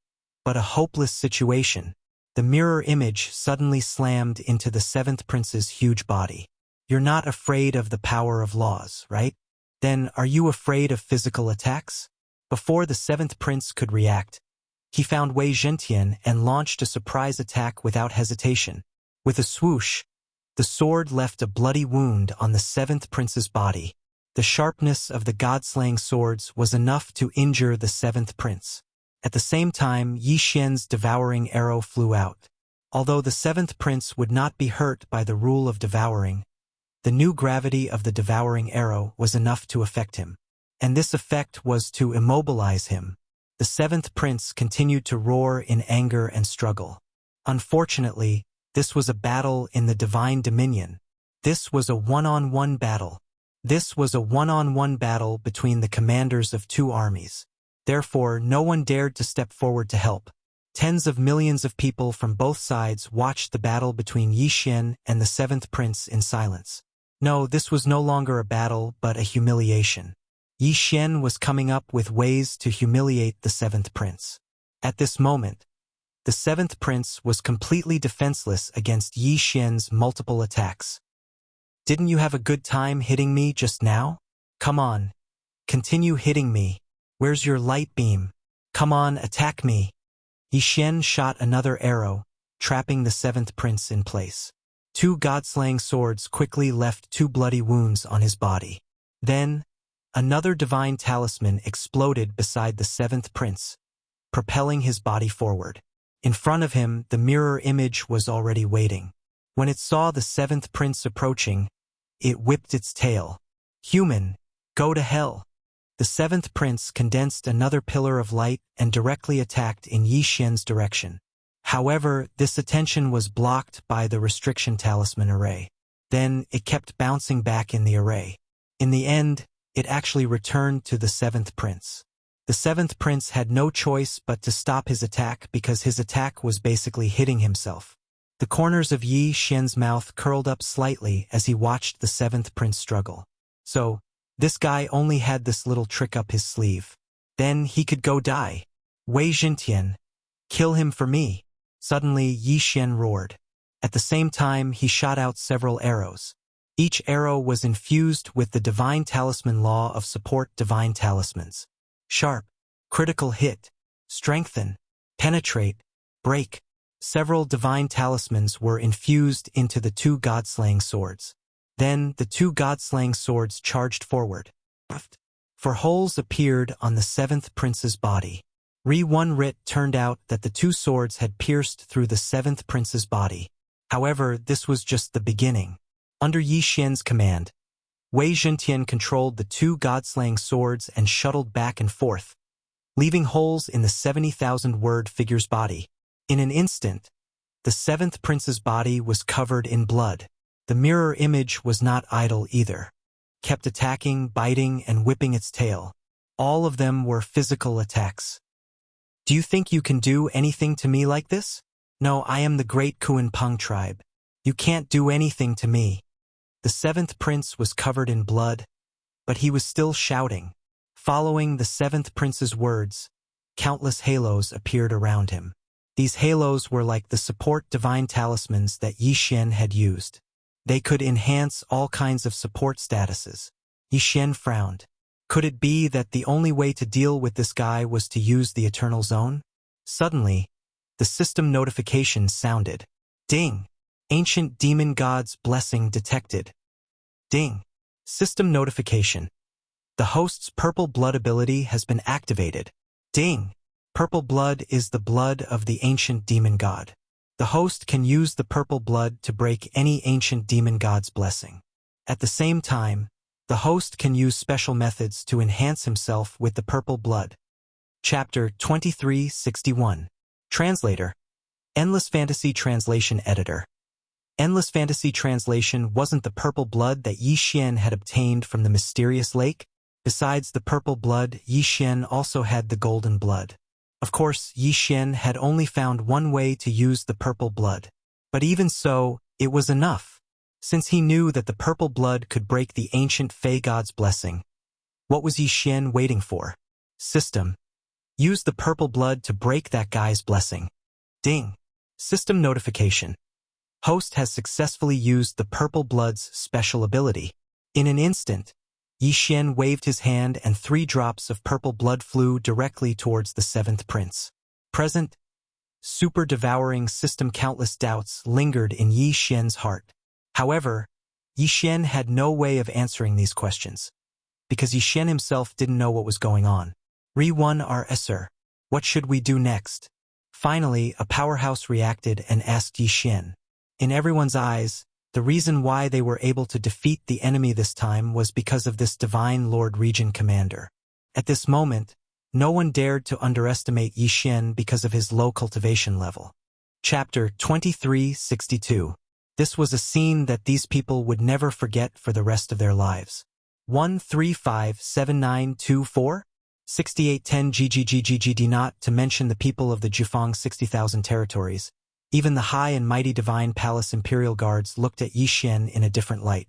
but a hopeless situation. The mirror image suddenly slammed into the 7th prince's huge body. You're not afraid of the power of laws, right? Then are you afraid of physical attacks? Before the 7th prince could react, he found Wei Zhentian and launched a surprise attack without hesitation. With a swoosh, the sword left a bloody wound on the 7th prince's body. The sharpness of the god-slaying swords was enough to injure the 7th prince. At the same time, Yi Xian's devouring arrow flew out. Although the 7th prince would not be hurt by the rule of devouring, the new gravity of the devouring arrow was enough to affect him. And this effect was to immobilize him. The 7th prince continued to roar in anger and struggle. Unfortunately, this was a battle in the divine dominion. This was a one-on-one battle. This was a one-on-one battle between the commanders of 2 armies. Therefore, no one dared to step forward to help. Tens of millions of people from both sides watched the battle between Yi Xian and the 7th prince in silence. No, this was no longer a battle, but a humiliation. Yi Xian was coming up with ways to humiliate the 7th prince. At this moment, the 7th prince was completely defenseless against Yi Xian's multiple attacks. Didn't you have a good time hitting me just now? Come on. Continue hitting me. Where's your light beam? Come on, attack me. Yi Xian shot another arrow, trapping the seventh prince in place. Two god-slaying swords quickly left two bloody wounds on his body. Then, another divine talisman exploded beside the seventh prince, propelling his body forward. In front of him, the mirror image was already waiting. When it saw the seventh prince approaching, it whipped its tail. Human, go to hell. The seventh prince condensed another pillar of light and directly attacked in Yi Xian's direction. However, this attention was blocked by the restriction talisman array. Then it kept bouncing back in the array. In the end, it actually returned to the seventh prince. The seventh prince had no choice but to stop his attack because his attack was basically hitting himself. The corners of Yi Xian's mouth curled up slightly as he watched the seventh prince struggle. So, this guy only had this little trick up his sleeve. Then he could go die. Wei Jintian, kill him for me. Suddenly, Yi Xian roared. At the same time, he shot out several arrows. Each arrow was infused with the divine talisman law of support divine talismans. Sharp, critical hit, strengthen, penetrate, break. Several divine talismans were infused into the two god-slaying swords. Then the two god-slaying swords charged forward. For holes appeared on the seventh prince's body. One Rit turned out that the two swords had pierced through the seventh prince's body. However, this was just the beginning. Under Yi Xian's command, Wei Jintian controlled the two god-slaying swords and shuttled back and forth, leaving holes in the 70,000-word figure's body. In an instant, the seventh prince's body was covered in blood. The mirror image was not idle either. Kept attacking, biting, and whipping its tail. All of them were physical attacks. Do you think you can do anything to me like this? No, I am the great Kuan-Peng tribe. You can't do anything to me. The seventh prince was covered in blood, but he was still shouting. Following the seventh prince's words, countless halos appeared around him. These halos were like the support divine talismans that Yi Xian had used. They could enhance all kinds of support statuses. Yi Xian frowned. Could it be that the only way to deal with this guy was to use the Eternal Zone? Suddenly, the system notification sounded. Ding! Ancient Demon God's blessing detected. Ding! System notification. The host's purple blood ability has been activated. Ding! Purple blood is the blood of the ancient demon god. The host can use the purple blood to break any ancient demon god's blessing. At the same time, the host can use special methods to enhance himself with the purple blood. Chapter 2361. Translator. Endless Fantasy Translation Editor. Endless Fantasy Translation wasn't the purple blood that Yi Xian had obtained from the mysterious lake. Besides the purple blood, Yi Xian also had the golden blood. Of course, Yi Xian had only found one way to use the purple blood. But even so, it was enough, since he knew that the purple blood could break the ancient Fey god's blessing. What was Yi Xian waiting for? System. Use the purple blood to break that guy's blessing. Ding. System notification. Host has successfully used the purple blood's special ability. In an instant, Yi Xian waved his hand and 3 drops of purple blood flew directly towards the seventh prince. Present, super devouring system. Countless doubts lingered in Yi Xian's heart. However, Yi Xian had no way of answering these questions, because Yi Xian himself didn't know what was going on. Sir, what should we do next? Finally, a powerhouse reacted and asked Yi Xian. In everyone's eyes, the reason why they were able to defeat the enemy this time was because of this divine Lord Region Commander. At this moment, no one dared to underestimate Yi Xian because of his low cultivation level. Chapter 2362. This was a scene that these people would never forget for the rest of their lives. 1357924? 6810 GGGGGD. Not to mention the people of the Jufang 60,000 territories. Even the high and mighty divine palace imperial guards looked at Yi Xian in a different light.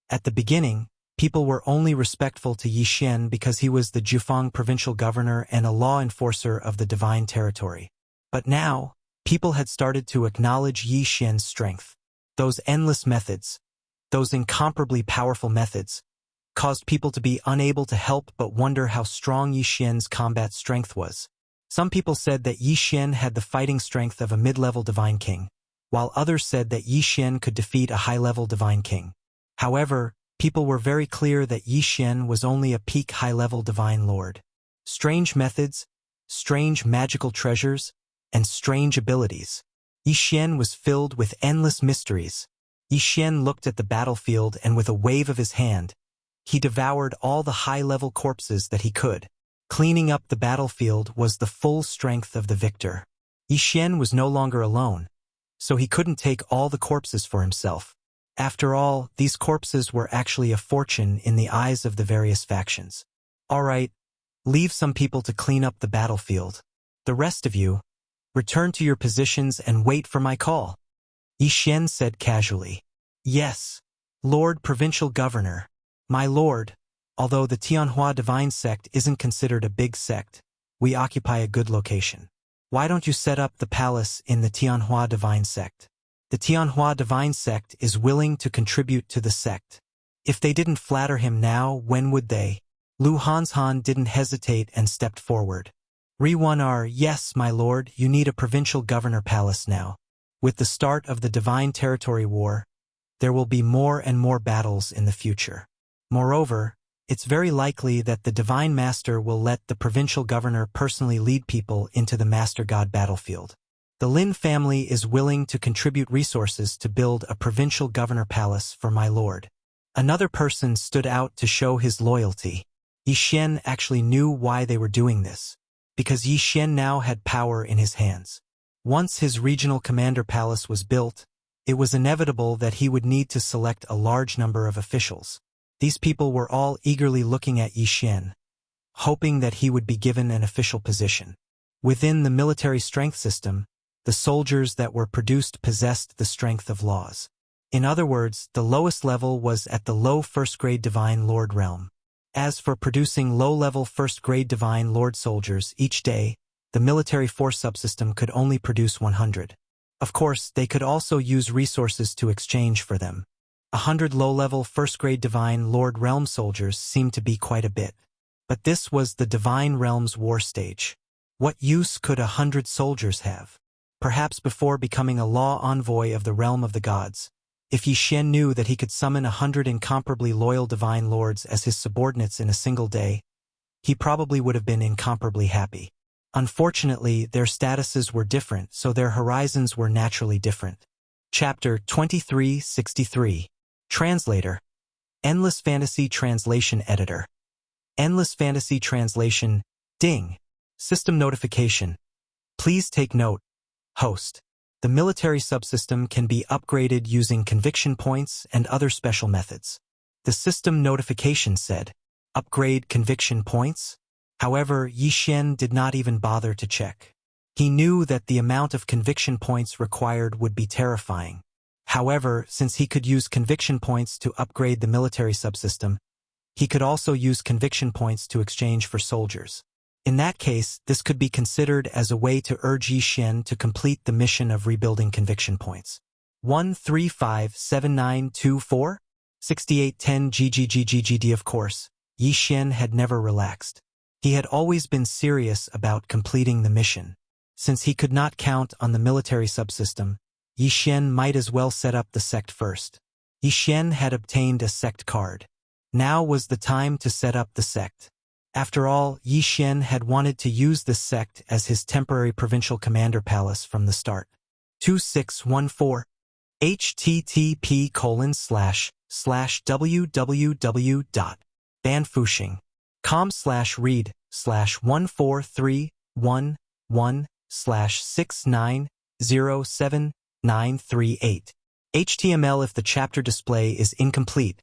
At the beginning, people were only respectful to Yi Xian because he was the Jufang provincial governor and a law enforcer of the divine territory. But now, people had started to acknowledge Yi Xian's strength. Those endless methods, those incomparably powerful methods, caused people to be unable to help but wonder how strong Yi Xian's combat strength was. Some people said that Yi Xian had the fighting strength of a mid-level divine king, while others said that Yi Xian could defeat a high-level divine king. However, people were very clear that Yi Xian was only a peak high-level divine lord. Strange methods, strange magical treasures, and strange abilities. Yi Xian was filled with endless mysteries. Yi Xian looked at the battlefield and with a wave of his hand, he devoured all the high-level corpses that he could. Cleaning up the battlefield was the full strength of the victor. Yi Xian was no longer alone, so he couldn't take all the corpses for himself. After all, these corpses were actually a fortune in the eyes of the various factions. All right, leave some people to clean up the battlefield. The rest of you, return to your positions and wait for my call. Yi Xian said casually. Yes, Lord Provincial Governor. My lord, although the Tianhua Divine Sect isn't considered a big sect, we occupy a good location. Why don't you set up the palace in the Tianhua Divine Sect? The Tianhua Divine Sect is willing to contribute to the sect. If they didn't flatter him now, when would they? Lu Hanshan didn't hesitate and stepped forward. Ri-1R, yes, my lord, you need a provincial governor palace now. With the start of the Divine Territory War, there will be more and more battles in the future. Moreover, it's very likely that the Divine Master will let the provincial governor personally lead people into the Master God battlefield. The Lin family is willing to contribute resources to build a provincial governor palace for my lord. Another person stood out to show his loyalty. Yi Xian actually knew why they were doing this, because Yi Xian now had power in his hands. Once his regional commander palace was built, it was inevitable that he would need to select a large number of officials. These people were all eagerly looking at Yi Xian, hoping that he would be given an official position. Within the military strength system, the soldiers that were produced possessed the strength of laws. In other words, the lowest level was at the low first-grade Divine Lord realm. As for producing low-level first-grade Divine Lord soldiers each day, the military force subsystem could only produce 100. Of course, they could also use resources to exchange for them. 100 low-level first-grade Divine Lord realm soldiers seemed to be quite a bit. But this was the Divine Realm's war stage. What use could 100 soldiers have? Perhaps before becoming a law envoy of the realm of the gods, if Yi Xian knew that he could summon 100 incomparably loyal Divine Lords as his subordinates in a single day, he probably would have been incomparably happy. Unfortunately, their statuses were different, so their horizons were naturally different. Chapter 2363. Translator. Endless Fantasy Translation Editor. Endless Fantasy Translation. Ding. System notification. Please take note. Host. The military subsystem can be upgraded using conviction points and other special methods. The system notification said, upgrade conviction points? However, Yi Xian did not even bother to check. He knew that the amount of conviction points required would be terrifying. However, since he could use conviction points to upgrade the military subsystem, he could also use conviction points to exchange for soldiers. In that case, this could be considered as a way to urge Yi Xian to complete the mission of rebuilding conviction points. 1357924? 6810 GGGGGD. Of course, Yi Xian had never relaxed. He had always been serious about completing the mission. Since he could not count on the military subsystem, Yi Xian might as well set up the sect first. Yi Xian had obtained a sect card. Now was the time to set up the sect. After all, Yi Xian had wanted to use this sect as his temporary provincial commander palace from the start. 2614 http://www.banfushing.com/read/14311/69073938. HTML. If the chapter display is incomplete,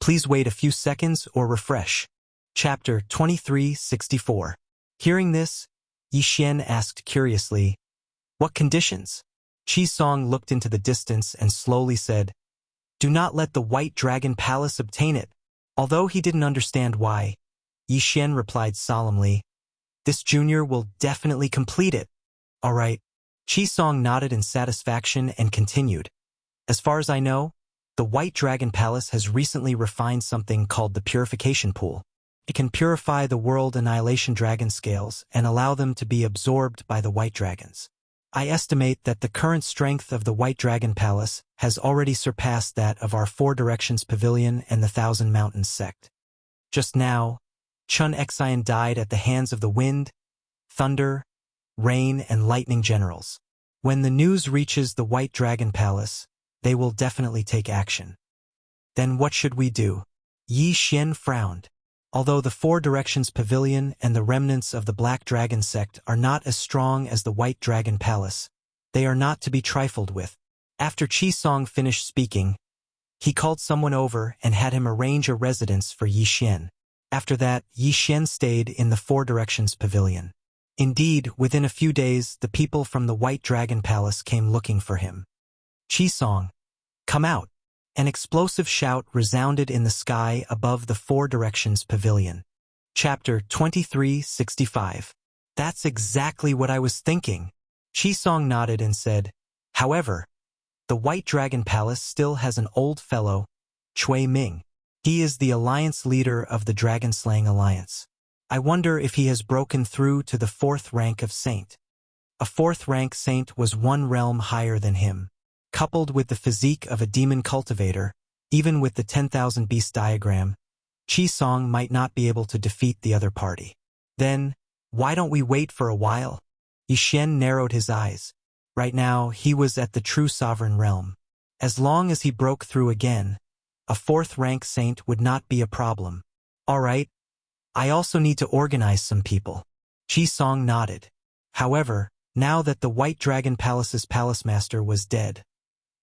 please wait a few seconds or refresh. Chapter 2364. Hearing this, Yi Xian asked curiously, "What conditions?" Qi Song looked into the distance and slowly said, "Do not let the White Dragon Palace obtain it." Although he didn't understand why, Yi Xian replied solemnly, "This junior will definitely complete it." "All right." Qi Song nodded in satisfaction and continued, "As far as I know, The White Dragon Palace has recently refined something called the Purification Pool. It can purify the World Annihilation Dragon scales and allow them to be absorbed by the White Dragons. I estimate that the current strength of the White Dragon Palace has already surpassed that of our Four Directions Pavilion and the Thousand Mountains sect. Just now, Chun Xian died at the hands of the wind, thunder, rain, and lightning generals. When the news reaches the White Dragon Palace, they will definitely take action. Then what should we do? Yi Xian frowned. Although the Four Directions Pavilion and the remnants of the Black Dragon sect are not as strong as the White Dragon Palace, they are not to be trifled with. After Qi Song finished speaking, he called someone over and had him arrange a residence for Yi Xian. After that, Yi Xian stayed in the Four Directions Pavilion. Indeed, within a few days, the people from the White Dragon Palace came looking for him. Qi Song, come out! An explosive shout resounded in the sky above the Four Directions Pavilion. Chapter 2365. That's exactly what I was thinking. Qi Song nodded and said, however, the White Dragon Palace still has an old fellow, Cui Ming. He is the alliance leader of the Dragon-Slaying Alliance. I wonder if he has broken through to the fourth rank of saint. A fourth rank saint was one realm higher than him. Coupled with the physique of a demon cultivator, even with the 10,000 beast diagram, Qi Song might not be able to defeat the other party. Then, why don't we wait for a while? Yi Xian narrowed his eyes. Right now, he was at the true sovereign realm. As long as he broke through again, a fourth rank saint would not be a problem. All right, I also need to organize some people. Qi Song nodded. However, now that the White Dragon Palace's palace master was dead,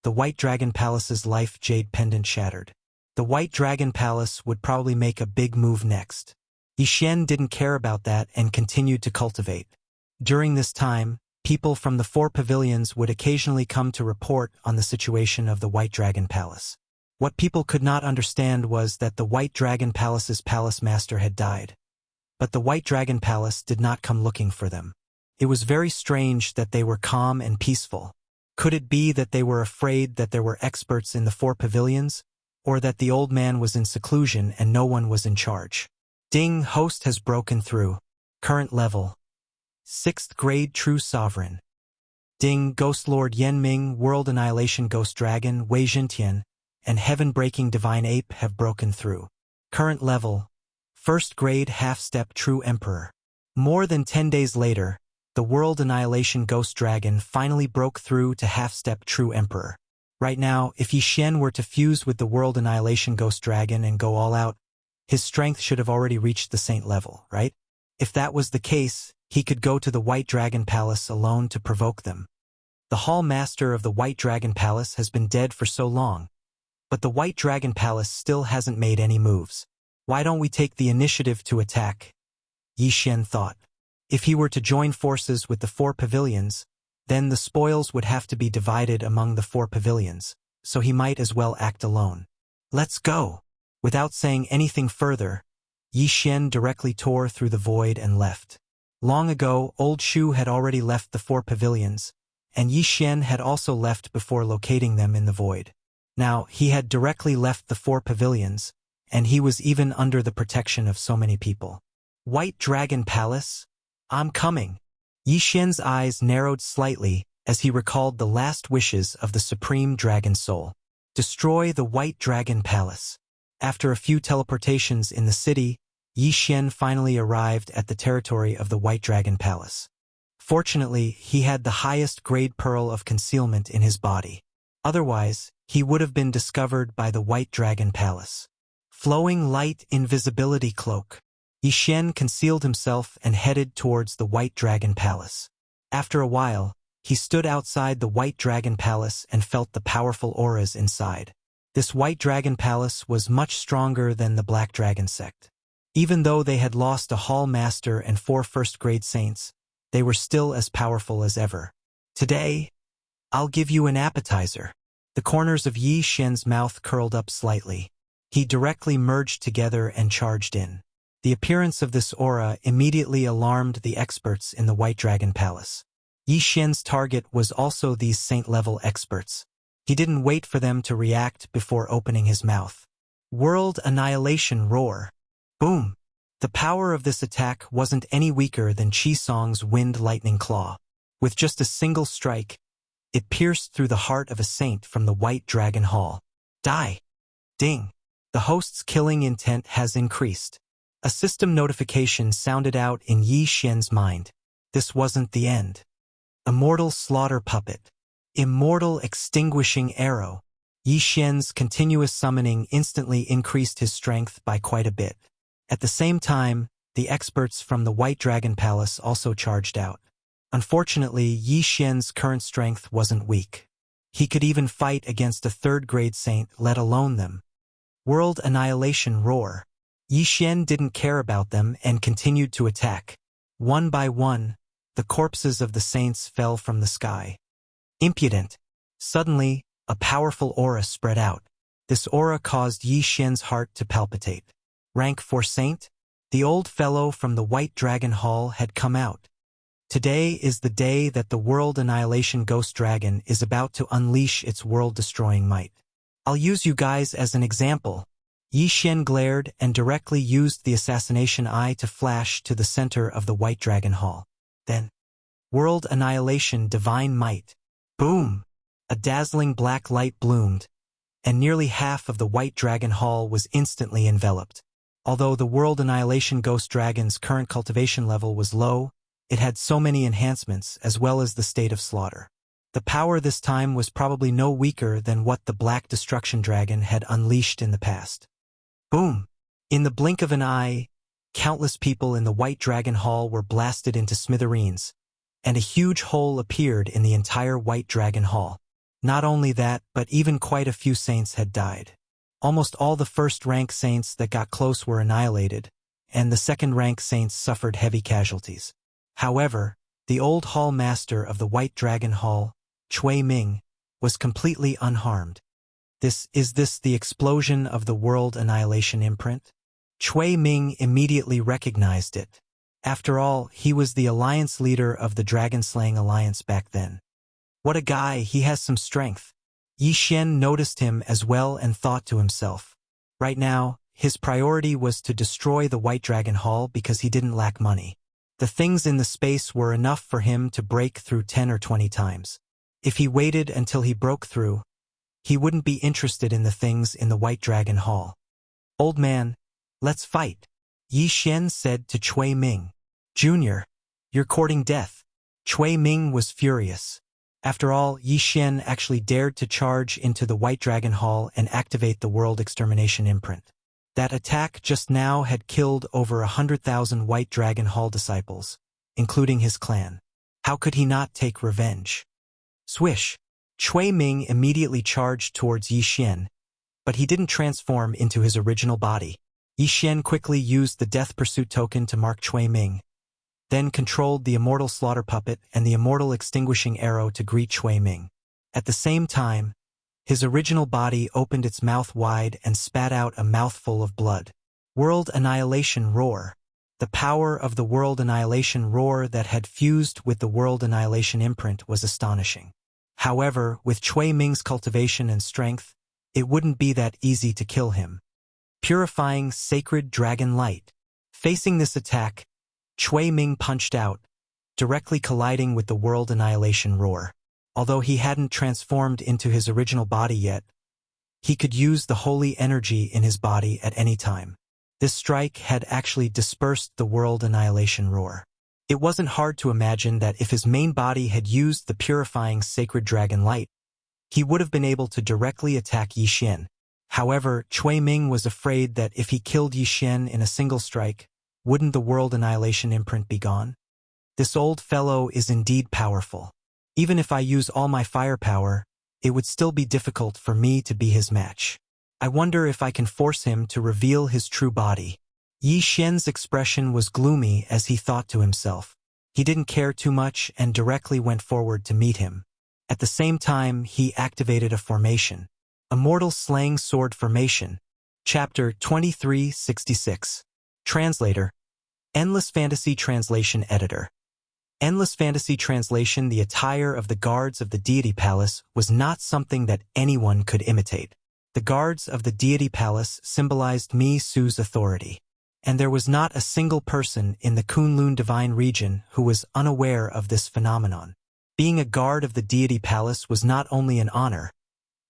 the White Dragon Palace's life jade pendant shattered. The White Dragon Palace would probably make a big move next. Yi Xian didn't care about that and continued to cultivate. During this time, people from the four pavilions would occasionally come to report on the situation of the White Dragon Palace. What people could not understand was that the White Dragon Palace's palace master had died. But the White Dragon Palace did not come looking for them. It was very strange that they were calm and peaceful. Could it be that they were afraid that there were experts in the four pavilions, or that the old man was in seclusion and no one was in charge? Ding, host has broken through. Current level. 6th grade True Sovereign. Ding, Ghost Lord Yen Ming, World Annihilation Ghost Dragon, Wei Zhentian, and Heaven-Breaking Divine Ape have broken through. Current level. 1st grade Half-Step True Emperor. More than 10 days later, the World Annihilation Ghost Dragon finally broke through to Half-Step True Emperor. Right now, if Yi Xian were to fuse with the World Annihilation Ghost Dragon and go all out, his strength should have already reached the saint level, right? If that was the case, he could go to the White Dragon Palace alone to provoke them. The Hall Master of the White Dragon Palace has been dead for so long, but the White Dragon Palace still hasn't made any moves. Why don't we take the initiative to attack? Yi Xian thought. If he were to join forces with the four pavilions, then the spoils would have to be divided among the four pavilions, so he might as well act alone. Let's go! Without saying anything further, Yi Xian directly tore through the void and left. Long ago, Old Shu had already left the four pavilions, and Yi Xian had also left before locating them in the void. Now, he had directly left the four pavilions, and he was even under the protection of so many people. White Dragon Palace? I'm coming. Yi Xian's eyes narrowed slightly as he recalled the last wishes of the Supreme Dragon Soul. Destroy the White Dragon Palace. After a few teleportations in the city, Yi Xian finally arrived at the territory of the White Dragon Palace. Fortunately, he had the highest grade pearl of concealment in his body. Otherwise, he would have been discovered by the White Dragon Palace. Flowing Light Invisibility Cloak. Yi Xian concealed himself and headed towards the White Dragon Palace. After a while, he stood outside the White Dragon Palace and felt the powerful auras inside. This White Dragon Palace was much stronger than the Black Dragon sect. Even though they had lost a Hall Master and 4 first-grade saints, they were still as powerful as ever. Today, I'll give you an appetizer. The corners of Yi Xian's mouth curled up slightly. He directly merged together and charged in. The appearance of this aura immediately alarmed the experts in the White Dragon Palace. Yi Xian's target was also these saint-level experts. He didn't wait for them to react before opening his mouth. World Annihilation Roar. Boom! The power of this attack wasn't any weaker than Qi Song's Wind Lightning Claw. With just a single strike, it pierced through the heart of a saint from the White Dragon Hall. Die! Ding! The host's killing intent has increased. A system notification sounded out in Yi Xian's mind. This wasn't the end. Immortal Slaughter Puppet. Immortal Extinguishing Arrow. Yi Xian's continuous summoning instantly increased his strength by quite a bit. At the same time, the experts from the White Dragon Palace also charged out. Unfortunately, Yi Xian's current strength wasn't weak. He could even fight against a third-grade saint, let alone them. World Annihilation Roar. Yi Xian didn't care about them and continued to attack. One by one, the corpses of the saints fell from the sky. Impudent! Suddenly, a powerful aura spread out. This aura caused Yi Xian's heart to palpitate. Rank 4 Saint? The old fellow from the White Dragon Hall had come out. Today is the day that the World Annihilation Ghost Dragon is about to unleash its world-destroying might. I'll use you guys as an example. Yi Xian glared and directly used the assassination eye to flash to the center of the White Dragon Hall. Then, World Annihilation Divine Might. Boom! A dazzling black light bloomed, and nearly half of the White Dragon Hall was instantly enveloped. Although the World Annihilation Ghost Dragon's current cultivation level was low, it had so many enhancements as well as the state of slaughter. The power this time was probably no weaker than what the Black Destruction Dragon had unleashed in the past. Boom! In the blink of an eye, countless people in the White Dragon Hall were blasted into smithereens, and a huge hole appeared in the entire White Dragon Hall. Not only that, but even quite a few saints had died. Almost all the first-rank saints that got close were annihilated, and the second-rank saints suffered heavy casualties. However, the old hall master of the White Dragon Hall, Cui Ming, was completely unharmed. Is this the explosion of the World Annihilation imprint? Cui Ming immediately recognized it. After all, he was the alliance leader of the Dragon-Slaying Alliance back then. What a guy, he has some strength. Yi Xian noticed him as well and thought to himself. Right now, his priority was to destroy the White Dragon Hall because he didn't lack money. The things in the space were enough for him to break through 10 or 20 times. If he waited until he broke through, he wouldn't be interested in the things in the White Dragon Hall. Old man, let's fight, Yi Xian said to Cui Ming. Junior, you're courting death. Cui Ming was furious. After all, Yi Xian actually dared to charge into the White Dragon Hall and activate the World Extermination imprint. That attack just now had killed over 100,000 White Dragon Hall disciples, including his clan. How could he not take revenge? Swish! Cui Ming immediately charged towards Yi Xian, but he didn't transform into his original body. Yi Xian quickly used the Death Pursuit token to mark Cui Ming, then controlled the Immortal Slaughter Puppet and the Immortal Extinguishing Arrow to greet Cui Ming. At the same time, his original body opened its mouth wide and spat out a mouthful of blood. World Annihilation Roar. The power of the World Annihilation Roar that had fused with the World Annihilation imprint was astonishing. However, with Cui Ming's cultivation and strength, it wouldn't be that easy to kill him. Purifying Sacred Dragon Light. Facing this attack, Cui Ming punched out, directly colliding with the World Annihilation Roar. Although he hadn't transformed into his original body yet, he could use the holy energy in his body at any time. This strike had actually dispersed the World Annihilation Roar. It wasn't hard to imagine that if his main body had used the purifying Sacred Dragon Light, he would have been able to directly attack Yi Xian. However, Cui Ming was afraid that if he killed Yi Xian in a single strike, wouldn't the World Annihilation imprint be gone? This old fellow is indeed powerful. Even if I use all my firepower, it would still be difficult for me to be his match. I wonder if I can force him to reveal his true body. Yi Xian's expression was gloomy as he thought to himself. He didn't care too much and directly went forward to meet him. At the same time, he activated a formation. Immortal Slaying Sword Formation. Chapter 2366. Translator. Endless Fantasy Translation Editor. Endless fantasy translation. The attire of the guards of the deity palace was not something that anyone could imitate. The guards of the deity palace symbolized Su's authority. And there was not a single person in the Kunlun divine region who was unaware of this phenomenon. Being a guard of the deity palace was not only an honor,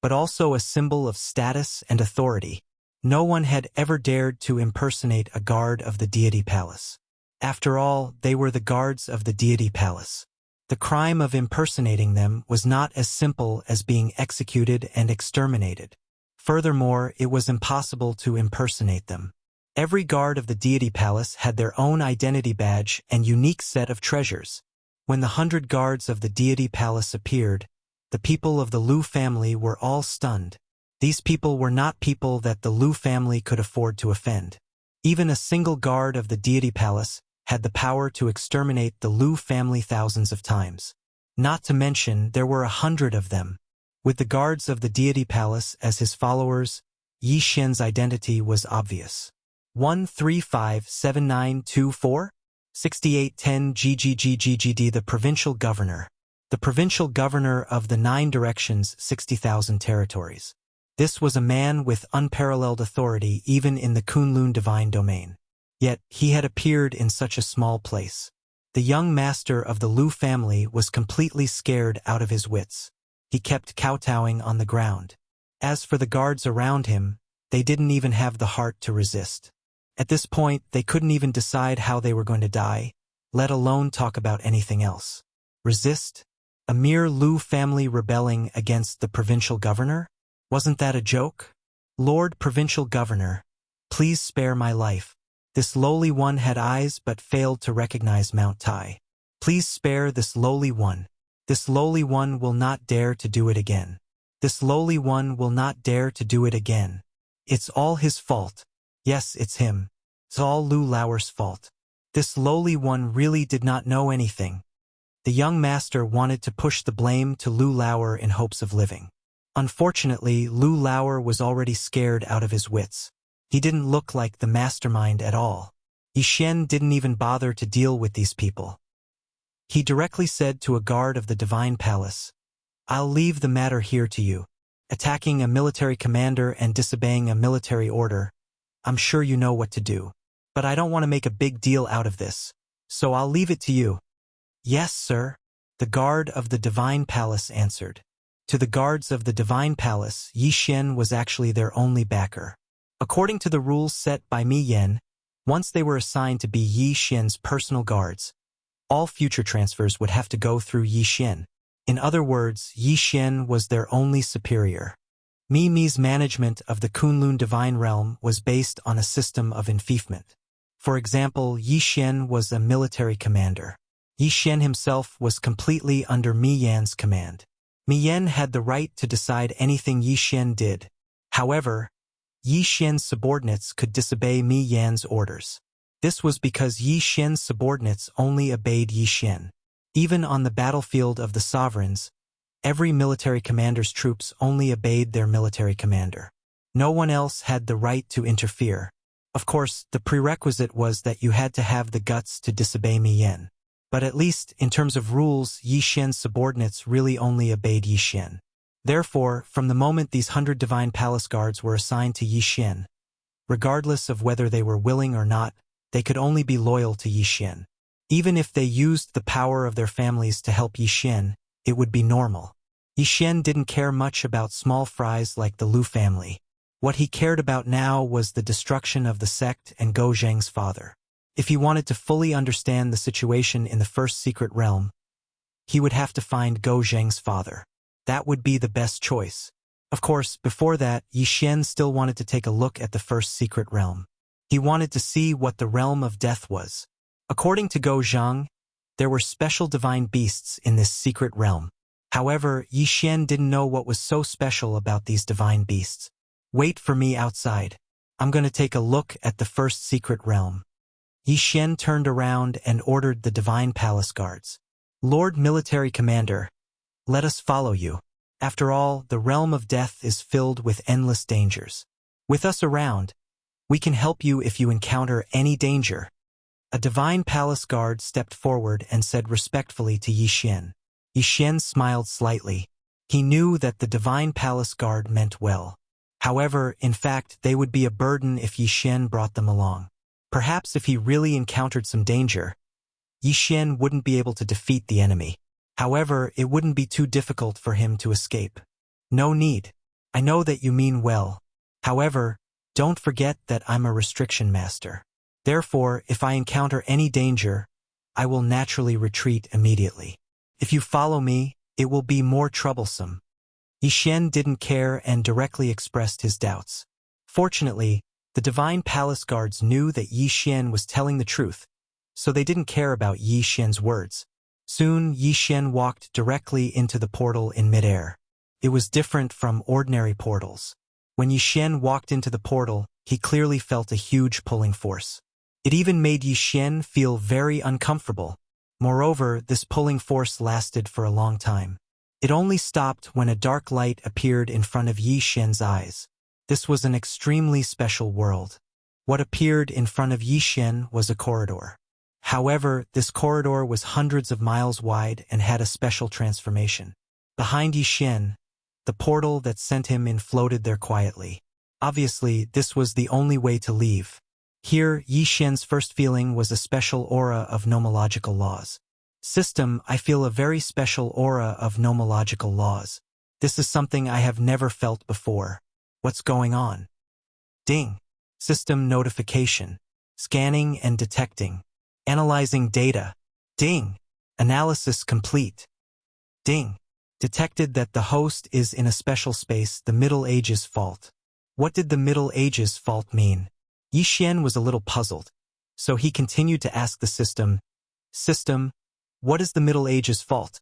but also a symbol of status and authority. No one had ever dared to impersonate a guard of the deity palace. After all, they were the guards of the deity palace. The crime of impersonating them was not as simple as being executed and exterminated. Furthermore, it was impossible to impersonate them. Every guard of the deity palace had their own identity badge and unique set of treasures. When the 100 guards of the deity palace appeared, the people of the Lu family were all stunned. These people were not people that the Lu family could afford to offend. Even a single guard of the deity palace had the power to exterminate the Lu family thousands of times. Not to mention, there were 100 of them. With the guards of the deity palace as his followers, Yi Xian's identity was obvious. 1357924 6810 GGGGGD. The provincial governor. The provincial governor of the 9 directions, 60,000 territories. This was a man with unparalleled authority even in the Kunlun divine domain. Yet, he had appeared in such a small place. The young master of the Lu family was completely scared out of his wits. He kept kowtowing on the ground. As for the guards around him, they didn't even have the heart to resist. At this point, they couldn't even decide how they were going to die, let alone talk about anything else. Resist? A mere Lu family rebelling against the provincial governor? Wasn't that a joke? Lord Provincial Governor, please spare my life. This lowly one had eyes but failed to recognize Mount Tai. Please spare this lowly one. This lowly one will not dare to do it again. This lowly one will not dare to do it again. It's all his fault. Yes, it's him. It's all Lu Lauer's fault. This lowly one really did not know anything. The young master wanted to push the blame to Lu Lauer in hopes of living. Unfortunately, Lu Lauer was already scared out of his wits. He didn't look like the mastermind at all. Yi Xian didn't even bother to deal with these people. He directly said to a guard of the divine palace, "I'll leave the matter here to you. Attacking a military commander and disobeying a military order, I'm sure you know what to do. But I don't want to make a big deal out of this, so I'll leave it to you." "Yes, sir," the guard of the divine palace answered. To the guards of the divine palace, Yi Xian was actually their only backer. According to the rules set by Mi Yan, once they were assigned to be Yi Xian's personal guards, all future transfers would have to go through Yi Xian. In other words, Yi Xian was their only superior. Mi's management of the Kunlun divine realm was based on a system of enfeoffment. For example, Yi Xian was a military commander. Yi Xian himself was completely under Mi Yan's command. Mi Yan had the right to decide anything Yi Xian did. However, Yi Xian's subordinates could disobey Mi Yan's orders. This was because Yi Xian's subordinates only obeyed Yi Xian. Even on the battlefield of the sovereigns, every military commander's troops only obeyed their military commander. No one else had the right to interfere. Of course, the prerequisite was that you had to have the guts to disobey Mi Yan. But at least, in terms of rules, Yi Xian's subordinates really only obeyed Yi Xian. Therefore, from the moment these 100 divine palace guards were assigned to Yi Xian, regardless of whether they were willing or not, they could only be loyal to Yi Xian. Even if they used the power of their families to help Yi Xian, it would be normal. Yi Xian didn't care much about small fries like the Lu family. What he cared about now was the destruction of the sect and Go Zheng's father. If he wanted to fully understand the situation in the first secret realm, he would have to find Go Zheng's father. That would be the best choice. Of course, before that, Yi Xian still wanted to take a look at the first secret realm. He wanted to see what the realm of death was. According to Go Zheng, there were special divine beasts in this secret realm. However, Yi Xian didn't know what was so special about these divine beasts. "Wait for me outside. I'm going to take a look at the first secret realm." Yi Xian turned around and ordered the divine palace guards. "Lord Military Commander, let us follow you. After all, the realm of death is filled with endless dangers. With us around, we can help you if you encounter any danger." A divine palace guard stepped forward and said respectfully to Yi Xian. Yi Xian smiled slightly. He knew that the divine palace guard meant well. However, in fact, they would be a burden if Yi Xian brought them along. Perhaps if he really encountered some danger, Yi Xian wouldn't be able to defeat the enemy. However, it wouldn't be too difficult for him to escape. No need. I know that you mean well. However, don't forget that I'm a restriction master. Therefore, if I encounter any danger, I will naturally retreat immediately. If you follow me, it will be more troublesome. Yi Xian didn't care and directly expressed his doubts. Fortunately, the divine palace guards knew that Yi Xian was telling the truth, so they didn't care about Yi Xian's words. Soon, Yi Xian walked directly into the portal in midair. It was different from ordinary portals. When Yi Xian walked into the portal, he clearly felt a huge pulling force. It even made Yi Xian feel very uncomfortable. Moreover, this pulling force lasted for a long time. It only stopped when a dark light appeared in front of Yi Xian's eyes. This was an extremely special world. What appeared in front of Yi Xian was a corridor. However, this corridor was hundreds of miles wide and had a special transformation. Behind Yi Xian, the portal that sent him in floated there quietly. Obviously, this was the only way to leave. Here, Yi Xian's first feeling was a special aura of nomological laws. System, I feel a very special aura of nomological laws. This is something I have never felt before. What's going on? Ding. System notification. Scanning and detecting. Analyzing data. Ding. Analysis complete. Ding. Detected that the host is in a special space, the Middle Ages fault. What did the Middle Ages fault mean? Yi Xian was a little puzzled, so he continued to ask the system, System, what is the Middle Ages fault?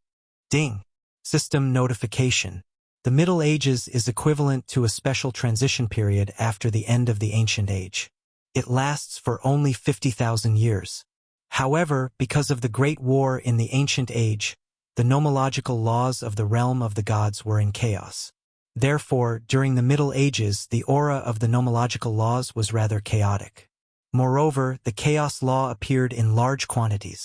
Ding. System notification. The Middle Ages is equivalent to a special transition period after the end of the Ancient Age. It lasts for only 50,000 years. However, because of the Great War in the Ancient Age, the nomological laws of the realm of the gods were in chaos. Therefore, during the Middle Ages, the aura of the nomological laws was rather chaotic. Moreover, the chaos law appeared in large quantities.